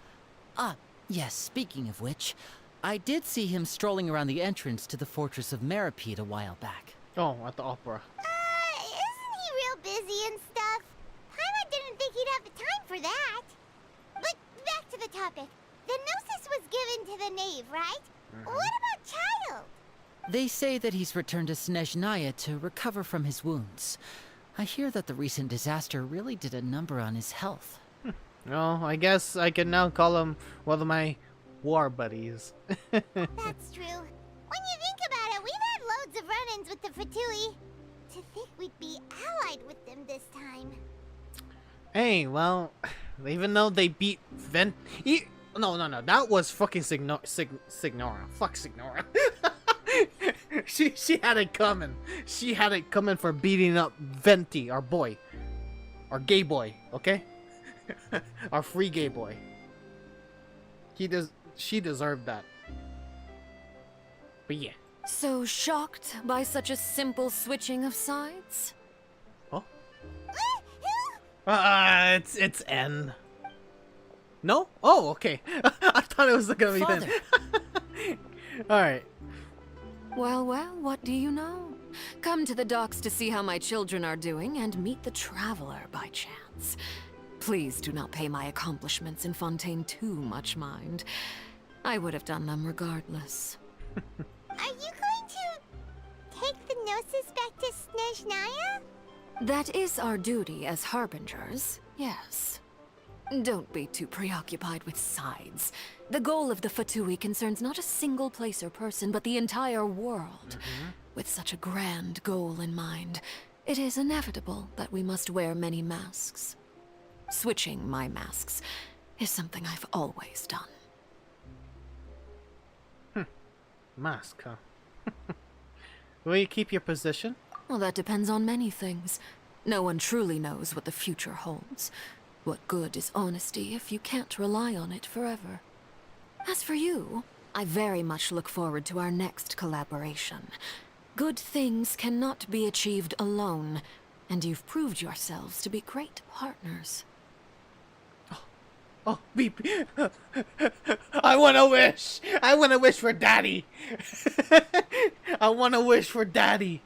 Yes, speaking of which, I did see him strolling around the entrance to the fortress of Meropide a while back. Oh, at the opera. Isn't he real busy and stuff? Paimon didn't think he'd have the time for that. But back to the topic. The Gnosis was given to the knave, right? What about Child? They say that he's returned to Snezhnaya to recover from his wounds. I hear that the recent disaster really did a number on his health. Well, I guess I can now call him one of my war buddies. That's true. When you think about it, we've had loads of run-ins with the Fatui. To think we'd be allied with them this time. Hey, well, even though they beat No, that was fucking Signora. Fuck Signora. She had it coming. She had it coming for beating up Venti, our boy. Our gay boy, okay? Our free gay boy. She deserved that. But yeah. So shocked by such a simple switching of sides? Oh? It's N. No? Oh, okay. I thought it was gonna be Father. then. Alright. Well, what do you know? Come to the docks to see how my children are doing and meet the traveler by chance. Please do not pay my accomplishments in Fontaine too much mind. I would have done them regardless. Are you going to take the Gnosis back to Snezhnaya? That is our duty as harbingers, yes. Don't be too preoccupied with sides. The goal of the Fatui concerns not a single place or person, but the entire world. With such a grand goal in mind, it is inevitable that we must wear many masks. Switching my masks is something I've always done. Mask, huh? Will you keep your position? Well, that depends on many things. No one truly knows what the future holds. What good is honesty if you can't rely on it forever? As for you, I very much look forward to our next collaboration. Good things cannot be achieved alone, and you've proved yourselves to be great partners. Oh, beep. I want to wish. I want to wish for Daddy. I want to wish for Daddy.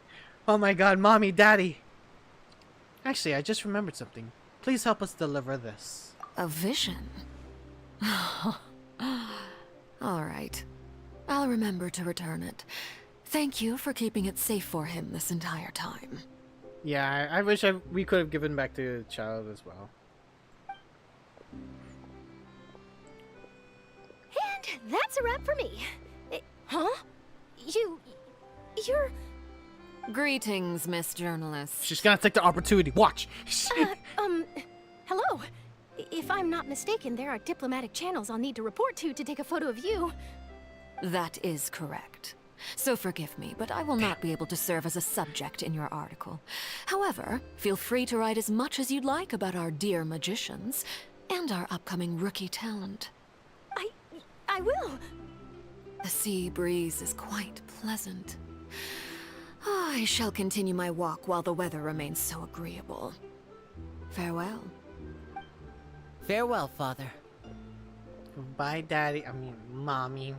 Oh my God, Mommy, Daddy. Actually, I just remembered something. Please help us deliver this. A vision? All right. I'll remember to return it. Thank you for keeping it safe for him this entire time. Yeah, I wish we could have given back to the child as well. And that's a wrap for me. Huh? You're... Greetings, Miss Journalist. She's gonna take the opportunity. Watch! Hello. If I'm not mistaken, there are diplomatic channels I'll need to report to take a photo of you. That is correct. So forgive me, but I will not be able to serve as a subject in your article. However, feel free to write as much as you'd like about our dear magicians and our upcoming rookie talent. I will. The sea breeze is quite pleasant. I shall continue my walk while the weather remains so agreeable. Farewell. Farewell, Father. Bye, Daddy. I mean, Mommy.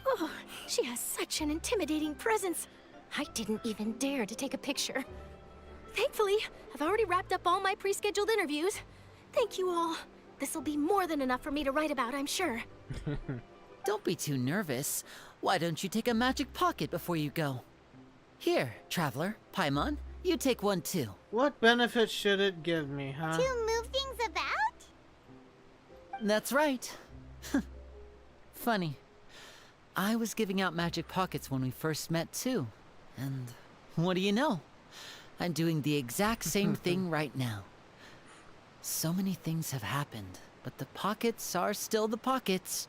Oh, she has such an intimidating presence. I didn't even dare to take a picture. Thankfully, I've already wrapped up all my pre-scheduled interviews. Thank you all. This'll be more than enough for me to write about, I'm sure. Don't be too nervous. Why don't you take a magic pocket before you go? Here, Traveler, Paimon, you take one too. What benefit should it give me, huh? To move things about? That's right. Funny. I was giving out magic pockets when we first met too. And what do you know? I'm doing the exact same thing right now. So many things have happened, but the pockets are still the pockets.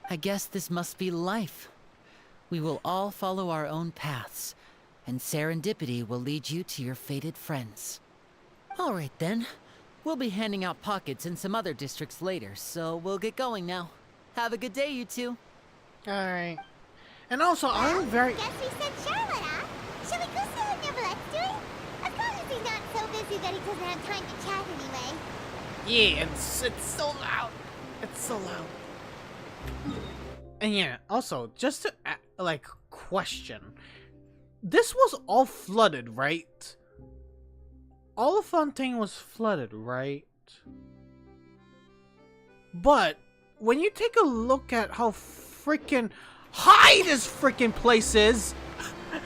I guess this must be life. We will all follow our own paths, and serendipity will lead you to your fated friends. All right then. We'll be handing out pockets in some other districts later, so we'll get going now. Have a good day, you two. Alright. And also, I'm very... Guess we said Charlotte, huh? Shall we go see what Neverlette's doing? As long as he's not so busy that he doesn't have time to chat anyway. Yeah, it's so loud. It's so loud. And yeah, also, just to, like, question. This was all flooded, right? All of Fontaine was flooded, right? But, when you take a look at how freaking high this freaking place is,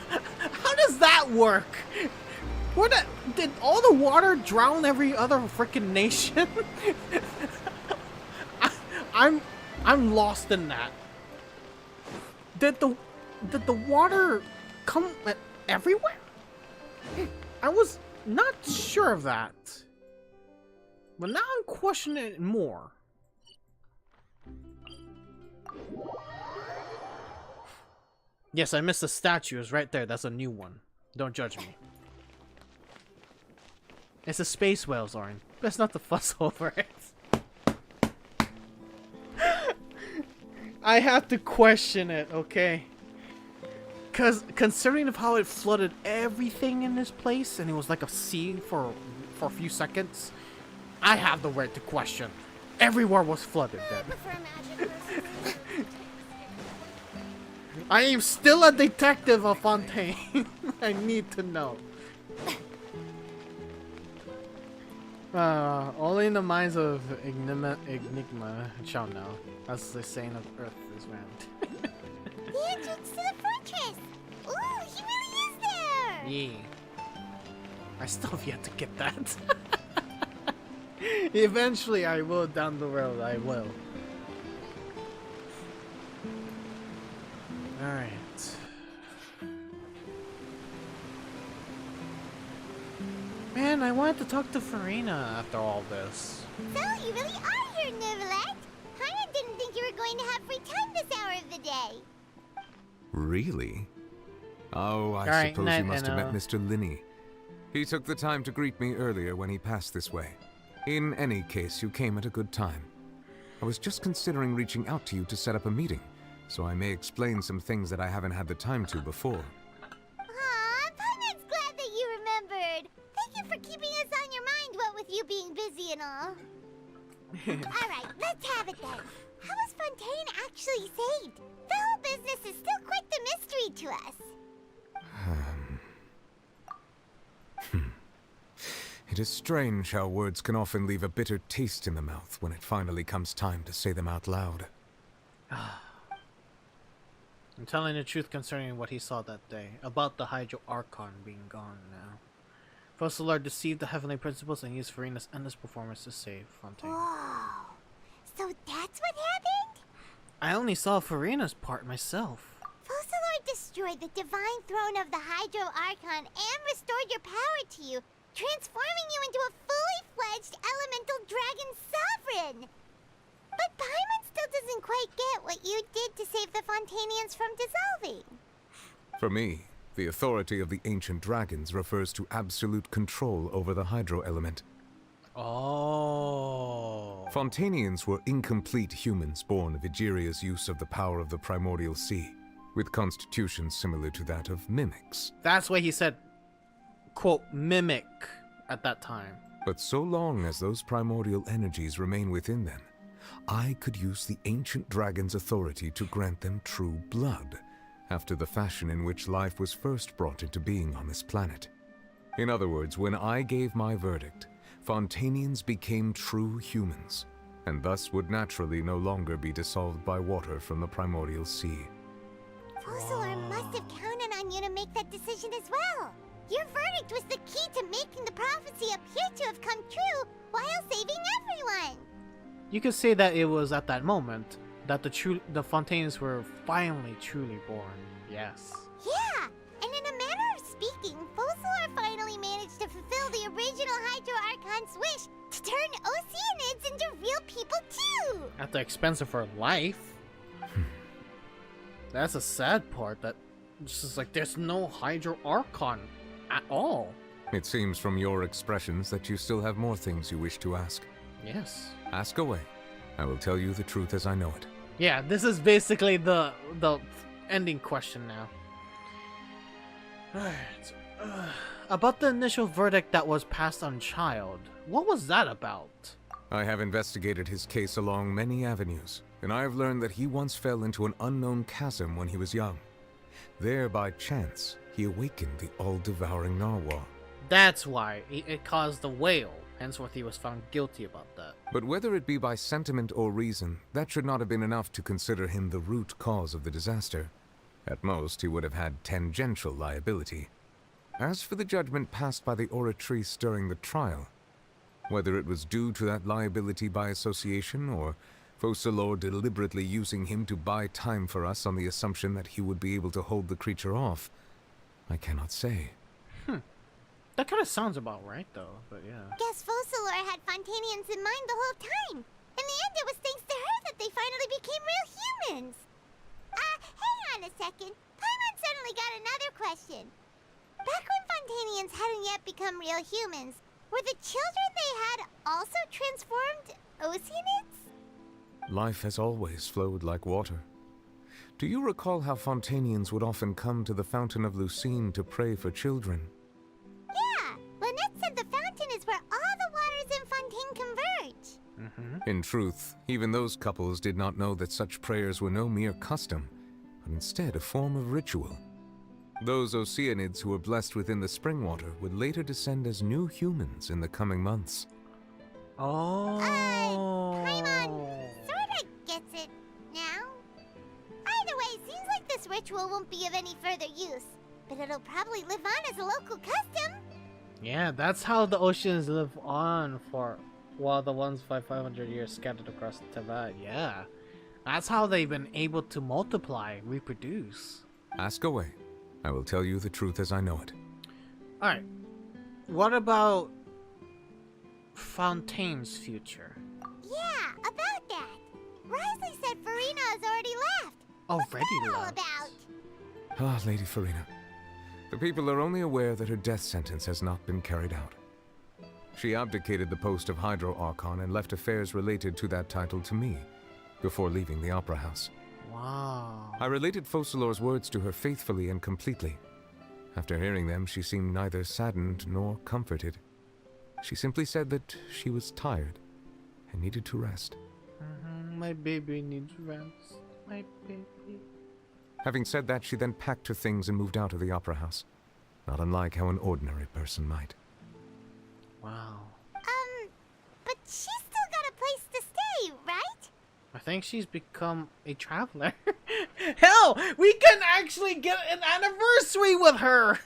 how does that work? Did all the water drown every other freaking nation? I'm lost in that. Did the water come everywhere? I was not sure of that. But now I'm questioning it more. Yes, I missed the statues right there. That's a new one. Don't judge me. It's a space whale, Zoran. Best not to fuss over it. I have to question it, okay? Cause considering of how it flooded everything in this place and it was like a sea for a few seconds, I have the right to question. Everywhere was flooded then. I am still a detective of Fontaine. I need to know. Only in the minds of Enigma shall know. As the saying of Earth is round. The entrance to the fortress! Ooh, he really is there! Yeah. I still have yet to get that. Eventually I will down the road, I will. Alright. Man, I wanted to talk to Furina after all this. So, you really are here, Neverlet! I didn't think you were going to have free time this hour of the day. Really? Oh, I suppose you must have met Mr. Linney. He took the time to greet me earlier when he passed this way. In any case, you came at a good time. I was just considering reaching out to you to set up a meeting, so I may explain some things that I haven't had the time to before. Aw, Paimon's glad that you remembered. Thank you for keeping us on your mind, what with you being busy and all. Alright, let's have it then. How was Fontaine actually saved? The whole business is still quite the mystery to us. It is strange how words can often leave a bitter taste in the mouth when it finally comes time to say them out loud. I'm telling the truth concerning what he saw that day, about the Hydro Archon being gone now. Focalor deceived the heavenly principles and used Furina's endless performance to save Fontaine. Whoa. So that's what happened? I only saw Furina's part myself. Focalor destroyed the divine throne of the Hydro Archon and restored your power to you, transforming you into a fully fledged elemental dragon sovereign. But Paimon still doesn't quite get what you did to save the Fontainians from dissolving. For me, the authority of the ancient dragons refers to absolute control over the hydro element. Oh. Fontainians were incomplete humans born of Egeria's use of the power of the primordial sea, with constitutions similar to that of mimics. That's why he said, quote, mimic at that time. But so long as those primordial energies remain within them, I could use the ancient dragon's authority to grant them true blood, after the fashion in which life was first brought into being on this planet. In other words, when I gave my verdict, Fontainians became true humans, and thus would naturally no longer be dissolved by water from the primordial sea. Focalor must have counted on you to make that decision as well. Your verdict was the key to making the prophecy appear to have come true while saving everyone. You could say that it was at that moment that the Fontaines were finally truly born. Yes. Yeah, and in a manner of speaking, Focalor finally managed to fulfill the original Hydro Archon's wish to turn Oceanids into real people too! At the expense of her life? That's a sad part, that it's just like there's no Hydro Archon at all. It seems from your expressions that you still have more things you wish to ask. Yes. Ask away. I will tell you the truth as I know it. Yeah, this is basically the ending question now. Alright. About the initial verdict that was passed on Child, what was that about? I have investigated his case along many avenues, and I have learned that he once fell into an unknown chasm when he was young. There, by chance, he awakened the all-devouring narwhal. That's why it caused the whale, henceforth he was found guilty about that. But whether it be by sentiment or reason, that should not have been enough to consider him the root cause of the disaster. At most, he would have had tangential liability. As for the judgment passed by the Oratrice during the trial, whether it was due to that liability by association, or Focalor deliberately using him to buy time for us on the assumption that he would be able to hold the creature off, I cannot say. That kind of sounds about right, though, but yeah. Guess Focalor had Fontainians in mind the whole time. In the end, it was thanks to her that they finally became real humans. Hang on a second. Paimon suddenly got another question. Back when Fontainians hadn't yet become real humans, were the children they had also transformed Oceanids? Life has always flowed like water. Do you recall how Fontainians would often come to the Fountain of Lucine to pray for children? Yeah, Lynette said the fountain is where all the waters in Fontaine converge. In truth, even those couples did not know that such prayers were no mere custom, but instead a form of ritual. Those Oceanids who were blessed within the spring water would later descend as new humans in the coming months. Oh. Paimon sorta gets it now. Either way, seems like this ritual won't be of any further use, but it'll probably live on as a local custom. Yeah, that's how the oceans live on for, while the ones by 500 years scattered across the Tavad. Yeah, that's how they've been able to multiply, reproduce. Ask away. I will tell you the truth as I know it. Alright, what about Fontaine's future? Yeah, about that. Risley said Furina has already left. Already What's that all left? about? Ah, Lady Furina. The people are only aware that her death sentence has not been carried out. She abdicated the post of Hydro Archon and left affairs related to that title to me, before leaving the Opera House. Wow. I related Focalor's words to her faithfully and completely. After hearing them, she seemed neither saddened nor comforted. She simply said that she was tired and needed to rest. My baby needs rest. My baby. Having said that, she then packed her things and moved out of the Opera House, not unlike how an ordinary person might. Wow. But she's still got a place to stay, right? I think she's become a traveler. Hell, we can actually get an anniversary with her.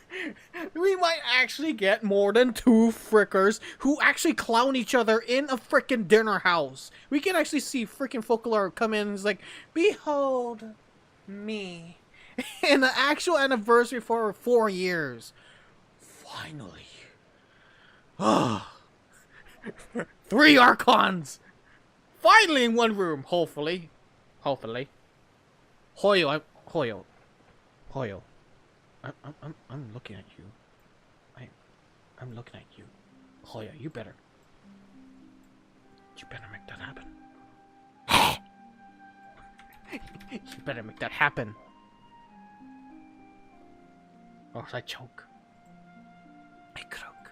We might actually get more than 2 frickers who actually clown each other in a frickin' dinner house. We can actually see frickin' Focalor come in and is like, behold me. And an actual anniversary for 4 years. Finally. 3 Archons. Finally in one room, hopefully. Hopefully. Hoyo, I'm looking at you. I'm looking at you. Hoyo, you better make that happen. You better make that happen. Or else I choke. I croak.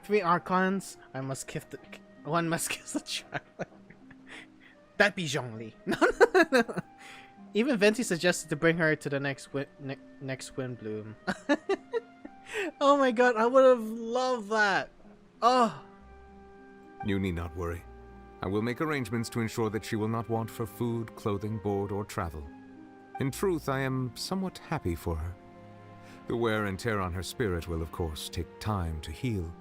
3 Archons, one must kiss the child. That'd be Zhongli. No. Even Venti suggested to bring her to the next wind bloom. Oh my god, I would have loved that. Oh. You need not worry. I will make arrangements to ensure that she will not want for food, clothing, board, or travel. In truth, I am somewhat happy for her. The wear and tear on her spirit will, of course, take time to heal.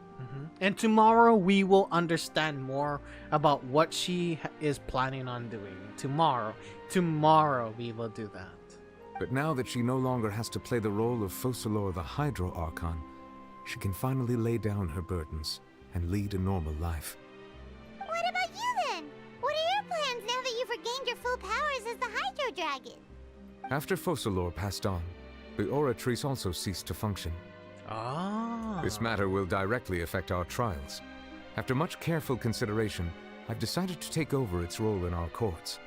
And tomorrow we will understand more about what she is planning on doing. Tomorrow we will do that. But now that she no longer has to play the role of Focalor the Hydro Archon, she can finally lay down her burdens and lead a normal life. What about you then? What are your plans now that you've regained your full powers as the Hydro Dragon? After Focalor passed on, the Oratrice also ceased to function. Ah. This matter will directly affect our trials. After much careful consideration, I've decided to take over its role in our courts.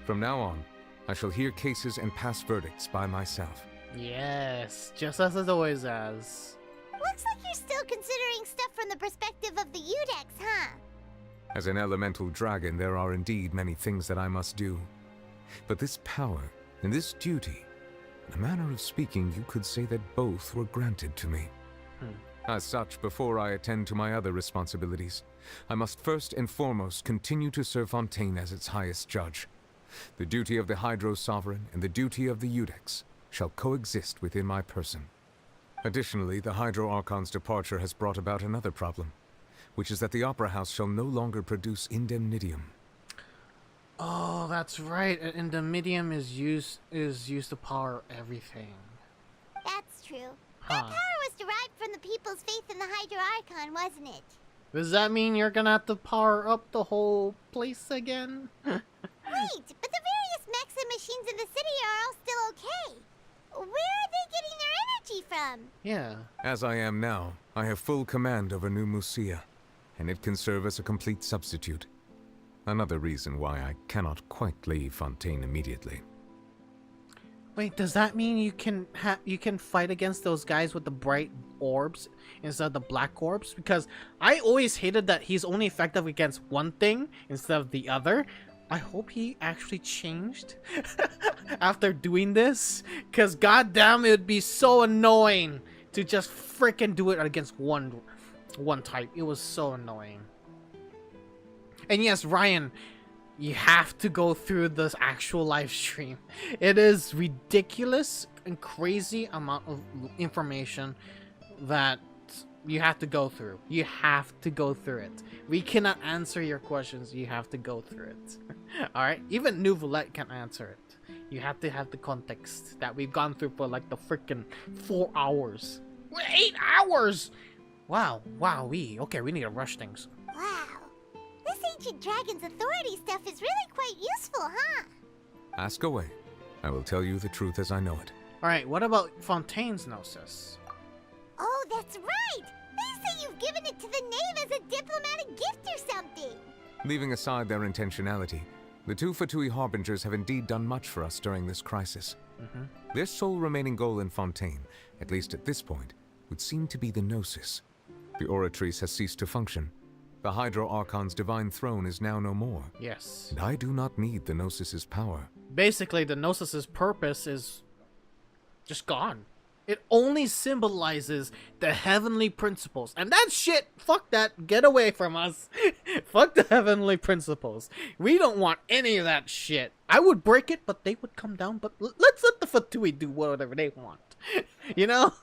From now on, I shall hear cases and pass verdicts by myself. Yes, just as it always has. Looks like you're still considering stuff from the perspective of the Udex, huh? As an elemental dragon, there are indeed many things that I must do. But this power and this duty, in a manner of speaking, you could say that both were granted to me. As such, before I attend to my other responsibilities, I must first and foremost continue to serve Fontaine as its highest judge. The duty of the Hydro Sovereign and the duty of the Udex shall coexist within my person. Additionally, the Hydro Archon's departure has brought about another problem, which is that the Opera House shall no longer produce indemnitium. Oh, that's right. Indemnitium is used to power everything. That's true. That power was derived from the people's faith in the Hydro Archon, wasn't it? Does that mean you're gonna have to power up the whole place again? Wait, but the various mechs and machines in the city are all still okay. Where are they getting their energy from? Yeah. As I am now, I have full command over New Musia, and it can serve as a complete substitute. Another reason why I cannot quite leave Fontaine immediately. Wait, does that mean you can fight against those guys with the bright orbs instead of the black orbs? Because I always hated that he's only effective against one thing instead of the other. I hope he actually changed after doing this, because goddamn, it would be so annoying to just freaking do it against one type. It was so annoying. And yes, Ryan, you have to go through this actual live stream. It is ridiculous and crazy amount of information that you have to go through. You have to go through it. We cannot answer your questions. You have to go through it. Alright? Even Nouvelette can answer it. You have to have the context that we've gone through for like the freaking 4 hours. 8 hours! Wow. Okay, we need to rush things. Wow. This ancient dragon's authority stuff is really quite useful, huh? Ask away. I will tell you the truth as I know it. Alright, what about Fontaine's Gnosis? Oh, that's right! They say you've given it to the knave as a diplomatic gift or something! Leaving aside their intentionality, the 2 Fatui Harbingers have indeed done much for us during this crisis. Their sole remaining goal in Fontaine, at least at this point, would seem to be the Gnosis. The Oratrice has ceased to function. The Hydro Archon's divine throne is now no more. Yes. And I do not need the Gnosis's power. Basically, the Gnosis's purpose is just gone. It only symbolizes the heavenly principles. And that shit, fuck that, get away from us. Fuck the heavenly principles. We don't want any of that shit. I would break it, but they would come down. But let's let the Fatui do whatever they want. You know?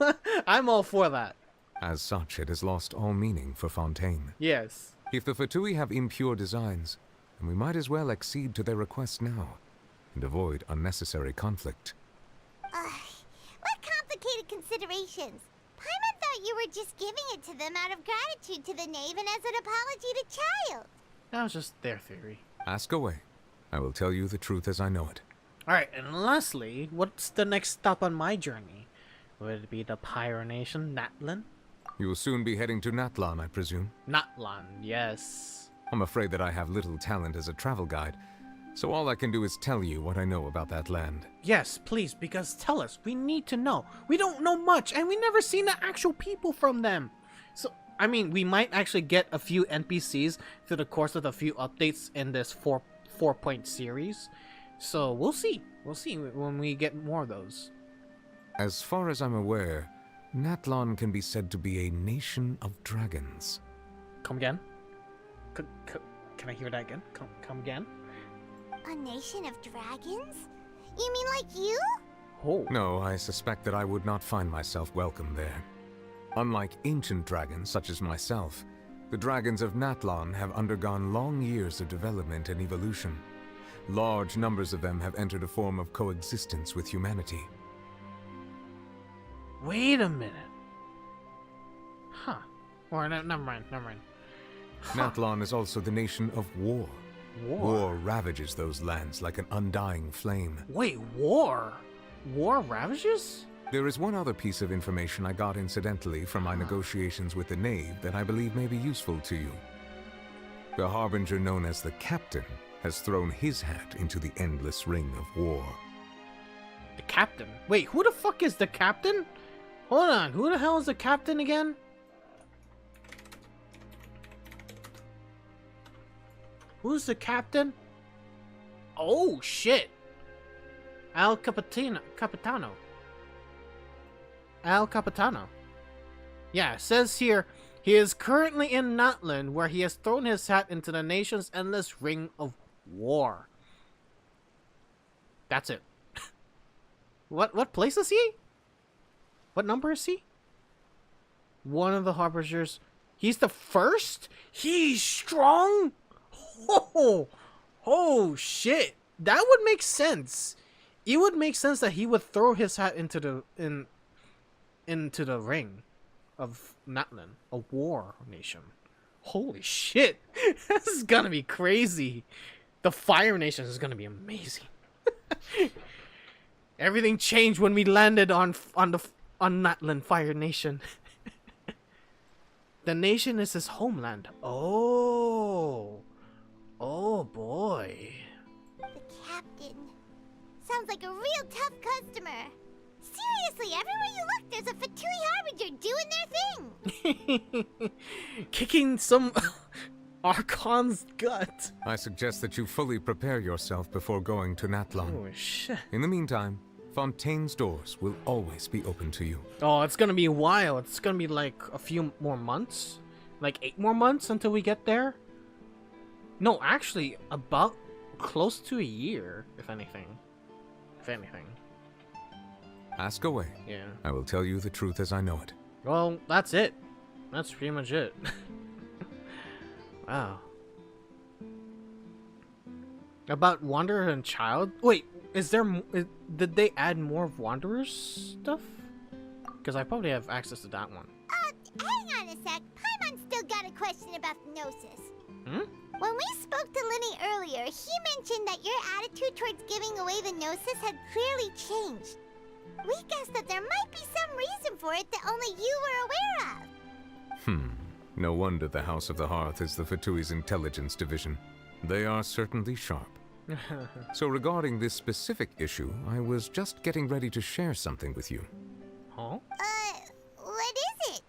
I'm all for that. As such, it has lost all meaning for Fontaine. Yes. If the Fatui have impure designs, then we might as well accede to their request now, and avoid unnecessary conflict. What complicated considerations? Paimon thought you were just giving it to them out of gratitude to the knave and as an apology to Child. That was just their theory. Ask away. I will tell you the truth as I know it. Alright, and lastly, what's the next stop on my journey? Would it be the Pyro Nation, Natlan? You will soon be heading to Natlan, I presume. Natlan, yes. I'm afraid that I have little talent as a travel guide, so all I can do is tell you what I know about that land. Yes, please, because tell us. We need to know. We don't know much, and we never seen the actual people from them. So, I mean, we might actually get a few NPCs through the course of the few updates in this four-point series. So, we'll see. We'll see when we get more of those. As far as I'm aware, Natlan can be said to be a nation of dragons. Come again? Can I hear that again? Come again? A nation of dragons? You mean like you? Oh. No, I suspect that I would not find myself welcome there. Unlike ancient dragons such as myself, the dragons of Natlan have undergone long years of development and evolution. Large numbers of them have entered a form of coexistence with humanity. Wait a minute. Huh. Or never mind. Natlan is also the nation of war. War ravages those lands like an undying flame. Wait, war? War ravages? There is one other piece of information I got incidentally from my negotiations with the Knave that I believe may be useful to you. The Harbinger known as the Captain has thrown his hat into the endless ring of war. The Captain? Wait, who the fuck is the Captain? Hold on, who the hell is the Captain again? Who's the Captain? Oh, shit. Al Capitano. Al Capitano. Yeah, it says here, he is currently in Natlan, where he has thrown his hat into the nation's endless ring of war. That's it. What place is he? What number is he? One of the Harbingers. He's the first? He's strong? Oh shit. That would make sense. It would make sense that he would throw his hat into the ring of Natlan, a war nation. Holy shit. This is gonna be crazy. The Fire Nation is gonna be amazing. Everything changed when we landed on Natlan Fire Nation. The nation is his homeland. Oh boy. The Captain. Sounds like a real tough customer. Seriously, everywhere you look, there's a Fatui Harbinger doing their thing. Kicking some Archon's gut. I suggest that you fully prepare yourself before going to Natlan. Oh shit. In the meantime, Fontaine's doors will always be open to you. Oh, it's gonna be a while. It's gonna be like a few more months. Like 8 more months until we get there. No, actually, about close to a year, if anything. Ask away. Yeah. I will tell you the truth as I know it. Well, that's it. That's pretty much it. Wow. About Wanderer and Child? Wait, did they add more of Wanderer's stuff? Because I probably have access to that one. Hang on a sec. Paimon's still got a question about the Gnosis. Hmm? When we spoke to Linny earlier, he mentioned that your attitude towards giving away the Gnosis had clearly changed. We guessed that there might be some reason for it that only you were aware of. No wonder the House of the Hearth is the Fatui's intelligence division. They are certainly sharp. So regarding this specific issue, I was just getting ready to share something with you. Huh? What is it?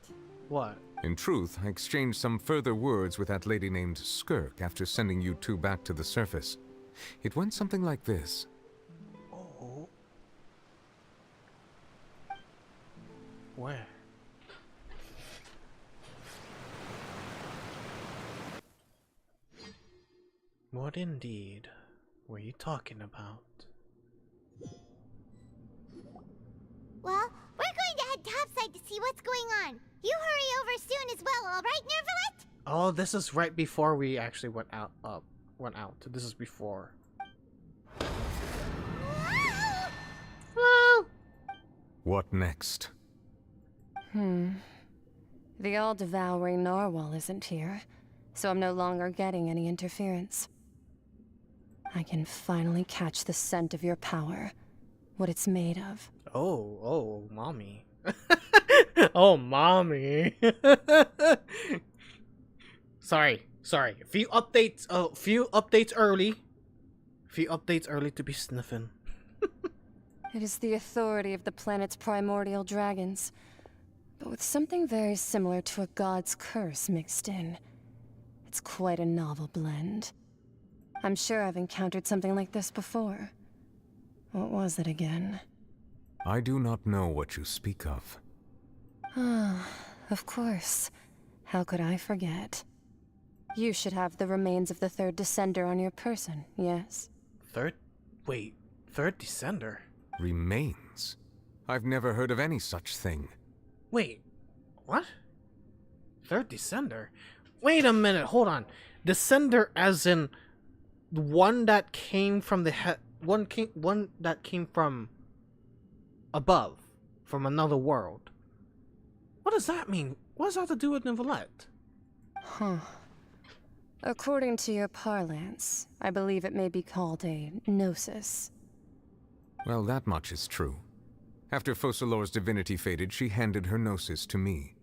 What? In truth, I exchanged some further words with that lady named Skirk after sending you two back to the surface. It went something like this. Oh. Where? What indeed were you talking about? Well, we're going to head topside to see what's going on. You hurry over soon as well, all right, Nervalet? Oh, this is right before we actually went out. This is before. Whoa! What next? The all-devouring narwhal isn't here, so I'm no longer getting any interference. I can finally catch the scent of your power, what it's made of. Oh, mommy. Oh, mommy. Sorry. A few updates early to be sniffing. It is the authority of the planet's primordial dragons, but with something very similar to a god's curse mixed in. It's quite a novel blend. I'm sure I've encountered something like this before. What was it again? I do not know what you speak of. Ah, of course. How could I forget? You should have the remains of the third descender on your person, yes? Third descender? Remains? I've never heard of any such thing. Wait, what? Third descender? Wait a minute, hold on. Descender as in the one that came from the one that came from above, from another world. What does that mean? What does that have to do with Neuvillette? Huh. According to your parlance, I believe it may be called a gnosis. Well, that much is true. After Focalor's divinity faded, she handed her gnosis to me.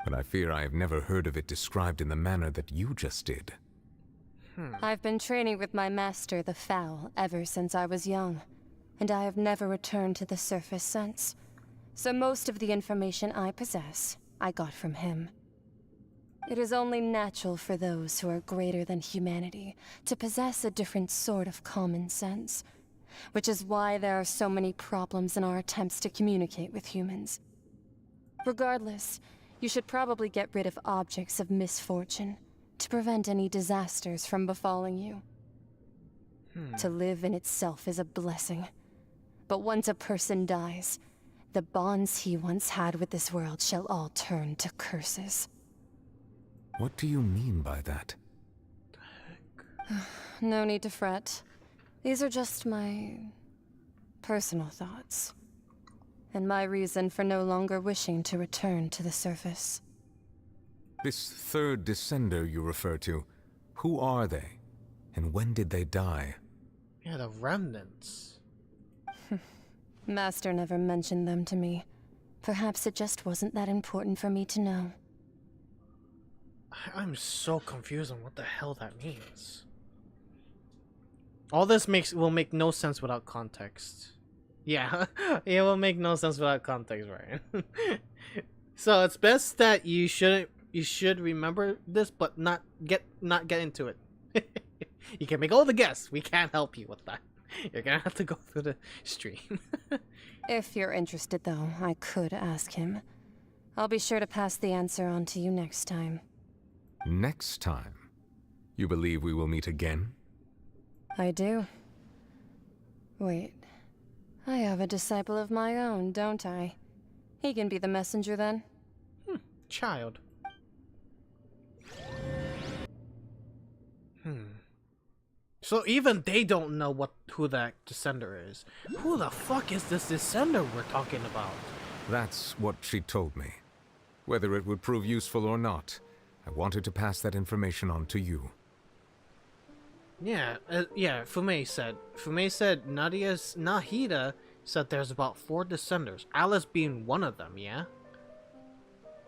But I fear I have never heard of it described in the manner that you just did. I've been training with my master, the Foul, ever since I was young, and I have never returned to the surface since. So most of the information I possess, I got from him. It is only natural for those who are greater than humanity to possess a different sort of common sense, which is why there are so many problems in our attempts to communicate with humans. Regardless, you should probably get rid of objects of misfortune to prevent any disasters from befalling you. To live in itself is a blessing, but once a person dies, the bonds he once had with this world shall all turn to curses. What do you mean by that? No need to fret. These are just my personal thoughts, and my reason for no longer wishing to return to the surface. This third descender you refer to, who are they? And when did they die? Yeah, the remnants. Master never mentioned them to me. Perhaps it just wasn't that important for me to know. I'm so confused on what the hell that means. All this will make no sense without context. Yeah, it will make no sense without context, right? So it's best that you should remember this, but not get into it. You can make all the guess. We can't help you with that. You're gonna have to go through the stream. If you're interested, though, I could ask him. I'll be sure to pass the answer on to you next time. Next time? You believe we will meet again? I do. Wait. I have a disciple of my own, don't I? He can be the messenger then. Child. So even they don't know who that descender is. Who the fuck is this descender we're talking about? That's what she told me. Whether it would prove useful or not, I wanted to pass that information on to you. Yeah, Fumei said Nahida said there's about 4 descenders, Alice being one of them, yeah?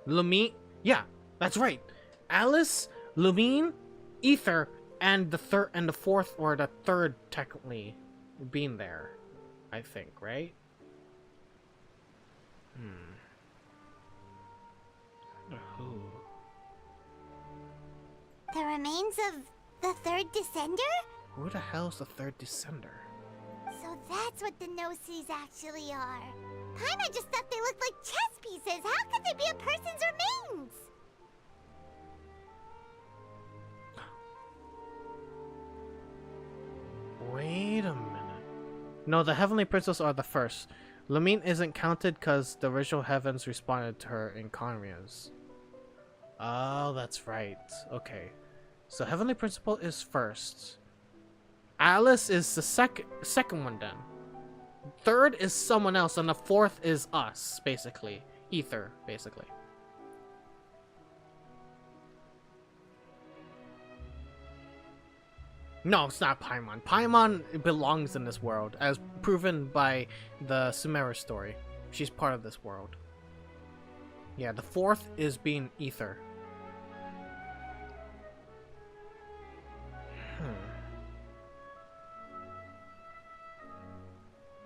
Lumine, yeah, that's right. Alice, Lumine, Ether, and the fourth, or the third technically, being there, I think, right? Who? The remains of the third descender? Who the hell's the third descender? So that's what the Gnosis actually are. Paimon just thought they looked like chess pieces. How could they be a person's remains? Wait a minute. No, the Heavenly Princess are the first. Lamine isn't counted because the original heavens responded to her in Conria's. Oh, that's right. Okay. So Heavenly Principle is first. Alice is the second one then. Third is someone else, and the fourth is us, basically. Ether, basically. No, it's not Paimon. Paimon belongs in this world, as proven by the Sumeru story. She's part of this world. Yeah, the fourth is being Ether.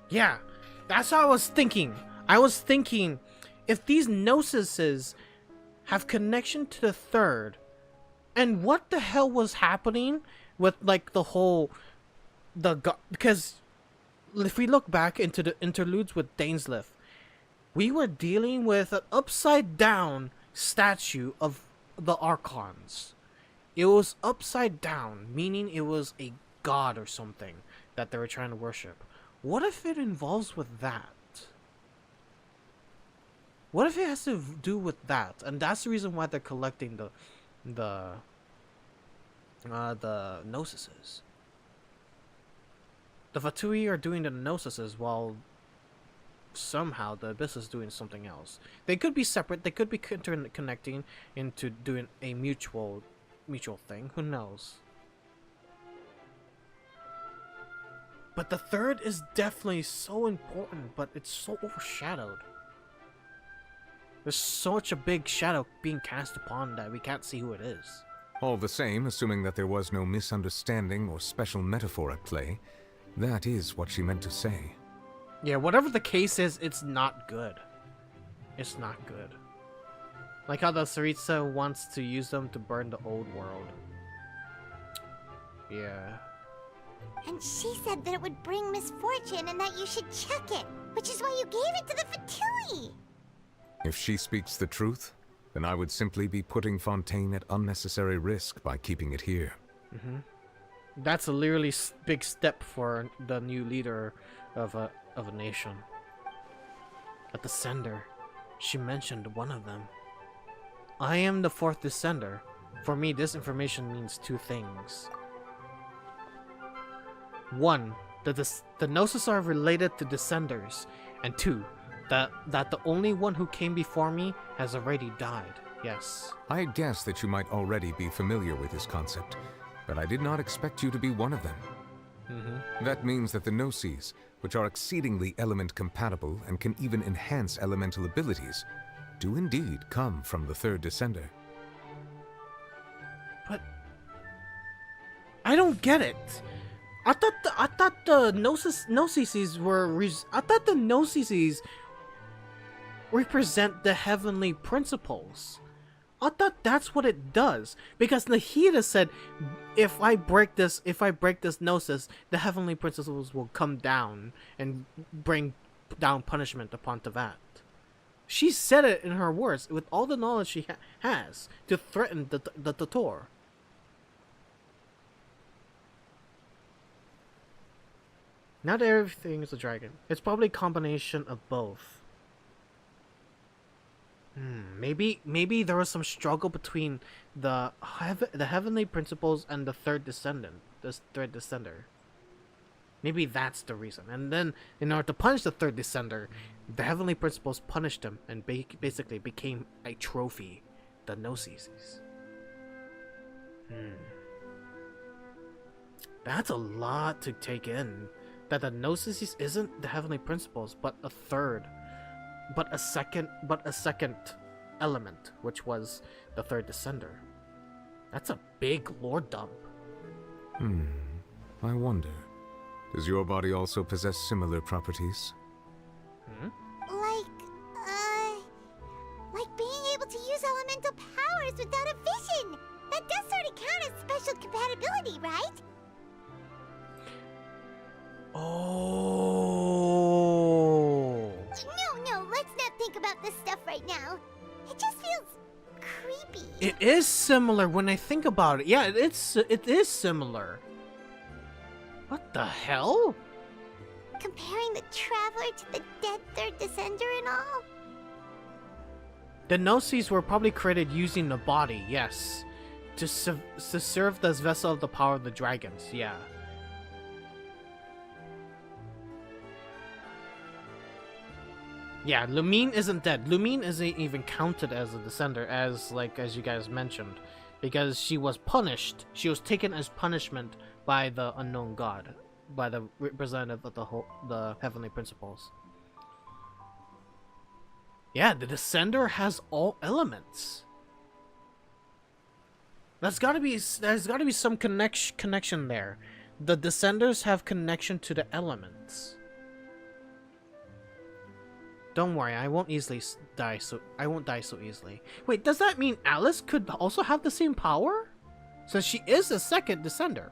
Yeah, that's what I was thinking. I was thinking, if these Gnosises have connection to the third, and what the hell was happening with like the whole because if we look back into the interludes with Dainsleif, we were dealing with an upside down statue of the Archons. It was upside down, meaning it was a god or something that they were trying to worship. What if it involves with that? What if it has to do with that? And that's the reason why they're collecting the Gnosises. The Fatui are doing the Gnosises while somehow the Abyss is doing something else. They could be separate. They could be connecting into doing a mutual thing. Who knows? But the third is definitely so important, but it's so overshadowed. There's such a big shadow being cast upon that we can't see who it is. All the same, assuming that there was no misunderstanding or special metaphor at play, that is what she meant to say. Yeah, whatever the case is, it's not good. It's not good. Like how the Saritsa wants to use them to burn the old world. Yeah. And she said that it would bring misfortune and that you should check it, which is why you gave it to the Fatui. If she speaks the truth, then I would simply be putting Fontaine at unnecessary risk by keeping it here. That's a literally big step for the new leader of a nation. At the sender, she mentioned one of them. I am the fourth descender. For me, this information means two things. One, that the Gnosis are related to descenders, and two, that the only one who came before me has already died. Yes. I guess that you might already be familiar with this concept, but I did not expect you to be one of them. That means that the Gnosis, which are exceedingly element compatible and can even enhance elemental abilities, do indeed come from the third descender. But I don't get it. I thought the Gnosis were I thought the Gnosis represent the heavenly principles. I thought that's what it does, because Nahida said, if I break this Gnosis, the heavenly principles will come down and bring down punishment upon Tevat. She said it in her words with all the knowledge she has to threaten the Tator. Not everything is a dragon. It's probably a combination of both. Maybe there was some struggle between the heavenly principles and the third descender. Maybe that's the reason. And then, in order to punish the third descender, the heavenly principles punished him and basically became a trophy. The Gnosis. That's a lot to take in. That the Gnosis isn't the heavenly principles, but a second element, which was the third descender. That's a big lore dump. I wonder, does your body also possess similar properties? Like being able to use elemental powers without a vision. That does sort of count as special compatibility, right? Oh. No, about this stuff right now. It just feels creepy. It is similar when I think about it. Yeah, it is similar. What the hell? Comparing the Traveler to the dead third descender and all? The Gnosis were probably created using the body, yes. To serve as vessel of the power of the dragons, yeah. Yeah, Lumine isn't dead. Lumine isn't even counted as a descender, as you guys mentioned, because she was punished. She was taken as punishment by the unknown god, by the representative of the heavenly principles. Yeah, the descender has all elements. There's gotta be some connection there. The descenders have connection to the elements. Don't worry, I won't die so easily. Wait, does that mean Alice could also have the same power? Since she is a second descender.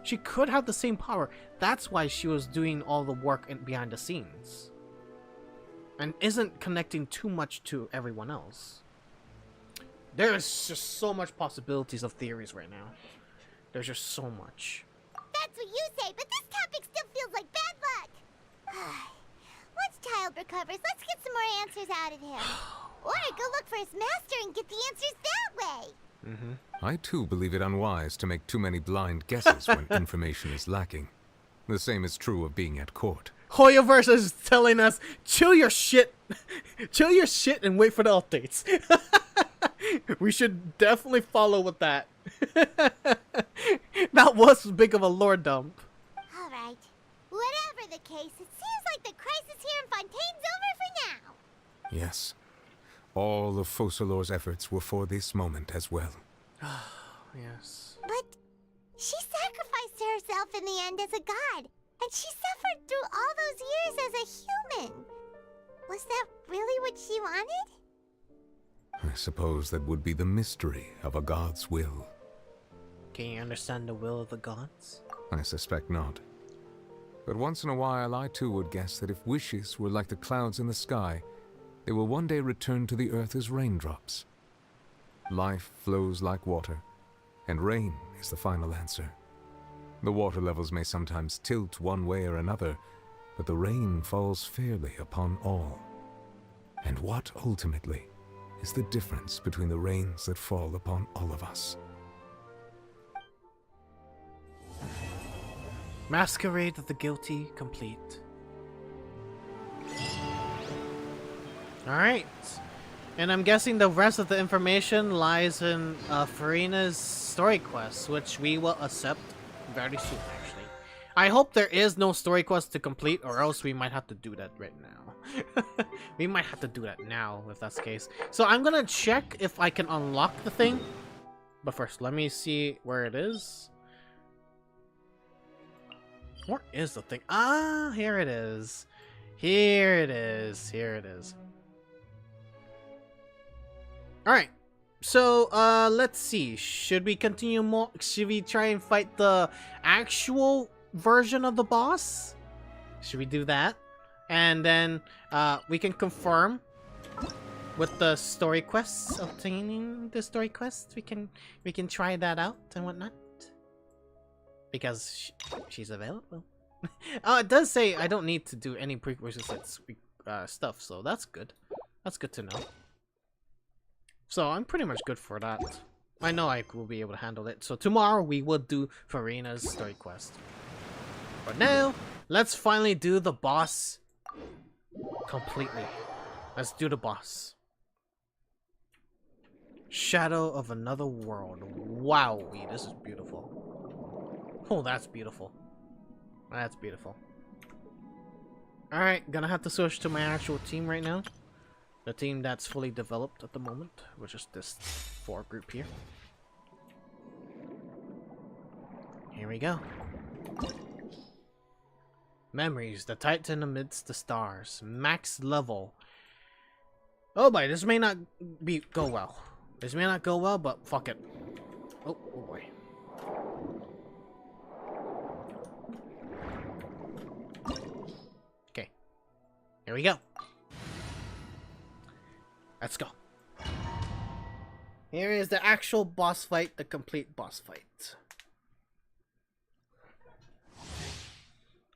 She could have the same power. That's why she was doing all the work behind the scenes. And isn't connecting too much to everyone else. There's just so much possibilities of theories right now. There's just so much. That's what you say, but this topic still feels like bad luck. Once Child recovers, let's get some more answers out of him. Or go look for his master and get the answers that way. I too believe it unwise to make too many blind guesses when information is lacking. The same is true of being at court. Hoyoverse is telling us, chill your shit. Chill your shit and wait for the updates. We should definitely follow with that. That was big of a lore dump. Alright. Whatever the case, it seems like the crisis here in Fontaine's over for now. Yes. All of Focalor's efforts were for this moment as well. Yes. But she sacrificed herself in the end as a god. And she suffered through all those years as a human. Was that really what she wanted? I suppose that would be the mystery of a god's will. Can you understand the will of the gods? I suspect not. But once in a while, I too would guess that if wishes were like the clouds in the sky, they will one day return to the earth as raindrops. Life flows like water, and rain is the final answer. The water levels may sometimes tilt one way or another, but the rain falls fairly upon all. And what, ultimately, is the difference between the rains that fall upon all of us? Masquerade of the Guilty complete. Alright. And I'm guessing the rest of the information lies in Furina's story quest, which we will accept very soon, actually. I hope there is no story quest to complete, or else we might have to do that right now. We might have to do that now, if that's the case. So I'm gonna check if I can unlock the thing. But first, let me see where it is. Where is the thing? Ah, here it is. Here it is. Here it is. Alright. So, let's see. Should we continue more? Should we try and fight the actual version of the boss? Should we do that? And then, we can confirm with the story quests, obtaining the story quests. We can try that out and whatnot. Because she's available. Oh, it does say I don't need to do any prerequisites stuff, so that's good. That's good to know. So I'm pretty much good for that. I know I will be able to handle it. So tomorrow we will do Furina's story quest. But now, let's finally do the boss completely. Let's do the boss. Shadow of Another World. Wowie, this is beautiful. Oh, that's beautiful. That's beautiful. Alright, gonna have to switch to my actual team right now. The team that's fully developed at the moment, which is this 4 group here. Here we go. Memories, the Titan amidst the stars. Max level. Oh boy, this may not go well. This may not go well, but fuck it. Oh boy. Okay. Here we go. Let's go. Here is the actual boss fight, the complete boss fight.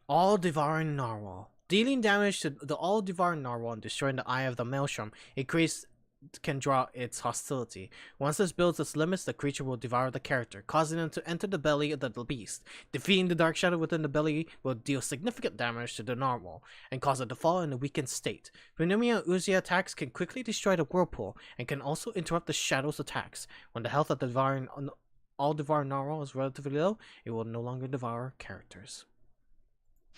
All-Devouring Narwhal. Dealing damage to the All-Devouring Narwhal and destroying the Eye of the Maelstrom can draw its hostility. Once this builds its limits, the creature will devour the character, causing them to enter the belly of the beast. Defeating the dark shadow within the belly will deal significant damage to the narwhal, and cause it to fall in a weakened state. Pneumonia Uzi attacks can quickly destroy the whirlpool, and can also interrupt the shadow's attacks. When the health of the all-devouring narwhal is relatively low, it will no longer devour characters.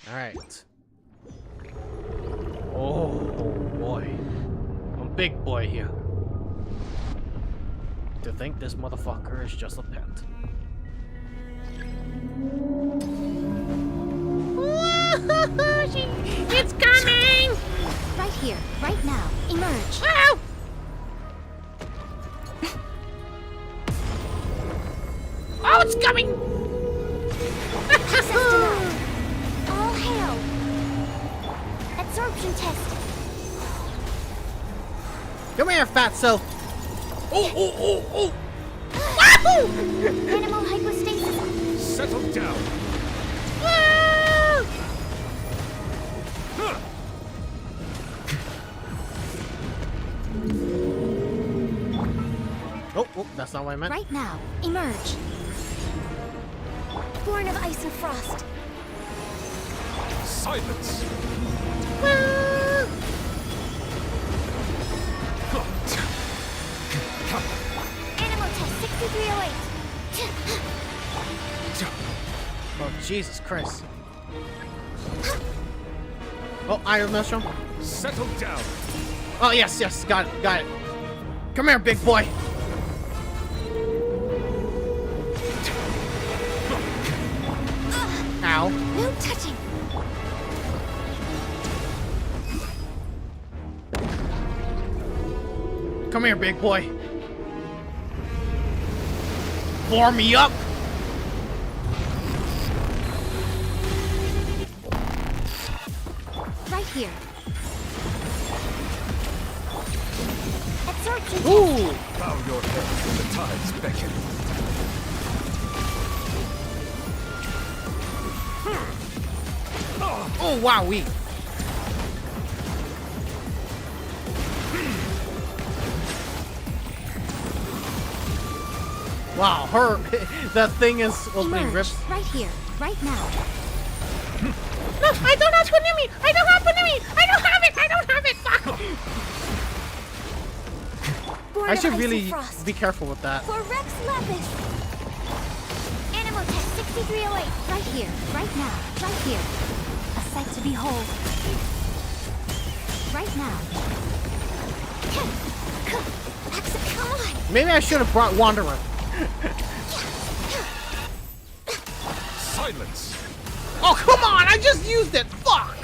Alright. Oh boy. I'm a big boy here. To think this motherfucker is just a pet. It's coming! Right here, right now. Emerge. Ow! Oh, it's coming! All hail! Absorption test. Come here, fatso! Oh! Wahoo! Animal hypostasis. Settle down. Oh, that's not what I meant. Right now, emerge. Born of ice and frost. Silence. Animal test 6308. Oh, Jesus Christ. Oh, Iron Maelstrom. Settle down. Oh, yes, got it. Come here, big boy. Ow. No touching. Come here, big boy. Warm me up. Right here. Absorption. Ooh. Bow your head when the tides beckon. Oh, wowee. Wow, that thing is opening Emerge. rips. Right here, right now. No, I don't have Panimi! I don't have Panimi! I don't have it! Fuck! Born I of should ice really and frost. be careful with that. For Rex Lapis. Animal test 6308. Right here, right now, right here. A sight to behold. Right now. Come on. Maybe I should have brought Wanderer. Silence. Oh, come on! I just used it! Fuck!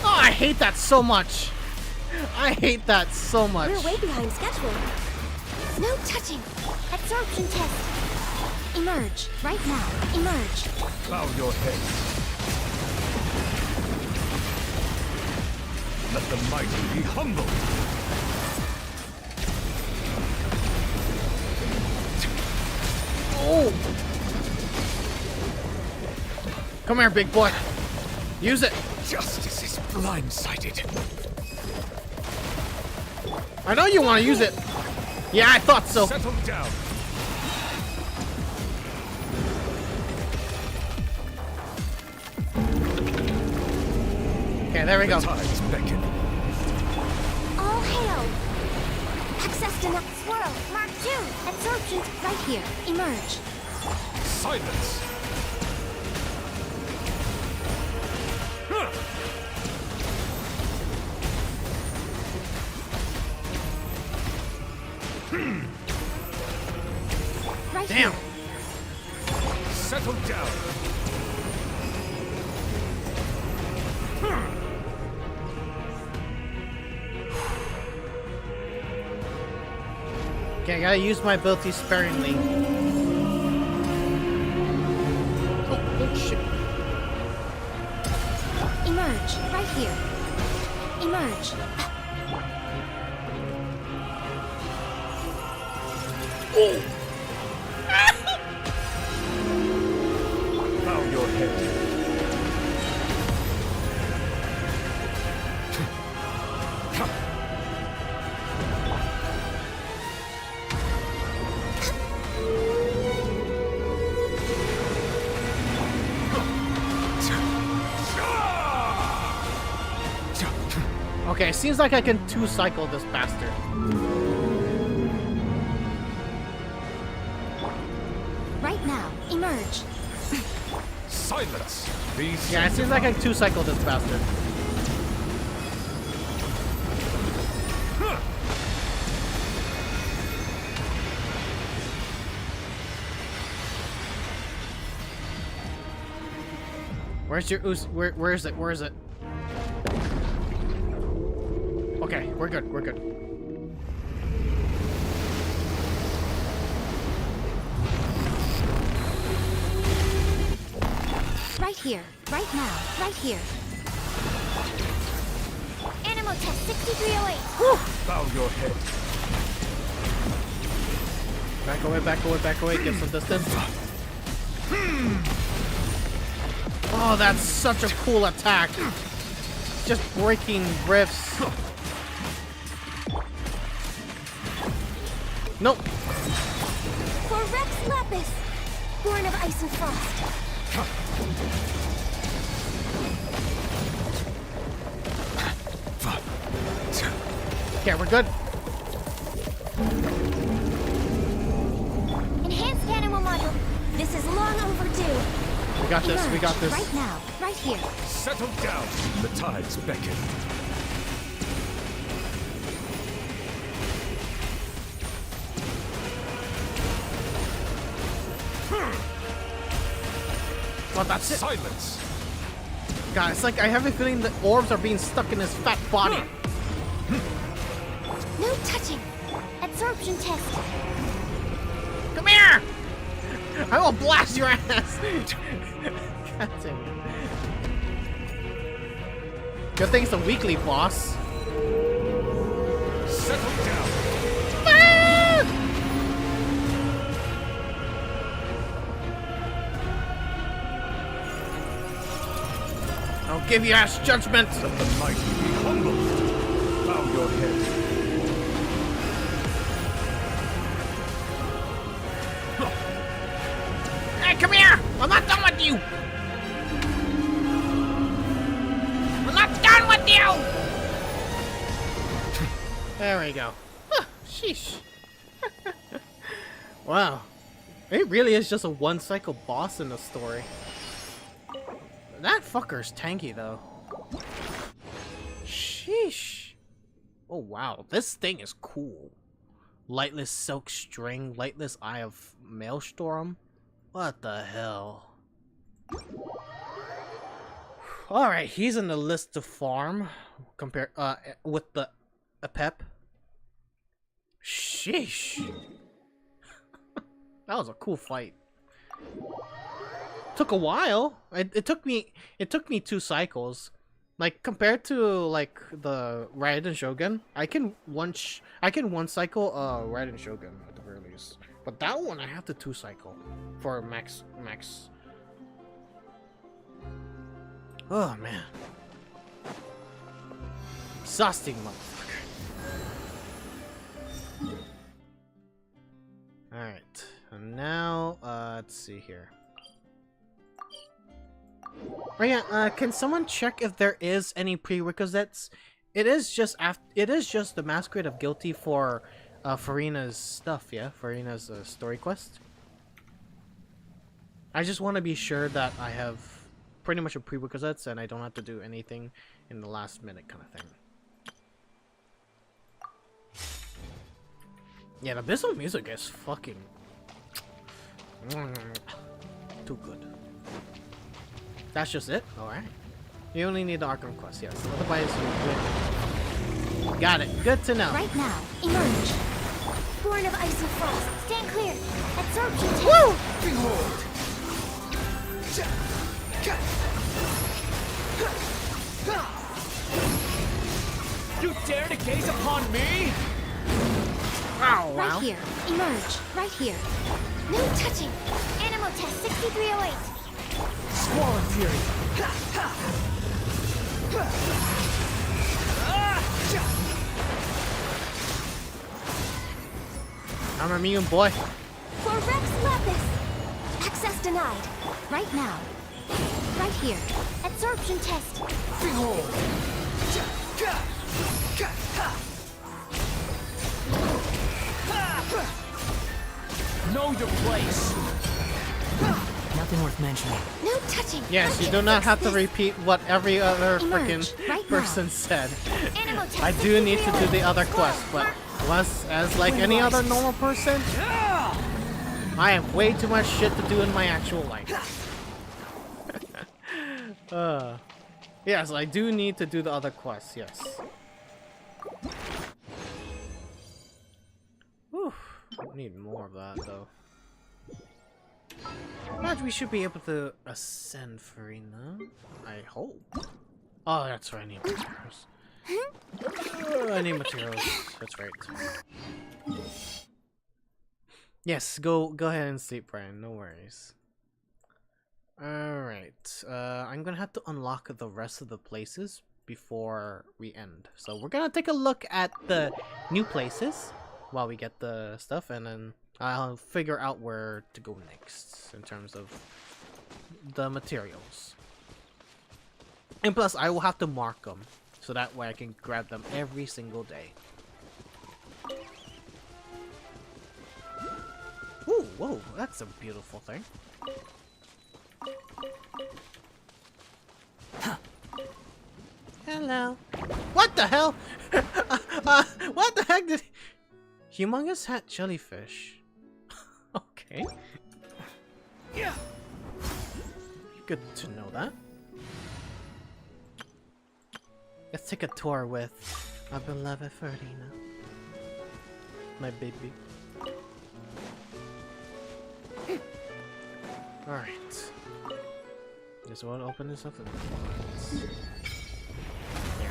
Oh, I hate that so much. I hate that so much. We're way behind schedule. No touching. Absorption test. Emerge. Right now. Emerge. Bow your head. Let the mighty be humble. Oh! Come here, big boy. Use it. Justice is blindsided. I know you want to use it. Yeah, I thought so. Settle down. Okay, there we go. The tides beckon. All hail. Access denied. Swirl. Mark 2. Absorption. Right here. Emerge. Silence. Right Damn. here. Settle down. Okay, I gotta use my ability sparingly. Oh shit. Emerge. Right here. Emerge. Oh! Bow your head. Okay, seems like I can two-cycle this bastard. Right now, emerge. Silence! Yeah, it seems like I can two-cycle this bastard. Where's your ooze? Where is it? Where is it? Okay, we're good. We're good. Right here. Right now. Right here. Animal test 6308. Bow your head. Back away, back away, back away. Get some distance. Oh, that's such a cool attack. Just breaking rifts. Nope. For Rex Lapis, born of ice and frost. Okay, we're good. Enhanced animal module. This is long overdue. We got this. We got this. Right now. Right here. Settle down. The tides beckon. Well, that's it. Silence. God, it's like I have a feeling the orbs are being stuck in his fat body. No touching. Absorption test. Come here! I will blast your ass! God damn it. Good thing it's a weekly boss. Settle down. I'll give you ass judgment! Let the mighty be humble. Bow your head. Hey, come here! I'm not done with you! I'm not done with you! There we go. Huh, sheesh. Wow. It really is just a one-cycle boss in the story. That fucker's tanky, though. Sheesh. Oh, wow. This thing is cool. Lightless Silk String, Lightless Eye of Maelstrom. What the hell? Alright, he's in the list to farm. Compare with the pep. Sheesh. That was a cool fight. Took a while. It took me 2 cycles. Like compared to like the Raiden Shogun, I can one cycle Raiden Shogun at the very least. But that one I have to 2 cycle for max. Oh man. Exhausting motherfucker. Alright. And now let's see here. Oh yeah, can someone check if there is any prerequisites? It is just the Masquerade of Guilty for Furina's stuff, yeah? Furina's story quest. I just want to be sure that I have pretty much a prerequisites and I don't have to do anything in the last minute kind of thing. Yeah, the Abyssal music is fucking too good. That's just it? Alright. You only need the Archon quest, yes. Otherwise, you win. Got it. Good to know. Right now, emerge. Born of ice and frost. Stand clear. Absorption test. Woo! Behold! You dare to gaze upon me? Oh, right wow. here. Emerge. Right here. No touching. Animal test 6308. Squall Fury. I'm immune, boy. For Rex Lapis. Access denied. Right now. Right here. Absorption test. Behold. Know your place. Nothing worth mentioning. No touching. Yes, you do not have to repeat what every other freaking right person said. Animal test I do need to do the other quest, but as like any other normal person, I have way too much shit to do in my actual life. Yes, I do need to do the other quests, yes. Whew, I need more of that though. But we should be able to ascend Furina, I hope. Oh, that's right, I need materials. I need materials, that's right. Yes, go ahead and sleep, Brian, no worries. Alright, I'm gonna have to unlock the rest of the places before we end. So we're gonna take a look at the new places while we get the stuff, and then I'll figure out where to go next in terms of the materials. And plus, I will have to mark them, so that way I can grab them every single day. Ooh, whoa, that's a beautiful thing. Hello. What the hell? What the heck did... Humongous hat jellyfish. Okay. Yeah. Good to know that. Let's take a tour with our beloved Furina. My baby. Alright. Just want to open this up. There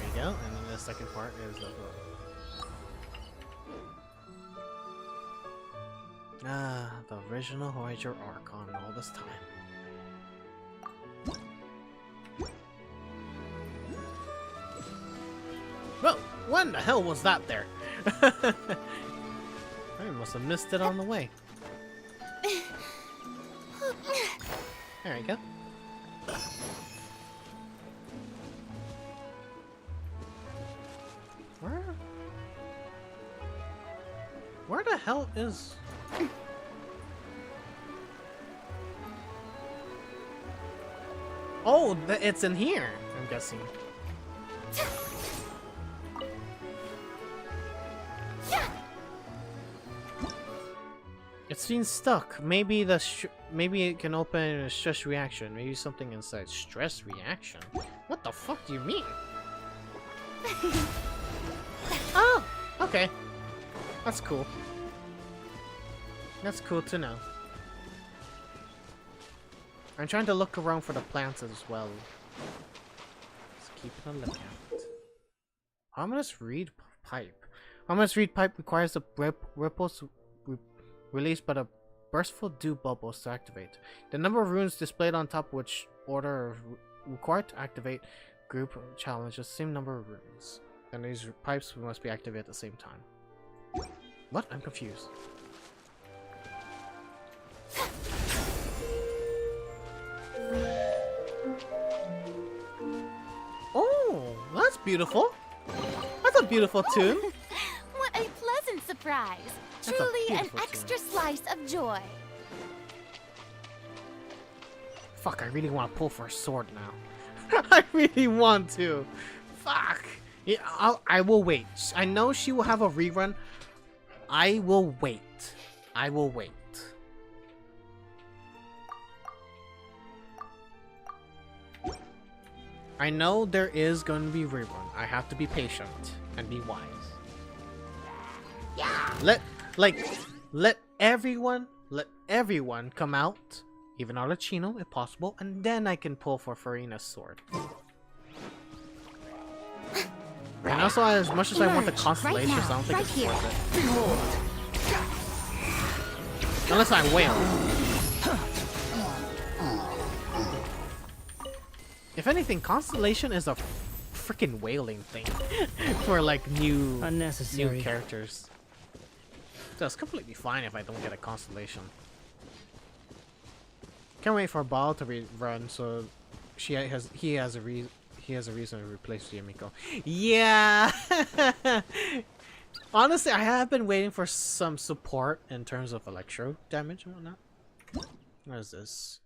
you go. And then the second part is the the original Voyager Archon all this time. Whoa! What in the hell was that there? I must have missed it on the way. There you go. Where the hell is... Oh, it's in here, I'm guessing. It's been stuck. Maybe maybe it can open a stress reaction. Maybe something inside stress reaction. What the fuck do you mean? Oh, okay. That's cool. That's cool to know. I'm trying to look around for the plants as well. Let's keep it on the lookout. Ominous reed pipe. Ominous reed pipe requires the ripples released by the burstful dew bubbles to activate. The number of runes displayed on top which order required to activate group challenge the same number of runes. And these pipes must be activated at the same time. What? I'm confused. Oh, that's beautiful. That's a beautiful tune. What a pleasant surprise. Truly an extra slice of joy. Fuck, I really want to pull for a sword now. I really want to. Fuck. Yeah, I will wait. I know she will have a rerun. I will wait. I will wait. I know there is going to be rerun. I have to be patient and be wise. Yeah. Let everyone come out, even Arlecchino if possible, and then I can pull for Furina's sword. And also, as much as I want the constellations, I don't think it's worth it. Unless I wail. If anything, Constellation is a freaking wailing thing for like new characters. So it's completely fine if I don't get a Constellation. Can't wait for Ball to run so he has a reason to replace Yumiko. Yeah. Honestly, I have been waiting for some support in terms of electro damage and whatnot. What is this?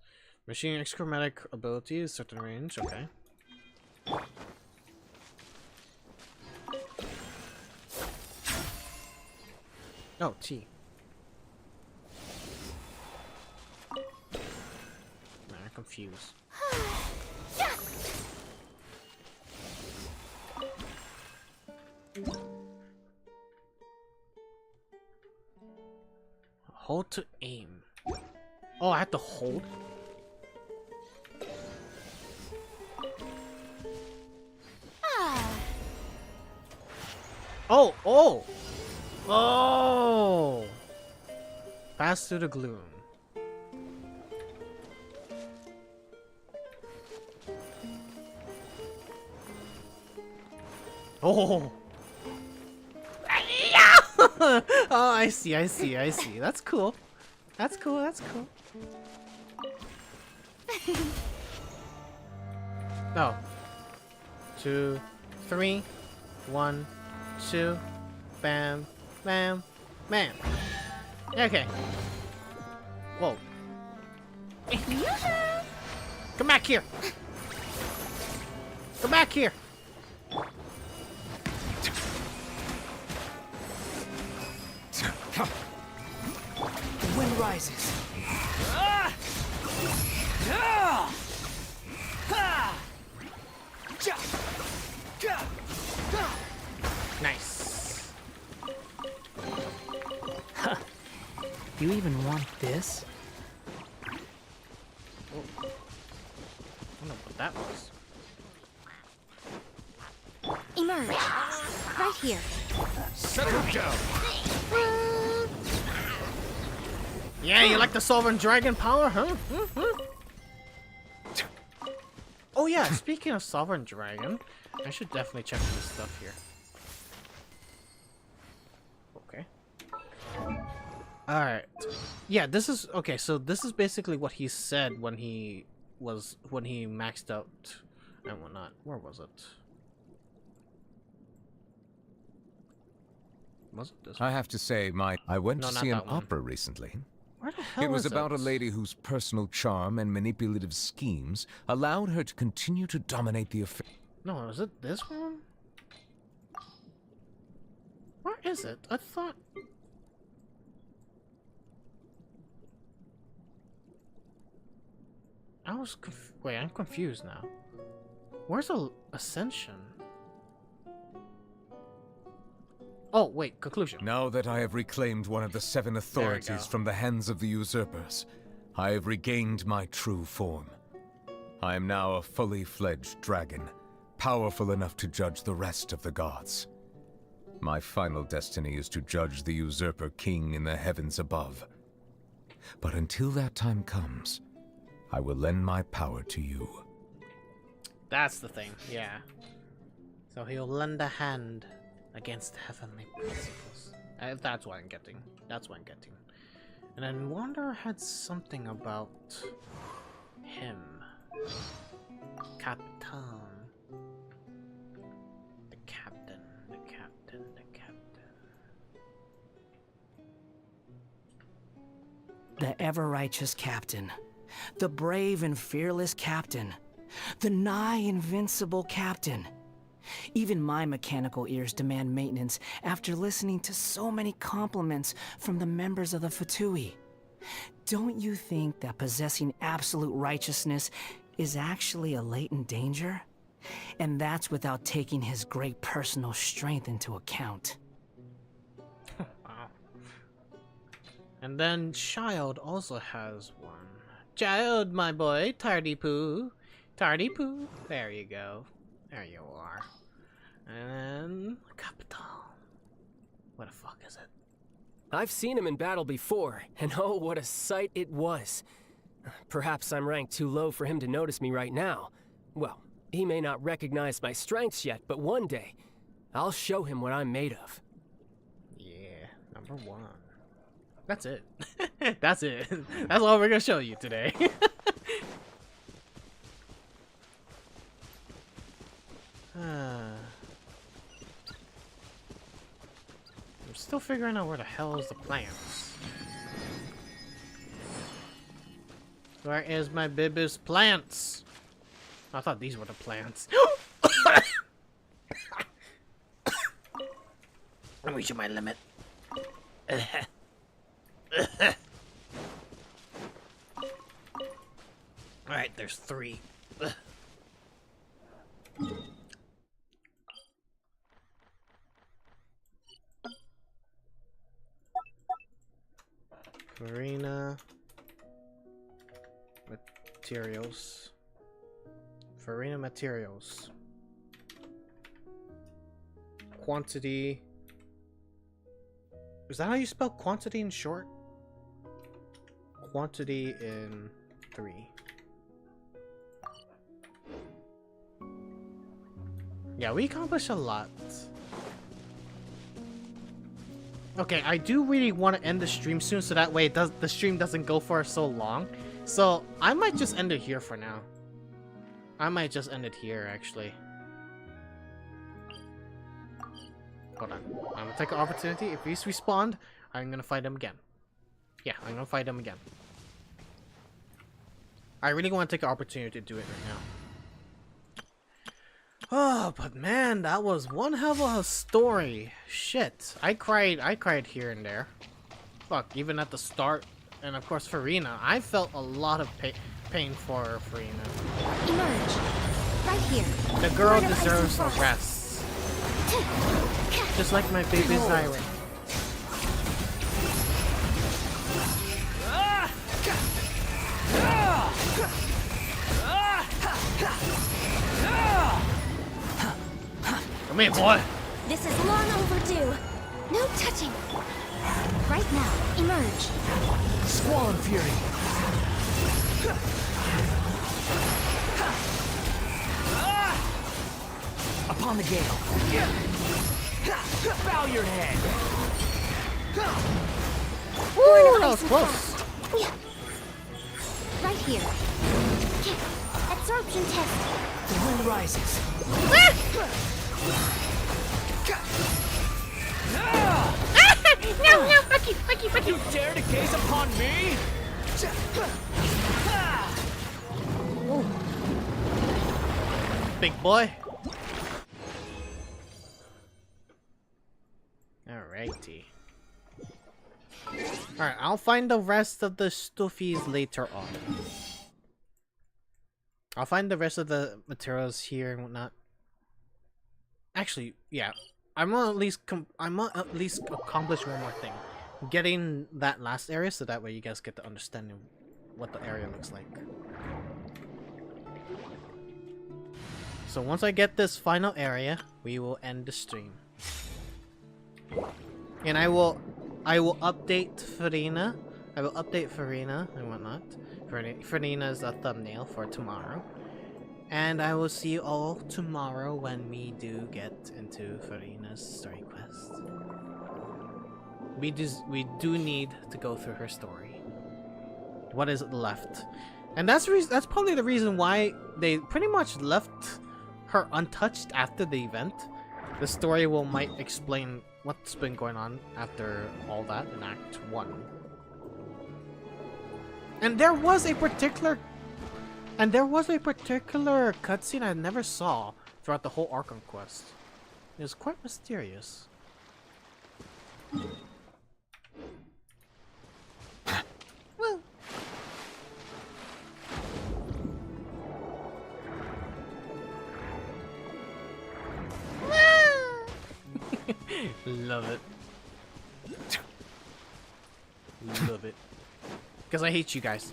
Machine X-chromatic abilities, certain range, okay. Oh, T. I'm confused. Hold to aim. Oh, I have to hold? Oh, oh! Oh! Pass through the gloom. Oh! Oh, I see. That's cool. That's cool. No. 2, 3, 1, 2, bam, bam, bam. Okay. Whoa. Come back here. Come back here. The wind rises. Nice. Huh. You even want this? Oh. I don't know what that was. Emerge. Right here. Settle down. Yeah, you like the Sovereign Dragon power, huh? Oh yeah, speaking of Sovereign Dragon, I should definitely check this stuff here. Okay. Alright. Yeah, this is okay, so this is basically what he said when he maxed out and whatnot. Where was it? Was it this one? I have to say, I went No, to not see an that one. opera recently. Where the hell It was is about it? a lady whose personal charm and manipulative schemes allowed her to continue to dominate the affair. No, is it this one? Where is it? I thought... Wait, I'm confused now. Where's Ascension? Oh, wait, conclusion. Now that I have reclaimed one of the 7 authorities from the hands of the usurpers, I have regained my true form. I am now a fully fledged dragon, powerful enough to judge the rest of the gods. My final destiny is to judge the usurper king in the heavens above. But until that time comes, I will lend my power to you. That's the thing, yeah. So he'll lend a hand against heavenly principles. That's what I'm getting. That's what I'm getting. And then Wander had something about him. Captain. The captain. The captain. The captain. The ever-righteous captain. The brave and fearless captain. The nigh invincible captain. Even my mechanical ears demand maintenance after listening to so many compliments from the members of the Fatui. Don't you think that possessing absolute righteousness is actually a latent danger? And that's without taking his great personal strength into account. Wow. And then Child also has one. Child, my boy, Tardy Poo. Tardy Poo. There you go. There you are. And then Capital. What the fuck is it? I've seen him in battle before, and oh, what a sight it was. Perhaps I'm ranked too low for him to notice me right now. Well, he may not recognize my strengths yet, but one day, I'll show him what I'm made of. Yeah, number 1. That's it. That's it. That's all we're gonna show you today. I'm still figuring out where the hell is the plants. Where is my baby's plants? I thought these were the plants. I'm reaching my limit. Alright, there's 3. Furina materials. Furina materials. Quantity. Is that how you spell quantity in short? Quantity in 3. Yeah, we accomplished a lot. Okay, I do really want to end the stream soon so that way the stream doesn't go for so long. So I might just end it here for now. I might just end it here actually. Hold on. I'm gonna take an opportunity. If he's respawned, I'm gonna fight him again. Yeah, I'm gonna fight him again. I really want to take an opportunity to do it right now. Oh, but man, that was one hell of a story. Shit. I cried here and there. Fuck, even at the start. And of course, Furina. I felt a lot of pain for Furina. Emerge. Right here. The girl deserves a rest. Just like my baby Zyra. Come here, boy. This is long overdue. No touching. Right now, emerge. Squall Fury. Upon the gale. Bow your head. Woo, that was close. Right here. Absorption test. The wind rises. No, fuck you. You dare to gaze upon me? Big boy. Alrighty. Alright, I'll find the rest of the stuffies later on. I'll find the rest of the materials here and whatnot. Actually, yeah. I'm gonna at least accomplish one more thing. Getting that last area so that way you guys get the understanding what the area looks like. So once I get this final area, we will end the stream. And I will update Furina. I will update Furina and whatnot. Furina's a thumbnail for tomorrow. And I will see you all tomorrow when we do get into Furina's story quest. We do need to go through her story. What is left? And that's probably the reason why they pretty much left her untouched after the event. The story might explain what's been going on after all that in Act 1. And there was a particular cutscene I never saw throughout the whole Archon quest. It was quite mysterious. Well. Love it. Love it. Because I hate you guys.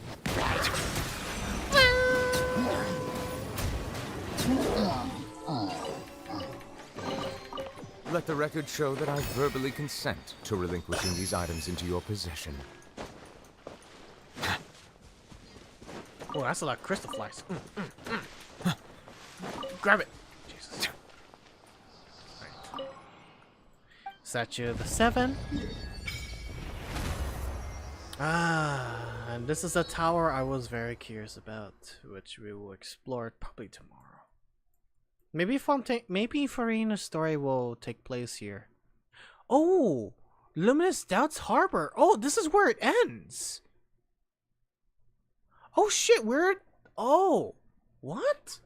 Let the record show that I verbally consent to relinquishing these items into your possession. Oh, that's a lot of crystal flies. Grab it. Jesus. Right. Statue of the 7. And this is a tower I was very curious about, which we will explore probably tomorrow. Maybe Furina's story will take place here. Oh, Luminous Doubts Harbor. Oh, this is where it ends. Oh shit, oh, what?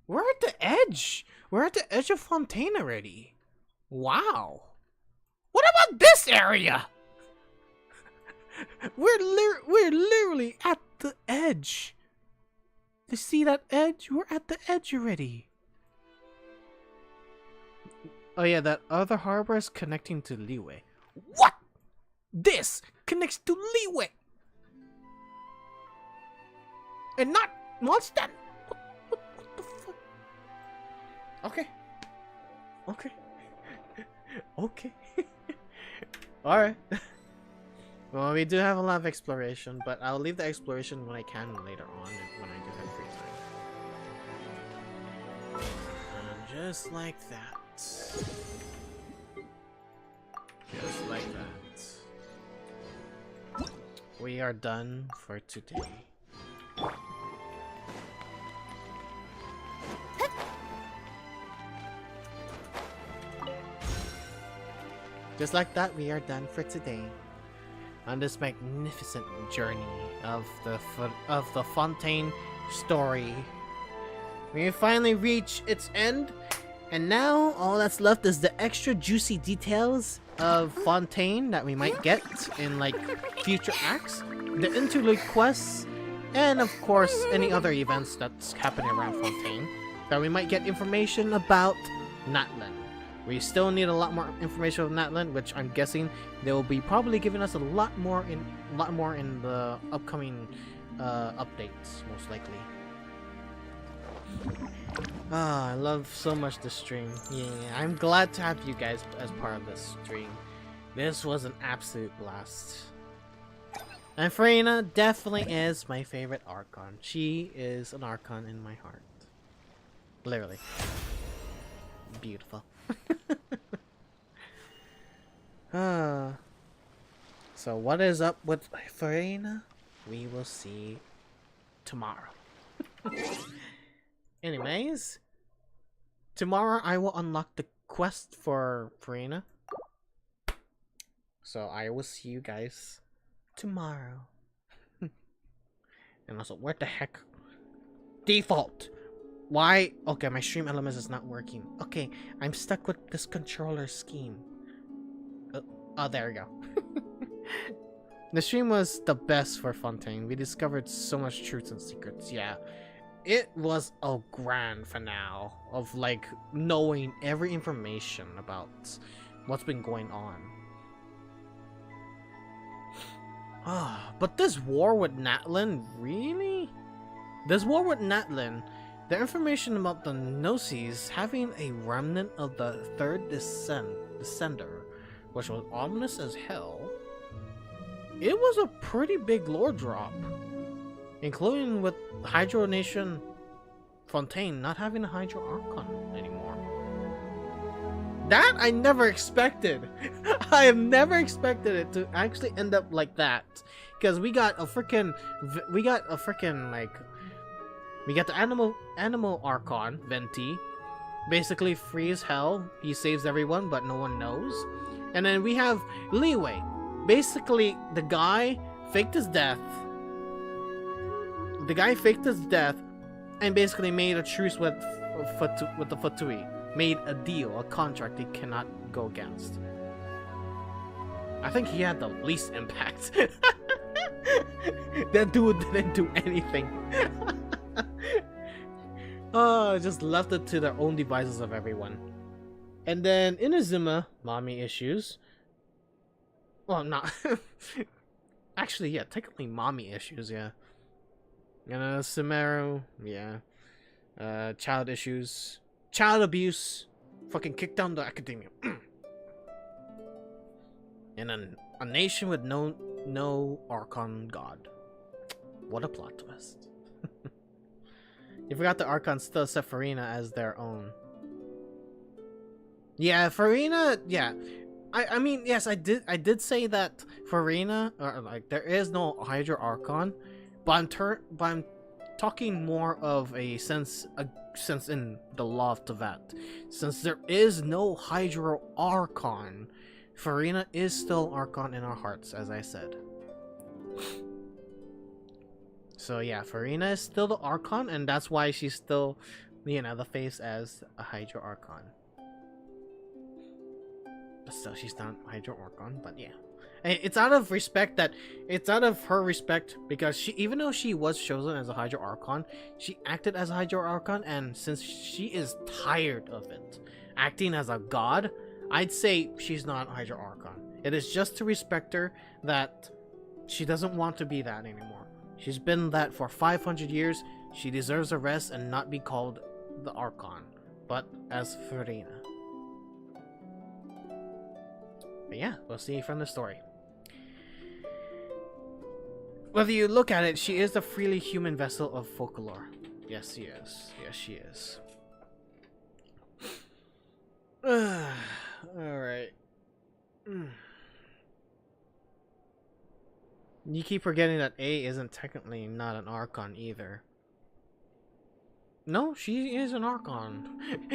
We're at the edge. We're at the edge of Fontaine already. Wow. What about this area? We're literally at the edge. You see that edge? We're at the edge already. Oh yeah, that other harbor is connecting to Liyue. What? This connects to Liyue. And not Mondstadt. What the fuck? Okay. Okay. Okay. Alright. Well, we do have a lot of exploration, but I'll leave the exploration when I can later on, when I do have free time. And just like that. Just like that. We are done for today. Just like that, we are done for today. On this magnificent journey of the Fontaine story. We finally reach its end, and now all that's left is the extra juicy details of Fontaine that we might get in like future acts, the interlude quests, and of course any other events that's happening around Fontaine that we might get information about Natlan. We still need a lot more information on Natlan, which I'm guessing they will be probably giving us a lot more in the upcoming updates, most likely. I love so much this stream. Yeah, I'm glad to have you guys as part of this stream. This was an absolute blast. And Furina definitely is my favorite Archon. She is an Archon in my heart. Literally. Beautiful. So what is up with Furina? We will see tomorrow. Anyways, tomorrow I will unlock the quest for Furina. So I will see you guys tomorrow. And also, what the heck? Default! Why? Okay, my stream elements is not working. Okay, I'm stuck with this controller scheme. Oh, there we go. The stream was the best for Fontaine. We discovered so much truths and secrets. Yeah, it was a grand finale of like knowing every information about what's been going on. But this war with Natlan, really? This war with Natlan, the information about the Gnosis having a remnant of the third descender, which was ominous as hell. It was a pretty big lore drop, including with Hydro Nation Fontaine not having a Hydro Archon anymore. That I never expected. I have never expected it to actually end up like that, because we got the animal Archon, Venti, basically free as hell. He saves everyone, but no one knows. And then we have Liyue. Basically, the guy faked his death. And basically made a truce with the Fatui. Made a deal, a contract he cannot go against. I think he had the least impact. That dude didn't do anything. Just left it to their own devices of everyone. And then Inazuma, mommy issues. Well, not actually, yeah, technically mommy issues, yeah. And Sumeru, yeah. Child issues, child abuse, Fucking kick down the academia. And a nation with no Archon god. What a plot twist. You forgot the Archon still set Furina as their own. Yeah, Furina, yeah. I mean, yes, I did say that Furina, or like, there is no Hydra Archon, but I'm talking more of a sense in the law of Tevat. Since there is no Hydra Archon, Furina is still Archon in our hearts, as I said. So yeah, Furina is still the Archon, and that's why she's still, you know, the face as a Hydra Archon. But still, she's not Hydra Archon, but yeah. It's out of respect it's out of her respect, because she, even though she was chosen as a Hydra Archon, she acted as a Hydra Archon, and since she is tired of it, acting as a god, I'd say she's not Hydra Archon. It is just to respect her that she doesn't want to be that anymore. She's been that for 500 years. She deserves a rest and not be called the Archon, but as Furina. But yeah, we'll see from the story. Whether you look at it, she is the freely human vessel of Focalor. Yes, she is. Yes, she is. Alright. You keep forgetting that A isn't technically not an Archon either. No, she is an Archon.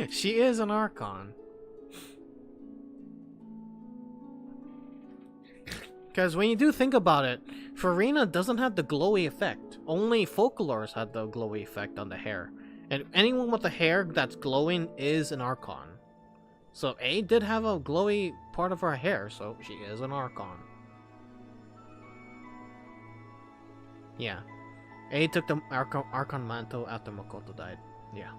She is an Archon. Because when you do think about it, Furina doesn't have the glowy effect. Only Focalor's had the glowy effect on the hair. And anyone with the hair that's glowing is an Archon. So A did have a glowy part of her hair, so she is an Archon. Yeah. A took the Archon mantle after Makoto died. Yeah.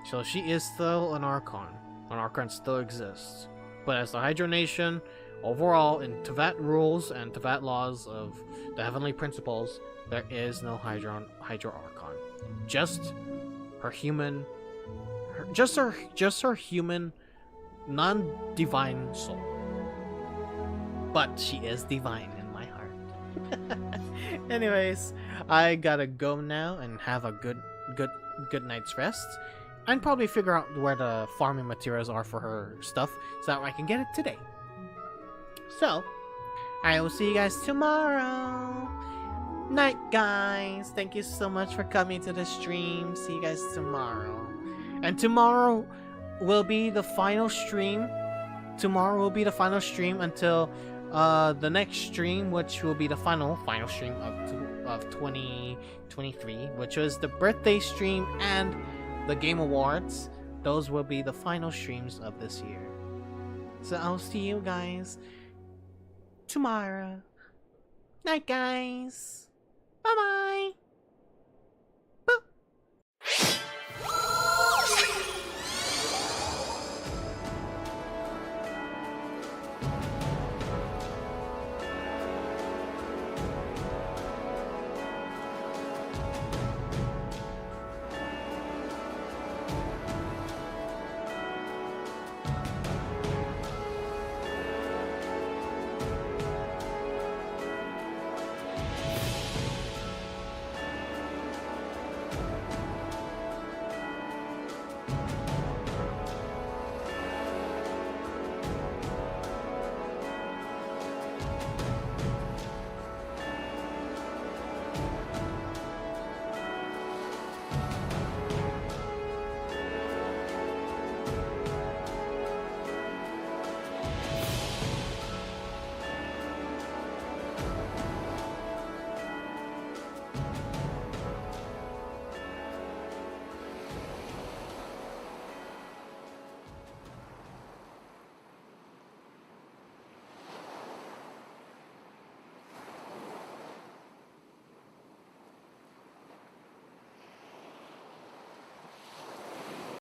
So she is still an Archon. An Archon still exists. But as the Hydra Nation, overall, in Tevat rules and Tevat laws of the Heavenly Principles, there is no Hydra Archon. Just her human... Just her human, non-divine soul. But she is divine in my heart. Anyways, I gotta go now and have a good night's rest, and probably figure out where the farming materials are for her stuff so that I can get it today. So, I will see you guys tomorrow. Night, guys. Thank you so much for coming to the stream. See you guys tomorrow. And tomorrow will be the final stream. Tomorrow will be the final stream until the next stream, which will be the final stream of 2023, which was the birthday stream and the Game Awards. Those will be the final streams of this year. So I'll see you guys tomorrow. Night, guys. Bye-bye.